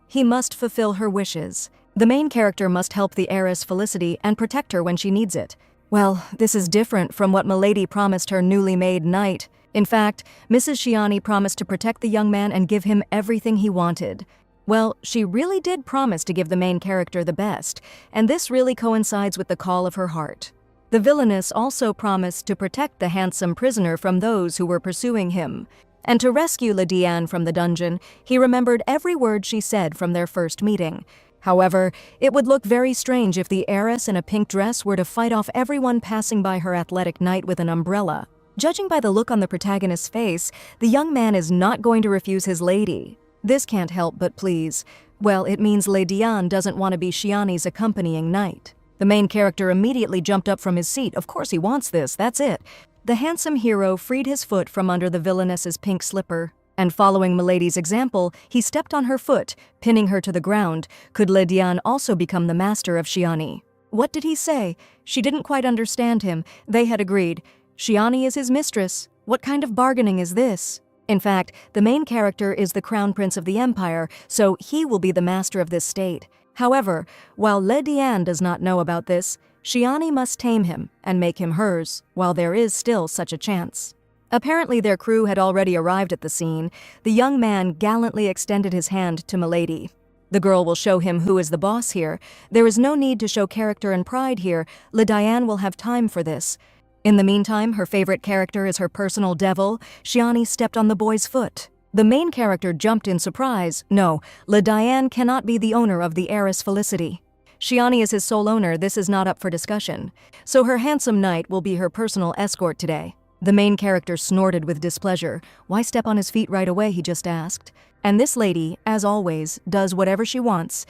A: He must fulfill her wishes. The main character must help the heiress Felicity and protect her when she needs it. Well, this is different from what Milady promised her newly made knight. In fact, Mrs. Shiani promised to protect the young man and give him everything he wanted. Well, she really did promise to give the main character the best, and this really coincides with the call of her heart. The villainess also promised to protect the handsome prisoner from those who were pursuing him. And to rescue Lydiane from the dungeon, he remembered every word she said from their first meeting. However, it would look very strange if the heiress in a pink dress were to fight off everyone passing by her athletic knight with an umbrella. Judging by the look on the protagonist's face, the young man is not going to refuse his lady. This can't help but please. Well, it means Lydiane doesn't want to be Shiani's accompanying knight. The main character immediately jumped up from his seat. Of course he wants this, that's it. The handsome hero freed his foot from under the villainess's pink slipper. And following Milady's example, he stepped on her foot, pinning her to the ground. Could Lydiane also become the master of Shiani? What did he say? She didn't quite understand him. They had agreed. Shiani is his mistress. What kind of bargaining is this? In fact, the main character is the crown prince of the empire, so he will be the master of this state. However, while Lydiane does not know about this, Shiani must tame him and make him hers, while there is still such a chance. Apparently their crew had already arrived at the scene. The young man gallantly extended his hand to Milady. The girl will show him who is the boss here. There is no need to show character and pride here. Lydiane will have time for this. In the meantime, her favorite character is her personal devil. Shiani stepped on the boy's foot. The main character jumped in surprise. No, Lydiane cannot be the owner of the heiress Felicity. Shiani is his sole owner. This is not up for discussion. So her handsome knight will be her personal escort today. The main character snorted with displeasure. Why step on his feet right away, he just asked. And this lady, as always, does whatever she wants.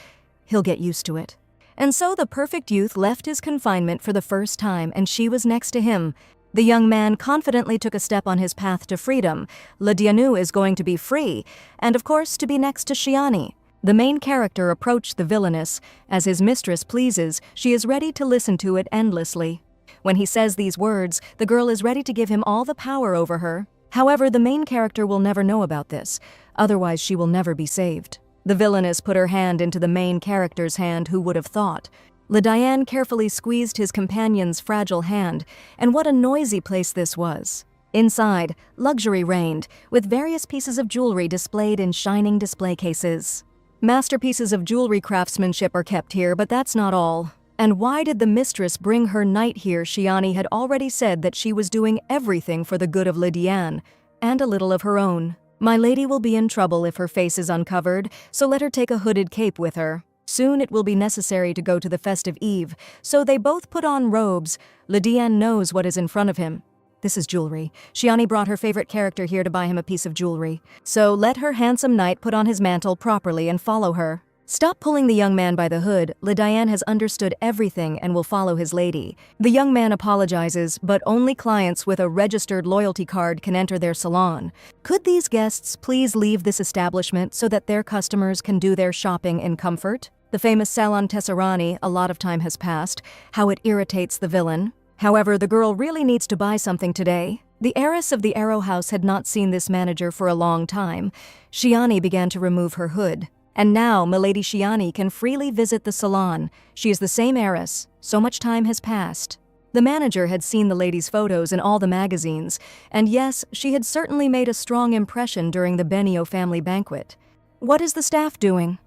A: He'll get used to it. And so the perfect youth left his confinement for the first time, and she was next to him. The young man confidently took a step on his path to freedom. Lydianu is going to be free, and of course to be next to Shiani. The main character approached the villainess. As his mistress pleases, she is ready to listen to it endlessly. When he says these words, the girl is ready to give him all the power over her. However, the main character will never know about this. Otherwise, she will never be saved. The villainess put her hand into the main character's hand. Who would have thought? Lydiane carefully squeezed his companion's fragile hand, and what a noisy place this was. Inside, luxury reigned, with various pieces of jewelry displayed in shining display cases. Masterpieces of jewelry craftsmanship are kept here, but that's not all. And why did the mistress bring her knight here? Shiani had already said that she was doing everything for the good of Lydiane, and a little of her own. My lady will be in trouble if her face is uncovered, so let her take a hooded cape with her. Soon it will be necessary to go to the festive eve, so they both put on robes. Lydiane knows what is in front of him. This is jewelry. Shiani brought her favorite character here to buy him a piece of jewelry. So let her handsome knight put on his mantle properly and follow her. Stop pulling the young man by the hood. Lydiane has understood everything and will follow his lady. The young man apologizes, but only clients with a registered loyalty card can enter their salon. Could these guests please leave this establishment so that their customers can do their shopping in comfort? The famous Salon Tesserani, a lot of time has passed. How it irritates the villain. However, the girl really needs to buy something today. The heiress of the Arrow House had not seen this manager for a long time. Shiani began to remove her hood. And now, Milady Shiani can freely visit the salon. She is the same heiress. So much time has passed. The manager had seen the lady's photos in all the magazines, and yes, she had certainly made a strong impression during the Benio family banquet. What is the staff doing?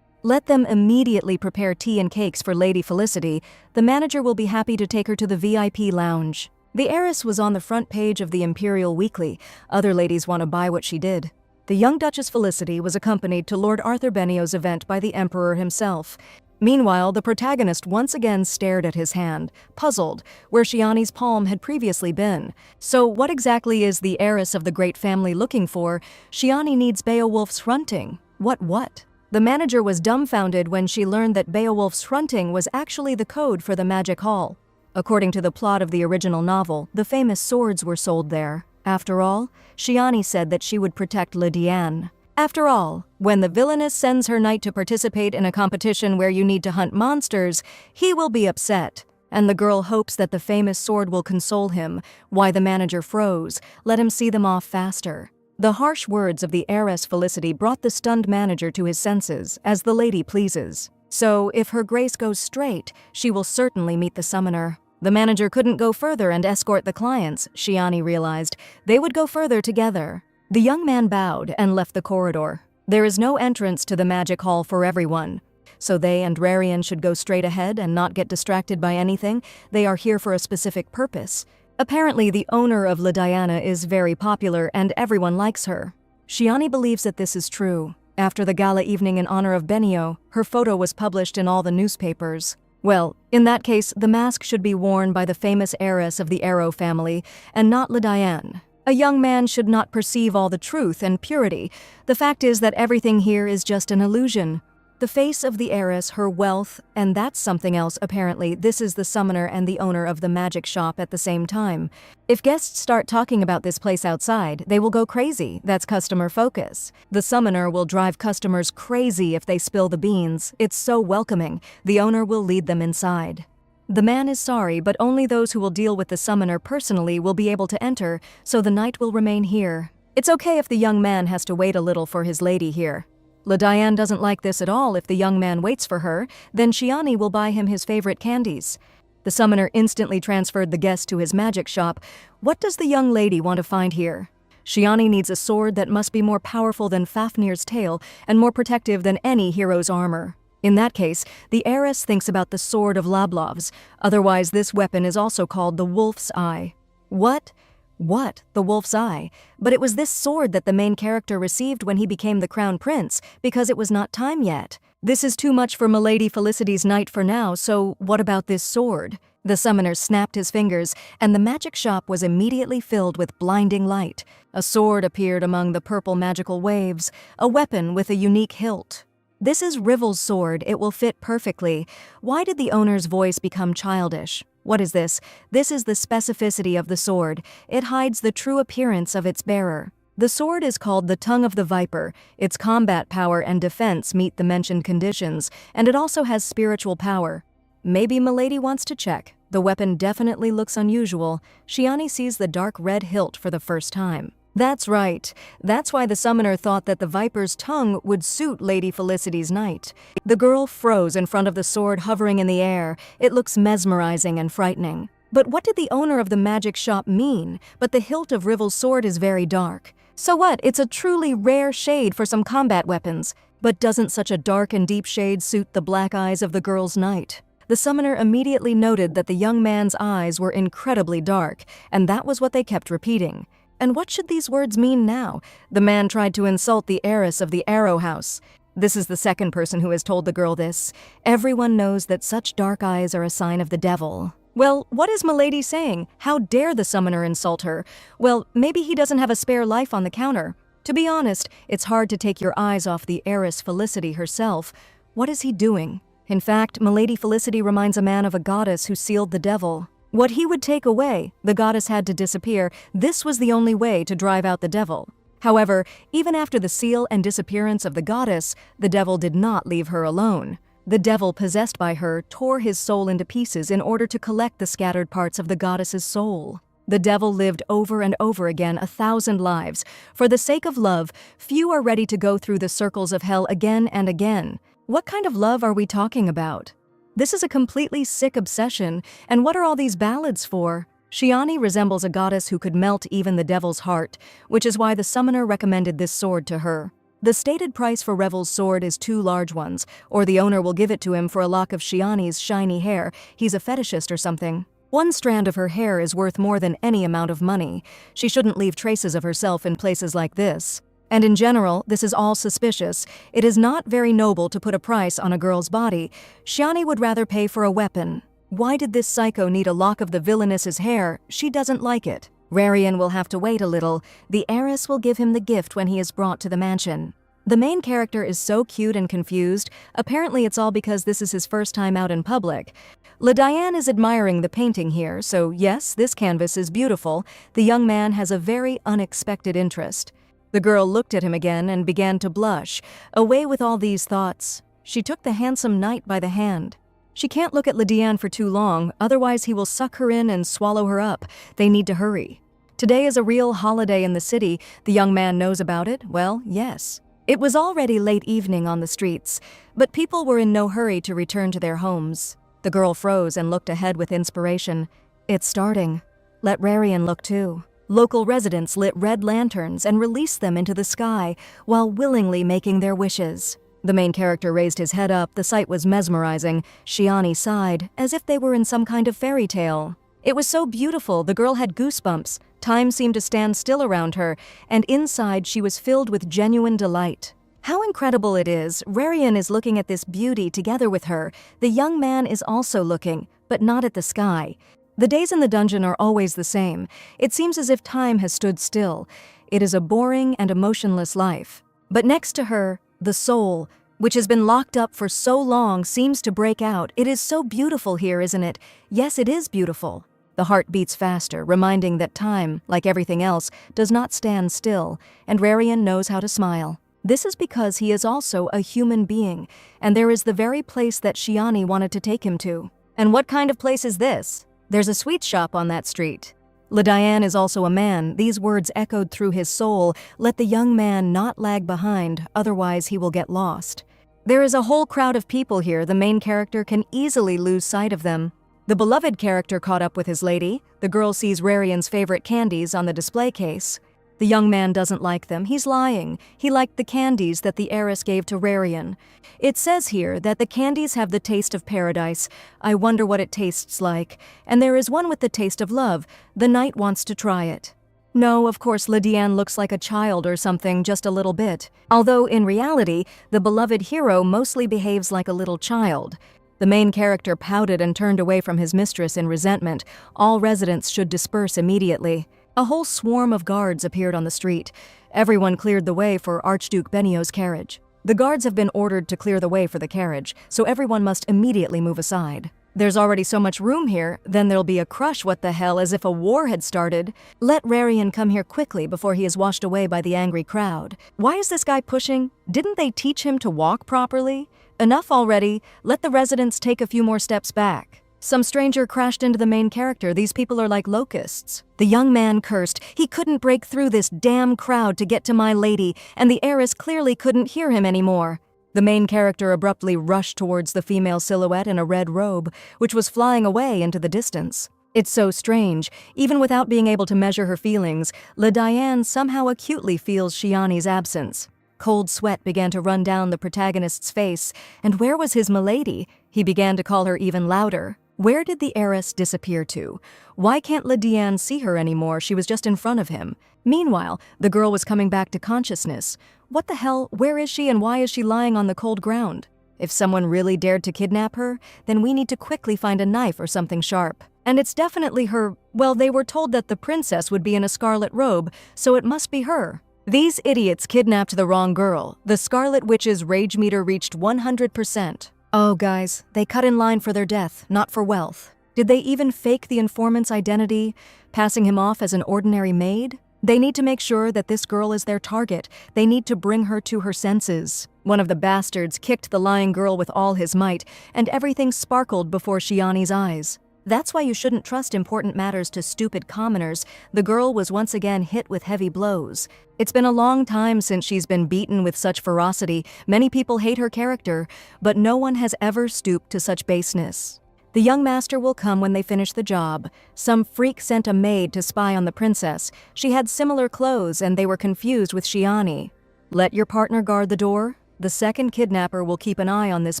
A: Let them immediately prepare tea and cakes for Lady Felicity. The manager will be happy to take her to the VIP lounge. The heiress was on the front page of the Imperial Weekly. Other ladies want to buy what she did. The young Duchess Felicity was accompanied to Lord Arthur Benio's event by the Emperor himself. Meanwhile, the protagonist once again stared at his hand, puzzled, where Shiani's palm had previously been. So what exactly is the heiress of the great family looking for? Shiani needs Beowulf's hrunting. What? The manager was dumbfounded when she learned that Beowulf's hrunting was actually the code for the Magic Hall. According to the plot of the original novel, the famous swords were sold there. After all, Shiani said that she would protect Lydiane. After all, when the villainess sends her knight to participate in a competition where you need to hunt monsters, he will be upset. And the girl hopes that the famous sword will console him. Why the manager froze. Let him see them off faster. The harsh words of the heiress Felicity brought the stunned manager to his senses, as the lady pleases. So, if her grace goes straight, she will certainly meet the summoner. The manager couldn't go further and escort the clients, Shiani realized. They would go further together. The young man bowed and left the corridor. There is no entrance to the magic hall for everyone. So they and Rarian should go straight ahead and not get distracted by anything. They are here for a specific purpose. Apparently, the owner of Lydiana is very popular and everyone likes her. Shiani believes that this is true. After the gala evening in honor of Benio, her photo was published in all the newspapers. Well, in that case, the mask should be worn by the famous heiress of the Arrow family, and not Lydiane. A young man should not perceive all the truth and purity. The fact is that everything here is just an illusion. The face of the heiress, her wealth, and that's something else apparently. This is the summoner and the owner of the magic shop at the same time. If guests start talking about this place outside, they will go crazy. That's customer focus. The summoner will drive customers crazy if they spill the beans. It's so welcoming. The owner will lead them inside. The man is sorry, but only those who will deal with the summoner personally will be able to enter, so the knight will remain here. It's okay if the young man has to wait a little for his lady here. Lydiane doesn't like this at all. If the young man waits for her, then Shiani will buy him his favorite candies. The summoner instantly transferred the guest to his magic shop. What does the young lady want to find here? Shiani needs a sword that must be more powerful than Fafnir's tail and more protective than any hero's armor. In that case, the heiress thinks about the sword of Lablov's. Otherwise, this weapon is also called the Wolf's Eye. What? The Wolf's Eye? But it was this sword that the main character received when he became the Crown Prince, because it was not time yet. This is too much for Milady Felicity's knight for now, so what about this sword? The summoner snapped his fingers, and the magic shop was immediately filled with blinding light. A sword appeared among the purple magical waves, a weapon with a unique hilt. This is Rivel's sword. It will fit perfectly. Why did the owner's voice become childish? What is this? This is the specificity of the sword. It hides the true appearance of its bearer. The sword is called the Tongue of the Viper. Its combat power and defense meet the mentioned conditions, and it also has spiritual power. Maybe Milady wants to check. The weapon definitely looks unusual. Shiani sees the dark red hilt for the first time. That's right. That's why the summoner thought that the Viper's tongue would suit Lady Felicity's knight. The girl froze in front of the sword hovering in the air. It looks mesmerizing and frightening. But what did the owner of the magic shop mean? But the hilt of Rivel's sword is very dark. So what? It's a truly rare shade for some combat weapons. But doesn't such a dark and deep shade suit the black eyes of the girl's knight? The summoner immediately noted that the young man's eyes were incredibly dark, and that was what they kept repeating. And what should these words mean now? The man tried to insult the heiress of the Arrow House. This is the second person who has told the girl this. Everyone knows that such dark eyes are a sign of the devil. Well, what is Milady saying? How dare the summoner insult her? Well, maybe he doesn't have a spare life on the counter. To be honest, it's hard to take your eyes off the heiress Felicity herself. What is he doing? In fact, Milady Felicity reminds a man of a goddess who sealed the devil. What he would take away, the goddess had to disappear. This was the only way to drive out the devil. However, even after the seal and disappearance of the goddess, the devil did not leave her alone. The devil, possessed by her, tore his soul into pieces in order to collect the scattered parts of the goddess's soul. The devil lived over and over again 1,000 lives. For the sake of love, few are ready to go through the circles of hell again and again. What kind of love are we talking about? This is a completely sick obsession, and what are all these ballads for? Shiani resembles a goddess who could melt even the devil's heart, which is why the summoner recommended this sword to her. The stated price for Revel's sword is 2 large ones, or the owner will give it to him for a lock of Shiani's shiny hair. He's a fetishist or something. 1 strand of her hair is worth more than any amount of money. She shouldn't leave traces of herself in places like this. And in general, this is all suspicious. It is not very noble to put a price on a girl's body. Shiani would rather pay for a weapon. Why did this psycho need a lock of the villainess's hair? She doesn't like it. Rarian will have to wait a little. The heiress will give him the gift when he is brought to the mansion. The main character is so cute and confused. Apparently it's all because this is his first time out in public. LeDiane is admiring the painting here, so yes, this canvas is beautiful. The young man has a very unexpected interest. The girl looked at him again and began to blush. Away with all these thoughts. She took the handsome knight by the hand. She can't look at LeDiane for too long, otherwise he will suck her in and swallow her up. They need to hurry. Today is a real holiday in the city. The young man knows about it? Well, yes. It was already late evening on the streets, but people were in no hurry to return to their homes. The girl froze and looked ahead with inspiration. It's starting. Let Rarian look too. Local residents lit red lanterns and released them into the sky while willingly making their wishes. The main character raised his head up. The sight was mesmerizing. Shiani sighed, as if they were in some kind of fairy tale. It was so beautiful, the girl had goosebumps. Time seemed to stand still around her, and inside she was filled with genuine delight. How incredible it is. Rarian is looking at this beauty together with her. The young man is also looking, but not at the sky. The days in the dungeon are always the same. It seems as if time has stood still. It is a boring and emotionless life. But next to her, the soul, which has been locked up for so long, seems to break out. It is so beautiful here, isn't it? Yes, it is beautiful. The heart beats faster, reminding that time, like everything else, does not stand still, and Rarian knows how to smile. This is because he is also a human being, and there is the very place that Shiani wanted to take him to. And what kind of place is this? There's a sweet shop on that street. LeDiane is also a man. These words echoed through his soul. Let the young man not lag behind, otherwise he will get lost. There is a whole crowd of people here. The main character can easily lose sight of them. The beloved character caught up with his lady. The girl sees Rarian's favorite candies on the display case. The young man doesn't like them. He's lying. He liked the candies that the heiress gave to Rarian. It says here that the candies have the taste of paradise. I wonder what it tastes like. And there is one with the taste of love. The knight wants to try it. No, of course, LeDiane looks like a child or something, just a little bit. Although, in reality, the beloved hero mostly behaves like a little child. The main character pouted and turned away from his mistress in resentment. All residents should disperse immediately. A whole swarm of guards appeared on the street. Everyone cleared the way for Archduke Benio's carriage. The guards have been ordered to clear the way for the carriage, so everyone must immediately move aside. There's already so much room here, then there'll be a crush, what the hell, as if a war had started. Let Rarian come here quickly before he is washed away by the angry crowd. Why is this guy pushing? Didn't they teach him to walk properly? Enough already. Let the residents take a few more steps back. Some stranger crashed into the main character. These people are like locusts. The young man cursed. He couldn't break through this damn crowd to get to my lady, and the heiress clearly couldn't hear him anymore. The main character abruptly rushed towards the female silhouette in a red robe, which was flying away into the distance. It's so strange. Even without being able to measure her feelings, LeDiane somehow acutely feels Shiani's absence. Cold sweat began to run down the protagonist's face, and where was his milady? He began to call her even louder. Where did the heiress disappear to? Why can't Lydiane see her anymore? She was just in front of him. Meanwhile, the girl was coming back to consciousness. What the hell? Where is she and why is she lying on the cold ground? If someone really dared to kidnap her, then we need to quickly find a knife or something sharp. And it's definitely her. Well, they were told that the princess would be in a scarlet robe, so it must be her. These idiots kidnapped the wrong girl. The Scarlet Witch's rage meter reached 100%. Oh, guys, they cut in line for their death, not for wealth. Did they even fake the informant's identity, passing him off as an ordinary maid? They need to make sure that this girl is their target. They need to bring her to her senses. One of the bastards kicked the lying girl with all his might, and everything sparkled before Shiani's eyes. That's why you shouldn't trust important matters to stupid commoners. The girl was once again hit with heavy blows. It's been a long time since she's been beaten with such ferocity. Many people hate her character, but no one has ever stooped to such baseness. The young master will come when they finish the job. Some freak sent a maid to spy on the princess. She had similar clothes and they were confused with Shiani. Let your partner guard the door. The second kidnapper will keep an eye on this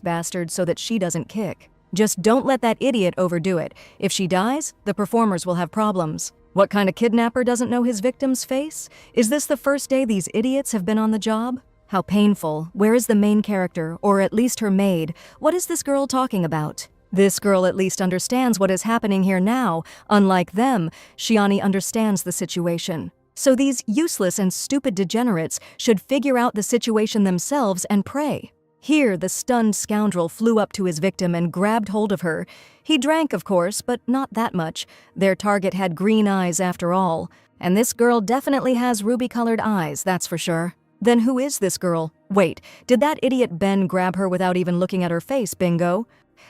A: bastard so that she doesn't kick. Just don't let that idiot overdo it. If she dies, the performers will have problems. What kind of kidnapper doesn't know his victim's face? Is this the first day these idiots have been on the job? How painful. Where is the main character, or at least her maid? What is this girl talking about? This girl at least understands what is happening here now. Unlike them, Shiani understands the situation. So these useless and stupid degenerates should figure out the situation themselves and pray. Here, the stunned scoundrel flew up to his victim and grabbed hold of her. He drank, of course, but not that much. Their target had green eyes after all. And this girl definitely has ruby-colored eyes, that's for sure. Then who is this girl? Wait, did that idiot Ben grab her without even looking at her face, bingo?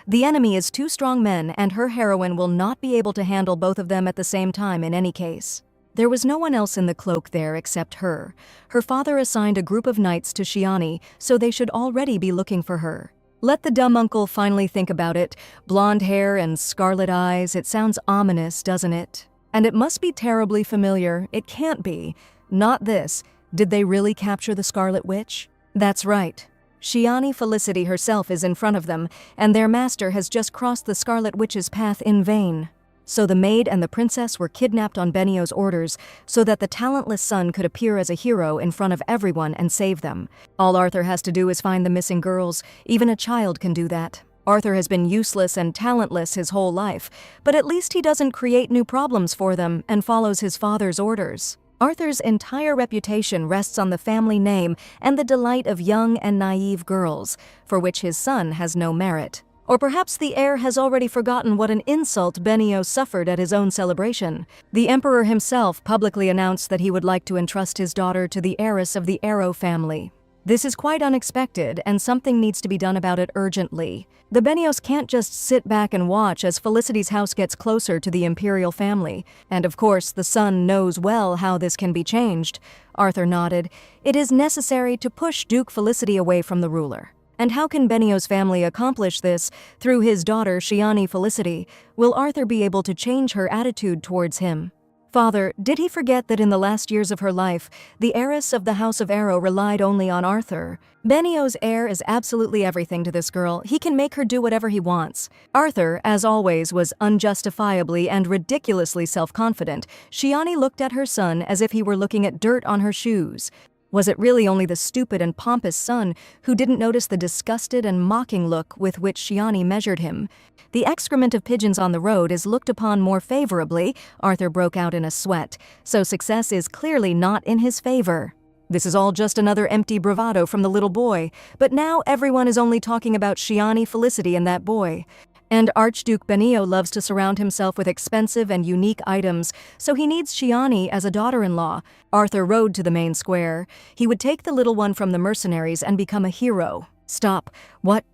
A: The enemy is two strong men, and her heroine will not be able to handle both of them at the same time in any case. There was no one else in the cloak there except her. Her father assigned a group of knights to Shiani, so they should already be looking for her. Let the dumb uncle finally think about it. Blonde hair and scarlet eyes, it sounds ominous, doesn't it? And it must be terribly familiar. It can't be. Not this. Did they really capture the Scarlet Witch? That's right. Shiani Felicity herself is in front of them, and their master has just crossed the Scarlet Witch's path in vain. So the maid and the princess were kidnapped on Benio's orders so that the talentless son could appear as a hero in front of everyone and save them. All Arthur has to do is find the missing girls. Even a child can do that. Arthur has been useless and talentless his whole life, but at least he doesn't create new problems for them and follows his father's orders. Arthur's entire reputation rests on the family name and the delight of young and naive girls, for which his son has no merit. Or perhaps the heir has already forgotten what an insult Benio suffered at his own celebration. The emperor himself publicly announced that he would like to entrust his daughter to the heiress of the Arrow family. This is quite unexpected, and something needs to be done about it urgently. The Benios can't just sit back and watch as Felicity's house gets closer to the imperial family. And of course, the son knows well how this can be changed. Arthur nodded. It is necessary to push Duke Felicity away from the ruler. And how can Benio's family accomplish this? Through his daughter, Shiani Felicity. Will Arthur be able to change her attitude towards him? Father, did he forget that in the last years of her life, the heiress of the House of Arrow relied only on Arthur? Benio's heir is absolutely everything to this girl. He can make her do whatever he wants. Arthur, as always, was unjustifiably and ridiculously self-confident. Shiani looked at her son as if he were looking at dirt on her shoes. Was it really only the stupid and pompous son who didn't notice the disgusted and mocking look with which Shiani measured him? The excrement of pigeons on the road is looked upon more favorably. Arthur broke out in a sweat, so success is clearly not in his favor. This is all just another empty bravado from the little boy, but now everyone is only talking about Shiani Felicity and that boy. And Archduke Benio loves to surround himself with expensive and unique items, so he needs Shiani as a daughter-in-law. Arthur rode to the main square. He would take the little one from the mercenaries and become a hero. Stop. What?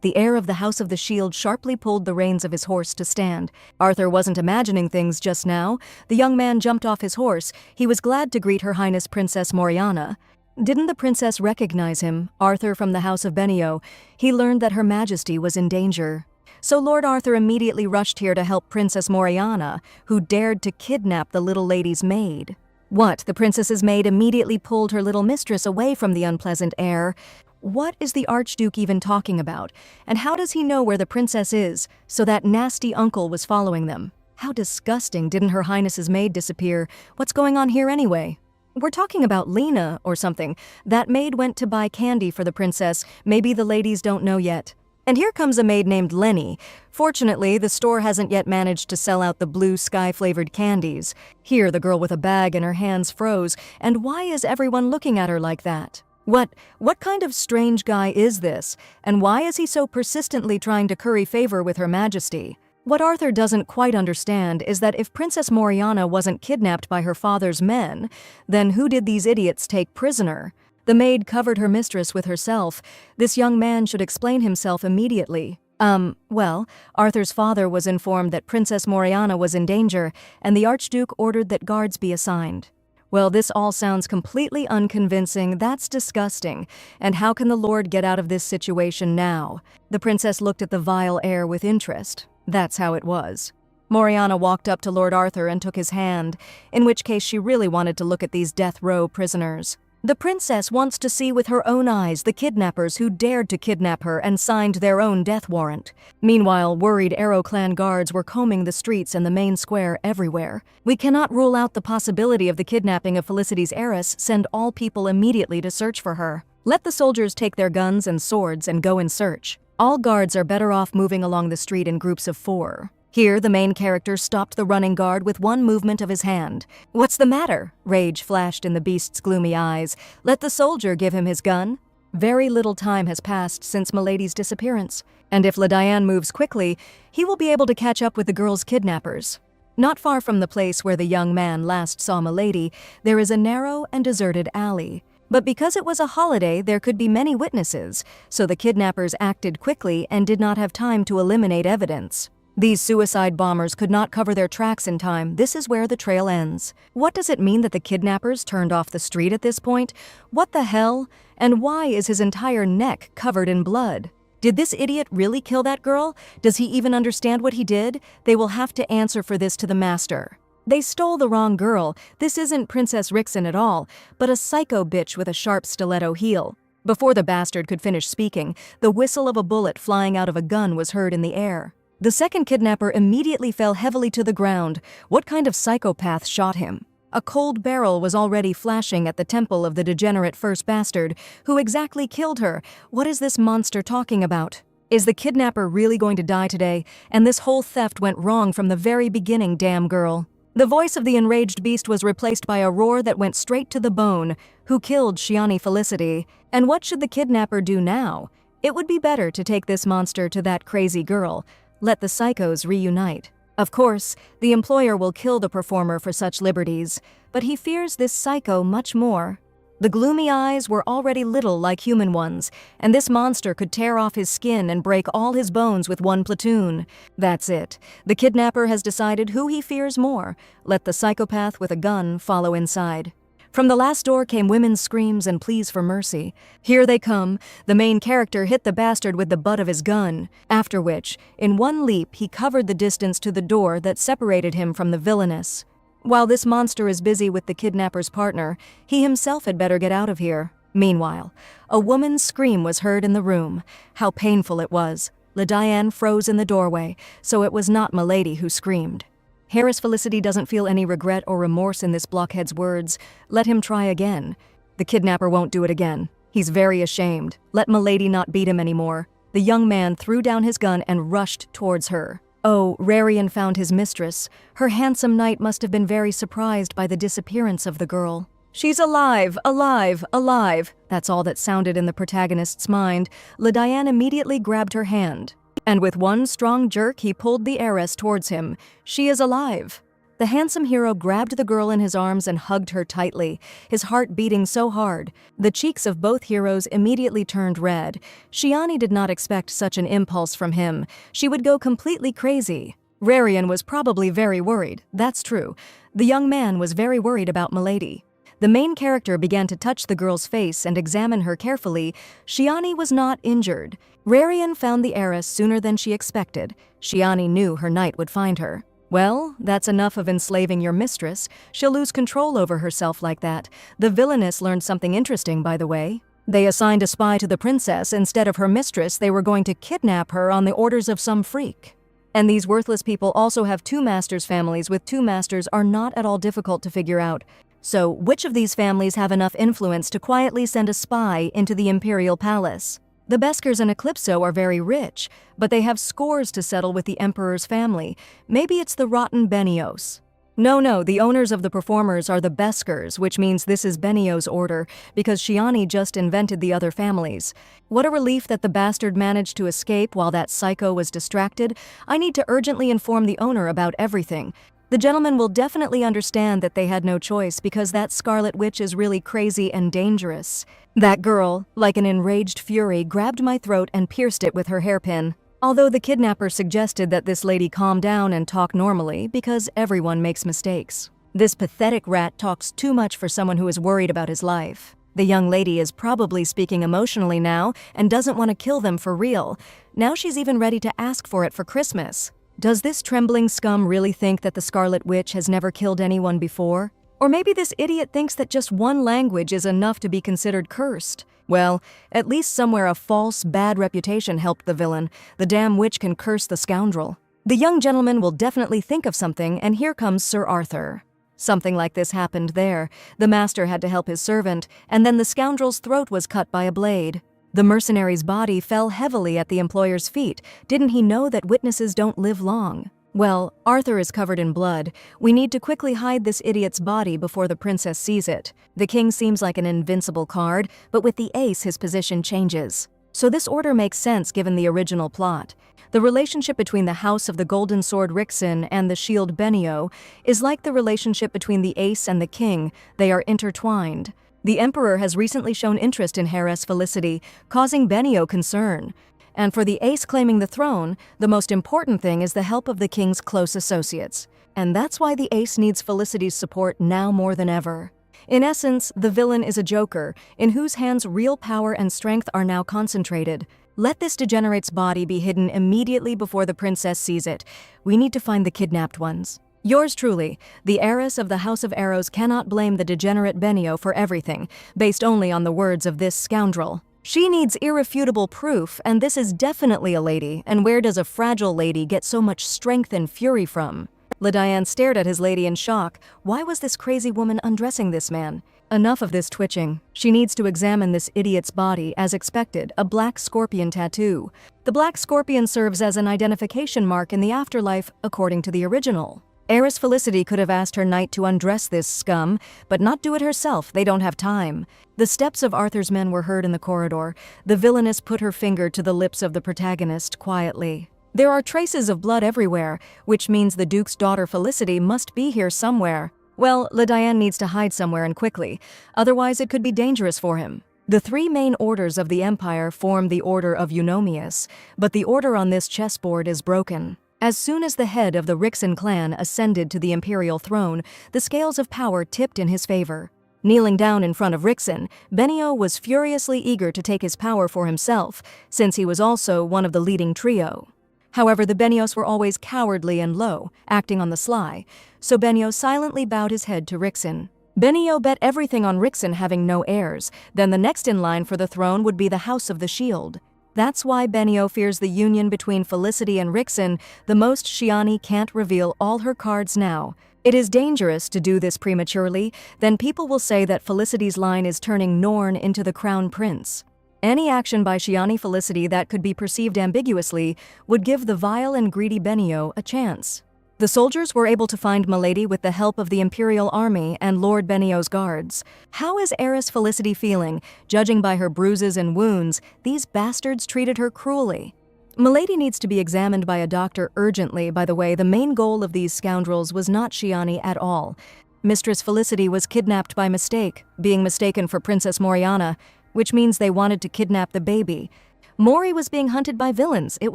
A: The heir of the House of the Shield sharply pulled the reins of his horse to stand. Arthur wasn't imagining things just now. The young man jumped off his horse. He was glad to greet Her Highness Princess Moriana. Didn't the princess recognize him, Arthur from the House of Benio? He learned that Her Majesty was in danger. So Lord Arthur immediately rushed here to help Princess Moriana, who dared to kidnap the little lady's maid. What, the princess's maid immediately pulled her little mistress away from the unpleasant heir? What is the Archduke even talking about? And how does he know where the princess is, so that nasty uncle was following them? How disgusting. Didn't Her Highness's maid disappear? What's going on here anyway? We're talking about Lena or something. That maid went to buy candy for the princess. Maybe the ladies don't know yet. And here comes a maid named Lenny. Fortunately, the store hasn't yet managed to sell out the blue sky-flavored candies. Here, the girl with a bag in her hands froze. And why is everyone looking at her like that? What kind of strange guy is this? And why is he so persistently trying to curry favor with Her Majesty? What Arthur doesn't quite understand is that if Princess Moriana wasn't kidnapped by her father's men, then who did these idiots take prisoner? The maid covered her mistress with herself. This young man should explain himself immediately. Well, Arthur's father was informed that Princess Moriana was in danger, and the Archduke ordered that guards be assigned. Well, this all sounds completely unconvincing. That's disgusting. And how can the Lord get out of this situation now? The princess looked at the vile air with interest. That's how it was. Moriana walked up to Lord Arthur and took his hand, in which case she really wanted to look at these death row prisoners. The princess wants to see with her own eyes the kidnappers who dared to kidnap her and signed their own death warrant. Meanwhile, worried Arrow Clan guards were combing the streets and the main square everywhere. We cannot rule out the possibility of the kidnapping of Felicity's heiress. Send all people immediately to search for her. Let the soldiers take their guns and swords and go in search. All guards are better off moving along the street in groups of 4. Here, the main character stopped the running guard with one movement of his hand. "What's the matter?" Rage flashed in the beast's gloomy eyes. "Let the soldier give him his gun." Very little time has passed since Milady's disappearance, and if Lediane moves quickly, he will be able to catch up with the girl's kidnappers. Not far from the place where the young man last saw Milady, there is a narrow and deserted alley. But because it was a holiday, there could be many witnesses, so the kidnappers acted quickly and did not have time to eliminate evidence. These suicide bombers could not cover their tracks in time. This is where the trail ends. What does it mean that the kidnappers turned off the street at this point? What the hell? And why is his entire neck covered in blood? Did this idiot really kill that girl? Does he even understand what he did? They will have to answer for this to the master. They stole the wrong girl. This isn't Princess Rixen at all, but a psycho bitch with a sharp stiletto heel. Before the bastard could finish speaking, the whistle of a bullet flying out of a gun was heard in the air. The second kidnapper immediately fell heavily to the ground. What kind of psychopath shot him? A cold barrel was already flashing at the temple of the degenerate first bastard. Who exactly killed her? What is this monster talking about? Is the kidnapper really going to die today? And this whole theft went wrong from the very beginning, damn girl. The voice of the enraged beast was replaced by a roar that went straight to the bone. Who killed Shiani Felicity? And what should the kidnapper do now? It would be better to take this monster to that crazy girl. Let the psychos reunite. Of course, the employer will kill the performer for such liberties, but he fears this psycho much more. The gloomy eyes were already little like human ones, and this monster could tear off his skin and break all his bones with one platoon. That's it. The kidnapper has decided who he fears more. Let the psychopath with a gun follow inside. From the last door came women's screams and pleas for mercy. Here they come. The main character hit the bastard with the butt of his gun, after which, in one leap, he covered the distance to the door that separated him from the villainess. While this monster is busy with the kidnapper's partner, he himself had better get out of here. Meanwhile, a woman's scream was heard in the room. How painful it was. Lediane froze in the doorway, so it was not Milady who screamed. Heiress Felicity doesn't feel any regret or remorse in this blockhead's words. Let him try again. The kidnapper won't do it again. He's very ashamed. Let Milady not beat him anymore. The young man threw down his gun and rushed towards her. Oh, Rarian found his mistress. Her handsome knight must have been very surprised by the disappearance of the girl. She's alive, alive, alive. That's all that sounded in the protagonist's mind. Lediane immediately grabbed her hand. And with one strong jerk, he pulled the heiress towards him. She is alive. The handsome hero grabbed the girl in his arms and hugged her tightly, his heart beating so hard. The cheeks of both heroes immediately turned red. Shiani did not expect such an impulse from him. She would go completely crazy. Rarian was probably very worried. That's true. The young man was very worried about Milady. The main character began to touch the girl's face and examine her carefully. Shiani was not injured. Rarian found the heiress sooner than she expected. Shiani knew her knight would find her. Well, that's enough of enslaving your mistress. She'll lose control over herself like that. The villainess learned something interesting, by the way. They assigned a spy to the princess instead of her mistress. They were going to kidnap her on the orders of some freak. And these worthless people also have two masters. Families with two masters are not at all difficult to figure out. So, which of these families have enough influence to quietly send a spy into the imperial palace? The Beskers and Eclipso are very rich, but they have scores to settle with the emperor's family. Maybe it's the rotten Benios. No, the owners of the performers are the Beskers, which means this is Benio's order, because Shiani just invented the other families. What a relief that the bastard managed to escape while that psycho was distracted. I need to urgently inform the owner about everything. The gentleman will definitely understand that they had no choice because that Scarlet Witch is really crazy and dangerous. That girl, like an enraged fury, grabbed my throat and pierced it with her hairpin. Although the kidnapper suggested that this lady calm down and talk normally because everyone makes mistakes. This pathetic rat talks too much for someone who is worried about his life. The young lady is probably speaking emotionally now and doesn't want to kill them for real. Now she's even ready to ask for it for Christmas. Does this trembling scum really think that the Scarlet Witch has never killed anyone before? Or maybe this idiot thinks that just one language is enough to be considered cursed. Well, at least somewhere a false, bad reputation helped the villain. The damn witch can curse the scoundrel. The young gentleman will definitely think of something, and here comes Sir Arthur. Something like this happened there. The master had to help his servant, and then the scoundrel's throat was cut by a blade. The mercenary's body fell heavily at the employer's feet. Didn't he know that witnesses don't live long? Well, Arthur is covered in blood. We need to quickly hide this idiot's body before the princess sees it. The king seems like an invincible card, but with the ace his position changes. So this order makes sense given the original plot. The relationship between the House of the Golden Sword Rixen and the Shield Benio is like the relationship between the ace and the king. They are intertwined. The emperor has recently shown interest in Heiress Felicity, causing Benio concern. And for the ace claiming the throne, the most important thing is the help of the king's close associates. And that's why the ace needs Felicity's support now more than ever. In essence, the villain is a joker, in whose hands real power and strength are now concentrated. Let this degenerate's body be hidden immediately before the princess sees it. We need to find the kidnapped ones. Yours truly, the heiress of the House of Arrows cannot blame the degenerate Benio for everything, based only on the words of this scoundrel. She needs irrefutable proof, and this is definitely a lady, and where does a fragile lady get so much strength and fury from? Ledian stared at his lady in shock. Why was this crazy woman undressing this man? Enough of this twitching. She needs to examine this idiot's body, as expected, a black scorpion tattoo. The black scorpion serves as an identification mark in the afterlife, according to the original. Heiress Felicity could have asked her knight to undress this scum, but not do it herself. They don't have time. The steps of Arthur's men were heard in the corridor. The villainess put her finger to the lips of the protagonist quietly. There are traces of blood everywhere, which means the Duke's daughter Felicity must be here somewhere. Well, Ledian needs to hide somewhere and quickly, otherwise it could be dangerous for him. The three main orders of the Empire form the Order of Eunomius, but the order on this chessboard is broken. As soon as the head of the Rixen clan ascended to the imperial throne, the scales of power tipped in his favor. Kneeling down in front of Rixen, Benio was furiously eager to take his power for himself, since he was also one of the leading trio. However, the Benios were always cowardly and low, acting on the sly, so Benio silently bowed his head to Rixen. Benio bet everything on Rixen having no heirs, then the next in line for the throne would be the House of the Shield. That's why Benio fears the union between Felicity and Rixen the most. Shiani can't reveal all her cards now. It is dangerous to do this prematurely, then people will say that Felicity's line is turning Norn into the crown prince. Any action by Shiani Felicity that could be perceived ambiguously would give the vile and greedy Benio a chance. The soldiers were able to find Milady with the help of the Imperial Army and Lord Benio's guards. How is Heiress Felicity feeling? Judging by her bruises and wounds, these bastards treated her cruelly. Milady needs to be examined by a doctor urgently. By the way, the main goal of these scoundrels was not Shiani at all. Mistress Felicity was kidnapped by mistake, being mistaken for Princess Moriana, which means they wanted to kidnap the baby. Mori was being hunted by villains. It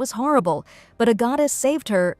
A: was horrible, but a goddess saved her.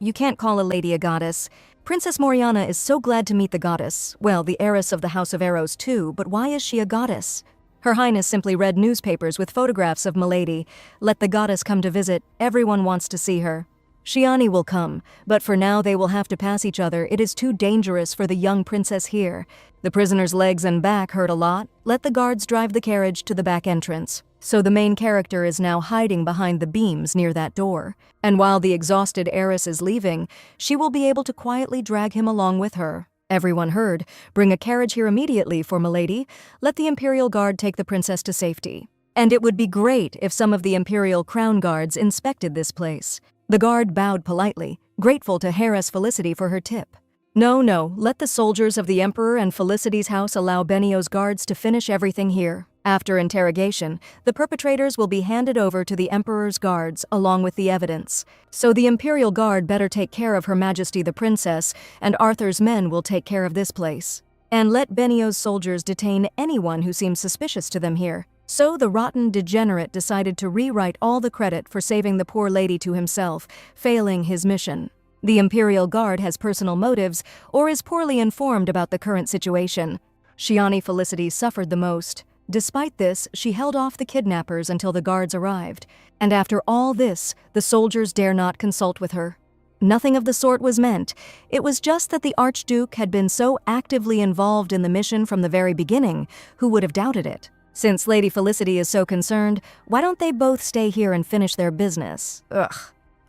A: You can't call a lady a goddess. Princess Moriana is so glad to meet the goddess. Well, the heiress of the House of Arrows too, but why is she a goddess? Her Highness simply read newspapers with photographs of Milady. Let the goddess come to visit. Everyone wants to see her. Shiani will come, but for now they will have to pass each other. It is too dangerous for the young princess here. The prisoner's legs and back hurt a lot. Let the guards drive the carriage to the back entrance. So the main character is now hiding behind the beams near that door. And while the exhausted heiress is leaving, she will be able to quietly drag him along with her. Everyone heard. Bring a carriage here immediately for milady. Let the Imperial Guard take the princess to safety. And it would be great if some of the Imperial Crown Guards inspected this place. The guard bowed politely, grateful to Heiress Felicity for her tip. No, let the soldiers of the Emperor and Felicity's house allow Benio's guards to finish everything here. After interrogation, the perpetrators will be handed over to the Emperor's guards along with the evidence. So the Imperial Guard better take care of Her Majesty the Princess, and Arthur's men will take care of this place. And let Benio's soldiers detain anyone who seems suspicious to them here. So the rotten degenerate decided to rewrite all the credit for saving the poor lady to himself, failing his mission. The Imperial Guard has personal motives or is poorly informed about the current situation. Shiani Felicity suffered the most. Despite this, she held off the kidnappers until the guards arrived. And after all this, the soldiers dare not consult with her. Nothing of the sort was meant. It was just that the Archduke had been so actively involved in the mission from the very beginning, who would have doubted it? Since Lady Felicity is so concerned, why don't they both stay here and finish their business? Ugh.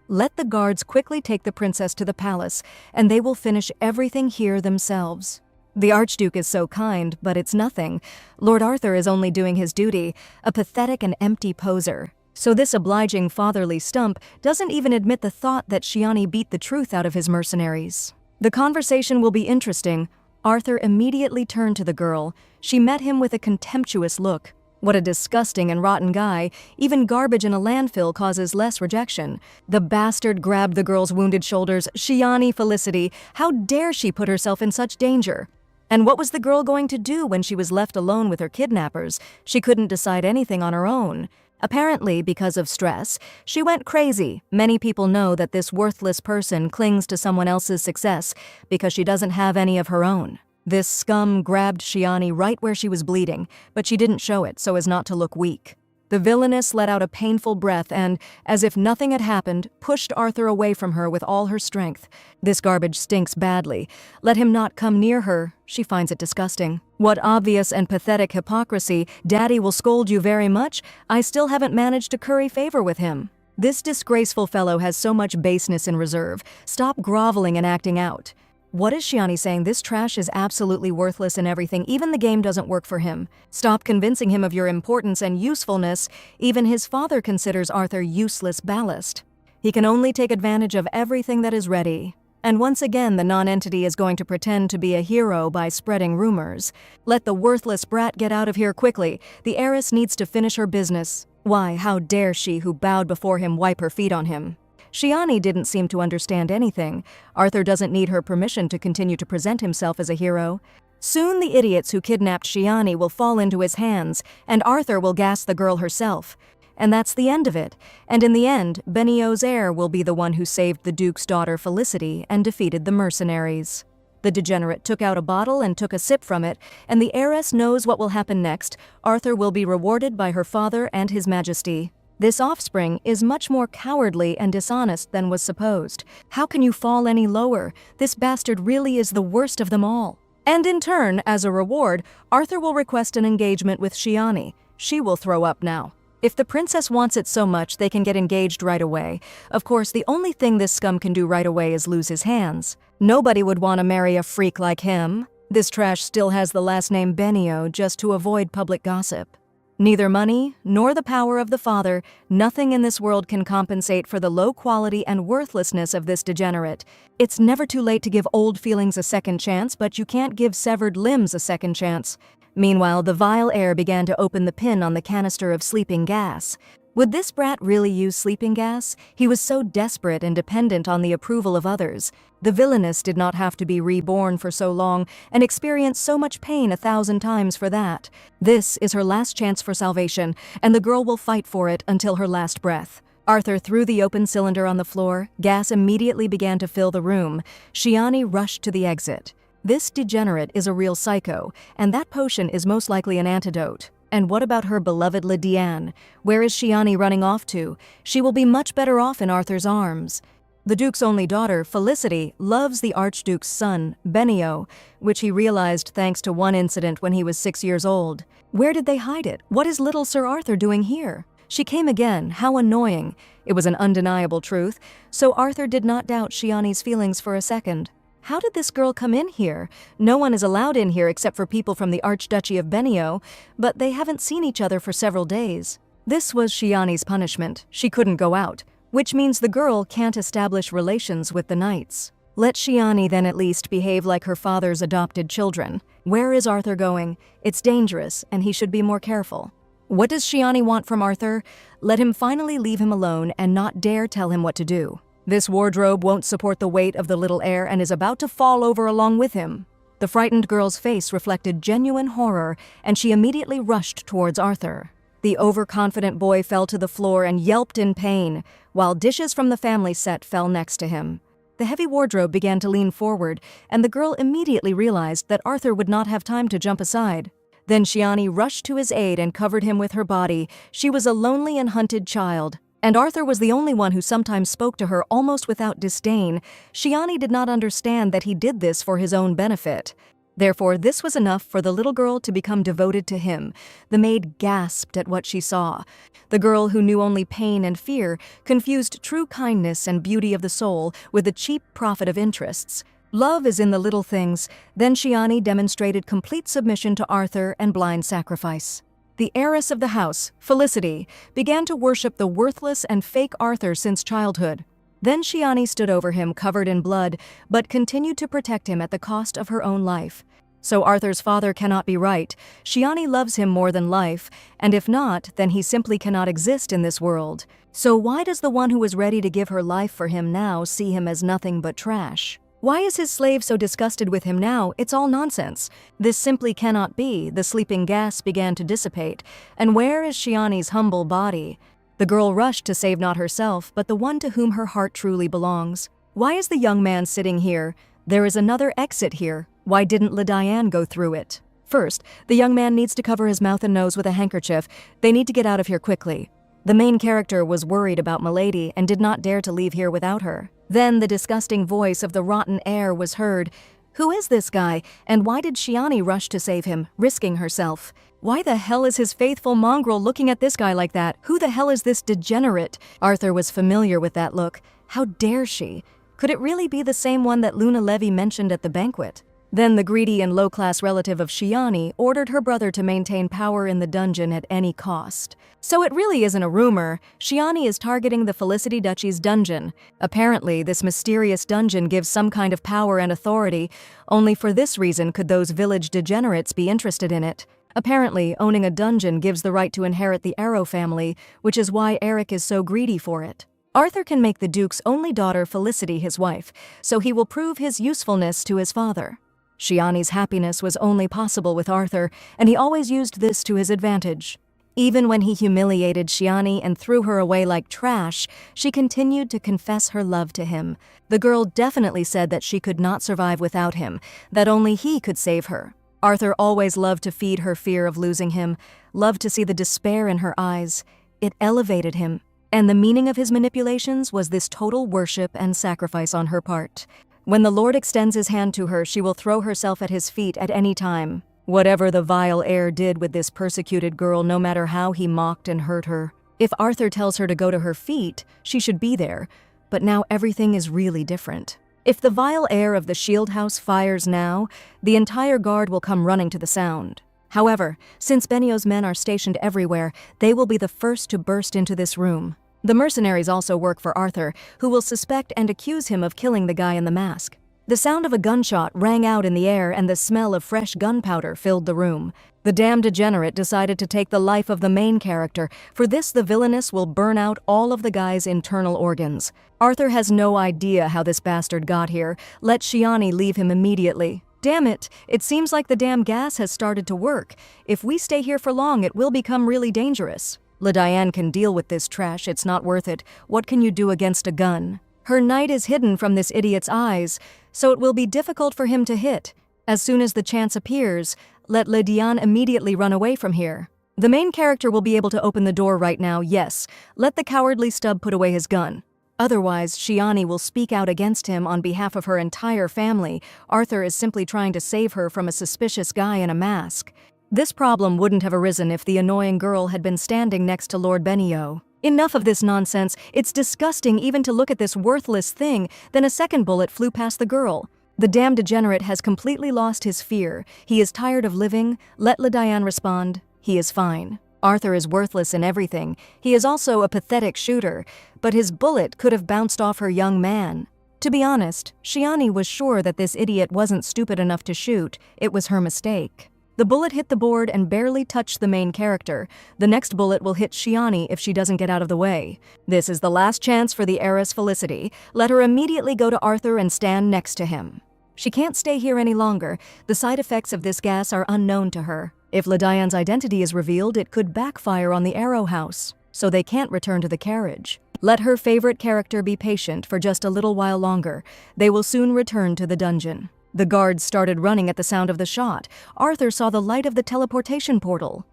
A: Let the guards quickly take the princess to the palace, and they will finish everything here themselves. The Archduke is so kind, but it's nothing. Lord Arthur is only doing his duty, a pathetic and empty poser. So this obliging fatherly stump doesn't even admit the thought that Shiani beat the truth out of his mercenaries. The conversation will be interesting. Arthur immediately turned to the girl. She met him with a contemptuous look. What a disgusting and rotten guy. Even garbage in a landfill causes less rejection. The bastard grabbed the girl's wounded shoulders. Shiani Felicity, how dare she put herself in such danger? And what was the girl going to do when she was left alone with her kidnappers? She couldn't decide anything on her own. Apparently, because of stress, she went crazy. Many people know that this worthless person clings to someone else's success because she doesn't have any of her own. This scum grabbed Shiani right where she was bleeding, but she didn't show it so as not to look weak. The villainess let out a painful breath and, as if nothing had happened, pushed Arthur away from her with all her strength. This garbage stinks badly. Let him not come near her. She finds it disgusting. What obvious and pathetic hypocrisy. Daddy will scold you very much. I still haven't managed to curry favor with him. This disgraceful fellow has so much baseness in reserve. Stop groveling and acting out. What is Shiani saying? This trash is absolutely worthless and everything. Even the game doesn't work for him. Stop convincing him of your importance and usefulness. Even his father considers Arthur useless ballast. He can only take advantage of everything that is ready. And once again, the non-entity is going to pretend to be a hero by spreading rumors. Let the worthless brat get out of here quickly. The heiress needs to finish her business. Why, how dare she who bowed before him wipe her feet on him? Shiani didn't seem to understand anything. Arthur doesn't need her permission to continue to present himself as a hero. Soon the idiots who kidnapped Shiani will fall into his hands, and Arthur will gas the girl herself. And that's the end of it. And in the end, Benio's heir will be the one who saved the Duke's daughter Felicity and defeated the mercenaries. The degenerate took out a bottle and took a sip from it, and the heiress knows what will happen next. Arthur will be rewarded by her father and his majesty. This offspring is much more cowardly and dishonest than was supposed. How can you fall any lower? This bastard really is the worst of them all. And in turn, as a reward, Arthur will request an engagement with Shiani. She will throw up now. If the princess wants it so much, they can get engaged right away. Of course, the only thing this scum can do right away is lose his hands. Nobody would want to marry a freak like him. This trash still has the last name Benio just to avoid public gossip. Neither money, nor the power of the father, nothing in this world can compensate for the low quality and worthlessness of this degenerate. It's never too late to give old feelings a second chance, but you can't give severed limbs a second chance. Meanwhile, the vile heir began to open the pin on the canister of sleeping gas. Would this brat really use sleeping gas? He was so desperate and dependent on the approval of others. The villainess did not have to be reborn for so long and experience so much pain 1,000 times for that. This is her last chance for salvation, and the girl will fight for it until her last breath. Arthur threw the open cylinder on the floor. Gas immediately began to fill the room. Shiani rushed to the exit. This degenerate is a real psycho, and that potion is most likely an antidote. And what about her beloved Lydiane? Where is Shiani running off to? She will be much better off in Arthur's arms. The Duke's only daughter, Felicity, loves the Archduke's son, Benio, which he realized thanks to one incident when he was 6 years old. Where did they hide it? What is little Sir Arthur doing here? She came again, how annoying. It was an undeniable truth, so Arthur did not doubt Shiani's feelings for a second. How did this girl come in here? No one is allowed in here except for people from the Archduchy of Benio, but they haven't seen each other for several days. This was Shiani's punishment. She couldn't go out, which means the girl can't establish relations with the knights. Let Shiani then at least behave like her father's adopted children. Where is Arthur going? It's dangerous, and he should be more careful. What does Shiani want from Arthur? Let him finally leave him alone and not dare tell him what to do. This wardrobe won't support the weight of the little heir and is about to fall over along with him. The frightened girl's face reflected genuine horror, and she immediately rushed towards Arthur. The overconfident boy fell to the floor and yelped in pain, while dishes from the family set fell next to him. The heavy wardrobe began to lean forward, and the girl immediately realized that Arthur would not have time to jump aside. Then Shiani rushed to his aid and covered him with her body. She was a lonely and hunted child, and Arthur was the only one who sometimes spoke to her almost without disdain. Shiani did not understand that he did this for his own benefit. Therefore, this was enough for the little girl to become devoted to him. The maid gasped at what she saw. The girl, who knew only pain and fear, confused true kindness and beauty of the soul with the cheap profit of interests. Love is in the little things. Then Shiani demonstrated complete submission to Arthur and blind sacrifice. The heiress of the house, Felicity, began to worship the worthless and fake Arthur since childhood. Then Shiani stood over him covered in blood, but continued to protect him at the cost of her own life. So Arthur's father cannot be right. Shiani loves him more than life, and if not, then he simply cannot exist in this world. So why does the one who is ready to give her life for him now see him as nothing but trash? Why is his slave so disgusted with him now? It's all nonsense. This simply cannot be. The sleeping gas began to dissipate. And where is Shiani's humble body? The girl rushed to save not herself, but the one to whom her heart truly belongs. Why is the young man sitting here? There is another exit here. Why didn't Diane go through it? First, the young man needs to cover his mouth and nose with a handkerchief. They need to get out of here quickly. The main character was worried about Milady and did not dare to leave here without her. Then the disgusting voice of the rotten heir was heard. Who is this guy, and why did Shiani rush to save him, risking herself? Why the hell is his faithful mongrel looking at this guy like that? Who the hell is this degenerate? Arthur was familiar with that look. How dare she? Could it really be the same one that Luna Levy mentioned at the banquet? Then the greedy and low-class relative of Shiani ordered her brother to maintain power in the dungeon at any cost. So it really isn't a rumor. Shiani is targeting the Felicity Duchy's dungeon. Apparently, this mysterious dungeon gives some kind of power and authority. Only for this reason could those village degenerates be interested in it. Apparently, owning a dungeon gives the right to inherit the Arrow family, which is why Eric is so greedy for it. Arthur can make the Duke's only daughter Felicity his wife, so he will prove his usefulness to his father. Shiani's happiness was only possible with Arthur, and he always used this to his advantage. Even when he humiliated Shiani and threw her away like trash, she continued to confess her love to him. The girl definitely said that she could not survive without him, that only he could save her. Arthur always loved to feed her fear of losing him, loved to see the despair in her eyes. It elevated him, and the meaning of his manipulations was this total worship and sacrifice on her part. When the Lord extends his hand to her, she will throw herself at his feet at any time. Whatever the vile heir did with this persecuted girl, no matter how he mocked and hurt her. If Arthur tells her to go to her feet, she should be there. But now everything is really different. If the vile heir of the Shield House fires now, the entire guard will come running to the sound. However, since Benio's men are stationed everywhere, they will be the first to burst into this room. The mercenaries also work for Arthur, who will suspect and accuse him of killing the guy in the mask. The sound of a gunshot rang out in the air, and the smell of fresh gunpowder filled the room. The damned degenerate decided to take the life of the main character. For this, the villainess will burn out all of the guy's internal organs. Arthur has no idea how this bastard got here. Let Shiani leave him immediately. Damn it, it seems like the damn gas has started to work. If we stay here for long, it will become really dangerous. Diane can deal with this trash, it's not worth it. What can you do against a gun? Her knight is hidden from this idiot's eyes, so it will be difficult for him to hit. As soon as the chance appears, let Diane immediately run away from here. The main character will be able to open the door right now, yes. Let the cowardly stub put away his gun. Otherwise, Shiani will speak out against him on behalf of her entire family. Arthur is simply trying to save her from a suspicious guy in a mask. This problem wouldn't have arisen if the annoying girl had been standing next to Lord Benio. Enough of this nonsense. It's disgusting even to look at this worthless thing. Then a second bullet flew past the girl. The damned degenerate has completely lost his fear. He is tired of living. Let LeDiane respond. He is fine. Arthur is worthless in everything. He is also a pathetic shooter, but his bullet could have bounced off her young man. To be honest, Shiani was sure that this idiot wasn't stupid enough to shoot. It was her mistake. The bullet hit the board and barely touched the main character. The next bullet will hit Shiani if she doesn't get out of the way. This is the last chance for the heiress Felicity. Let her immediately go to Arthur and stand next to him. She can't stay here any longer. The side effects of this gas are unknown to her. If LeDiane's identity is revealed, it could backfire on the Arrow House, so they can't return to the carriage. Let her favorite character be patient for just a little while longer. They will soon return to the dungeon. The guards started running at the sound of the shot. Arthur saw the light of the teleportation portal.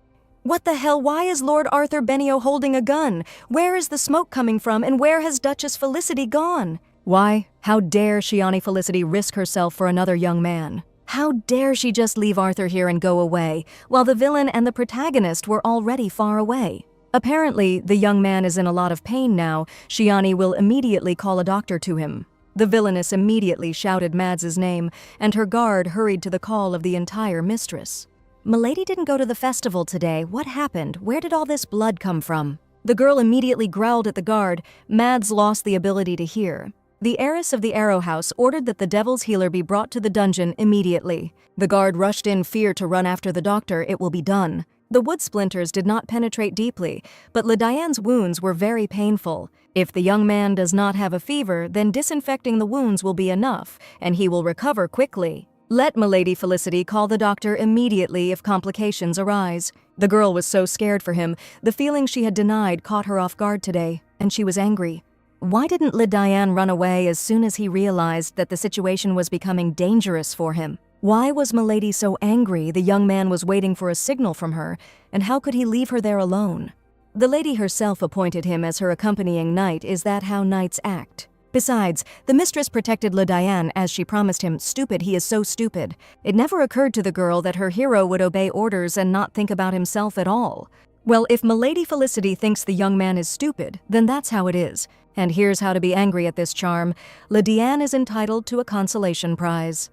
A: What the hell? Why is Lord Arthur Benio holding a gun? Where is the smoke coming from, and where has Duchess Felicity gone? Why? How dare Shiani Felicity risk herself for another young man? How dare she just leave Arthur here and go away, while the villain and the protagonist were already far away? Apparently, the young man is in a lot of pain now. Shiani will immediately call a doctor to him. The villainess immediately shouted Mads's name, and her guard hurried to the call of the entire mistress. "Milady didn't go to the festival today. What happened? Where did all this blood come from?" The girl immediately growled at the guard. Mads lost the ability to hear. The heiress of the Arrow House ordered that the Devil's Healer be brought to the dungeon immediately. The guard rushed in fear to run after the doctor. It will be done. The wood splinters did not penetrate deeply, but LeDiane's wounds were very painful. If the young man does not have a fever, then disinfecting the wounds will be enough, and he will recover quickly. Let Milady Felicity call the doctor immediately if complications arise. The girl was so scared for him. The feeling she had denied caught her off guard today, and she was angry. Why didn't LeDiane run away as soon as he realized that the situation was becoming dangerous for him? Why was Milady so angry? The young man was waiting for a signal from her, and how could he leave her there alone? The lady herself appointed him as her accompanying knight. Is that how knights act? Besides, the mistress protected LeDiane as she promised him. Stupid, he is so stupid. It never occurred to the girl that her hero would obey orders and not think about himself at all. Well, if Milady Felicity thinks the young man is stupid, then that's how it is. And here's how to be angry at this charm. LeDiane is entitled to a consolation prize.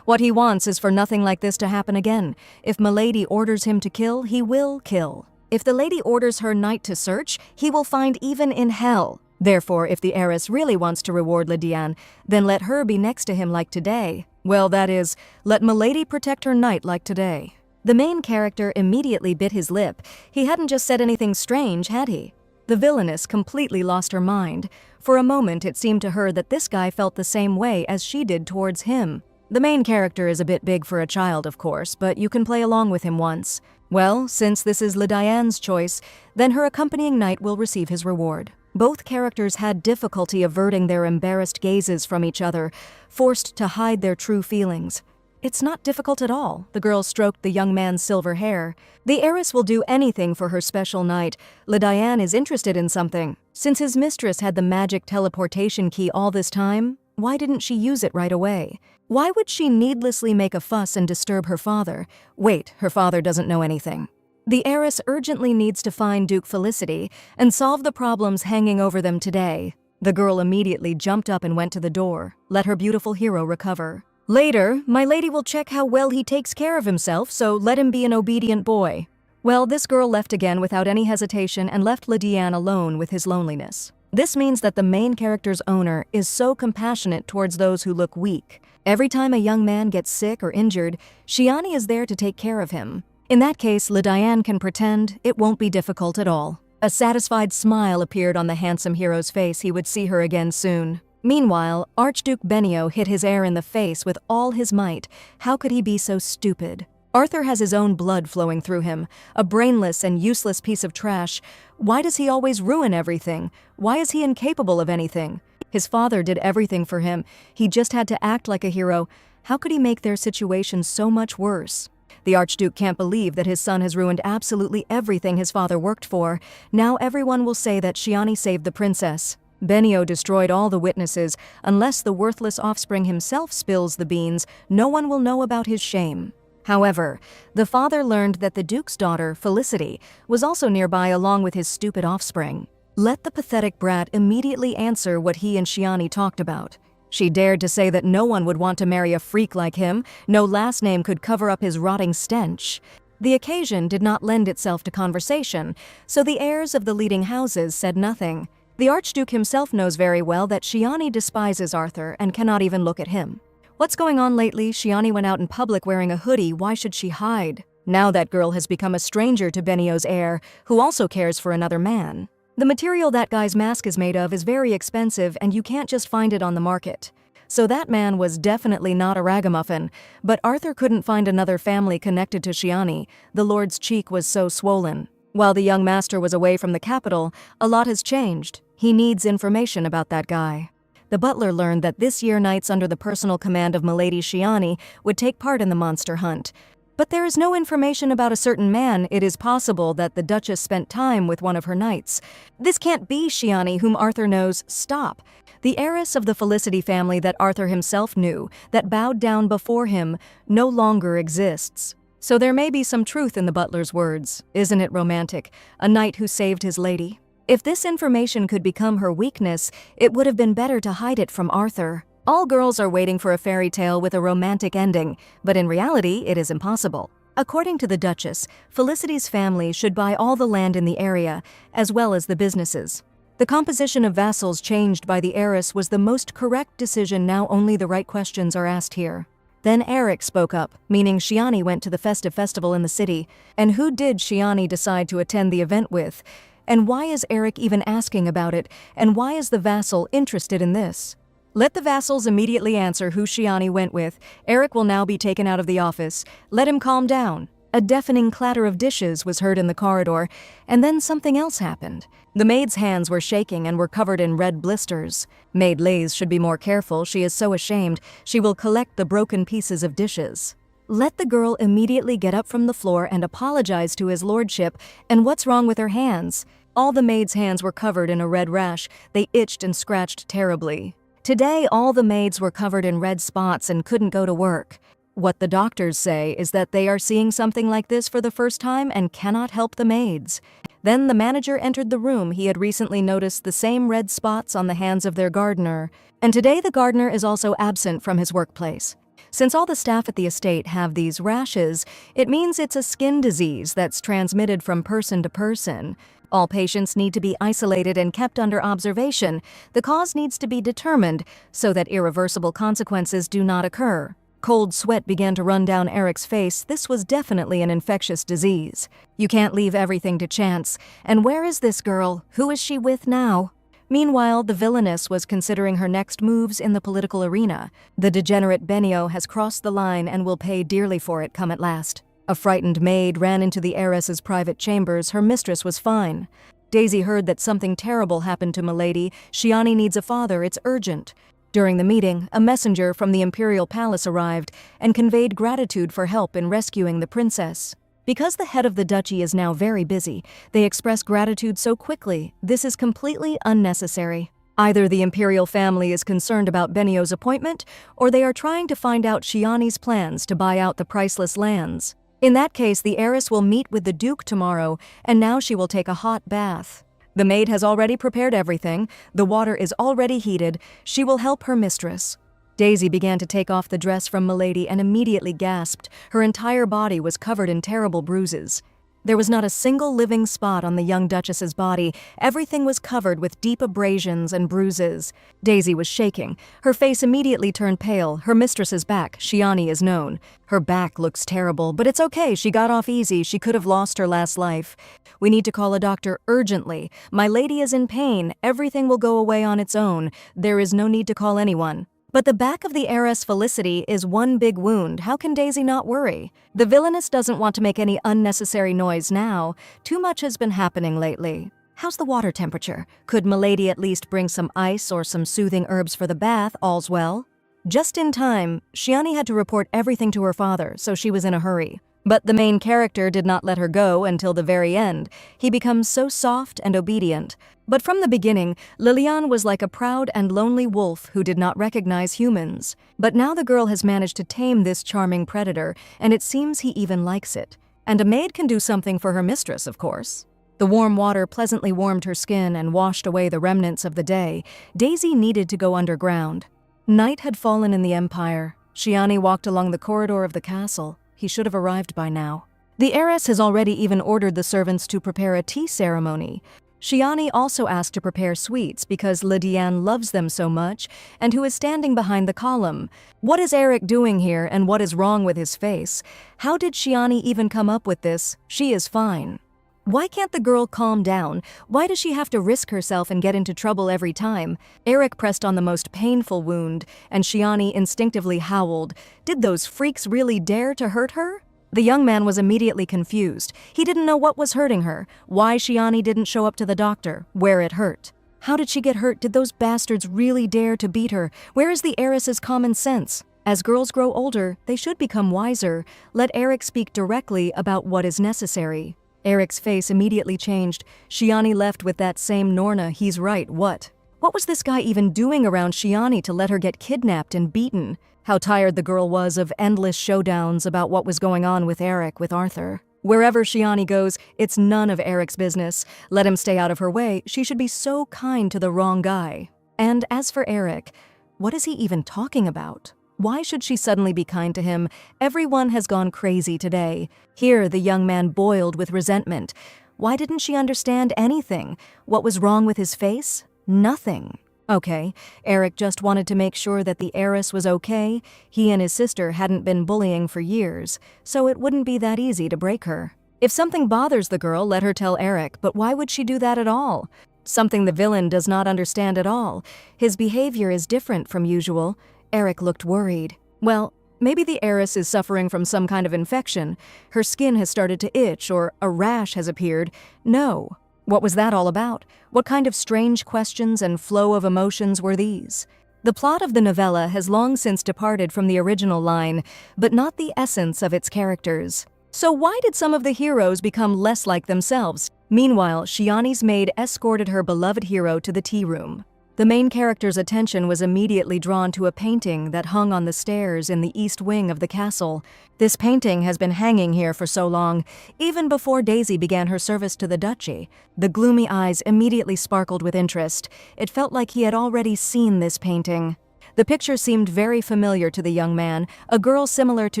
A: What he wants is for nothing like this to happen again. If Milady orders him to kill, he will kill. If the lady orders her knight to search, he will find even in hell. Therefore, if the heiress really wants to reward LeDiane, then let her be next to him like today. Well, that is, let Milady protect her knight like today. The main character immediately bit his lip. He hadn't just said anything strange, had he? The villainess completely lost her mind. For a moment, it seemed to her that this guy felt the same way as she did towards him. The main character is a bit big for a child, of course, but you can play along with him once. Well, since this is LeDiane's choice, then her accompanying knight will receive his reward. Both characters had difficulty averting their embarrassed gazes from each other, forced to hide their true feelings. It's not difficult at all. The girl stroked the young man's silver hair. The heiress will do anything for her special knight. LeDiane is interested in something. Since his mistress had the magic teleportation key all this time, why didn't she use it right away? Why would she needlessly make a fuss and disturb her father? Wait, her father doesn't know anything. The heiress urgently needs to find Duke Felicity and solve the problems hanging over them today. The girl immediately jumped up and went to the door. Let her beautiful hero recover. Later, my lady will check how well he takes care of himself, so let him be an obedient boy. Well, this girl left again without any hesitation and left LeDiane alone with his loneliness. This means that the main character's owner is so compassionate towards those who look weak. Every time a young man gets sick or injured, Shiani is there to take care of him. In that case, LeDiane can pretend it won't be difficult at all. A satisfied smile appeared on the handsome hero's face. He would see her again soon. Meanwhile, Archduke Benio hit his heir in the face with all his might. How could he be so stupid? Arthur has his own blood flowing through him, a brainless and useless piece of trash. Why does he always ruin everything? Why is he incapable of anything? His father did everything for him. He just had to act like a hero. How could he make their situation so much worse? The Archduke can't believe that his son has ruined absolutely everything his father worked for. Now everyone will say that Shiani saved the princess. Benio destroyed all the witnesses. Unless the worthless offspring himself spills the beans, no one will know about his shame. However, the father learned that the Duke's daughter, Felicity, was also nearby along with his stupid offspring. Let the pathetic brat immediately answer what he and Shiani talked about. She dared to say that no one would want to marry a freak like him, no last name could cover up his rotting stench. The occasion did not lend itself to conversation, so the heirs of the leading houses said nothing. The Archduke himself knows very well that Shiani despises Arthur and cannot even look at him. What's going on lately? Shiani went out in public wearing a hoodie. Why should she hide? Now that girl has become a stranger to Benio's heir, who also cares for another man. The material that guy's mask is made of is very expensive and you can't just find it on the market. So that man was definitely not a ragamuffin, but Arthur couldn't find another family connected to Shiani. The lord's cheek was so swollen. While the young master was away from the capital, a lot has changed. He needs information about that guy. The butler learned that this year knights under the personal command of Milady Shiani would take part in the monster hunt. But there is no information about a certain man. It is possible that the Duchess spent time with one of her knights. This can't be Shiani, whom Arthur knows. Stop. The heiress of the Felicity family that Arthur himself knew, that bowed down before him, no longer exists. So there may be some truth in the butler's words. Isn't it romantic? A knight who saved his lady. If this information could become her weakness, it would have been better to hide it from Arthur. All girls are waiting for a fairy tale with a romantic ending, but in reality, it is impossible. According to the Duchess, Felicity's family should buy all the land in the area, as well as the businesses. The composition of vassals changed by the heiress was the most correct decision. Now only the right questions are asked here. Then Eric spoke up, meaning Shiani went to the festive festival in the city. And who did Shiani decide to attend the event with? And why is Eric even asking about it? And why is the vassal interested in this? Let the vassals immediately answer who Shiani went with. Eric will now be taken out of the office. Let him calm down. A deafening clatter of dishes was heard in the corridor, and then something else happened. The maid's hands were shaking and were covered in red blisters. Maid Liz should be more careful. She is so ashamed. She will collect the broken pieces of dishes. Let the girl immediately get up from the floor and apologize to his lordship. And what's wrong with her hands? All the maids' hands were covered in a red rash. They itched and scratched terribly. Today, all the maids were covered in red spots and couldn't go to work. What the doctors say is that they are seeing something like this for the first time and cannot help the maids. Then the manager entered the room. He had recently noticed the same red spots on the hands of their gardener. And today the gardener is also absent from his workplace. Since all the staff at the estate have these rashes, it means it's a skin disease that's transmitted from person to person. All patients need to be isolated and kept under observation. The cause needs to be determined so that irreversible consequences do not occur. Cold sweat began to run down Eric's face. This was definitely an infectious disease. You can't leave everything to chance. And where is this girl? Who is she with now? Meanwhile, the villainess was considering her next moves in the political arena. The degenerate Benio has crossed the line and will pay dearly for it come at last. A frightened maid ran into the heiress's private chambers. Her mistress was fine. Daisy heard that something terrible happened to Milady. Shiani needs a father. It's urgent. During the meeting, a messenger from the imperial palace arrived and conveyed gratitude for help in rescuing the princess. Because the head of the duchy is now very busy, they express gratitude so quickly. This is completely unnecessary. Either the imperial family is concerned about Benio's appointment, or they are trying to find out Shiani's plans to buy out the priceless lands. In that case, the heiress will meet with the Duke tomorrow, and now she will take a hot bath. The maid has already prepared everything. The water is already heated. She will help her mistress. Daisy began to take off the dress from Milady and immediately gasped. Her entire body was covered in terrible bruises. There was not a single living spot on the young Duchess's body. Everything was covered with deep abrasions and bruises. Daisy was shaking. Her face immediately turned pale. Her mistress's back, Shiani is known. Her back looks terrible, but it's okay. She got off easy. She could have lost her last life. We need to call a doctor urgently. My lady is in pain. Everything will go away on its own. There is no need to call anyone. But the back of the heiress Felicity is one big wound. How can Daisy not worry? The villainess doesn't want to make any unnecessary noise now. Too much has been happening lately. How's the water temperature? Could Milady at least bring some ice or some soothing herbs for the bath? All's well. Just in time, Shiani had to report everything to her father, so she was in a hurry. But the main character did not let her go until the very end. He becomes so soft and obedient. But from the beginning, Lilian was like a proud and lonely wolf who did not recognize humans. But now the girl has managed to tame this charming predator, and it seems he even likes it. And a maid can do something for her mistress, of course. The warm water pleasantly warmed her skin and washed away the remnants of the day. Daisy needed to go underground. Night had fallen in the Empire. Shiani walked along the corridor of the castle. He should have arrived by now. The heiress has already even ordered the servants to prepare a tea ceremony. Shiani also asked to prepare sweets because Lydiane loves them so much, and who is standing behind the column. What is Eric doing here, and what is wrong with his face? How did Shiani even come up with this? She is fine. Why can't the girl calm down? Why does she have to risk herself and get into trouble every time? Eric pressed on the most painful wound, and Shiani instinctively howled. Did those freaks really dare to hurt her? The young man was immediately confused. He didn't know what was hurting her, why Shiani didn't show up to the doctor, where it hurt. How did she get hurt? Did those bastards really dare to beat her? Where is the heiress's common sense? As girls grow older, they should become wiser. Let Eric speak directly about what is necessary. Eric's face immediately changed. Shiani left with that same Norna, he's right, what? What was this guy even doing around Shiani to let her get kidnapped and beaten? How tired the girl was of endless showdowns about what was going on with Eric, with Arthur. Wherever Shiani goes, it's none of Eric's business. Let him stay out of her way. She should be so kind to the wrong guy. And as for Eric, what is he even talking about? Why should she suddenly be kind to him? Everyone has gone crazy today. Here, the young man boiled with resentment. Why didn't she understand anything? What was wrong with his face? Nothing. Okay, Eric just wanted to make sure that the heiress was okay. He and his sister hadn't been bullying for years, so it wouldn't be that easy to break her. If something bothers the girl, let her tell Eric, but why would she do that at all? Something the villain does not understand at all. His behavior is different from usual. Eric looked worried. Well, maybe the heiress is suffering from some kind of infection. Her skin has started to itch, or a rash has appeared. No. What was that all about? What kind of strange questions and flow of emotions were these? The plot of the novella has long since departed from the original line, but not the essence of its characters. So why did some of the heroes become less like themselves? Meanwhile, Shiani's maid escorted her beloved hero to the tea room. The main character's attention was immediately drawn to a painting that hung on the stairs in the east wing of the castle. This painting has been hanging here for so long, even before Daisy began her service to the duchy. The gloomy eyes immediately sparkled with interest. It felt like he had already seen this painting. The picture seemed very familiar to the young man. A girl similar to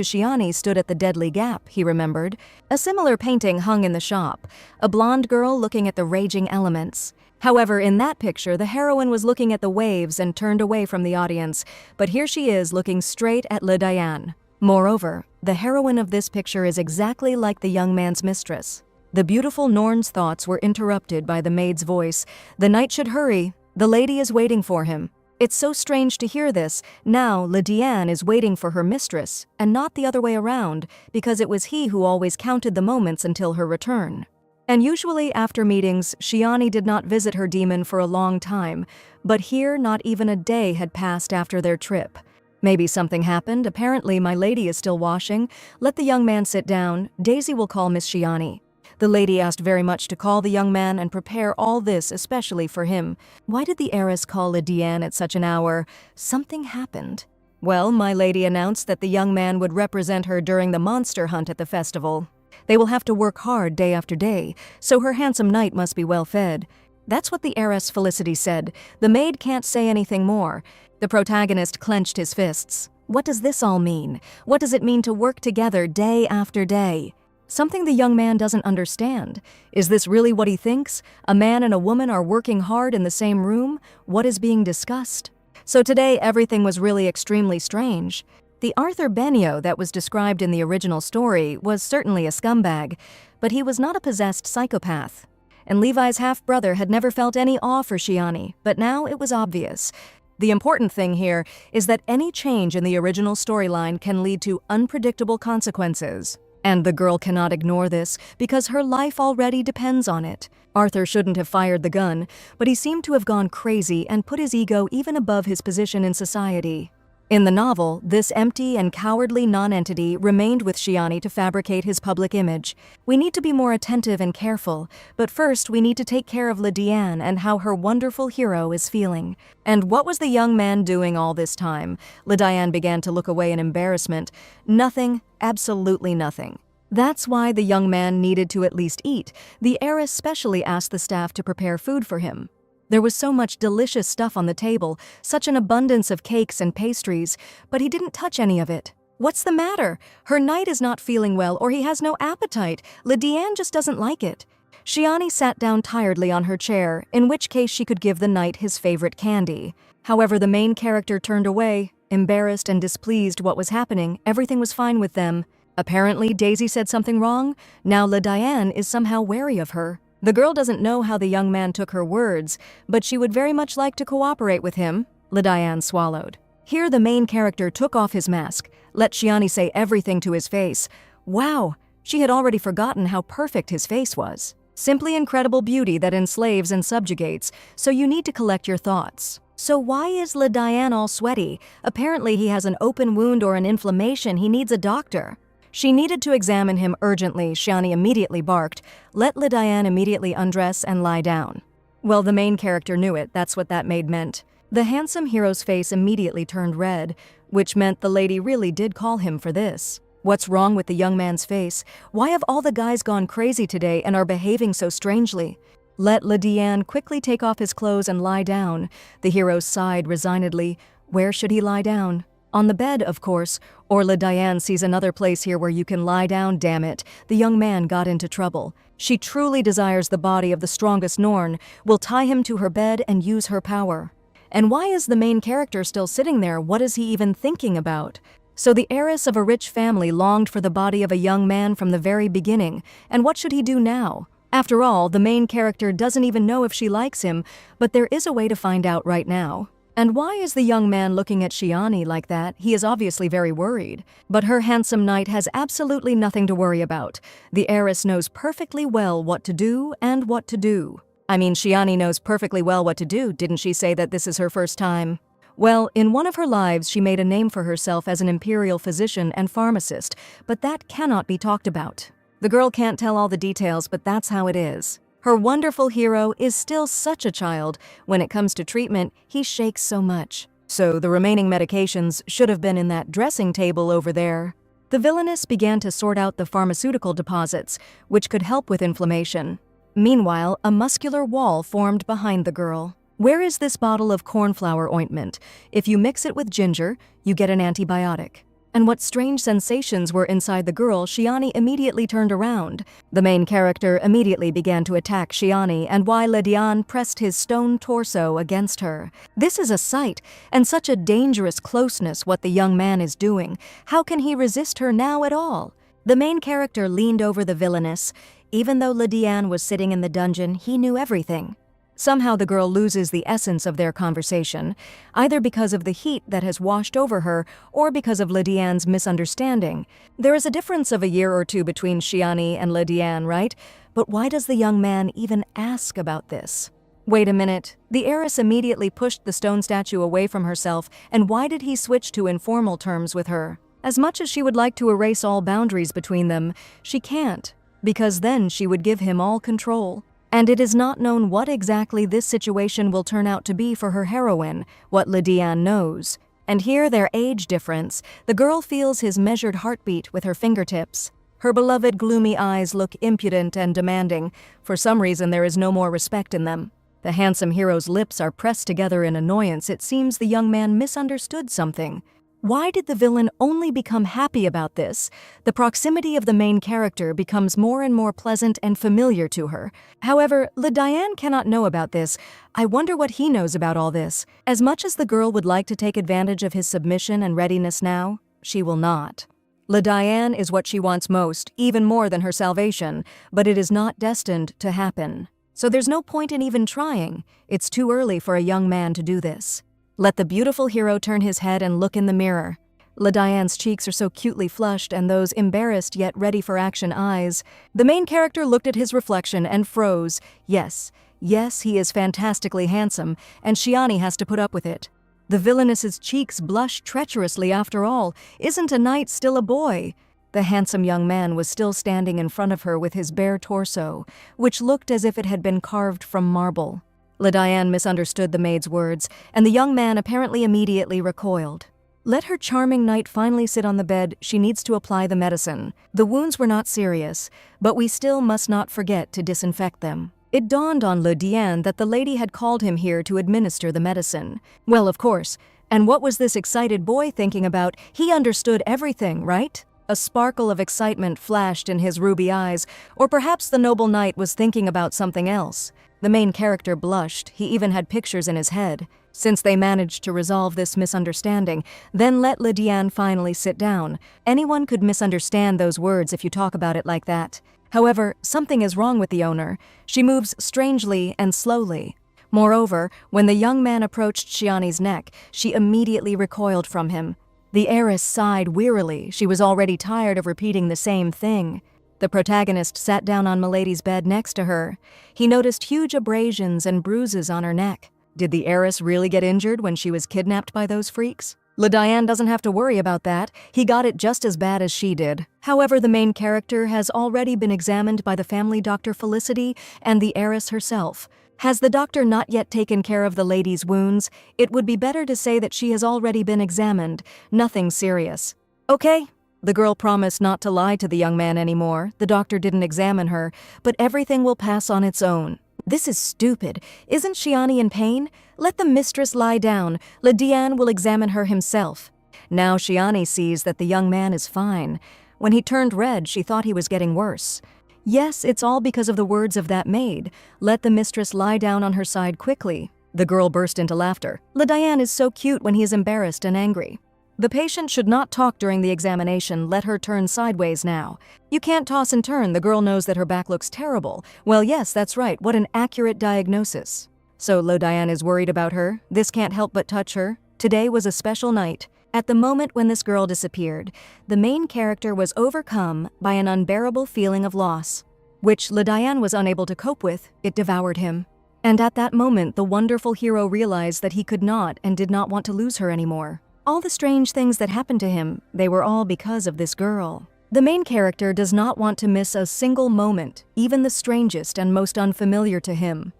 A: Shiani stood at the deadly gap, he remembered. A similar painting hung in the shop, a blonde girl looking at the raging elements. However, in that picture, the heroine was looking at the waves and turned away from the audience, but here she is looking straight at Lydiane. Moreover, the heroine of this picture is exactly like the young man's mistress. The beautiful Norn's thoughts were interrupted by the maid's voice. The knight should hurry. The lady is waiting for him. It's so strange to hear this. Now, Lydiane is waiting for her mistress, and not the other way around, because it was he who always counted the moments until her return. And usually after meetings, Shiani did not visit her demon for a long time, but here not even a day had passed after their trip. Maybe something happened. Apparently my lady is still washing. Let the young man sit down. Daisy will call Miss Shiani. The lady asked very much to call the young man and prepare all this especially for him. Why did the heiress call Lydiane at such an hour? Something happened. Well, my lady announced that the young man would represent her during the monster hunt at the festival. They will have to work hard day after day, so her handsome knight must be well fed. That's what the heiress Felicity said. The maid can't say anything more. The protagonist clenched his fists. What does this all mean? What does it mean to work together day after day? Something the young man doesn't understand. Is this really what he thinks? A man and a woman are working hard in the same room? What is being discussed? So today everything was really extremely strange. The Arthur Benio that was described in the original story was certainly a scumbag, but he was not a possessed psychopath. And Levi's half-brother had never felt any awe for Shiani, but now it was obvious. The important thing here is that any change in the original storyline can lead to unpredictable consequences. And the girl cannot ignore this because her life already depends on it. Arthur shouldn't have fired the gun, but he seemed to have gone crazy and put his ego even above his position in society. In the novel, this empty and cowardly nonentity remained with Shiani to fabricate his public image. We need to be more attentive and careful, but first we need to take care of Lydiane and how her wonderful hero is feeling. And what was the young man doing all this time? Lydiane began to look away in embarrassment. Nothing, absolutely nothing. That's why the young man needed to at least eat. The heiress specially asked the staff to prepare food for him. There was so much delicious stuff on the table, such an abundance of cakes and pastries, but he didn't touch any of it. What's the matter? Her knight is not feeling well, or he has no appetite. Lydiane just doesn't like it. Shiani sat down tiredly on her chair, in which case she could give the knight his favorite candy. However, the main character turned away, embarrassed and displeased what was happening. Everything was fine with them. Apparently, Daisy said something wrong. Now Lydiane is somehow wary of her. The girl doesn't know how the young man took her words, but she would very much like to cooperate with him. Lydiane swallowed. Here the main character took off his mask, let Shiani say everything to his face. Wow, she had already forgotten how perfect his face was. Simply incredible beauty that enslaves and subjugates, so you need to collect your thoughts. So why is Lydiane all sweaty? Apparently he has an open wound or an inflammation. He needs a doctor. She needed to examine him urgently. Shiani immediately barked. Let Lydiane immediately undress and lie down. Well, the main character knew it. That's what that maid meant. The handsome hero's face immediately turned red, which meant the lady really did call him for this. What's wrong with the young man's face? Why have all the guys gone crazy today and are behaving so strangely? Let Lydiane quickly take off his clothes and lie down. The hero sighed resignedly. Where should he lie down? On the bed, of course, or Lydiane sees another place here where you can lie down, damn it. The young man got into trouble. She truly desires the body of the strongest Norn, will tie him to her bed and use her power. And why is the main character still sitting there? What is he even thinking about? So the heiress of a rich family longed for the body of a young man from the very beginning, and what should he do now? After all, the main character doesn't even know if she likes him, but there is a way to find out right now. And why is the young man looking at Shiani like that? He is obviously very worried. But her handsome knight has absolutely nothing to worry about. The heiress knows perfectly well what to do and what to do. I mean, Shiani knows perfectly well what to do. Didn't she say that this is her first time? Well, in one of her lives, she made a name for herself as an imperial physician and pharmacist, but that cannot be talked about. The girl can't tell all the details, but that's how it is. Her wonderful hero is still such a child. When it comes to treatment, he shakes so much. So the remaining medications should have been in that dressing table over there. The villainess began to sort out the pharmaceutical deposits, which could help with inflammation. Meanwhile, a muscular wall formed behind the girl. Where is this bottle of cornflower ointment? If you mix it with ginger, you get an antibiotic. And what strange sensations were inside the girl? Shiani immediately turned around. The main character immediately began to attack Shiani, and why Lydiane pressed his stone torso against her. This is a sight, and such a dangerous closeness what the young man is doing. How can he resist her now at all? The main character leaned over the villainess. Even though Lydiane was sitting in the dungeon, he knew everything. Somehow the girl loses the essence of their conversation, either because of the heat that has washed over her or because of Lydiane's misunderstanding. There is a difference of a year or two between Shiani and Lydiane, right? But why does the young man even ask about this? Wait a minute. The heiress immediately pushed the stone statue away from herself, and why did he switch to informal terms with her? As much as she would like to erase all boundaries between them, she can't, because then she would give him all control. And it is not known what exactly this situation will turn out to be for her heroine, what Lydiane knows. And here their age difference, the girl feels his measured heartbeat with her fingertips. Her beloved gloomy eyes look impudent and demanding. For some reason there is no more respect in them. The handsome hero's lips are pressed together in annoyance. It seems the young man misunderstood something. Why did the villain only become happy about this? The proximity of the main character becomes more and more pleasant and familiar to her. However, Lydiane cannot know about this. I wonder what he knows about all this. As much as the girl would like to take advantage of his submission and readiness now, she will not. Lydiane is what she wants most, even more than her salvation, but it is not destined to happen. So there's no point in even trying. It's too early for a young man to do this. Let the beautiful hero turn his head and look in the mirror. Lydiane's cheeks are so cutely flushed, and those embarrassed yet ready for action eyes. The main character looked at his reflection and froze. Yes, he is fantastically handsome, and Shiani has to put up with it. The villainess's cheeks blushed treacherously after all. Isn't a knight still a boy? The handsome young man was still standing in front of her with his bare torso, which looked as if it had been carved from marble. Diane misunderstood the maid's words, and the young man apparently immediately recoiled. Let her charming knight finally sit on the bed. She needs to apply the medicine. The wounds were not serious, but we still must not forget to disinfect them. It dawned on Diane that the lady had called him here to administer the medicine. Well, of course. And what was this excited boy thinking about? He understood everything, right? A sparkle of excitement flashed in his ruby eyes, or perhaps the noble knight was thinking about something else. The main character blushed. He even had pictures in his head. Since they managed to resolve this misunderstanding, then let Diane finally sit down. Anyone could misunderstand those words if you talk about it like that. However, something is wrong with the owner. She moves strangely and slowly. Moreover, when the young man approached Shiani's neck, she immediately recoiled from him. The heiress sighed wearily. She was already tired of repeating the same thing. The protagonist sat down on Milady's bed next to her. He noticed huge abrasions and bruises on her neck. Did the heiress really get injured when she was kidnapped by those freaks? Diane doesn't have to worry about that. He got it just as bad as she did. However, the main character has already been examined by the family doctor Felicity and the heiress herself. Has the doctor not yet taken care of the lady's wounds? It would be better to say that she has already been examined. Nothing serious. Okay. The girl promised not to lie to the young man anymore. The doctor didn't examine her, but everything will pass on its own. This is stupid. Isn't Shiani in pain? Let the mistress lie down. Diane will examine her himself. Now Shiani sees that the young man is fine. When he turned red, she thought he was getting worse. Yes, it's all because of the words of that maid. Let the mistress lie down on her side quickly. The girl burst into laughter. Diane is so cute when he is embarrassed and angry. The patient should not talk during the examination. Let her turn sideways now. You can't toss and turn. The girl knows that her back looks terrible. Well, yes, that's right. What an accurate diagnosis. So Diane is worried about her. This can't help but touch her. Today was a special night. At the moment when this girl disappeared, the main character was overcome by an unbearable feeling of loss, which Diane was unable to cope with. It devoured him. And at that moment, the wonderful hero realized that he could not and did not want to lose her anymore. All the strange things that happened to him, they were all because of this girl. The main character does not want to miss a single moment, even the strangest and most unfamiliar to him.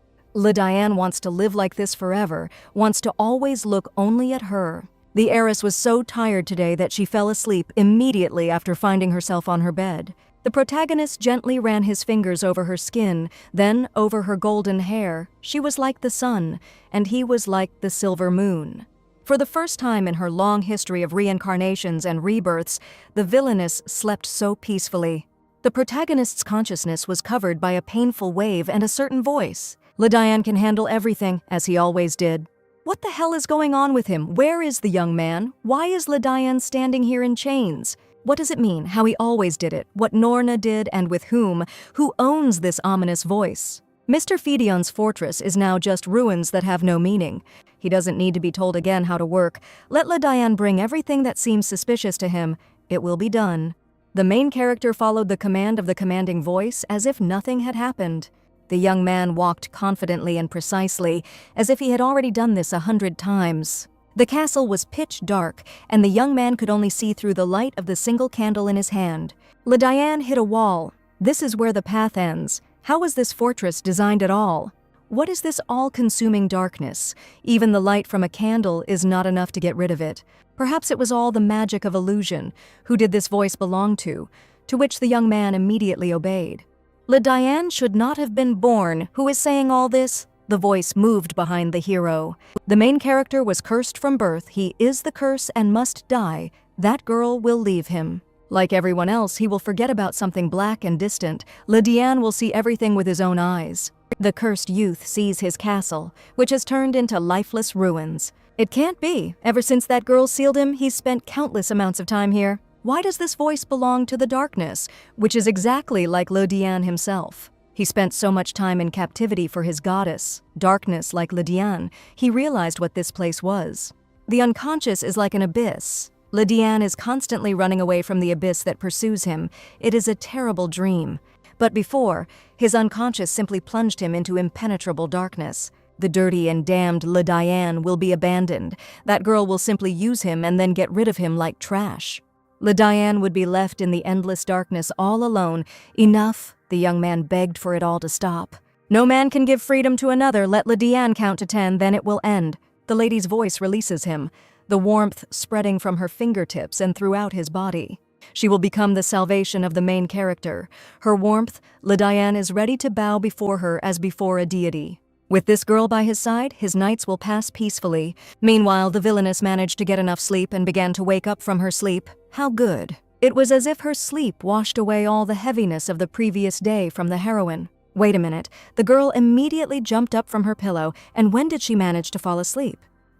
A: Diane wants to live like this forever, wants to always look only at her. The heiress was so tired today that she fell asleep immediately after finding herself on her bed. The protagonist gently ran his fingers over her skin, then over her golden hair. She was like the sun, and he was like the silver moon. For the first time in her long history of reincarnations and rebirths, the villainess slept so peacefully. The protagonist's consciousness was covered by a painful wave and a certain voice. Diane can handle everything, as he always did. What the hell is going on with him? Where is the young man? Why is Diane standing here in chains? What does it mean, how he always did it, what Norna did and with whom? Who owns this ominous voice? Mr. Fidion's fortress is now just ruins that have no meaning. He doesn't need to be told again how to work. Let Diane bring everything that seems suspicious to him. It will be done. The main character followed the command of the commanding voice as if nothing had happened. The young man walked confidently and precisely, as if he had already done this 100 times. The castle was pitch dark, and the young man could only see through the light of the single candle in his hand. Diane hit a wall. This is where the path ends. How was this fortress designed at all? What is this all-consuming darkness? Even the light from a candle is not enough to get rid of it. Perhaps it was all the magic of illusion. Who did this voice belong to? To which the young man immediately obeyed. Diane should not have been born. Who is saying all this? The voice moved behind the hero. The main character was cursed from birth. He is the curse and must die. That girl will leave him. Like everyone else, he will forget about something black and distant. Diane will see everything with his own eyes. The cursed youth sees his castle, which has turned into lifeless ruins. It can't be. Ever since that girl sealed him, he's spent countless amounts of time here. Why does this voice belong to the darkness, which is exactly like Diane himself? He spent so much time in captivity for his goddess, darkness like Diane. He realized what this place was. The unconscious is like an abyss. Diane is constantly running away from the abyss that pursues him. It is a terrible dream. But before, his unconscious simply plunged him into impenetrable darkness. The dirty and damned Le Diane will be abandoned. That girl will simply use him and then get rid of him like trash. Le Diane would be left in the endless darkness all alone. Enough, the young man begged for it all to stop. No man can give freedom to another. Let Le Diane count to 10, then it will end. The lady's voice releases him, the warmth spreading from her fingertips and throughout his body. She will become the salvation of the main character. Her warmth, Le Diane is ready to bow before her as before a deity. With this girl by his side, his nights will pass peacefully. Meanwhile, the villainess managed to get enough sleep and began to wake up from her sleep. How good. It was as if her sleep washed away all the heaviness of the previous day from the heroine. Wait a minute. The girl immediately jumped up from her pillow, and when did she manage to fall asleep?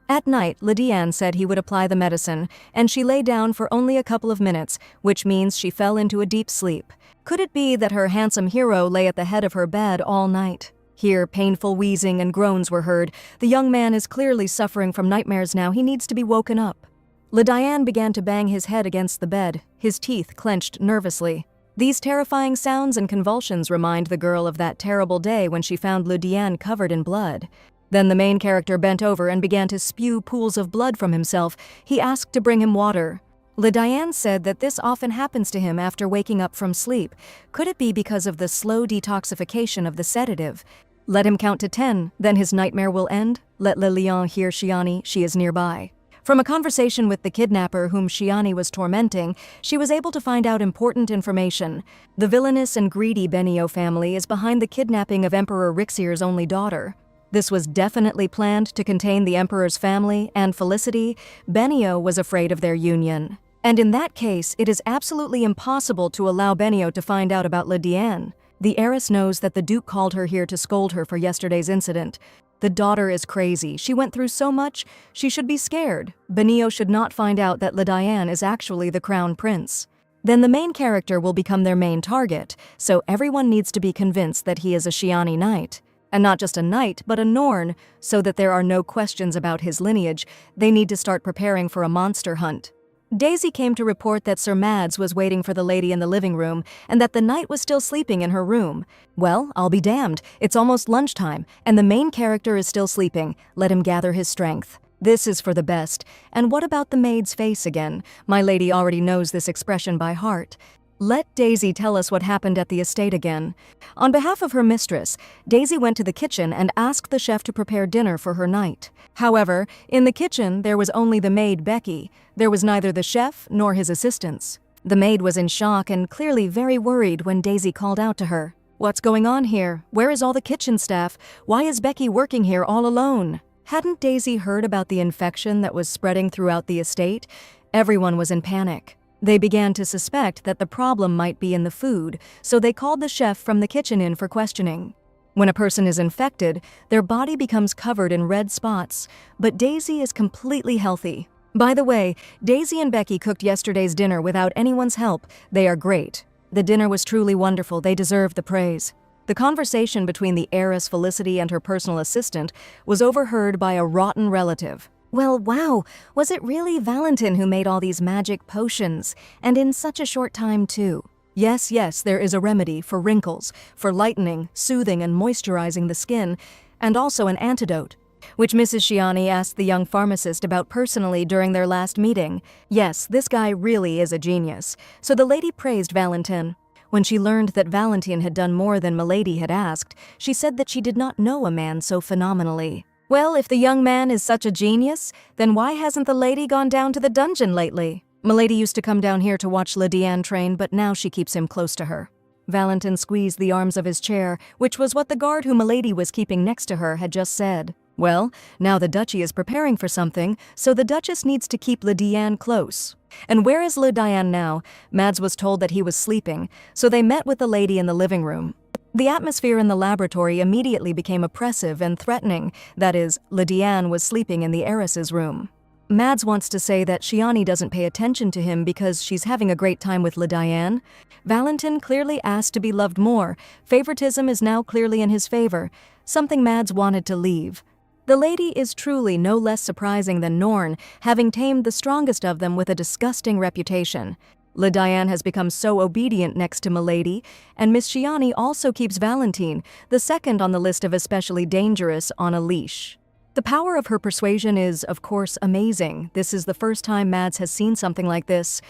A: At night, Le Diane said he would apply the medicine, and she lay down for only a couple of minutes, which means she fell into a deep sleep. Could it be that her handsome hero lay at the head of her bed all night? Here, painful wheezing and groans were heard. The young man is clearly suffering from nightmares now. He needs to be woken up. Le Diane began to bang his head against the bed, his teeth clenched nervously. These terrifying sounds and convulsions remind the girl of that terrible day when she found Le Diane covered in blood. Then the main character bent over and began to spew pools of blood from himself. He asked to bring him water. Le Diane said that this often happens to him after waking up from sleep. Could it be because of the slow detoxification of the sedative? Let him count to 10, then his nightmare will end. Let Le Lion hear Shiani, she is nearby. From a conversation with the kidnapper whom Shiani was tormenting, she was able to find out important information. The villainous and greedy Benio family is behind the kidnapping of Emperor Rixier's only daughter. This was definitely planned to contain the Emperor's family and Felicity. Benio was afraid of their union. And in that case, it is absolutely impossible to allow Benio to find out about Le Diane. The heiress knows that the Duke called her here to scold her for yesterday's incident. The daughter is crazy. She went through so much, she should be scared. Benio should not find out that Le Diane is actually the crown prince. Then the main character will become their main target, so everyone needs to be convinced that he is a Shiani knight. And not just a knight, but a Norn, so that there are no questions about his lineage. They need to start preparing for a monster hunt. Daisy came to report that Sir Mads was waiting for the lady in the living room and that the knight was still sleeping in her room. Well, I'll be damned. It's almost lunchtime, and the main character is still sleeping. Let him gather his strength. This is for the best. And what about the maid's face again? My lady already knows this expression by heart. Let Daisy tell us what happened at the estate again. On behalf of her mistress, Daisy went to the kitchen and asked the chef to prepare dinner for her knight. However, in the kitchen there was only the maid Becky. There was neither the chef nor his assistants. The maid was in shock and clearly very worried when Daisy called out to her. "What's going on here? Where is all the kitchen staff? Why is Becky working here all alone?" Hadn't Daisy heard about the infection that was spreading throughout the estate? Everyone was in panic. They began to suspect that the problem might be in the food, so they called the chef from the kitchen in for questioning. When a person is infected, their body becomes covered in red spots, but Daisy is completely healthy. By the way, Daisy and Becky cooked yesterday's dinner without anyone's help. They are great. The dinner was truly wonderful. They deserve the praise. The conversation between the heiress Felicity and her personal assistant was overheard by a rotten relative. Well, wow, was it really Valentin who made all these magic potions? And in such a short time, too. Yes, there is a remedy for wrinkles, for lightening, soothing, and moisturizing the skin, and also an antidote, which Mrs. Shiani asked the young pharmacist about personally during their last meeting. Yes, this guy really is a genius. So the lady praised Valentin. When she learned that Valentin had done more than Milady had asked, she said that she did not know a man so phenomenally. Well, if the young man is such a genius, then why hasn't the lady gone down to the dungeon lately? Milady used to come down here to watch Le Diane train, but now she keeps him close to her. Valentin squeezed the arms of his chair, which was what the guard who Milady was keeping next to her had just said. Well, now the duchy is preparing for something, so the duchess needs to keep Le Diane close. And where is Le Diane now? Mads was told that he was sleeping, so they met with the lady in the living room. The atmosphere in the laboratory immediately became oppressive and threatening. That is, Le Diane was sleeping in the heiress's room. Mads wants to say that Shiani doesn't pay attention to him because she's having a great time with Le Diane. Valentin clearly asked to be loved more. Favoritism is now clearly in his favor, something Mads wanted to leave. The lady is truly no less surprising than Norn, having tamed the strongest of them with a disgusting reputation. Diane has become so obedient next to Milady, and Miss Shiani also keeps Valentine, the second on the list of especially dangerous, on a leash. The power of her persuasion is, of course, amazing. This is the first time Mads has seen something like this.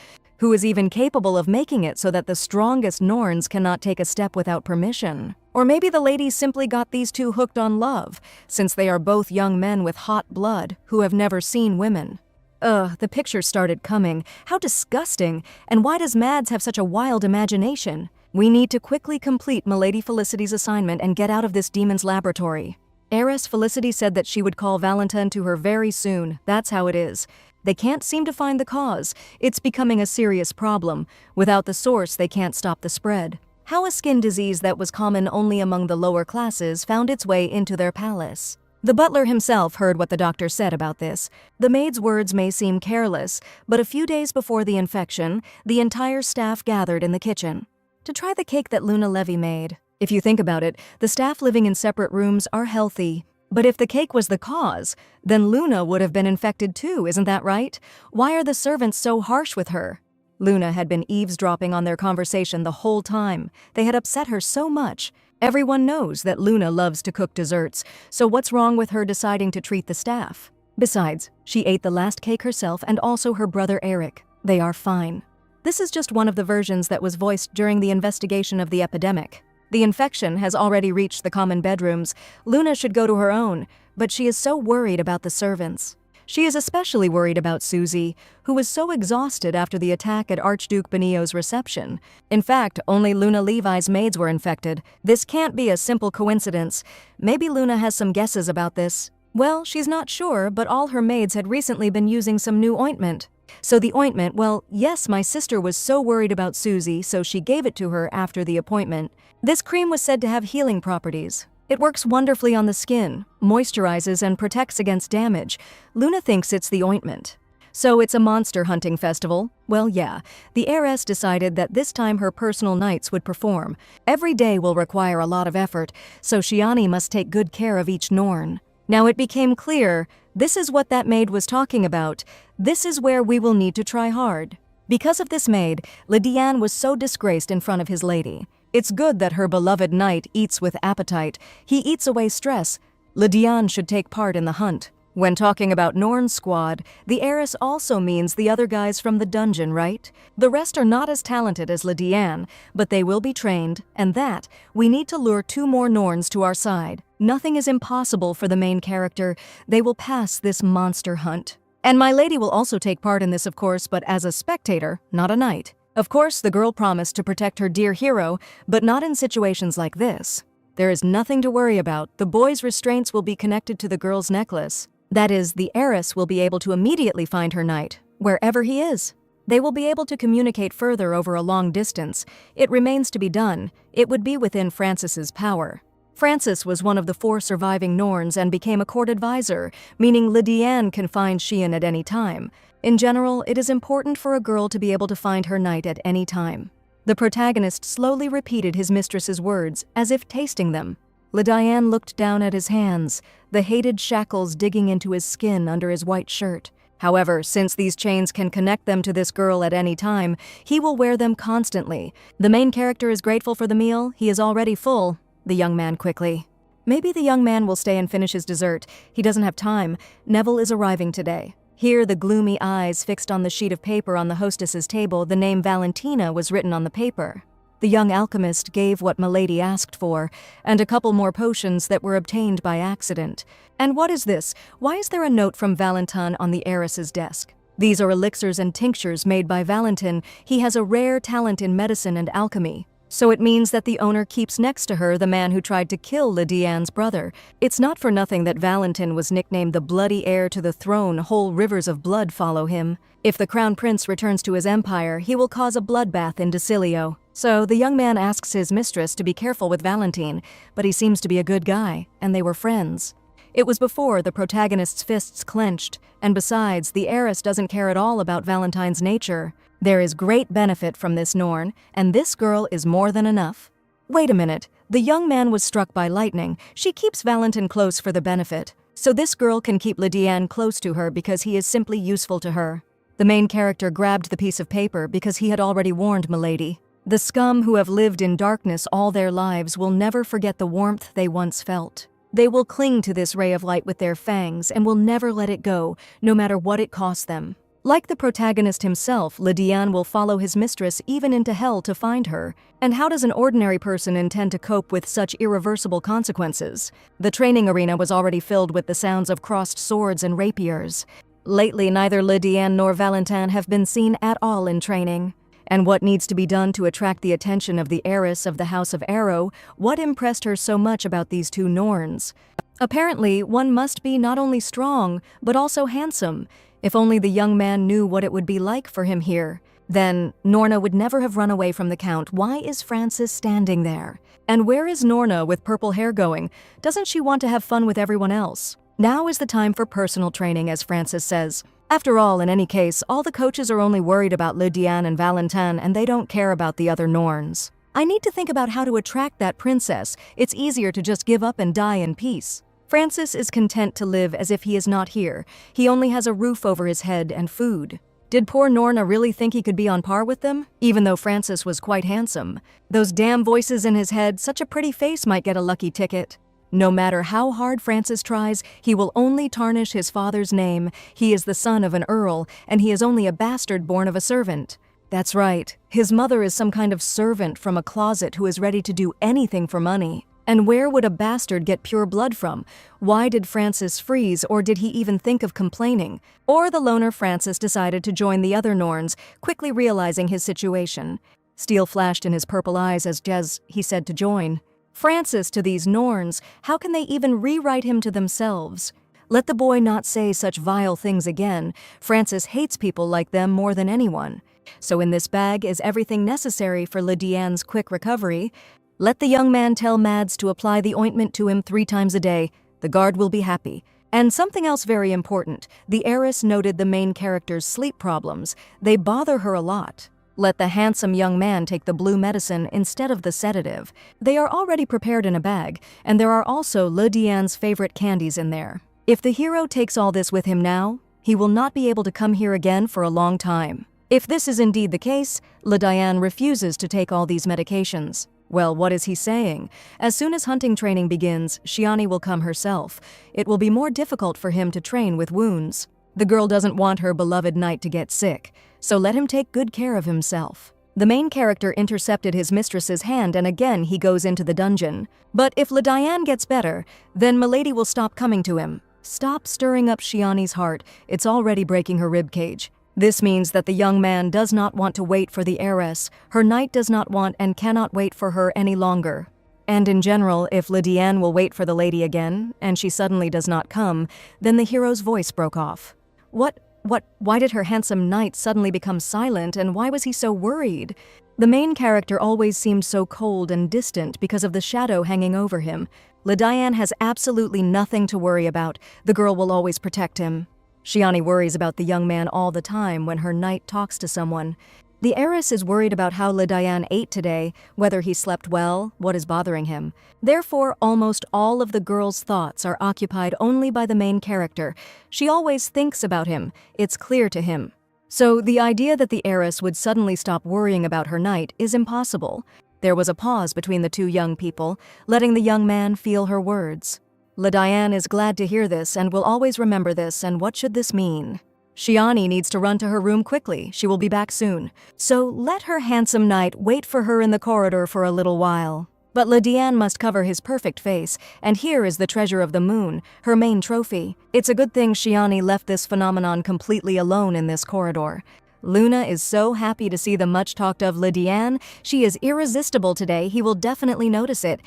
A: Who is even capable of making it so that the strongest Norns cannot take a step without permission? Or maybe the ladies simply got these two hooked on love, since they are both young men with hot blood who have never seen women. The pictures started coming. How disgusting! And why does Mads have such a wild imagination? We need to quickly complete Milady Felicity's assignment and get out of this demon's laboratory. Heiress Felicity said that she would call Valentine to her very soon. That's how it is. They can't seem to find the cause. It's becoming a serious problem. Without the source, they can't stop the spread. How a skin disease that was common only among the lower classes found its way into their palace. The butler himself heard what the doctor said about this. The maid's words may seem careless, but a few days before the infection, the entire staff gathered in the kitchen to try the cake that Luna Levy made. If you think about it, the staff living in separate rooms are healthy. But if the cake was the cause, then Luna would have been infected too, isn't that right? Why are the servants so harsh with her? Luna had been eavesdropping on their conversation the whole time. They had upset her so much. Everyone knows that Luna loves to cook desserts, so what's wrong with her deciding to treat the staff? Besides, she ate the last cake herself and also her brother Eric. They are fine. This is just one of the versions that was voiced during the investigation of the epidemic. The infection has already reached the common bedrooms. Luna should go to her own, but she is so worried about the servants. She is especially worried about Susie, who was so exhausted after the attack at Archduke Benio's reception. In fact, only Luna Levi's maids were infected. This can't be a simple coincidence. Maybe Luna has some guesses about this. Well, she's not sure, but all her maids had recently been using some new ointment. So the ointment, well, yes, my sister was so worried about Susie, so she gave it to her after the appointment. This cream was said to have healing properties. It works wonderfully on the skin, moisturizes and protects against damage. Luna thinks it's the ointment. So it's a monster hunting festival? Well, yeah. The heiress decided that this time her personal knights would perform. Every day will require a lot of effort, so Shiani must take good care of each Norn. Now it became clear, this is what that maid was talking about. This is where we will need to try hard. Because of this maid, Lydiane was so disgraced in front of his lady. It's good that her beloved knight eats with appetite. He eats away stress. Lydiane should take part in the hunt. When talking about Norn's squad, the heiress also means the other guys from the dungeon, right? The rest are not as talented as Lydiane, but they will be trained, and that, we need to lure 2 more Norns to our side. Nothing is impossible for the main character. They will pass this monster hunt. And my lady will also take part in this, of course, but as a spectator, not a knight. Of course, the girl promised to protect her dear hero, but not in situations like this. There is nothing to worry about. The boy's restraints will be connected to the girl's necklace. That is, the heiress will be able to immediately find her knight, wherever he is. They will be able to communicate further over a long distance. It remains to be done. It would be within Francis's power. Francis was one of the 4 surviving Norns and became a court advisor, meaning Lydiane can find Sheehan at any time. In general, it is important for a girl to be able to find her knight at any time. The protagonist slowly repeated his mistress's words, as if tasting them. Lydiane looked down at his hands, the hated shackles digging into his skin under his white shirt. However, since these chains can connect them to this girl at any time, he will wear them constantly. The main character is grateful for the meal. He is already full. The young man quickly. Maybe the young man will stay and finish his dessert. He doesn't have time. Neville is arriving today. Here, the gloomy eyes fixed on the sheet of paper on the hostess's table, the name Valentina was written on the paper. The young alchemist gave what Milady asked for, and a couple more potions that were obtained by accident. And what is this? Why is there a note from Valentin on the heiress's desk? These are elixirs and tinctures made by Valentin. He has a rare talent in medicine and alchemy. So it means that the owner keeps next to her the man who tried to kill Lydiane's brother. It's not for nothing that Valentin was nicknamed the bloody heir to the throne. Whole rivers of blood follow him. If the crown prince returns to his empire, he will cause a bloodbath in Decilio. So the young man asks his mistress to be careful with Valentine, but he seems to be a good guy, and they were friends. It was before the protagonist's fists clenched, and besides, the heiress doesn't care at all about Valentine's nature. There is great benefit from this Norn, and this girl is more than enough. Wait a minute, the young man was struck by lightning. She keeps Valentin close for the benefit, so this girl can keep Lydiane close to her because he is simply useful to her. The main character grabbed the piece of paper because he had already warned Milady. The scum who have lived in darkness all their lives will never forget the warmth they once felt. They will cling to this ray of light with their fangs and will never let it go, no matter what it costs them. Like the protagonist himself, Lydiane will follow his mistress even into hell to find her. And how does an ordinary person intend to cope with such irreversible consequences? The training arena was already filled with the sounds of crossed swords and rapiers. Lately, neither Lydiane nor Valentin have been seen at all in training. And what needs to be done to attract the attention of the heiress of the House of Arrow? What impressed her so much about these two Norns? Apparently, one must be not only strong, but also handsome. If only the young man knew what it would be like for him here. Then, Norna would never have run away from the Count. Why is Francis standing there? And where is Norna with purple hair going? Doesn't she want to have fun with everyone else? Now is the time for personal training, as Francis says. After all, in any case, all the coaches are only worried about Lydiane and Valentin, and they don't care about the other Norns. I need to think about how to attract that princess. It's easier to just give up and die in peace. Francis is content to live as if he is not here. He only has a roof over his head and food. Did poor Norna really think he could be on par with them? Even though Francis was quite handsome. Those damn voices in his head, such a pretty face might get a lucky ticket. No matter how hard Francis tries, he will only tarnish his father's name. He is the son of an earl, and he is only a bastard born of a servant. That's right. His mother is some kind of servant from a closet who is ready to do anything for money. And where would a bastard get pure blood from? Why did Francis freeze, or did he even think of complaining? Or the loner Francis decided to join the other Norns, quickly realizing his situation. Steel flashed in his purple eyes as he said to join. Francis to these Norns, how can they even rewrite him to themselves? Let the boy not say such vile things again. Francis hates people like them more than anyone. So in this bag is everything necessary for Lydiane's quick recovery. Let the young man tell Mads to apply the ointment to him 3 times a day. The guard will be happy. And something else very important. The heiress noted the main character's sleep problems. They bother her a lot. Let the handsome young man take the blue medicine instead of the sedative. They are already prepared in a bag, and there are also Lydiane's favorite candies in there. If the hero takes all this with him now, he will not be able to come here again for a long time. If this is indeed the case, Lydiane refuses to take all these medications. Well, what is he saying? As soon as hunting training begins, Shiani will come herself. It will be more difficult for him to train with wounds. The girl doesn't want her beloved knight to get sick, so let him take good care of himself. The main character intercepted his mistress's hand and again he goes into the dungeon. But if Lydiane gets better, then Milady will stop coming to him. Stop stirring up Shiani's heart, it's already breaking her ribcage. This means that the young man does not want to wait for the heiress. Her knight does not want and cannot wait for her any longer. And in general, if Lydiane will wait for the lady again, and she suddenly does not come, then the hero's voice broke off. Why did her handsome knight suddenly become silent, and why was he so worried? The main character always seemed so cold and distant because of the shadow hanging over him. Lydiane has absolutely nothing to worry about. The girl will always protect him. Shiani worries about the young man all the time when her knight talks to someone. The heiress is worried about how Lydiane ate today, whether he slept well, what is bothering him. Therefore, almost all of the girl's thoughts are occupied only by the main character. She always thinks about him. It's clear to him. So the idea that the heiress would suddenly stop worrying about her knight is impossible. There was a pause between the two young people, letting the young man feel her words. Lydiane is glad to hear this and will always remember this, and what should this mean? Shiani needs to run to her room quickly. She will be back soon. So let her handsome knight wait for her in the corridor for a little while. But Lydiane must cover his perfect face, and here is the treasure of the moon, her main trophy. It's a good thing Shiani left this phenomenon completely alone in this corridor. Luna is so happy to see the much-talked-of Lydiane. She is irresistible today. He will definitely notice it.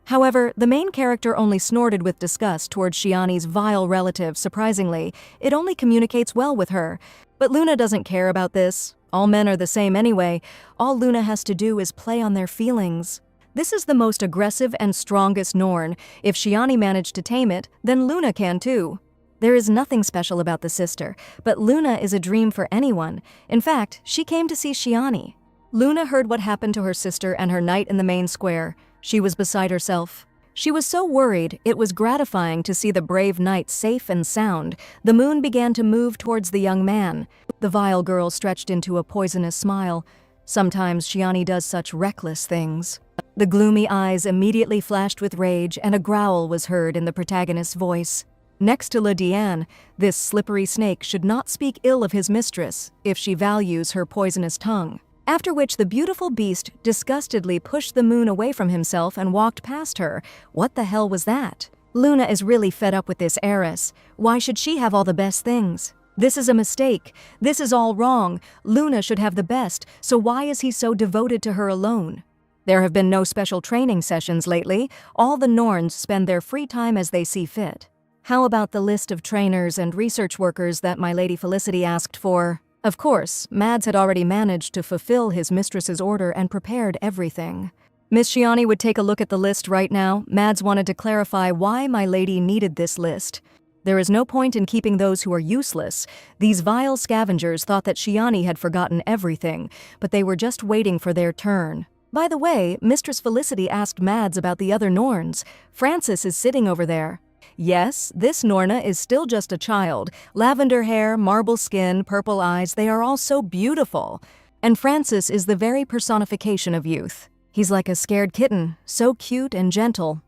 A: However, the main character only snorted with disgust towards Shiani's vile relative. Surprisingly, it only communicates well with her. But Luna doesn't care about this. All men are the same anyway. All Luna has to do is play on their feelings. This is the most aggressive and strongest Norn. If Shiani managed to tame it, then Luna can too. There is nothing special about the sister, but Luna is a dream for anyone. In fact, she came to see Shiani. Luna heard what happened to her sister and her knight in the main square. She was beside herself. She was so worried, it was gratifying to see the brave knight safe and sound. The moon began to move towards the young man. The vile girl stretched into a poisonous smile. Sometimes Shiani does such reckless things. The gloomy eyes immediately flashed with rage, and a growl was heard in the protagonist's voice. Next to Le Diane, this slippery snake should not speak ill of his mistress if she values her poisonous tongue. After which the beautiful beast disgustedly pushed the moon away from himself and walked past her. What the hell was that? Luna is really fed up with this heiress. Why should she have all the best things? This is a mistake. This is all wrong. Luna should have the best, so why is he so devoted to her alone? There have been no special training sessions lately. All the Norns spend their free time as they see fit. How about the list of trainers and research workers that my Lady Felicity asked for? Of course, Mads had already managed to fulfill his mistress's order and prepared everything. Miss Shiani would take a look at the list right now. Mads wanted to clarify why my lady needed this list. There is no point in keeping those who are useless. These vile scavengers thought that Shiani had forgotten everything, but they were just waiting for their turn. By the way, Mistress Felicity asked Mads about the other Norns. Francis is sitting over there. Yes, this Norna is still just a child. Lavender hair, marble skin, purple eyes, they are all so beautiful. And Francis is the very personification of youth. He's like a scared kitten, so cute and gentle.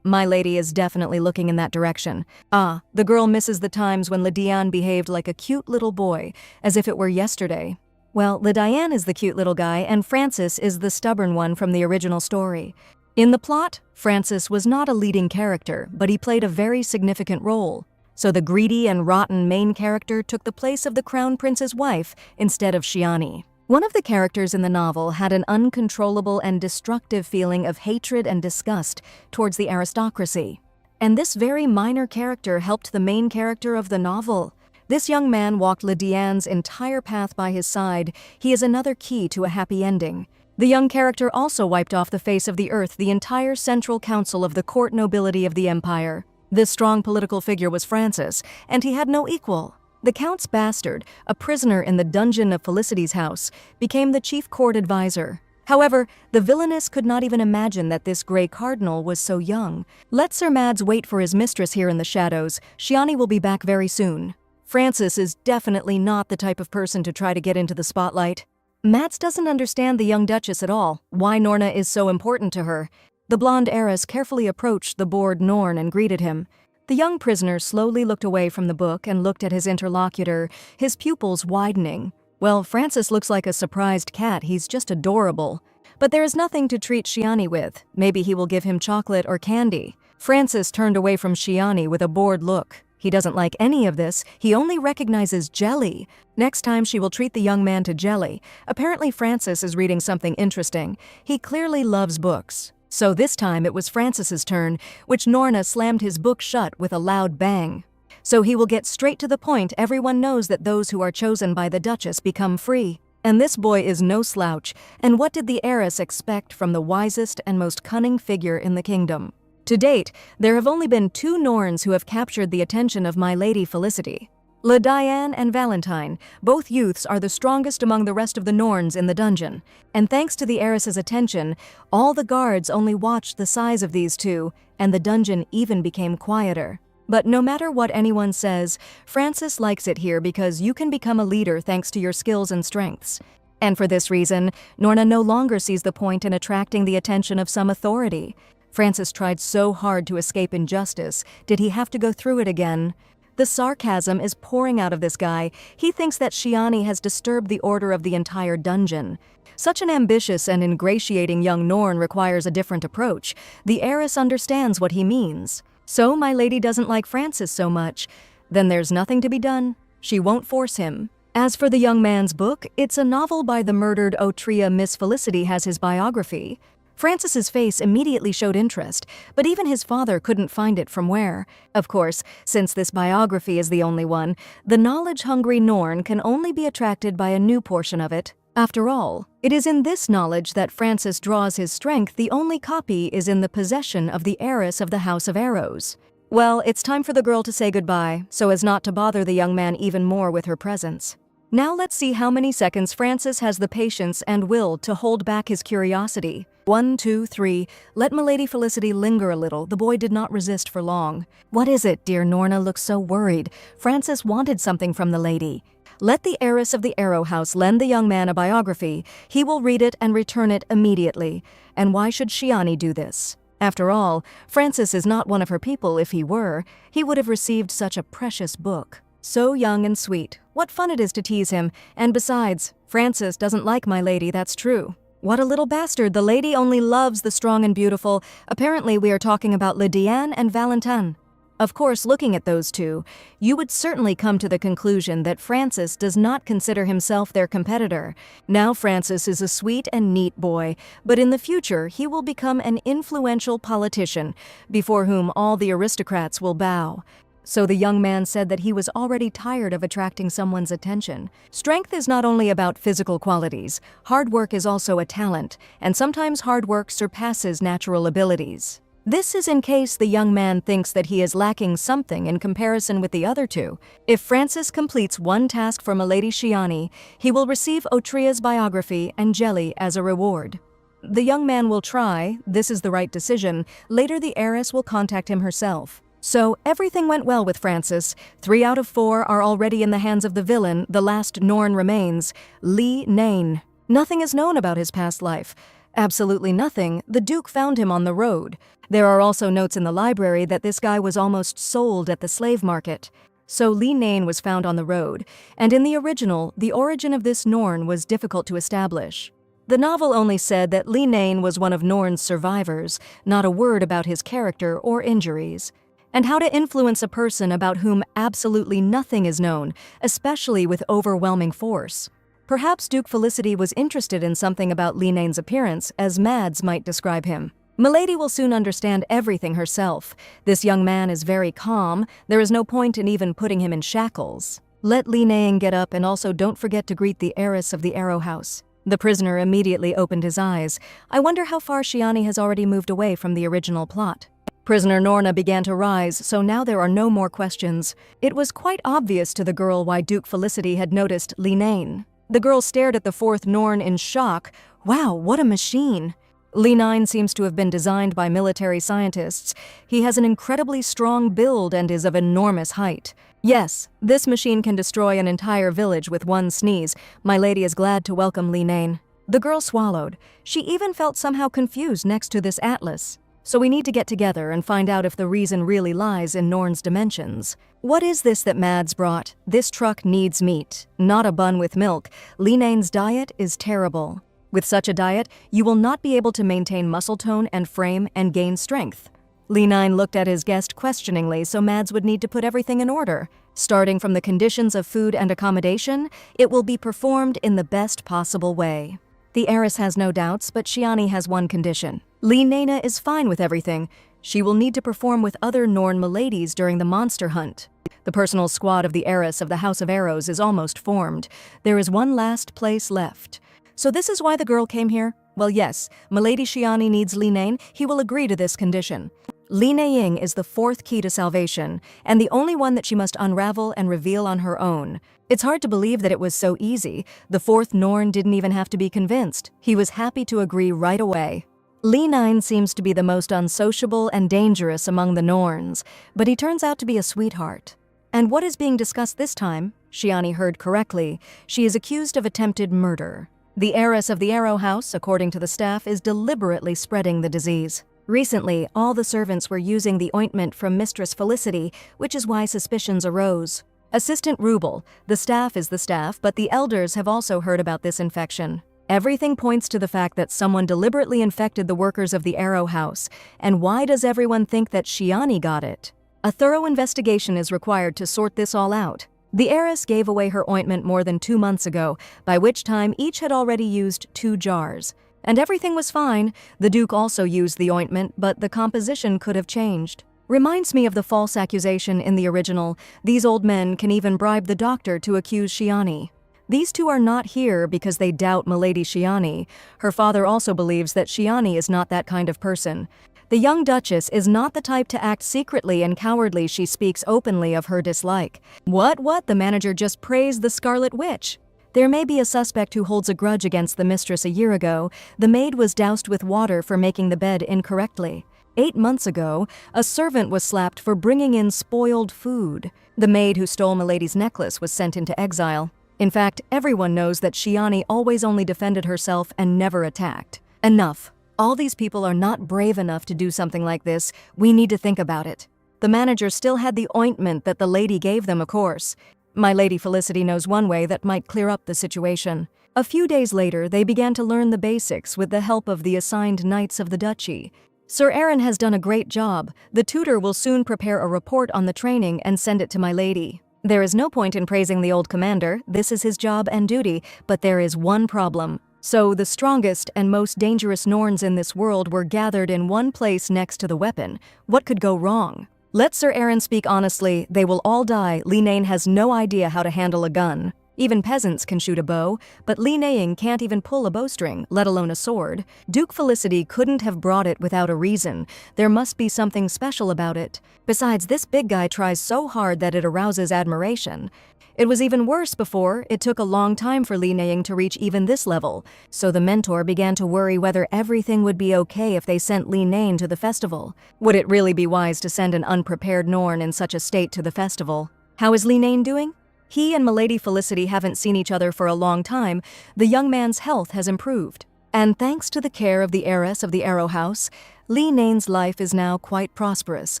A: My lady is definitely looking in that direction. The girl misses the times when Le Diane behaved like a cute little boy, as if it were yesterday. Well, Le Diane is the cute little guy, and Francis is the stubborn one from the original story. In the plot, Francis was not a leading character, but he played a very significant role. So the greedy and rotten main character took the place of the Crown Prince's wife instead of Shiani. One of the characters in the novel had an uncontrollable and destructive feeling of hatred and disgust towards the aristocracy. And this very minor character helped the main character of the novel. This young man walked Le Diane's entire path by his side. He is another key to a happy ending. The young character also wiped off the face of the earth the entire central council of the court nobility of the empire. This strong political figure was Francis, and he had no equal. The Count's bastard, a prisoner in the dungeon of Felicity's house, became the chief court advisor. However, the villainess could not even imagine that this Grey Cardinal was so young. Let Sir Mads wait for his mistress here in the shadows. Shiani will be back very soon. Francis is definitely not the type of person to try to get into the spotlight. Mads doesn't understand the young Duchess at all, why Norna is so important to her. The blonde heiress carefully approached the bored Norn and greeted him. The young prisoner slowly looked away from the book and looked at his interlocutor, his pupils widening. Well, Francis looks like a surprised cat, he's just adorable. But there is nothing to treat Shiani with. Maybe he will give him chocolate or candy. Francis turned away from Shiani with a bored look. He doesn't like any of this, he only recognizes jelly. Next time she will treat the young man to jelly. Apparently Francis is reading something interesting. He clearly loves books. So this time it was Francis's turn, which Norna slammed his book shut with a loud bang. So he will get straight to the point. Everyone knows that those who are chosen by the Duchess become free. And this boy is no slouch. And what did the heiress expect from the wisest and most cunning figure in the kingdom? To date, there have only been 2 Norns who have captured the attention of my Lady Felicity. Le Diane and Valentine, both youths, are the strongest among the rest of the Norns in the dungeon. And thanks to the heiress's attention, all the guards only watched the size of these 2, and the dungeon even became quieter. But no matter what anyone says, Francis likes it here because you can become a leader thanks to your skills and strengths. And for this reason, Norna no longer sees the point in attracting the attention of some authority. Francis tried so hard to escape injustice. Did he have to go through it again? The sarcasm is pouring out of this guy. He thinks that Shiani has disturbed the order of the entire dungeon. Such an ambitious and ingratiating young Norn requires a different approach. The heiress understands what he means. So my lady doesn't like Francis so much. Then there's nothing to be done. She won't force him. As for the young man's book, it's a novel by the murdered Otria. Miss Felicity has his biography. Francis's face immediately showed interest, but even his father couldn't find it from where. Of course, since this biography is the only one, the knowledge-hungry Norn can only be attracted by a new portion of it. After all, it is in this knowledge that Francis draws his strength. The only copy is in the possession of the heiress of the House of Arrows. Well, it's time for the girl to say goodbye, so as not to bother the young man even more with her presence. Now let's see how many seconds Francis has the patience and will to hold back his curiosity. 1, 2, 3. Let Milady Felicity linger a little. The boy did not resist for long. What is it? Dear Norna looks so worried. Francis wanted something from the lady. Let the heiress of the Arrow House lend the young man a biography. He will read it and return it immediately. And why should Shiani do this? After all, Francis is not one of her people. If he were, he would have received such a precious book. So young and sweet. What fun it is to tease him. And besides, Francis doesn't like my lady, that's true. What a little bastard. The lady only loves the strong and beautiful. Apparently we are talking about Lydiane and Valentin. Of course, looking at those two, you would certainly come to the conclusion that Francis does not consider himself their competitor. Now Francis is a sweet and neat boy, but in the future he will become an influential politician, before whom all the aristocrats will bow. So the young man said that he was already tired of attracting someone's attention. Strength is not only about physical qualities. Hard work is also a talent, and sometimes hard work surpasses natural abilities. This is in case the young man thinks that he is lacking something in comparison with the other two. If Francis completes one task for Milady Shiani, he will receive Otria's biography and jelly as a reward. The young man will try. This is the right decision. Later the heiress will contact him herself. So everything went well with Francis. 3 out of 4 are already in the hands of the villain. The last Norn remains, Li Nain. Nothing is known about his past life. Absolutely nothing. The Duke found him on the road. There are also notes in the library that this guy was almost sold at the slave market. So Li Nain was found on the road, and in the original, the origin of this Norn was difficult to establish. The novel only said that Li Nain was one of Norn's survivors, not a word about his character or injuries. And how to influence a person about whom absolutely nothing is known, especially with overwhelming force. Perhaps Duke Felicity was interested in something about Li Nain's appearance, as Mads might describe him. Milady will soon understand everything herself. This young man is very calm. There is no point in even putting him in shackles. Let Li Nain get up, and also don't forget to greet the heiress of the Arrow House. The prisoner immediately opened his eyes. I wonder how far Shiani has already moved away from the original plot. Prisoner Norna began to rise, so now there are no more questions. It was quite obvious to the girl why Duke Felicity had noticed Li Nain. The girl stared at the fourth Norn in shock. Wow, what a machine! Li Nain seems to have been designed by military scientists. He has an incredibly strong build and is of enormous height. Yes, this machine can destroy an entire village with one sneeze. My lady is glad to welcome Li Nain. The girl swallowed. She even felt somehow confused next to this atlas. So we need to get together and find out if the reason really lies in Norn's dimensions. What is this that Mads brought? This truck needs meat, not a bun with milk. Li Nain's diet is terrible. With such a diet, you will not be able to maintain muscle tone and frame and gain strength. Li Nain looked at his guest questioningly, so Mads would need to put everything in order. Starting from the conditions of food and accommodation, it will be performed in the best possible way. The heiress has no doubts, but Shiani has one condition. Li Nain is fine with everything. She will need to perform with other Norn miladies during the monster hunt. The personal squad of the heiress of the House of Arrows is almost formed. There is one last place left. So this is why the girl came here? Well, yes, Milady Shiani needs Li Nain. He will agree to this condition. Li Naing is the 4th key to salvation, and the only one that she must unravel and reveal on her own. It's hard to believe that it was so easy. The 4th Norn didn't even have to be convinced. He was happy to agree right away. Li Nain seems to be the most unsociable and dangerous among the Norns, but he turns out to be a sweetheart. And what is being discussed this time? Shiani heard correctly. She is accused of attempted murder. The heiress of the Arrow House, according to the staff, is deliberately spreading the disease. Recently, all the servants were using the ointment from Mistress Felicity, which is why suspicions arose. Assistant Rubel, the staff is the staff, but the elders have also heard about this infection. Everything points to the fact that someone deliberately infected the workers of the Arrow House. And why does everyone think that Shiani got it? A thorough investigation is required to sort this all out. The heiress gave away her ointment more than 2 months ago, by which time each had already used 2 jars. And everything was fine. The Duke also used the ointment, but the composition could have changed. Reminds me of the false accusation in the original. These old men can even bribe the doctor to accuse Shiani. These two are not here because they doubt Milady Shiani. Her father also believes that Shiani is not that kind of person. The young Duchess is not the type to act secretly and cowardly. She speaks openly of her dislike. What? The manager just praised the Scarlet Witch. There may be a suspect who holds a grudge against the mistress a year ago. The maid was doused with water for making the bed incorrectly. 8 months ago, a servant was slapped for bringing in spoiled food. The maid who stole Milady's necklace was sent into exile. In fact, everyone knows that Shiani always only defended herself and never attacked. Enough. All these people are not brave enough to do something like this. We need to think about it. The manager still had the ointment that the lady gave them, of course. My Lady Felicity knows one way that might clear up the situation. A few days later, they began to learn the basics with the help of the assigned knights of the duchy. Sir Aaron has done a great job. The tutor will soon prepare a report on the training and send it to my lady. There is no point in praising the old commander. This is his job and duty, but there is one problem. So the strongest and most dangerous Norns in this world were gathered in one place next to the weapon. What could go wrong? Let Sir Aaron speak honestly. They will all die. Li Nain has no idea how to handle a gun. Even peasants can shoot a bow, but Li Nain can't even pull a bowstring, let alone a sword. Duke Felicity couldn't have brought it without a reason. There must be something special about it. Besides, this big guy tries so hard that it arouses admiration. It was even worse before. It took a long time for Li Nain to reach even this level, so the mentor began to worry whether everything would be okay if they sent Li Nain to the festival. Would it really be wise to send an unprepared Norn in such a state to the festival? How is Li Nain doing? He and Milady Felicity haven't seen each other for a long time. The young man's health has improved. And thanks to the care of the heiress of the Arrow House, Li Nain's life is now quite prosperous.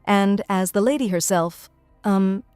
A: And as the lady herself,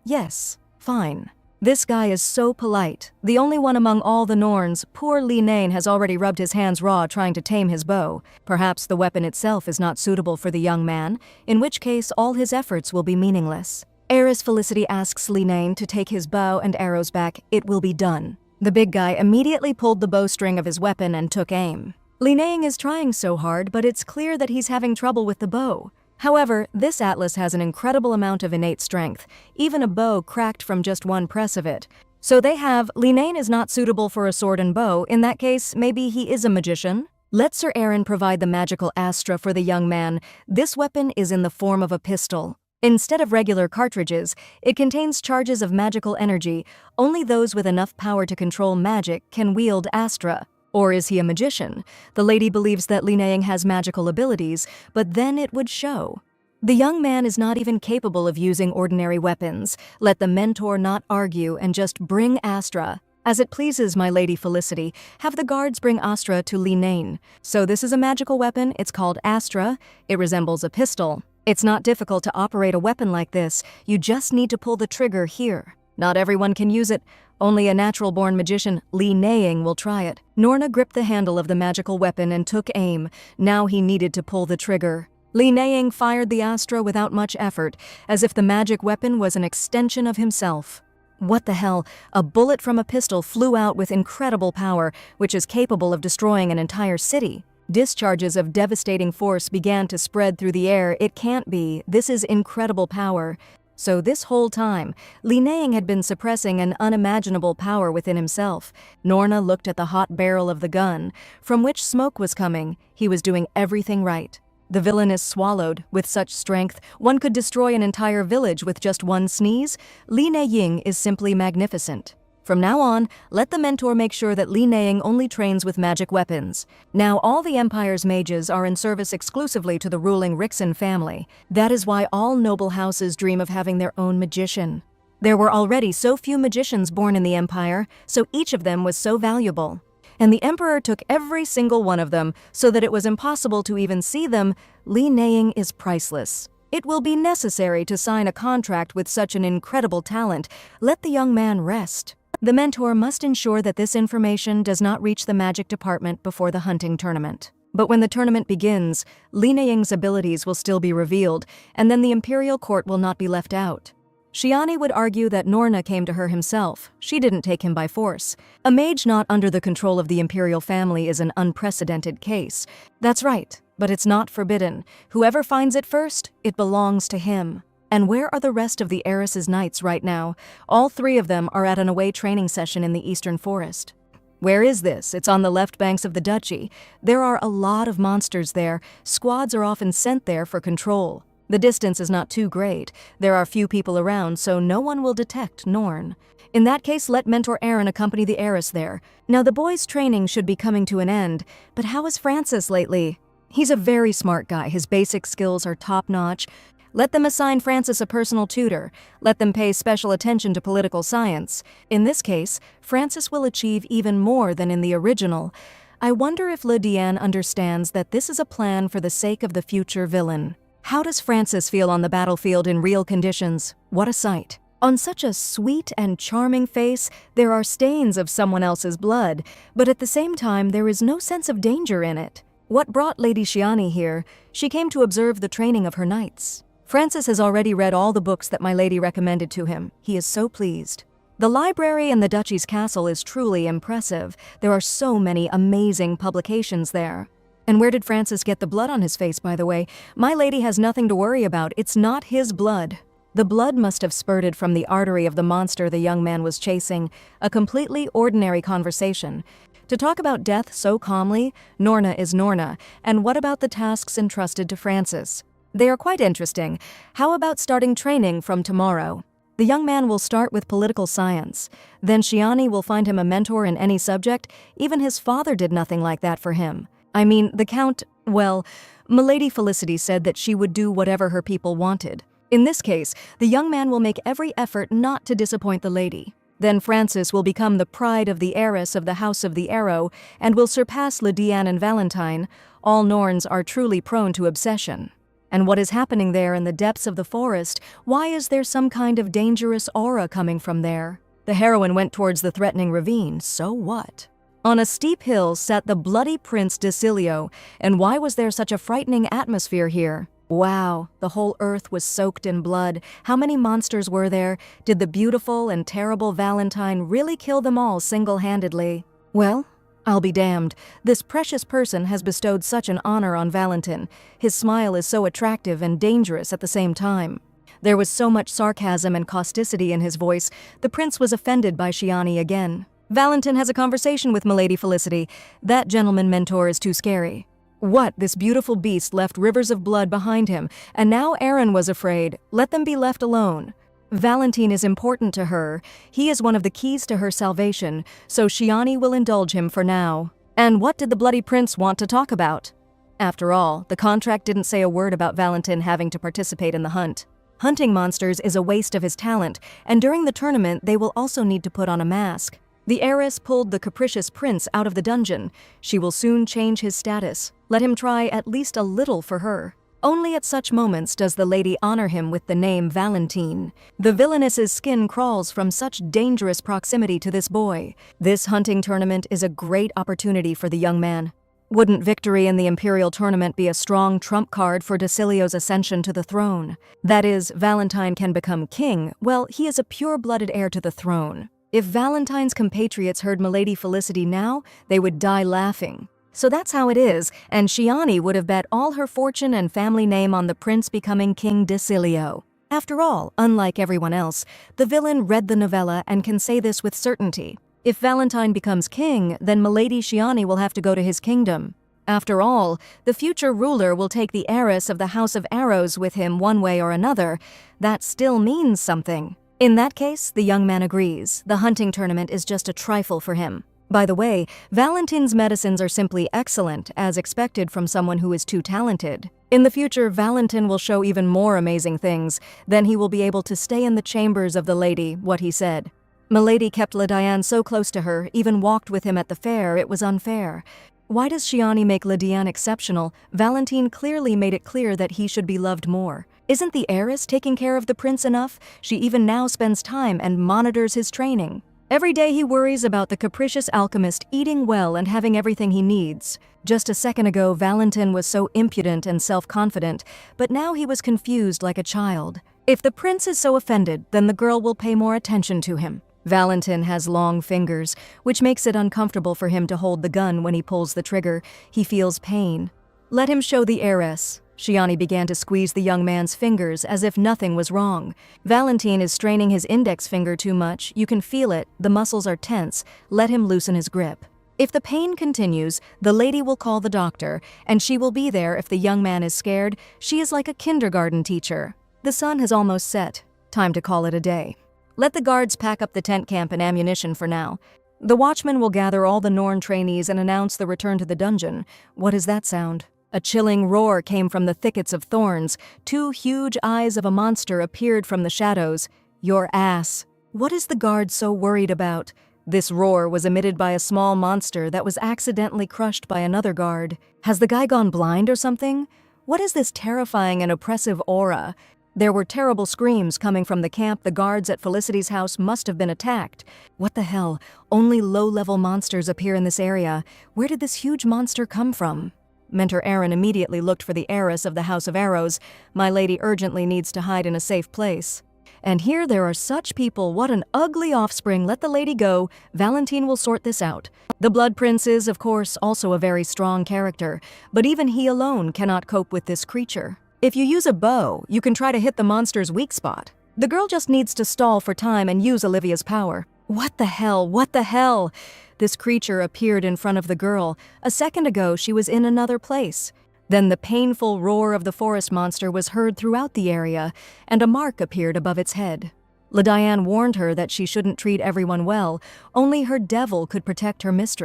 A: yes, fine. This guy is so polite. The only one among all the Norns, poor Li Nain has already rubbed his hands raw trying to tame his bow. Perhaps the weapon itself is not suitable for the young man, in which case all his efforts will be meaningless. Heiress Felicity asks Li Nain to take his bow and arrows back. It will be done. The big guy immediately pulled the bowstring of his weapon and took aim. Li Nain is trying so hard, but it's clear that he's having trouble with the bow. However, this Atlas has an incredible amount of innate strength, even a bow cracked from just one press of it. So they have, Li Nain is not suitable for a sword and bow. In that case, maybe he is a magician? Let Sir Aaron provide the magical astra for the young man. This weapon is in the form of a pistol. Instead of regular cartridges, it contains charges of magical energy. Only those with enough power to control magic can wield astra. Or is he a magician? The lady believes that Li Nain has magical abilities, but then it would show. The young man is not even capable of using ordinary weapons. Let the mentor not argue and just bring astra. As it pleases my Lady Felicity, have the guards bring astra to Li Nain. So this is a magical weapon. It's called astra. It resembles a pistol. It's not difficult to operate a weapon like this. You just need to pull the trigger here. Not everyone can use it. Only a natural-born magician, Li Nain, will try it. Norna gripped the handle of the magical weapon and took aim. Now he needed to pull the trigger. Li Nain fired the astra without much effort, as if the magic weapon was an extension of himself. What the hell? A bullet from a pistol flew out with incredible power, which is capable of destroying an entire city. Discharges of devastating force began to spread through the air. It can't be. This is incredible power. So this whole time, Li Nain had been suppressing an unimaginable power within himself. Norna looked at the hot barrel of the gun, from which smoke was coming. He was doing everything right. The villain is swallowed. With such strength, one could destroy an entire village with just one sneeze. Li Nain is simply magnificent. From now on, let the mentor make sure that Li Nain only trains with magic weapons. Now all the Empire's mages are in service exclusively to the ruling Rixen family. That is why all noble houses dream of having their own magician. There were already so few magicians born in the Empire, so each of them was so valuable. And the Emperor took every single one of them, so that it was impossible to even see them. Li Nain is priceless. It will be necessary to sign a contract with such an incredible talent. Let the young man rest. The mentor must ensure that this information does not reach the magic department before the hunting tournament. But when the tournament begins, Li Nain's abilities will still be revealed, and then the imperial court will not be left out. Shiani would argue that Norna came to her himself. She didn't take him by force. A mage not under the control of the imperial family is an unprecedented case. That's right, but it's not forbidden. Whoever finds it first, it belongs to him. And where are the rest of the heiress's knights right now? All three of them are at an away training session in the eastern forest. Where is this? It's on the left banks of the duchy. There are a lot of monsters there. Squads are often sent there for control. The distance is not too great. There are few people around, so no one will detect Norn. In that case, let Mentor Aaron accompany the heiress there. Now the boy's training should be coming to an end, but how is Francis lately? He's a very smart guy. His basic skills are top-notch. Let them assign Francis a personal tutor. Let them pay special attention to political science. In this case, Francis will achieve even more than in the original. I wonder if Le Diane understands that this is a plan for the sake of the future villain. How does Francis feel on the battlefield in real conditions? What a sight. On such a sweet and charming face, there are stains of someone else's blood, but at the same time there is no sense of danger in it. What brought Lady Shiani here? She came to observe the training of her knights. Francis has already read all the books that my lady recommended to him. He is so pleased. The library in the Duchy's castle is truly impressive. There are so many amazing publications there. And where did Francis get the blood on his face, by the way? My lady has nothing to worry about. It's not his blood. The blood must have spurted from the artery of the monster the young man was chasing. A completely ordinary conversation. To talk about death so calmly, Norna is Norna. And what about the tasks entrusted to Francis? They are quite interesting. How about starting training from tomorrow? The young man will start with political science. Then Shiani will find him a mentor in any subject. Even his father did nothing like that for him. I mean, the Count, well, Milady Felicity said that she would do whatever her people wanted. In this case, the young man will make every effort not to disappoint the lady. Then Francis will become the pride of the heiress of the House of the Arrow and will surpass Le Diane and Valentine. All Norns are truly prone to obsession. And what is happening there in the depths of the forest? Why is there some kind of dangerous aura coming from there? The heroine went towards the threatening ravine, so what? On a steep hill sat the bloody Prince Desilio, and why was there such a frightening atmosphere here? Wow, the whole earth was soaked in blood. How many monsters were there? Did the beautiful and terrible Valentine really kill them all single-handedly? Well, I'll be damned. This precious person has bestowed such an honor on Valentin. His smile is so attractive and dangerous at the same time. There was so much sarcasm and causticity in his voice, the prince was offended by Shiani again. Valentin has a conversation with Milady Felicity. That gentleman mentor is too scary. What? This beautiful beast left rivers of blood behind him, and now Aaron was afraid. Let them be left alone. Valentine is important to her. He is one of the keys to her salvation, so Shiani will indulge him for now. And what did the bloody prince want to talk about? After all, the contract didn't say a word about Valentine having to participate in the hunt. Hunting monsters is a waste of his talent, and during the tournament they will also need to put on a mask. The heiress pulled the capricious prince out of the dungeon. She will soon change his status. Let him try at least a little for her. Only at such moments does the lady honor him with the name Valentine. The villainess's skin crawls from such dangerous proximity to this boy. This hunting tournament is a great opportunity for the young man. Wouldn't victory in the Imperial tournament be a strong trump card for Desilio's ascension to the throne? That is, Valentine can become king. Well, he is a pure-blooded heir to the throne. If Valentine's compatriots heard Milady Felicity now, they would die laughing. So that's how it is, and Shiani would have bet all her fortune and family name on the prince becoming King Desilio. After all, unlike everyone else, the villain read the novella and can say this with certainty. If Valentine becomes king, then Milady Shiani will have to go to his kingdom. After all, the future ruler will take the heiress of the House of Arrows with him one way or another. That still means something. In that case, the young man agrees. The hunting tournament is just a trifle for him. By the way, Valentine's medicines are simply excellent, as expected from someone who is too talented. In the future, Valentin will show even more amazing things. Then he will be able to stay in the chambers of the lady, what he said. Milady kept Le Diane so close to her, even walked with him at the fair. It was unfair. Why does Shiani make Le Diane exceptional? Valentine clearly made it clear that he should be loved more. Isn't the heiress taking care of the prince enough? She even now spends time and monitors his training. Every day he worries about the capricious alchemist eating well and having everything he needs. Just a second ago, Valentin was so impudent and self-confident, but now he was confused like a child. If the prince is so offended, then the girl will pay more attention to him. Valentin has long fingers, which makes it uncomfortable for him to hold the gun when he pulls the trigger. He feels pain. Let him show the heiress. Shiani began to squeeze the young man's fingers as if nothing was wrong. Valentine is straining his index finger too much. You can feel it. The muscles are tense. Let him loosen his grip. If the pain continues, the lady will call the doctor, and she will be there if the young man is scared. She is like a kindergarten teacher. The sun has almost set. Time to call it a day. Let the guards pack up the tent camp and ammunition for now. The watchman will gather all the Norn trainees and announce the return to the dungeon. What is that sound? A chilling roar came from the thickets of thorns. 2 huge eyes of a monster appeared from the shadows. "Your ass." What is the guard so worried about? This roar was emitted by a small monster that was accidentally crushed by another guard. Has the guy gone blind or something? What is this terrifying and oppressive aura? There were terrible screams coming from the camp. The guards at Felicity's house must have been attacked. What the hell? Only low-level monsters appear in this area. Where did this huge monster come from? Mentor Aaron immediately looked for the heiress of the House of Arrows. My lady urgently needs to hide in a safe place. And here there are such people. What an ugly offspring. Let the lady go. Valentine will sort this out. The Blood Prince is, of course, also a very strong character, but even he alone cannot cope with this creature. If you use a bow, you can try to hit the monster's weak spot. The girl just needs to stall for time and use Olivia's power. What the hell? What the hell? This creature appeared in front of the girl. A second ago, she was in another place. Then the painful roar of the forest monster was heard throughout the area, and a mark appeared above its head. LaDiane warned her that she shouldn't treat everyone well. Only her devil could protect her mistress.